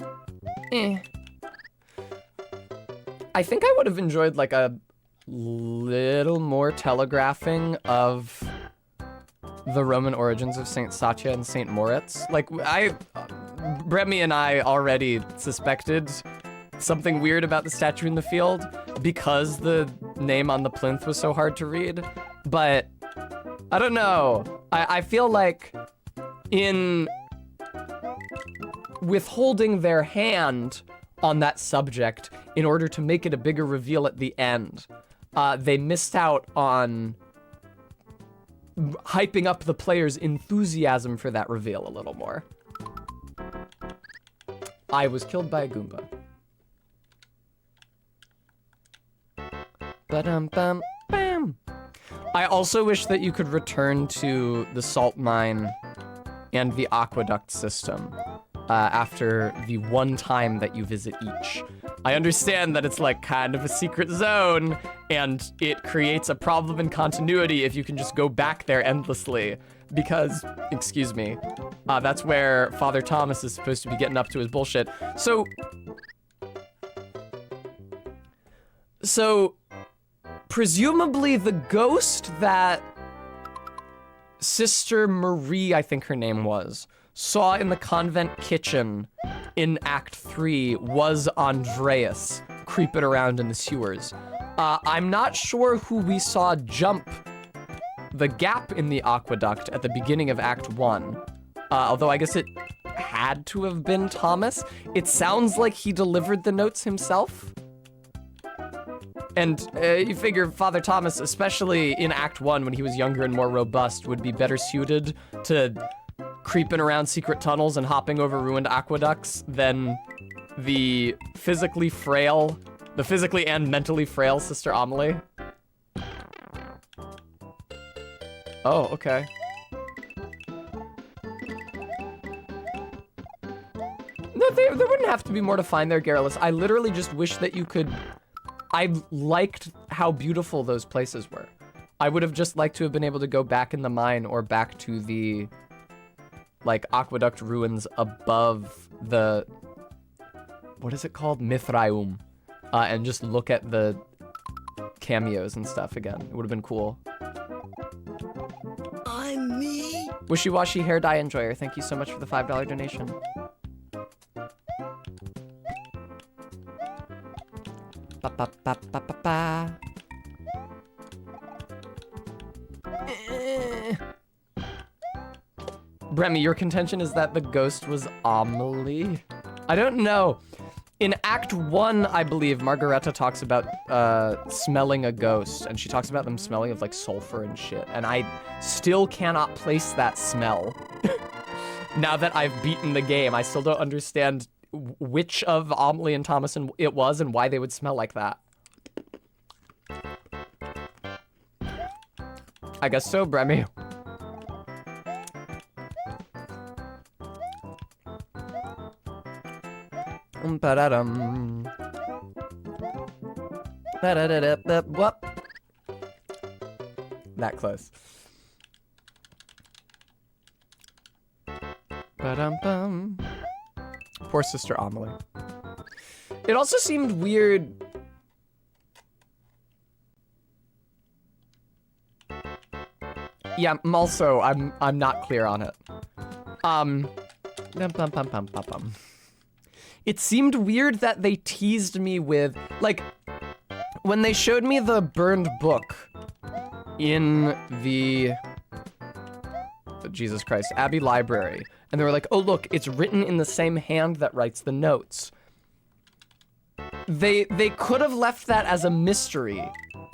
think I would have enjoyed like a little more telegraphing of the Roman origins of Saint Satya and Saint Moritz. Like, Bremy and I already suspected something weird about the statue in the field because the name on the plinth was so hard to read. But I don't know. I feel like in withholding their hand on that subject in order to make it a bigger reveal at the end, they missed out on hyping up the player's enthusiasm for that reveal a little more. I was killed by a Goomba. Ba-dum-bum, bam. I also wish that you could return to the salt mine and the aqueduct system after the one time that you visit each. I understand that it's like kind of a secret zone, and it creates a problem in continuity if you can just go back there endlessly, because, excuse me, that's where Father Thomas is supposed to be getting up to his bullshit. So presumably the ghost that Sister Marie, I think her name was, saw in the convent kitchen in Act 3 was Andreas creeping around in the sewers. I'm not sure who we saw jump the gap in the aqueduct at the beginning of Act 1, although I guess it had to have been Thomas. It sounds like he delivered the notes himself. And you figure Father Thomas, especially in Act 1 when he was younger and more robust, would be better suited to creeping around secret tunnels and hopping over ruined aqueducts than the physically and mentally frail Sister Amelie. Oh, okay. No, there wouldn't have to be more to find there, Garrulus. I literally just wish that you could... I liked how beautiful those places were. I would have just liked to have been able to go back in the mine or back to the, like, aqueduct ruins above the... What is it called? Mithraeum. And just look at the cameos and stuff again. It would have been cool. Wishy-washy hair dye enjoyer, thank you so much for the $5 donation. Ba ba ba ba ba ba. Bremy, your contention is that the ghost was Amelie? I don't know. In Act 1, I believe, Margareta talks about smelling a ghost, and she talks about them smelling of, like, sulfur and shit, and I still cannot place that smell. Now that I've beaten the game, I still don't understand which of Amelie and Thomason it was and why they would smell like that. I guess so, Bremy. Ba-da-dum. Ba-da-da-da-da-whoop. That close. Ba-dum-bum. Poor Sister Amelie. It also seemed weird. Yeah, also, I'm not clear on it. Dum-bum-bum-bum-bum-bum. It seemed weird that they teased me with, like, when they showed me the burned book in the, Jesus Christ, Abbey Library, and they were like, oh look, it's written in the same hand that writes the notes. They could have left that as a mystery.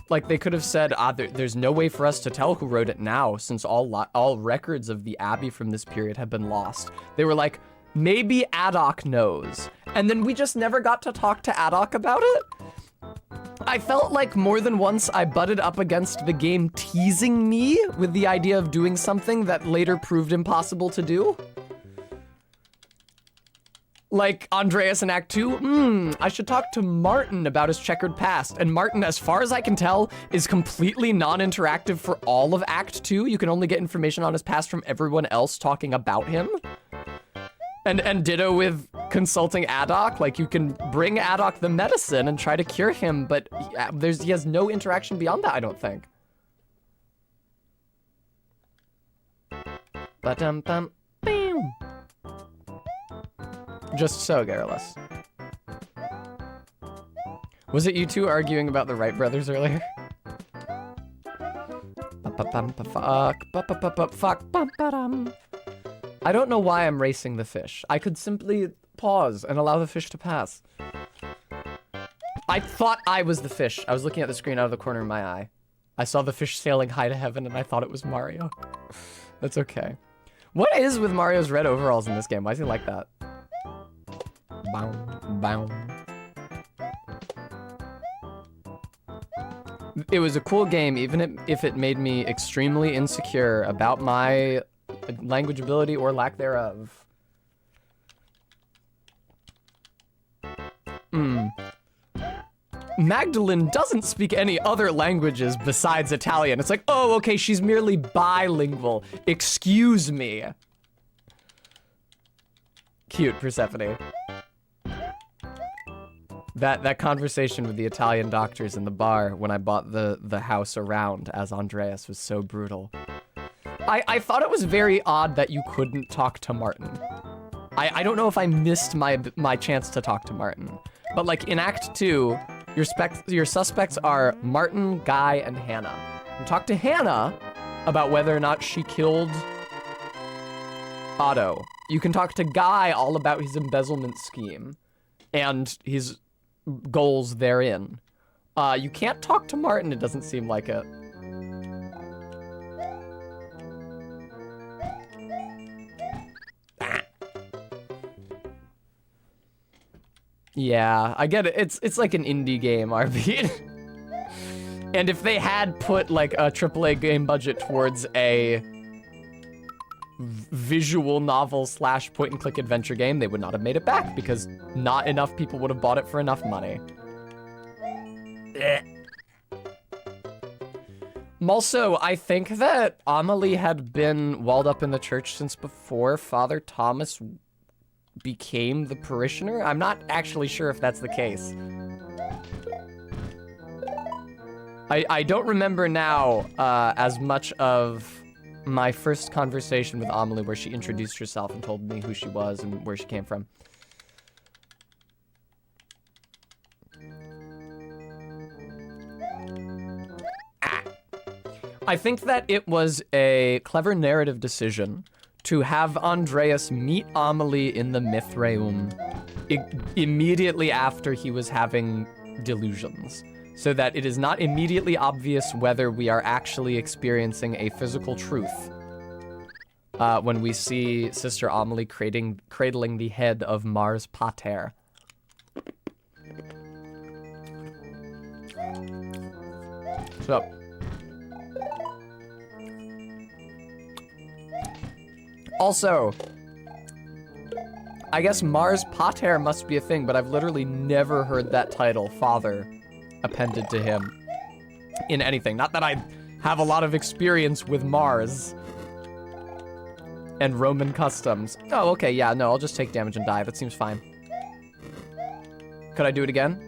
Like, they could have said, there's no way for us to tell who wrote it now, since all records of the Abbey from this period have been lost. They were like, maybe Addoc knows. And then we just never got to talk to Addoc about it. I felt like more than once I butted up against the game teasing me with the idea of doing something that later proved impossible to do. Like Andreas in Act 2, I should talk to Martin about his checkered past. And Martin, as far as I can tell, is completely non-interactive for all of Act 2. You can only get information on his past from everyone else talking about him. And ditto with consulting Addoc. Like, you can bring Addoc the medicine and try to cure him, but he has no interaction beyond that, I don't think. Ba-dum-bum. Bam. Just so garrulous. Was it you two arguing about the Wright brothers earlier? Fuck. I don't know why I'm racing the fish. I could simply pause and allow the fish to pass. I thought I was the fish. I was looking at the screen out of the corner of my eye. I saw the fish sailing high to heaven and I thought it was Mario. That's okay. What is with Mario's red overalls in this game? Why is he like that? Bow, bow. It was a cool game, even if it made me extremely insecure about my language ability or lack thereof. Magdalene doesn't speak any other languages besides Italian. It's like, oh, okay, she's merely bilingual. Excuse me. Cute, Persephone. That conversation with the Italian doctors in the bar when I bought the house around as Andreas was so brutal. I thought it was very odd that you couldn't talk to Martin. I don't know if I missed my chance to talk to Martin. But like in Act 2, your suspects are Martin, Guy, and Hannah. You talk to Hannah about whether or not she killed Otto. You can talk to Guy all about his embezzlement scheme and his goals therein. You can't talk to Martin, it doesn't seem like it. Yeah, I get it. It's like an indie game, RB. And if they had put like a AAA game budget towards a visual novel / point and click adventure game, they would not have made it back because not enough people would have bought it for enough money. Also, I think that Amelie had been walled up in the church since before Father Thomas became the parishioner. I'm not actually sure if that's the case. I don't remember now as much of my first conversation with Amelie where she introduced herself and told me who she was and where she came from. I think that it was a clever narrative decision to have Andreas meet Amelie in the Mithraeum immediately after he was having delusions, so that it is not immediately obvious whether we are actually experiencing a physical truth when we see Sister Amelie cradling the head of Mars Pater. So, also, I guess Mars Pater must be a thing, but I've literally never heard that title, Father, appended to him in anything. Not that I have a lot of experience with Mars and Roman customs. Oh, okay, yeah, no, I'll just take damage and die. That seems fine. Could I do it again?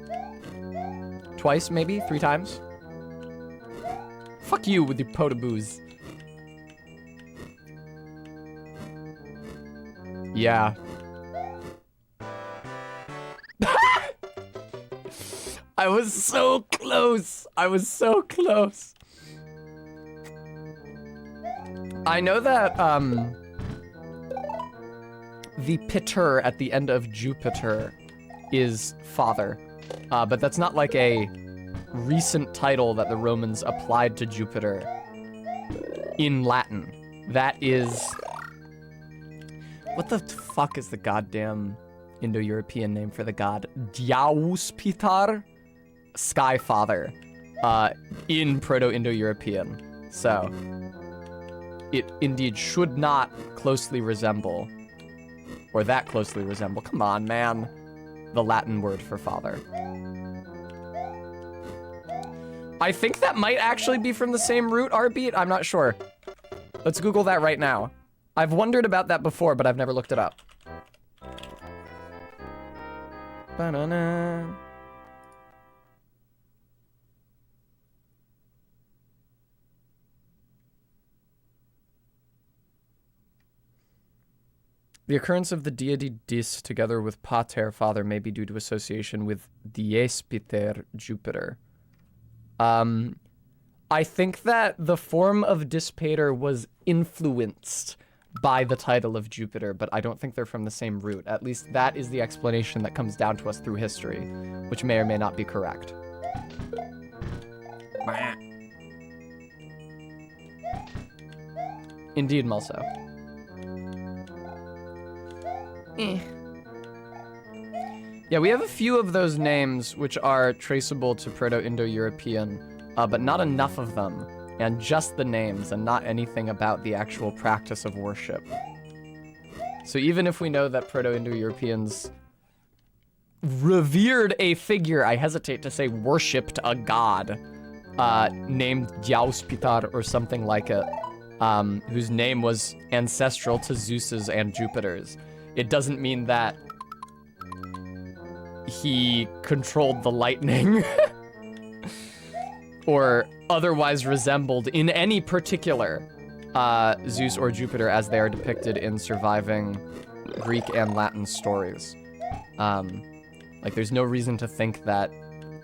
Twice, maybe? 3 times? Fuck you with your potaboos. Yeah. I was so close. I was so close. I know that, the Piter at the end of Jupiter is father, but that's not like a recent title that the Romans applied to Jupiter in Latin. That is... What the fuck is the goddamn Indo-European name for the god? Diauspitar? Sky Father, in Proto-Indo-European. So, it indeed should not closely resemble, or that closely resemble, come on, man, the Latin word for father. I think that might actually be from the same root, Arbeat. I'm not sure. Let's Google that right now. I've wondered about that before, but I've never looked it up. Ba-na-na. The occurrence of the deity Dis together with Pater, father, may be due to association with Diespiter, Jupiter. I think that the form of Dispater was influenced by the title of Jupiter, but I don't think they're from the same root. At least that is the explanation that comes down to us through history, which may or may not be correct. Indeed, Mulso. Yeah, we have a few of those names which are traceable to Proto-Indo-European, but not enough of them, and just the names and not anything about the actual practice of worship. So even if we know that Proto-Indo-Europeans revered a figure, I hesitate to say worshipped a god, named Diauspitar or something like it, whose name was ancestral to Zeus's and Jupiter's, it doesn't mean that he controlled the lightning or otherwise resembled in any particular Zeus or Jupiter as they are depicted in surviving Greek and Latin stories. Like, there's no reason to think that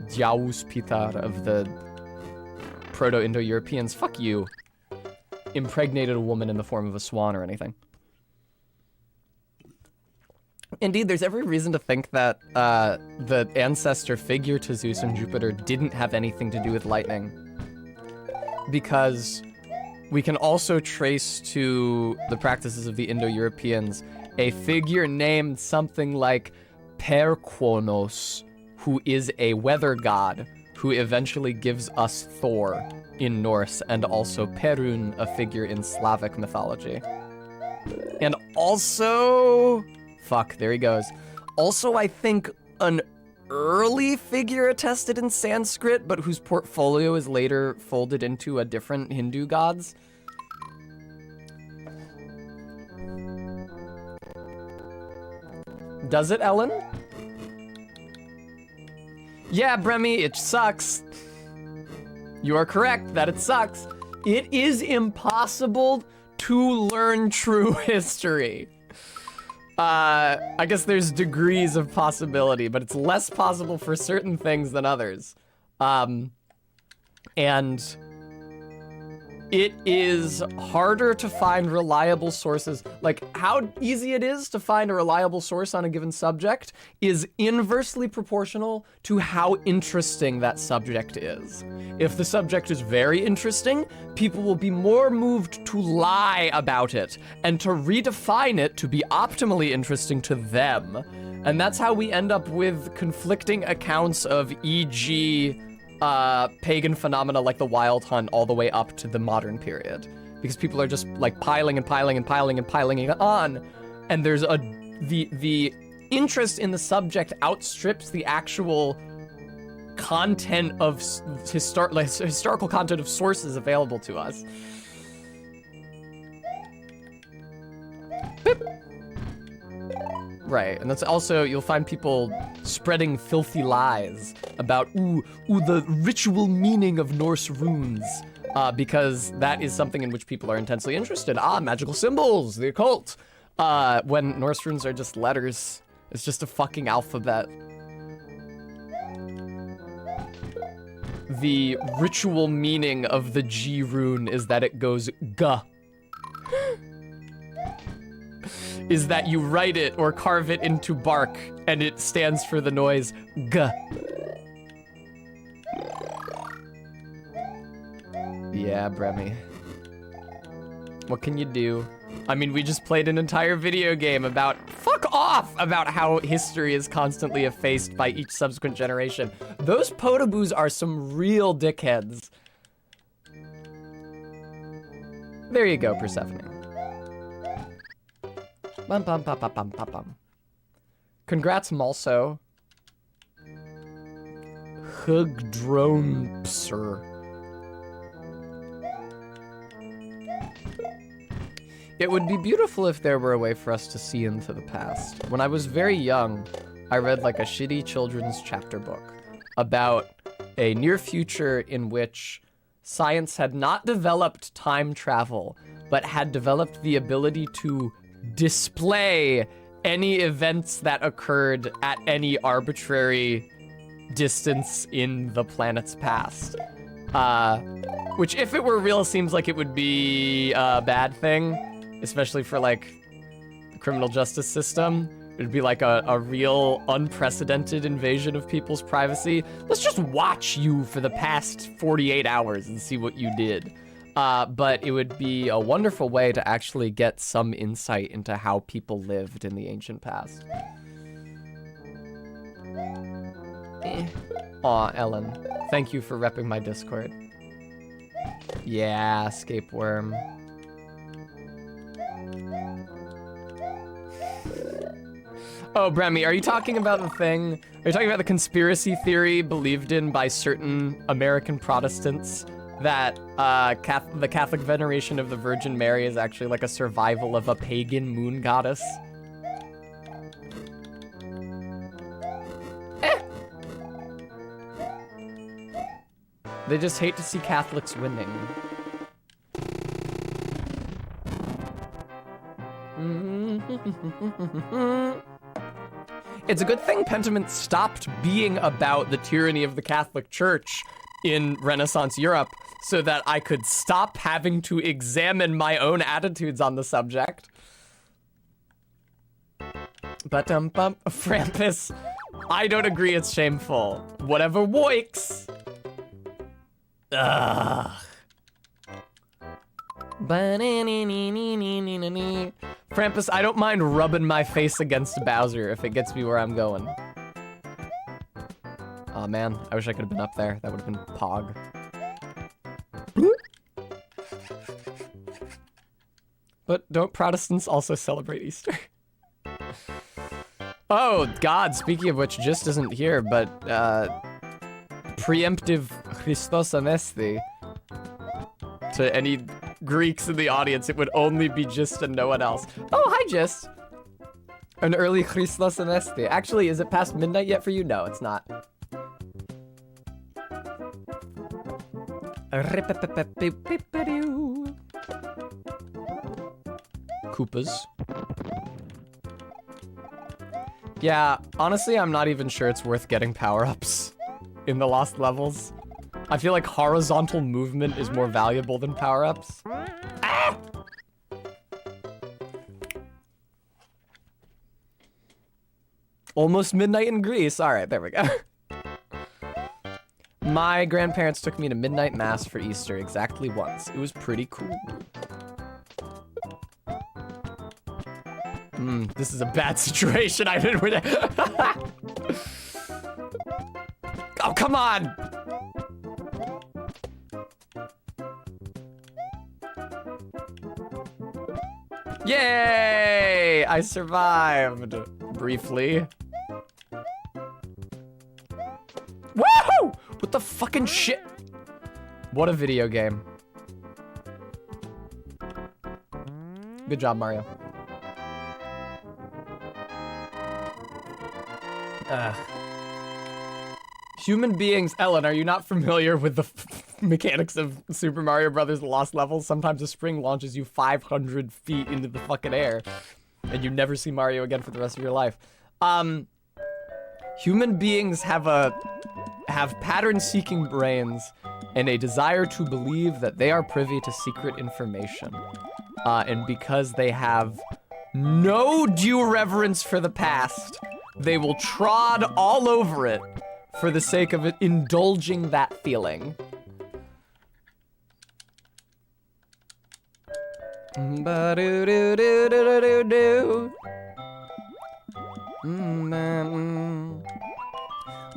Diauspitar of the Proto-Indo-Europeans, fuck you, impregnated a woman in the form of a swan or anything. Indeed, there's every reason to think that the ancestor figure to Zeus and Jupiter didn't have anything to do with lightning. Because we can also trace to the practices of the Indo-Europeans a figure named something like Perquonos, who is a weather god, who eventually gives us Thor in Norse, and also Perun, a figure in Slavic mythology. And also... Fuck, there he goes. Also, I think an early figure attested in Sanskrit, but whose portfolio is later folded into a different Hindu gods. Does it, Ellen? Yeah, Bremy, it sucks. You are correct that it sucks. It is impossible to learn true history. I guess there's degrees of possibility, but it's less possible for certain things than others. And it is harder to find reliable sources. Like, how easy it is to find a reliable source on a given subject is inversely proportional to how interesting that subject is. If the subject is very interesting, people will be more moved to lie about it and to redefine it to be optimally interesting to them. And that's how we end up with conflicting accounts of, e.g., pagan phenomena like the Wild Hunt all the way up to the modern period, because people are just like piling and piling and piling and piling it on, and there's the interest in the subject outstrips the actual content of historical content of sources available to us. Boop. Right, and that's also, you'll find people spreading filthy lies about, the ritual meaning of Norse runes, because that is something in which people are intensely interested. Magical symbols, the occult. When Norse runes are just letters, it's just a fucking alphabet. The ritual meaning of the G rune is that it goes G. Is that you write it or carve it into bark, and it stands for the noise G. Yeah, Bremy. What can you do? I mean, we just played an entire video game about, fuck off, about how history is constantly effaced by each subsequent generation. Those Podoboos are some real dickheads. There you go, Persephone. Bum, bum, bum, bum, bum, bum, bum. Congrats, Malso. Hugdronpser. It would be beautiful if there were a way for us to see into the past. When I was very young, I read like a shitty children's chapter book about a near future in which science had not developed time travel, but had developed the ability to display any events that occurred at any arbitrary distance in the planet's past. Which, if it were real, seems like it would be a bad thing, especially for like the criminal justice system. It'd be like a real unprecedented invasion of people's privacy. Let's just watch you for the past 48 hours and see what you did. But it would be a wonderful way to actually get some insight into how people lived in the ancient past. Aw, Ellen. Thank you for repping my Discord. Yeah, Scapeworm. Oh, Bremy, are you talking about the thing? Are you talking about the conspiracy theory believed in by certain American Protestants that the Catholic veneration of the Virgin Mary is actually like a survival of a pagan moon goddess? They just hate to see Catholics winning. It's a good thing Pentiment stopped being about the tyranny of the Catholic Church in Renaissance Europe, so that I could stop having to examine my own attitudes on the subject. But Frampus, I don't agree it's shameful. Whatever works. Ugh. Frampus, I don't mind rubbing my face against Bowser if it gets me where I'm going. Aw, man, I wish I could have been up there. That would have been Pog. But don't Protestants also celebrate Easter? Oh, God, speaking of which, Just isn't here, but, preemptive Christos Anesti. To any Greeks in the audience, it would only be Just and no one else. Oh, hi, Just. An early Christos Anesti. Actually, is it past midnight yet for you? No, it's not. Koopas. Yeah, honestly, I'm not even sure it's worth getting power-ups in the lost levels. I feel like horizontal movement is more valuable than power-ups. Ah! Almost midnight in Greece. All right, there we go. My grandparents took me to midnight mass for Easter exactly once. It was pretty cool. This is a bad situation. I didn't really... Oh, come on! Yay! I survived. Briefly. Woohoo! What the fucking shit? What a video game. Good job, Mario. Human beings, Ellen, are you not familiar with the mechanics of Super Mario Brothers Lost Levels? Sometimes a spring launches you 500 feet into the fucking air, and you never see Mario again for the rest of your life. Human beings have pattern-seeking brains and a desire to believe that they are privy to secret information. And because they have no due reverence for the past, they will trod all over it for the sake of indulging that feeling.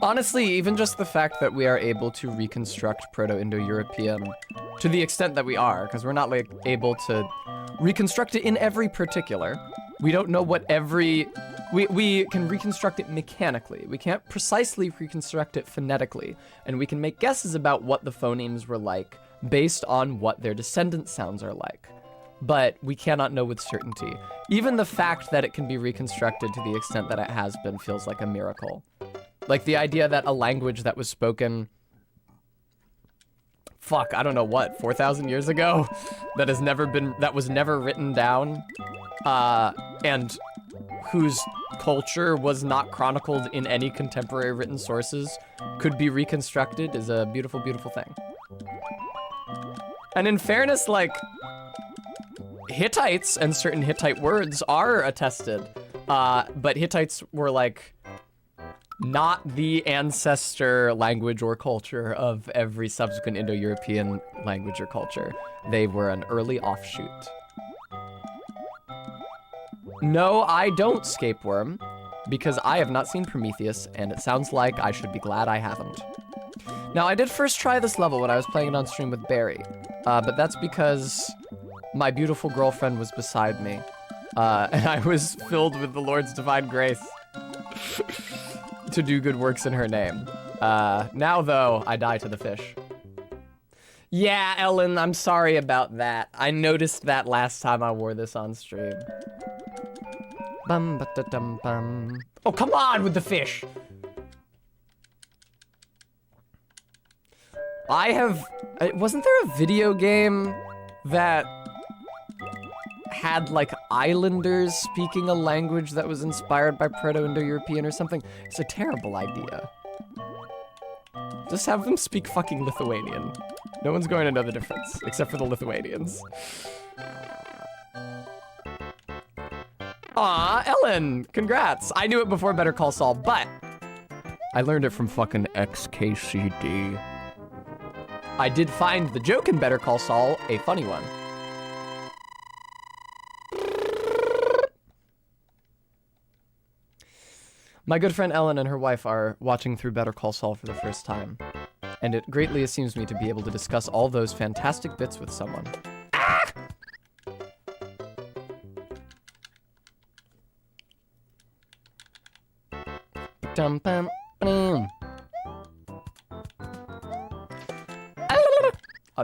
Honestly, even just the fact that we are able to reconstruct Proto-Indo-European to the extent that we are, because we're not like able to reconstruct it in every particular. We don't know what every... We can reconstruct it mechanically. We can't precisely reconstruct it phonetically, and we can make guesses about what the phonemes were like based on what their descendant sounds are like. But we cannot know with certainty. Even the fact that it can be reconstructed to the extent that it has been feels like a miracle. Like the idea that a language that was spoken, fuck, I don't know what, 4,000 years ago, that was never written down, and whose culture was not chronicled in any contemporary written sources could be reconstructed is a beautiful, beautiful thing. And in fairness, like, Hittites and certain Hittite words are attested, but Hittites were like not the ancestor language or culture of every subsequent Indo-European language or culture. They were an early offshoot. No, I don't, Scapeworm, because I have not seen Prometheus, and it sounds like I should be glad I haven't. Now, I did first try this level when I was playing it on stream with Barry, but that's because my beautiful girlfriend was beside me, and I was filled with the Lord's divine grace to do good works in her name. Now, though, I die to the fish. Yeah, Ellen, I'm sorry about that. I noticed that last time I wore this on stream. Bum, ba da dum bum. Oh, come on with the fish! Wasn't there a video game that had, like, islanders speaking a language that was inspired by Proto-Indo-European or something? It's a terrible idea. Just have them speak fucking Lithuanian. No one's going to know the difference, except for the Lithuanians. Aw, Ellen, congrats. I knew it before Better Call Saul, but I learned it from fucking XKCD. I did find the joke in Better Call Saul a funny one. My good friend Ellen and her wife are watching through Better Call Saul for the first time, and it greatly esteems me to be able to discuss all those fantastic bits with someone. Ah! Dum bum bum.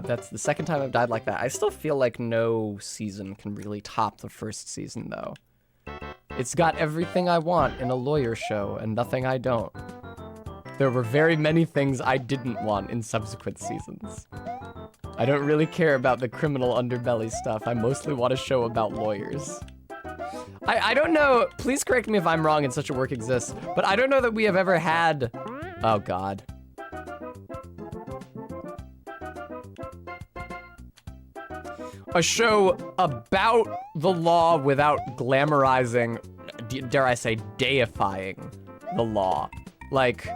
That's the second time I've died like that. I still feel like no season can really top the first season, though. It's got everything I want in a lawyer show and nothing I don't. There were very many things I didn't want in subsequent seasons. I don't really care about the criminal underbelly stuff. I mostly want a show about lawyers. I don't know, please correct me if I'm wrong and such a work exists, but I don't know that we have ever had, oh God. A show about the law without glamorizing, dare I say, deifying the law. Like,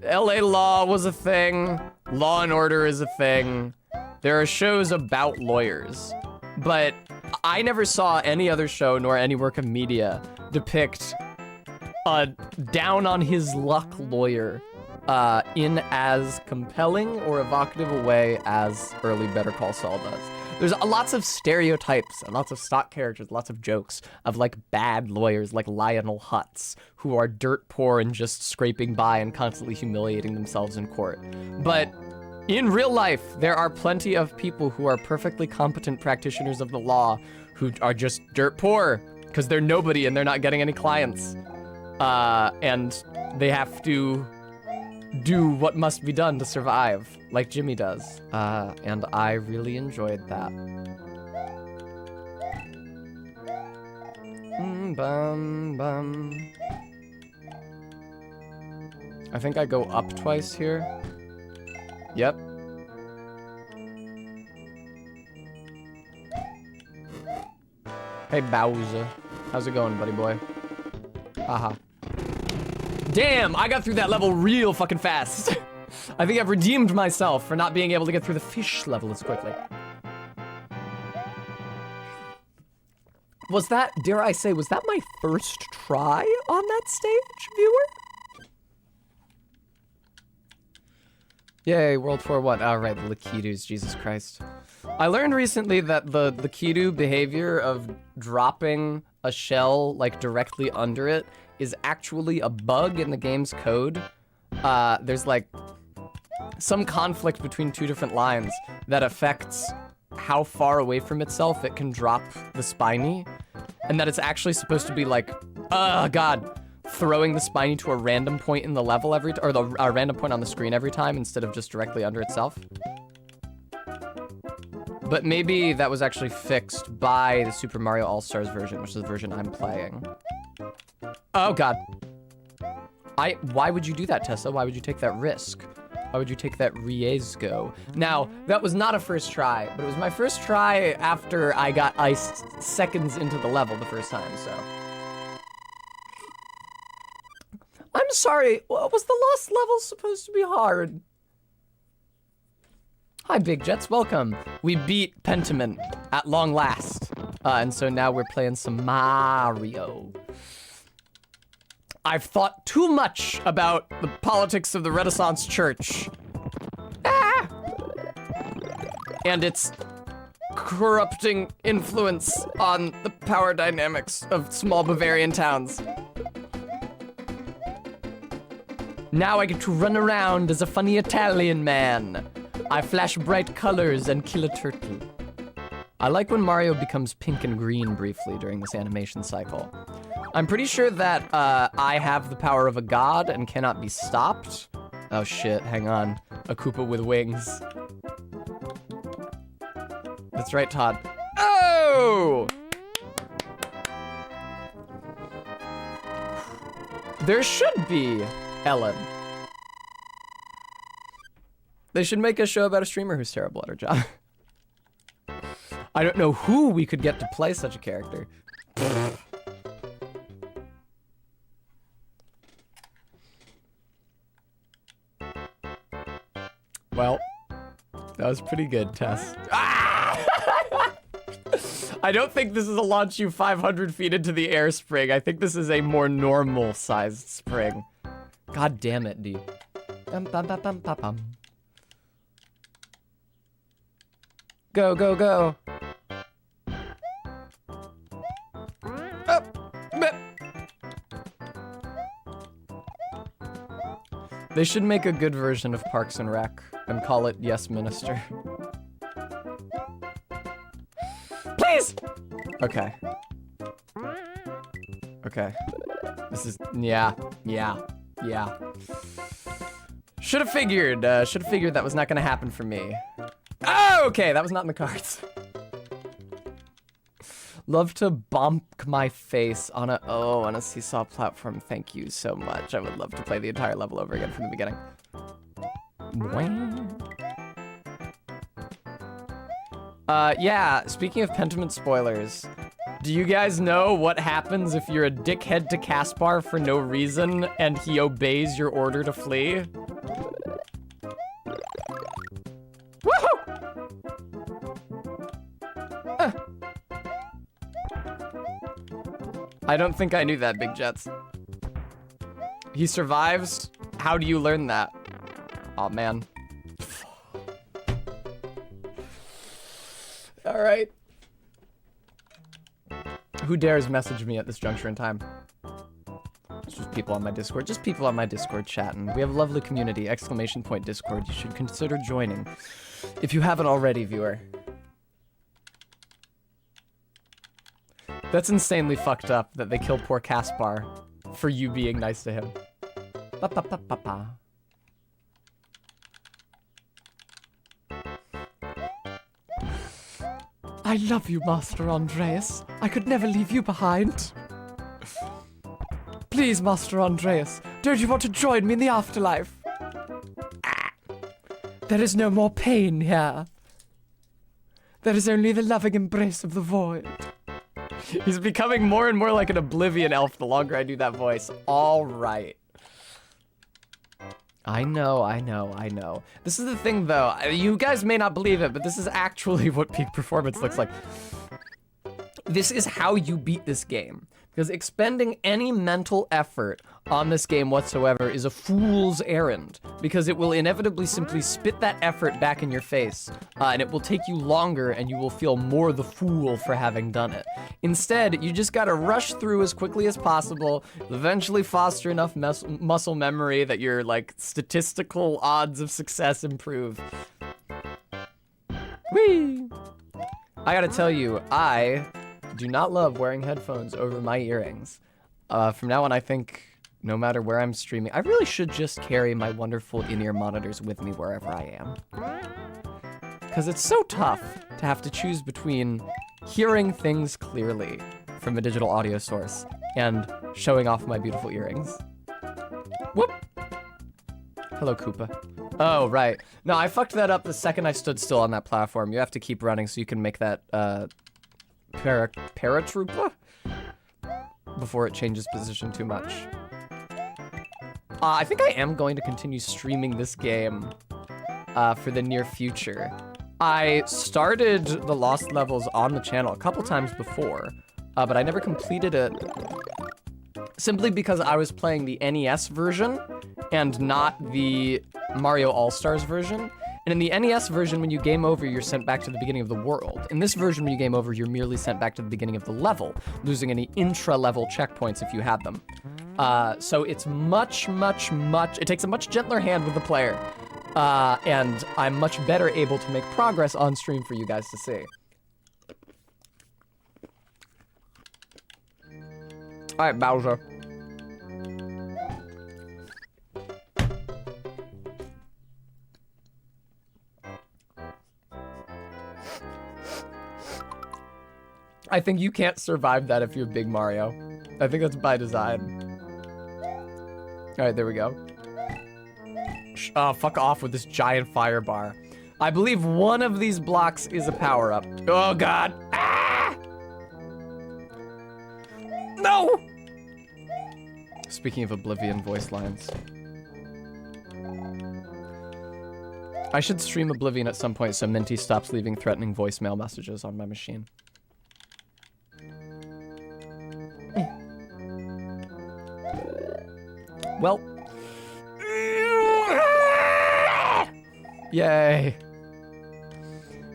LA Law was a thing, Law and Order is a thing. There are shows about lawyers, but I never saw any other show nor any work of media depict a down on his luck lawyer in as compelling or evocative a way as early Better Call Saul does. There's lots of stereotypes and lots of stock characters, lots of jokes of like bad lawyers like Lionel Hutz who are dirt poor and just scraping by and constantly humiliating themselves in court. But in real life, there are plenty of people who are perfectly competent practitioners of the law who are just dirt poor because they're nobody and they're not getting any clients. And they have to do what must be done to survive, like Jimmy does. And I really enjoyed that. Bum, bum. I think I go up twice here. Yep. Hey, Bowser. How's it going, buddy boy? Haha. Damn, I got through that level real fucking fast. I think I've redeemed myself for not being able to get through the fish level as quickly. Was that, dare I say, was that my first try on that stage, viewer? Yay, World 4-1. Oh, right, the Lakidus, Jesus Christ. I learned recently that the Lakidu behavior of dropping a shell, like, directly under it is actually a bug in the game's code. There's, like, some conflict between two different lines that affects how far away from itself it can drop the spiny, and that it's actually supposed to be, like, God, throwing the spiny to a random point in the level or a random point on the screen every time instead of just directly under itself. But maybe that was actually fixed by the Super Mario All-Stars version, which is the version I'm playing. Oh God. Why would you do that, Tessa? Why would you take that risk? Why would you take that riesgo? Now, that was not a first try, but it was my first try after I got iced seconds into the level the first time, so. I'm sorry, was the lost level supposed to be hard? Hi, Big Jets, welcome. We beat Pentiment at long last. And so now we're playing some Mario. I've thought too much about the politics of the Renaissance Church. And its corrupting influence on the power dynamics of small Bavarian towns. Now I get to run around as a funny Italian man. I flash bright colors and kill a turtle. I like when Mario becomes pink and green briefly during this animation cycle. I'm pretty sure that I have the power of a god and cannot be stopped. Oh shit, hang on. A Koopa with wings. That's right, Todd. Oh! There should be Ellen. They should make a show about a streamer who's terrible at her job. I don't know who we could get to play such a character. Well, that was pretty good, Tess. Ah! I don't think this is a launch you 500 feet into the air spring. I think this is a more normal sized spring. God damn it, D. Bum, bum, bum, bum, bum, bum. Go, go, go. They should make a good version of Parks and Rec and call it Yes Minister. Please! Okay. Okay. This is, yeah. Should have figured that was not gonna happen for me. Oh, okay, that was not in the cards. Love to bonk my face on a seesaw platform. Thank you so much. I would love to play the entire level over again from the beginning. Yeah, speaking of Pentiment spoilers, do you guys know what happens if you're a dickhead to Caspar for no reason and he obeys your order to flee? I don't think I knew that, Big Jets. He survives? How do you learn that? Oh man. All right. Who dares message me at this juncture in time? It's just people on my Discord. Just people on my Discord chatting. We have a lovely community. ! Discord. You should consider joining. If you haven't already, viewer. That's insanely fucked up that they kill poor Caspar for you being nice to him. Ba -ba -ba -ba -ba. I love you, Master Andreas. I could never leave you behind. Please, Master Andreas, don't you want to join me in the afterlife? There is no more pain here. There is only the loving embrace of the void. He's becoming more and more like an Oblivion elf the longer I do that voice. All right. I know. This is the thing, though. You guys may not believe it, but this is actually what peak performance looks like. This is how you beat this game. Because expending any mental effort on this game whatsoever is a fool's errand. Because it will inevitably simply spit that effort back in your face. And it will take you longer, and you will feel more the fool for having done it. Instead, you just gotta rush through as quickly as possible, eventually foster enough muscle memory that your, like, statistical odds of success improve. Whee! I gotta tell you, I do not love wearing headphones over my earrings. From now on, I think no matter where I'm streaming, I really should just carry my wonderful in-ear monitors with me wherever I am. Because it's so tough to have to choose between hearing things clearly from a digital audio source and showing off my beautiful earrings. Whoop! Hello, Koopa. Oh, right. No, I fucked that up the second I stood still on that platform. You have to keep running so you can make that, paratrooper before it changes position too much. I think I am going to continue streaming this game for the near future. I started the Lost levels on the channel a couple times before, but I never completed it simply because I was playing the NES version and not the Mario All-Stars version. And in the NES version, when you game over, you're sent back to the beginning of the world. In this version, when you game over, you're merely sent back to the beginning of the level, losing any intra-level checkpoints if you have them. So it's it takes a much gentler hand with the player. And I'm much better able to make progress on stream for you guys to see. All right, Bowser. I think you can't survive that if you're Big Mario. I think that's by design. All right, there we go. Fuck off with this giant fire bar. I believe one of these blocks is a power-up. Oh, God. Ah! No! Speaking of Oblivion voice lines. I should stream Oblivion at some point so Minty stops leaving threatening voicemail messages on my machine. Well. Yay.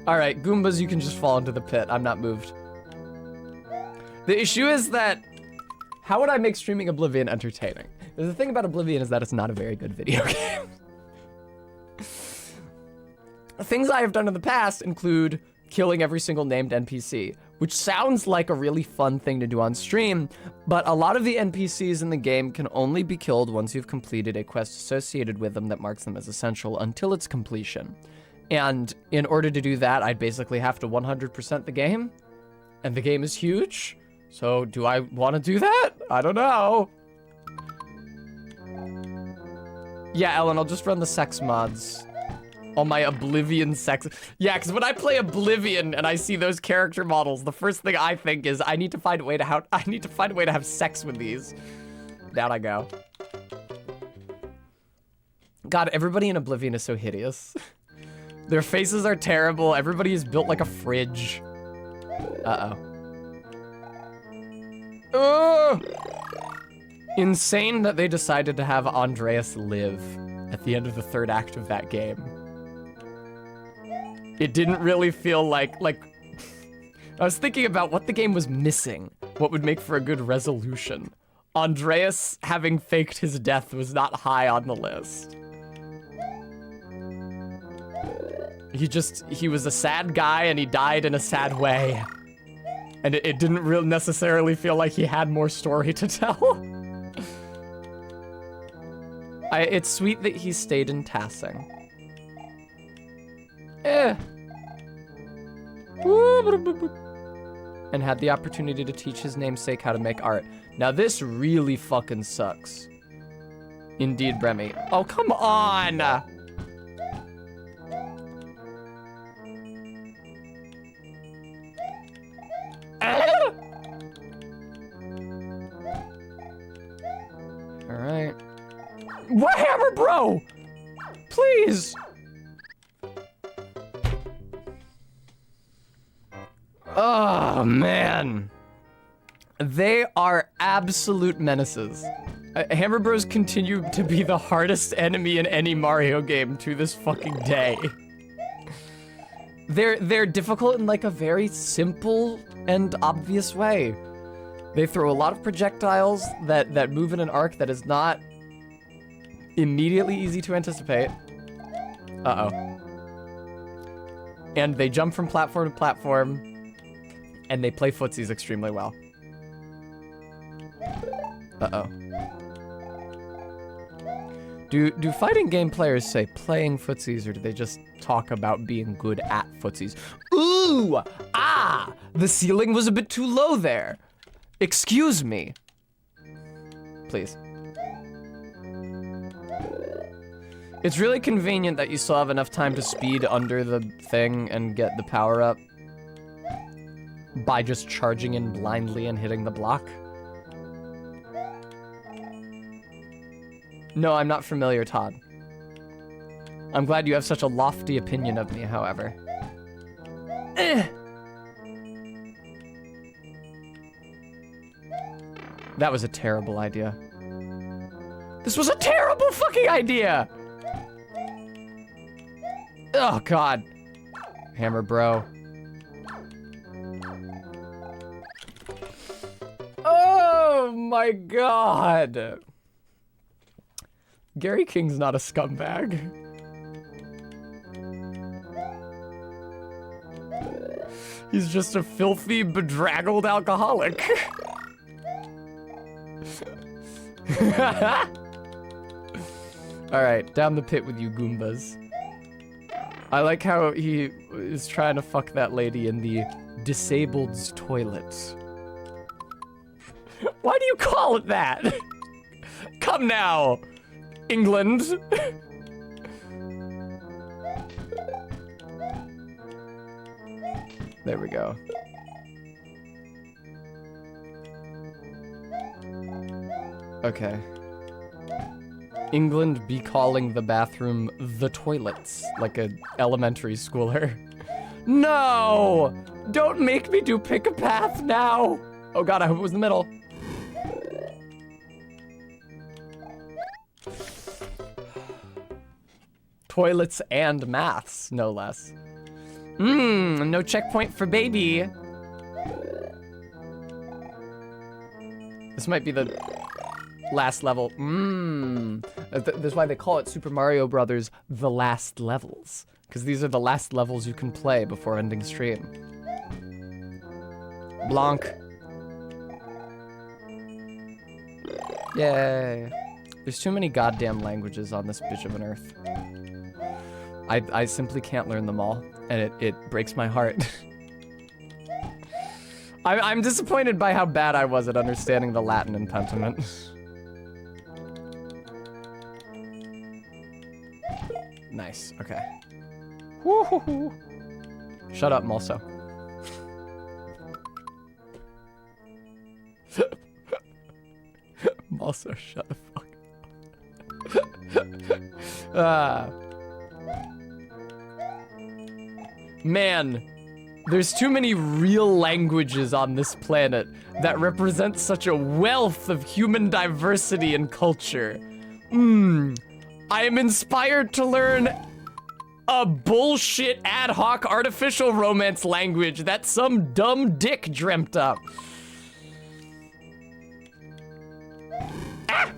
Alright, Goombas, you can just fall into the pit. I'm not moved. The issue is that, how would I make streaming Oblivion entertaining? The thing about Oblivion is that it's not a very good video game. Things I have done in the past include killing every single named NPC, which sounds like a really fun thing to do on stream, but a lot of the NPCs in the game can only be killed once you've completed a quest associated with them that marks them as essential until its completion. And in order to do that, I'd basically have to 100% the game. And the game is huge. So do I want to do that? I don't know. Yeah, Ellen, I'll just run the sex mods. All my Oblivion sex. Yeah, because when I play Oblivion and I see those character models, the first thing I think is I need to find a way to have sex with these. Down I go. God, everybody in Oblivion is so hideous. Their faces are terrible. Everybody is built like a fridge. Uh-oh. Oh! Insane that they decided to have Andreas live at the end of the third act of that game. It didn't really feel like I was thinking about what the game was missing, what would make for a good resolution. Andreas having faked his death was not high on the list. He was a sad guy and he died in a sad way. And it didn't really necessarily feel like he had more story to tell. It's sweet that he stayed in Tassing. And had the opportunity to teach his namesake how to make art. Now this really fucking sucks. Indeed, Bremy. Oh, come on! Alright. What hammer, bro? Please! Oh, man. They are absolute menaces. Hammer Bros continue to be the hardest enemy in any Mario game to this fucking day. They're difficult in like a very simple and obvious way. They throw a lot of projectiles that move in an arc that is not immediately easy to anticipate. Uh-oh. And they jump from platform to platform, and they play footsies extremely well. Uh-oh. Do fighting game players say playing footsies, or do they just talk about being good at footsies? Ooh! Ah! The ceiling was a bit too low there. Excuse me. Please. It's really convenient that you still have enough time to speed under the thing and get the power up by just charging in blindly and hitting the block. No, I'm not familiar, Todd. I'm glad you have such a lofty opinion of me, however. That was a terrible idea. This was a terrible fucking idea! Oh, God. Hammer bro. Oh, my God. Gary King's not a scumbag. He's just a filthy, bedraggled alcoholic. Alright, down the pit with you Goombas. I like how he is trying to fuck that lady in the disabled's toilet. Why do you call it that? Come now, England. There we go. Okay. England be calling the bathroom the toilets, like a elementary schooler. No! Don't make me do pick a path now! Oh God, I hope it was the middle. Toilets and maths, no less. No checkpoint for baby. This might be the last level. That's why they call it Super Mario Brothers The Last Levels. Because these are the last levels you can play before ending stream. Blanc. Yay. There's too many goddamn languages on this bitch of an earth. I simply can't learn them all, and it breaks my heart. I'm disappointed by how bad I was at understanding the Latin in Pentiment. Nice, okay. Woo-hoo-hoo. Shut up, Mulso. Mulso, shut the fuck up. Man, there's too many real languages on this planet that represent such a wealth of human diversity and culture. I am inspired to learn a bullshit ad hoc artificial romance language that some dumb dick dreamt up. Ah!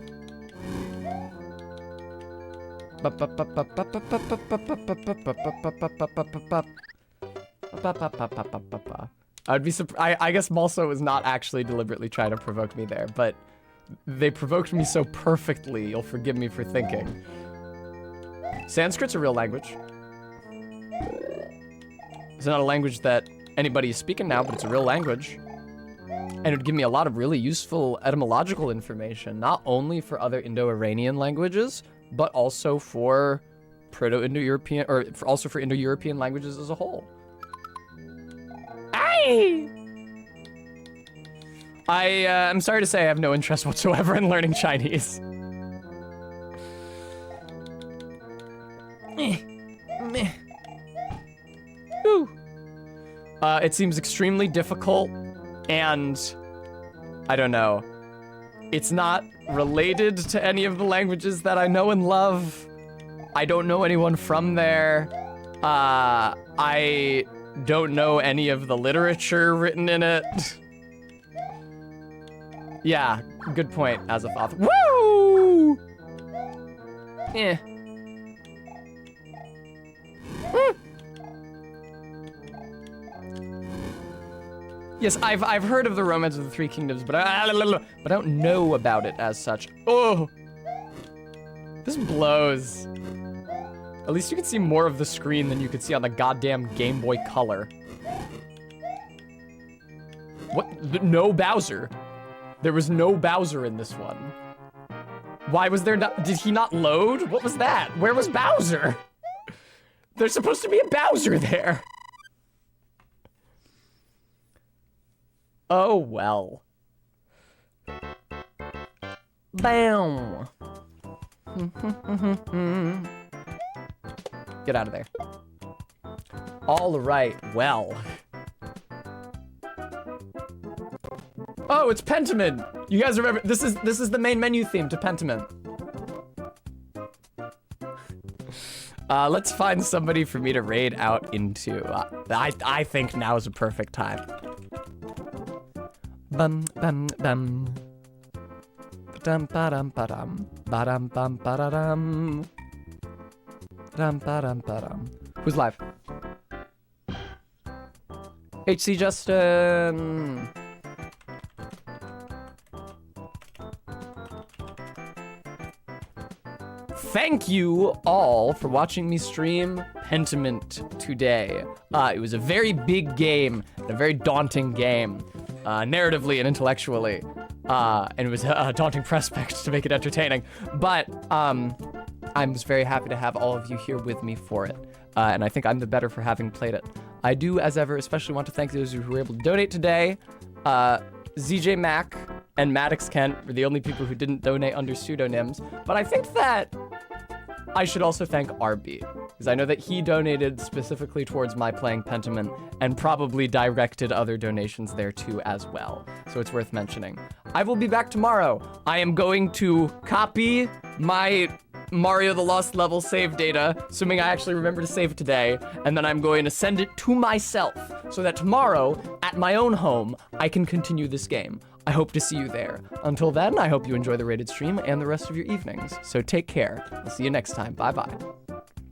I'd be surprised. I guess Mulso was not actually deliberately trying to provoke me there, but they provoked me so perfectly, you'll forgive me for thinking. Sanskrit's a real language. It's not a language that anybody is speaking now, but it's a real language. And it would give me a lot of really useful etymological information, not only for other Indo-Iranian languages, but also for Proto-Indo-European, or also for Indo-European languages as a whole. I'm sorry to say I have no interest whatsoever in learning Chinese. Ooh. It seems extremely difficult, and I don't know. It's not related to any of the languages that I know and love. I don't know anyone from there. I don't know any of the literature written in it. Yeah, good point as a author. Woo! Eh. Yes, I've heard of the Romance of the Three Kingdoms, but I don't know about it as such. Oh, this blows. At least you can see more of the screen than you could see on the goddamn Game Boy Color. What? No Bowser. There was no Bowser in this one. Why was there not? Did he not load? What was that? Where was Bowser? There's supposed to be a Bowser there. Oh, well. Bam. Get out of there. All right, well. Oh, it's Pentiment. You guys remember, this is the main menu theme to Pentiment. Let's find somebody for me to raid out into. I think now is a perfect time. Bum bum bum. Ba-dum ba-dum ba-dum. Ba-dum bum ba-da-dum. Ba-dum ba-dum ba-dum. Who's live? HC Justin. Thank you all for watching me stream Pentiment today. It was a very big game, and a very daunting game, narratively and intellectually. And it was a daunting prospect to make it entertaining. But I was very happy to have all of you here with me for it. And I think I'm the better for having played it. I do, as ever, especially want to thank those who were able to donate today. ZJ Mac and Maddox Kent were the only people who didn't donate under pseudonyms. But I think that I should also thank RB, because I know that he donated specifically towards my playing Pentiment and probably directed other donations there too as well. So it's worth mentioning. I will be back tomorrow. I am going to copy my Mario the Lost Level save data, assuming I actually remember to save today, and then I'm going to send it to myself so that tomorrow, at my own home, I can continue this game. I hope to see you there. Until then, I hope you enjoy the rated stream and the rest of your evenings. So take care. I'll see you next time. Bye-bye.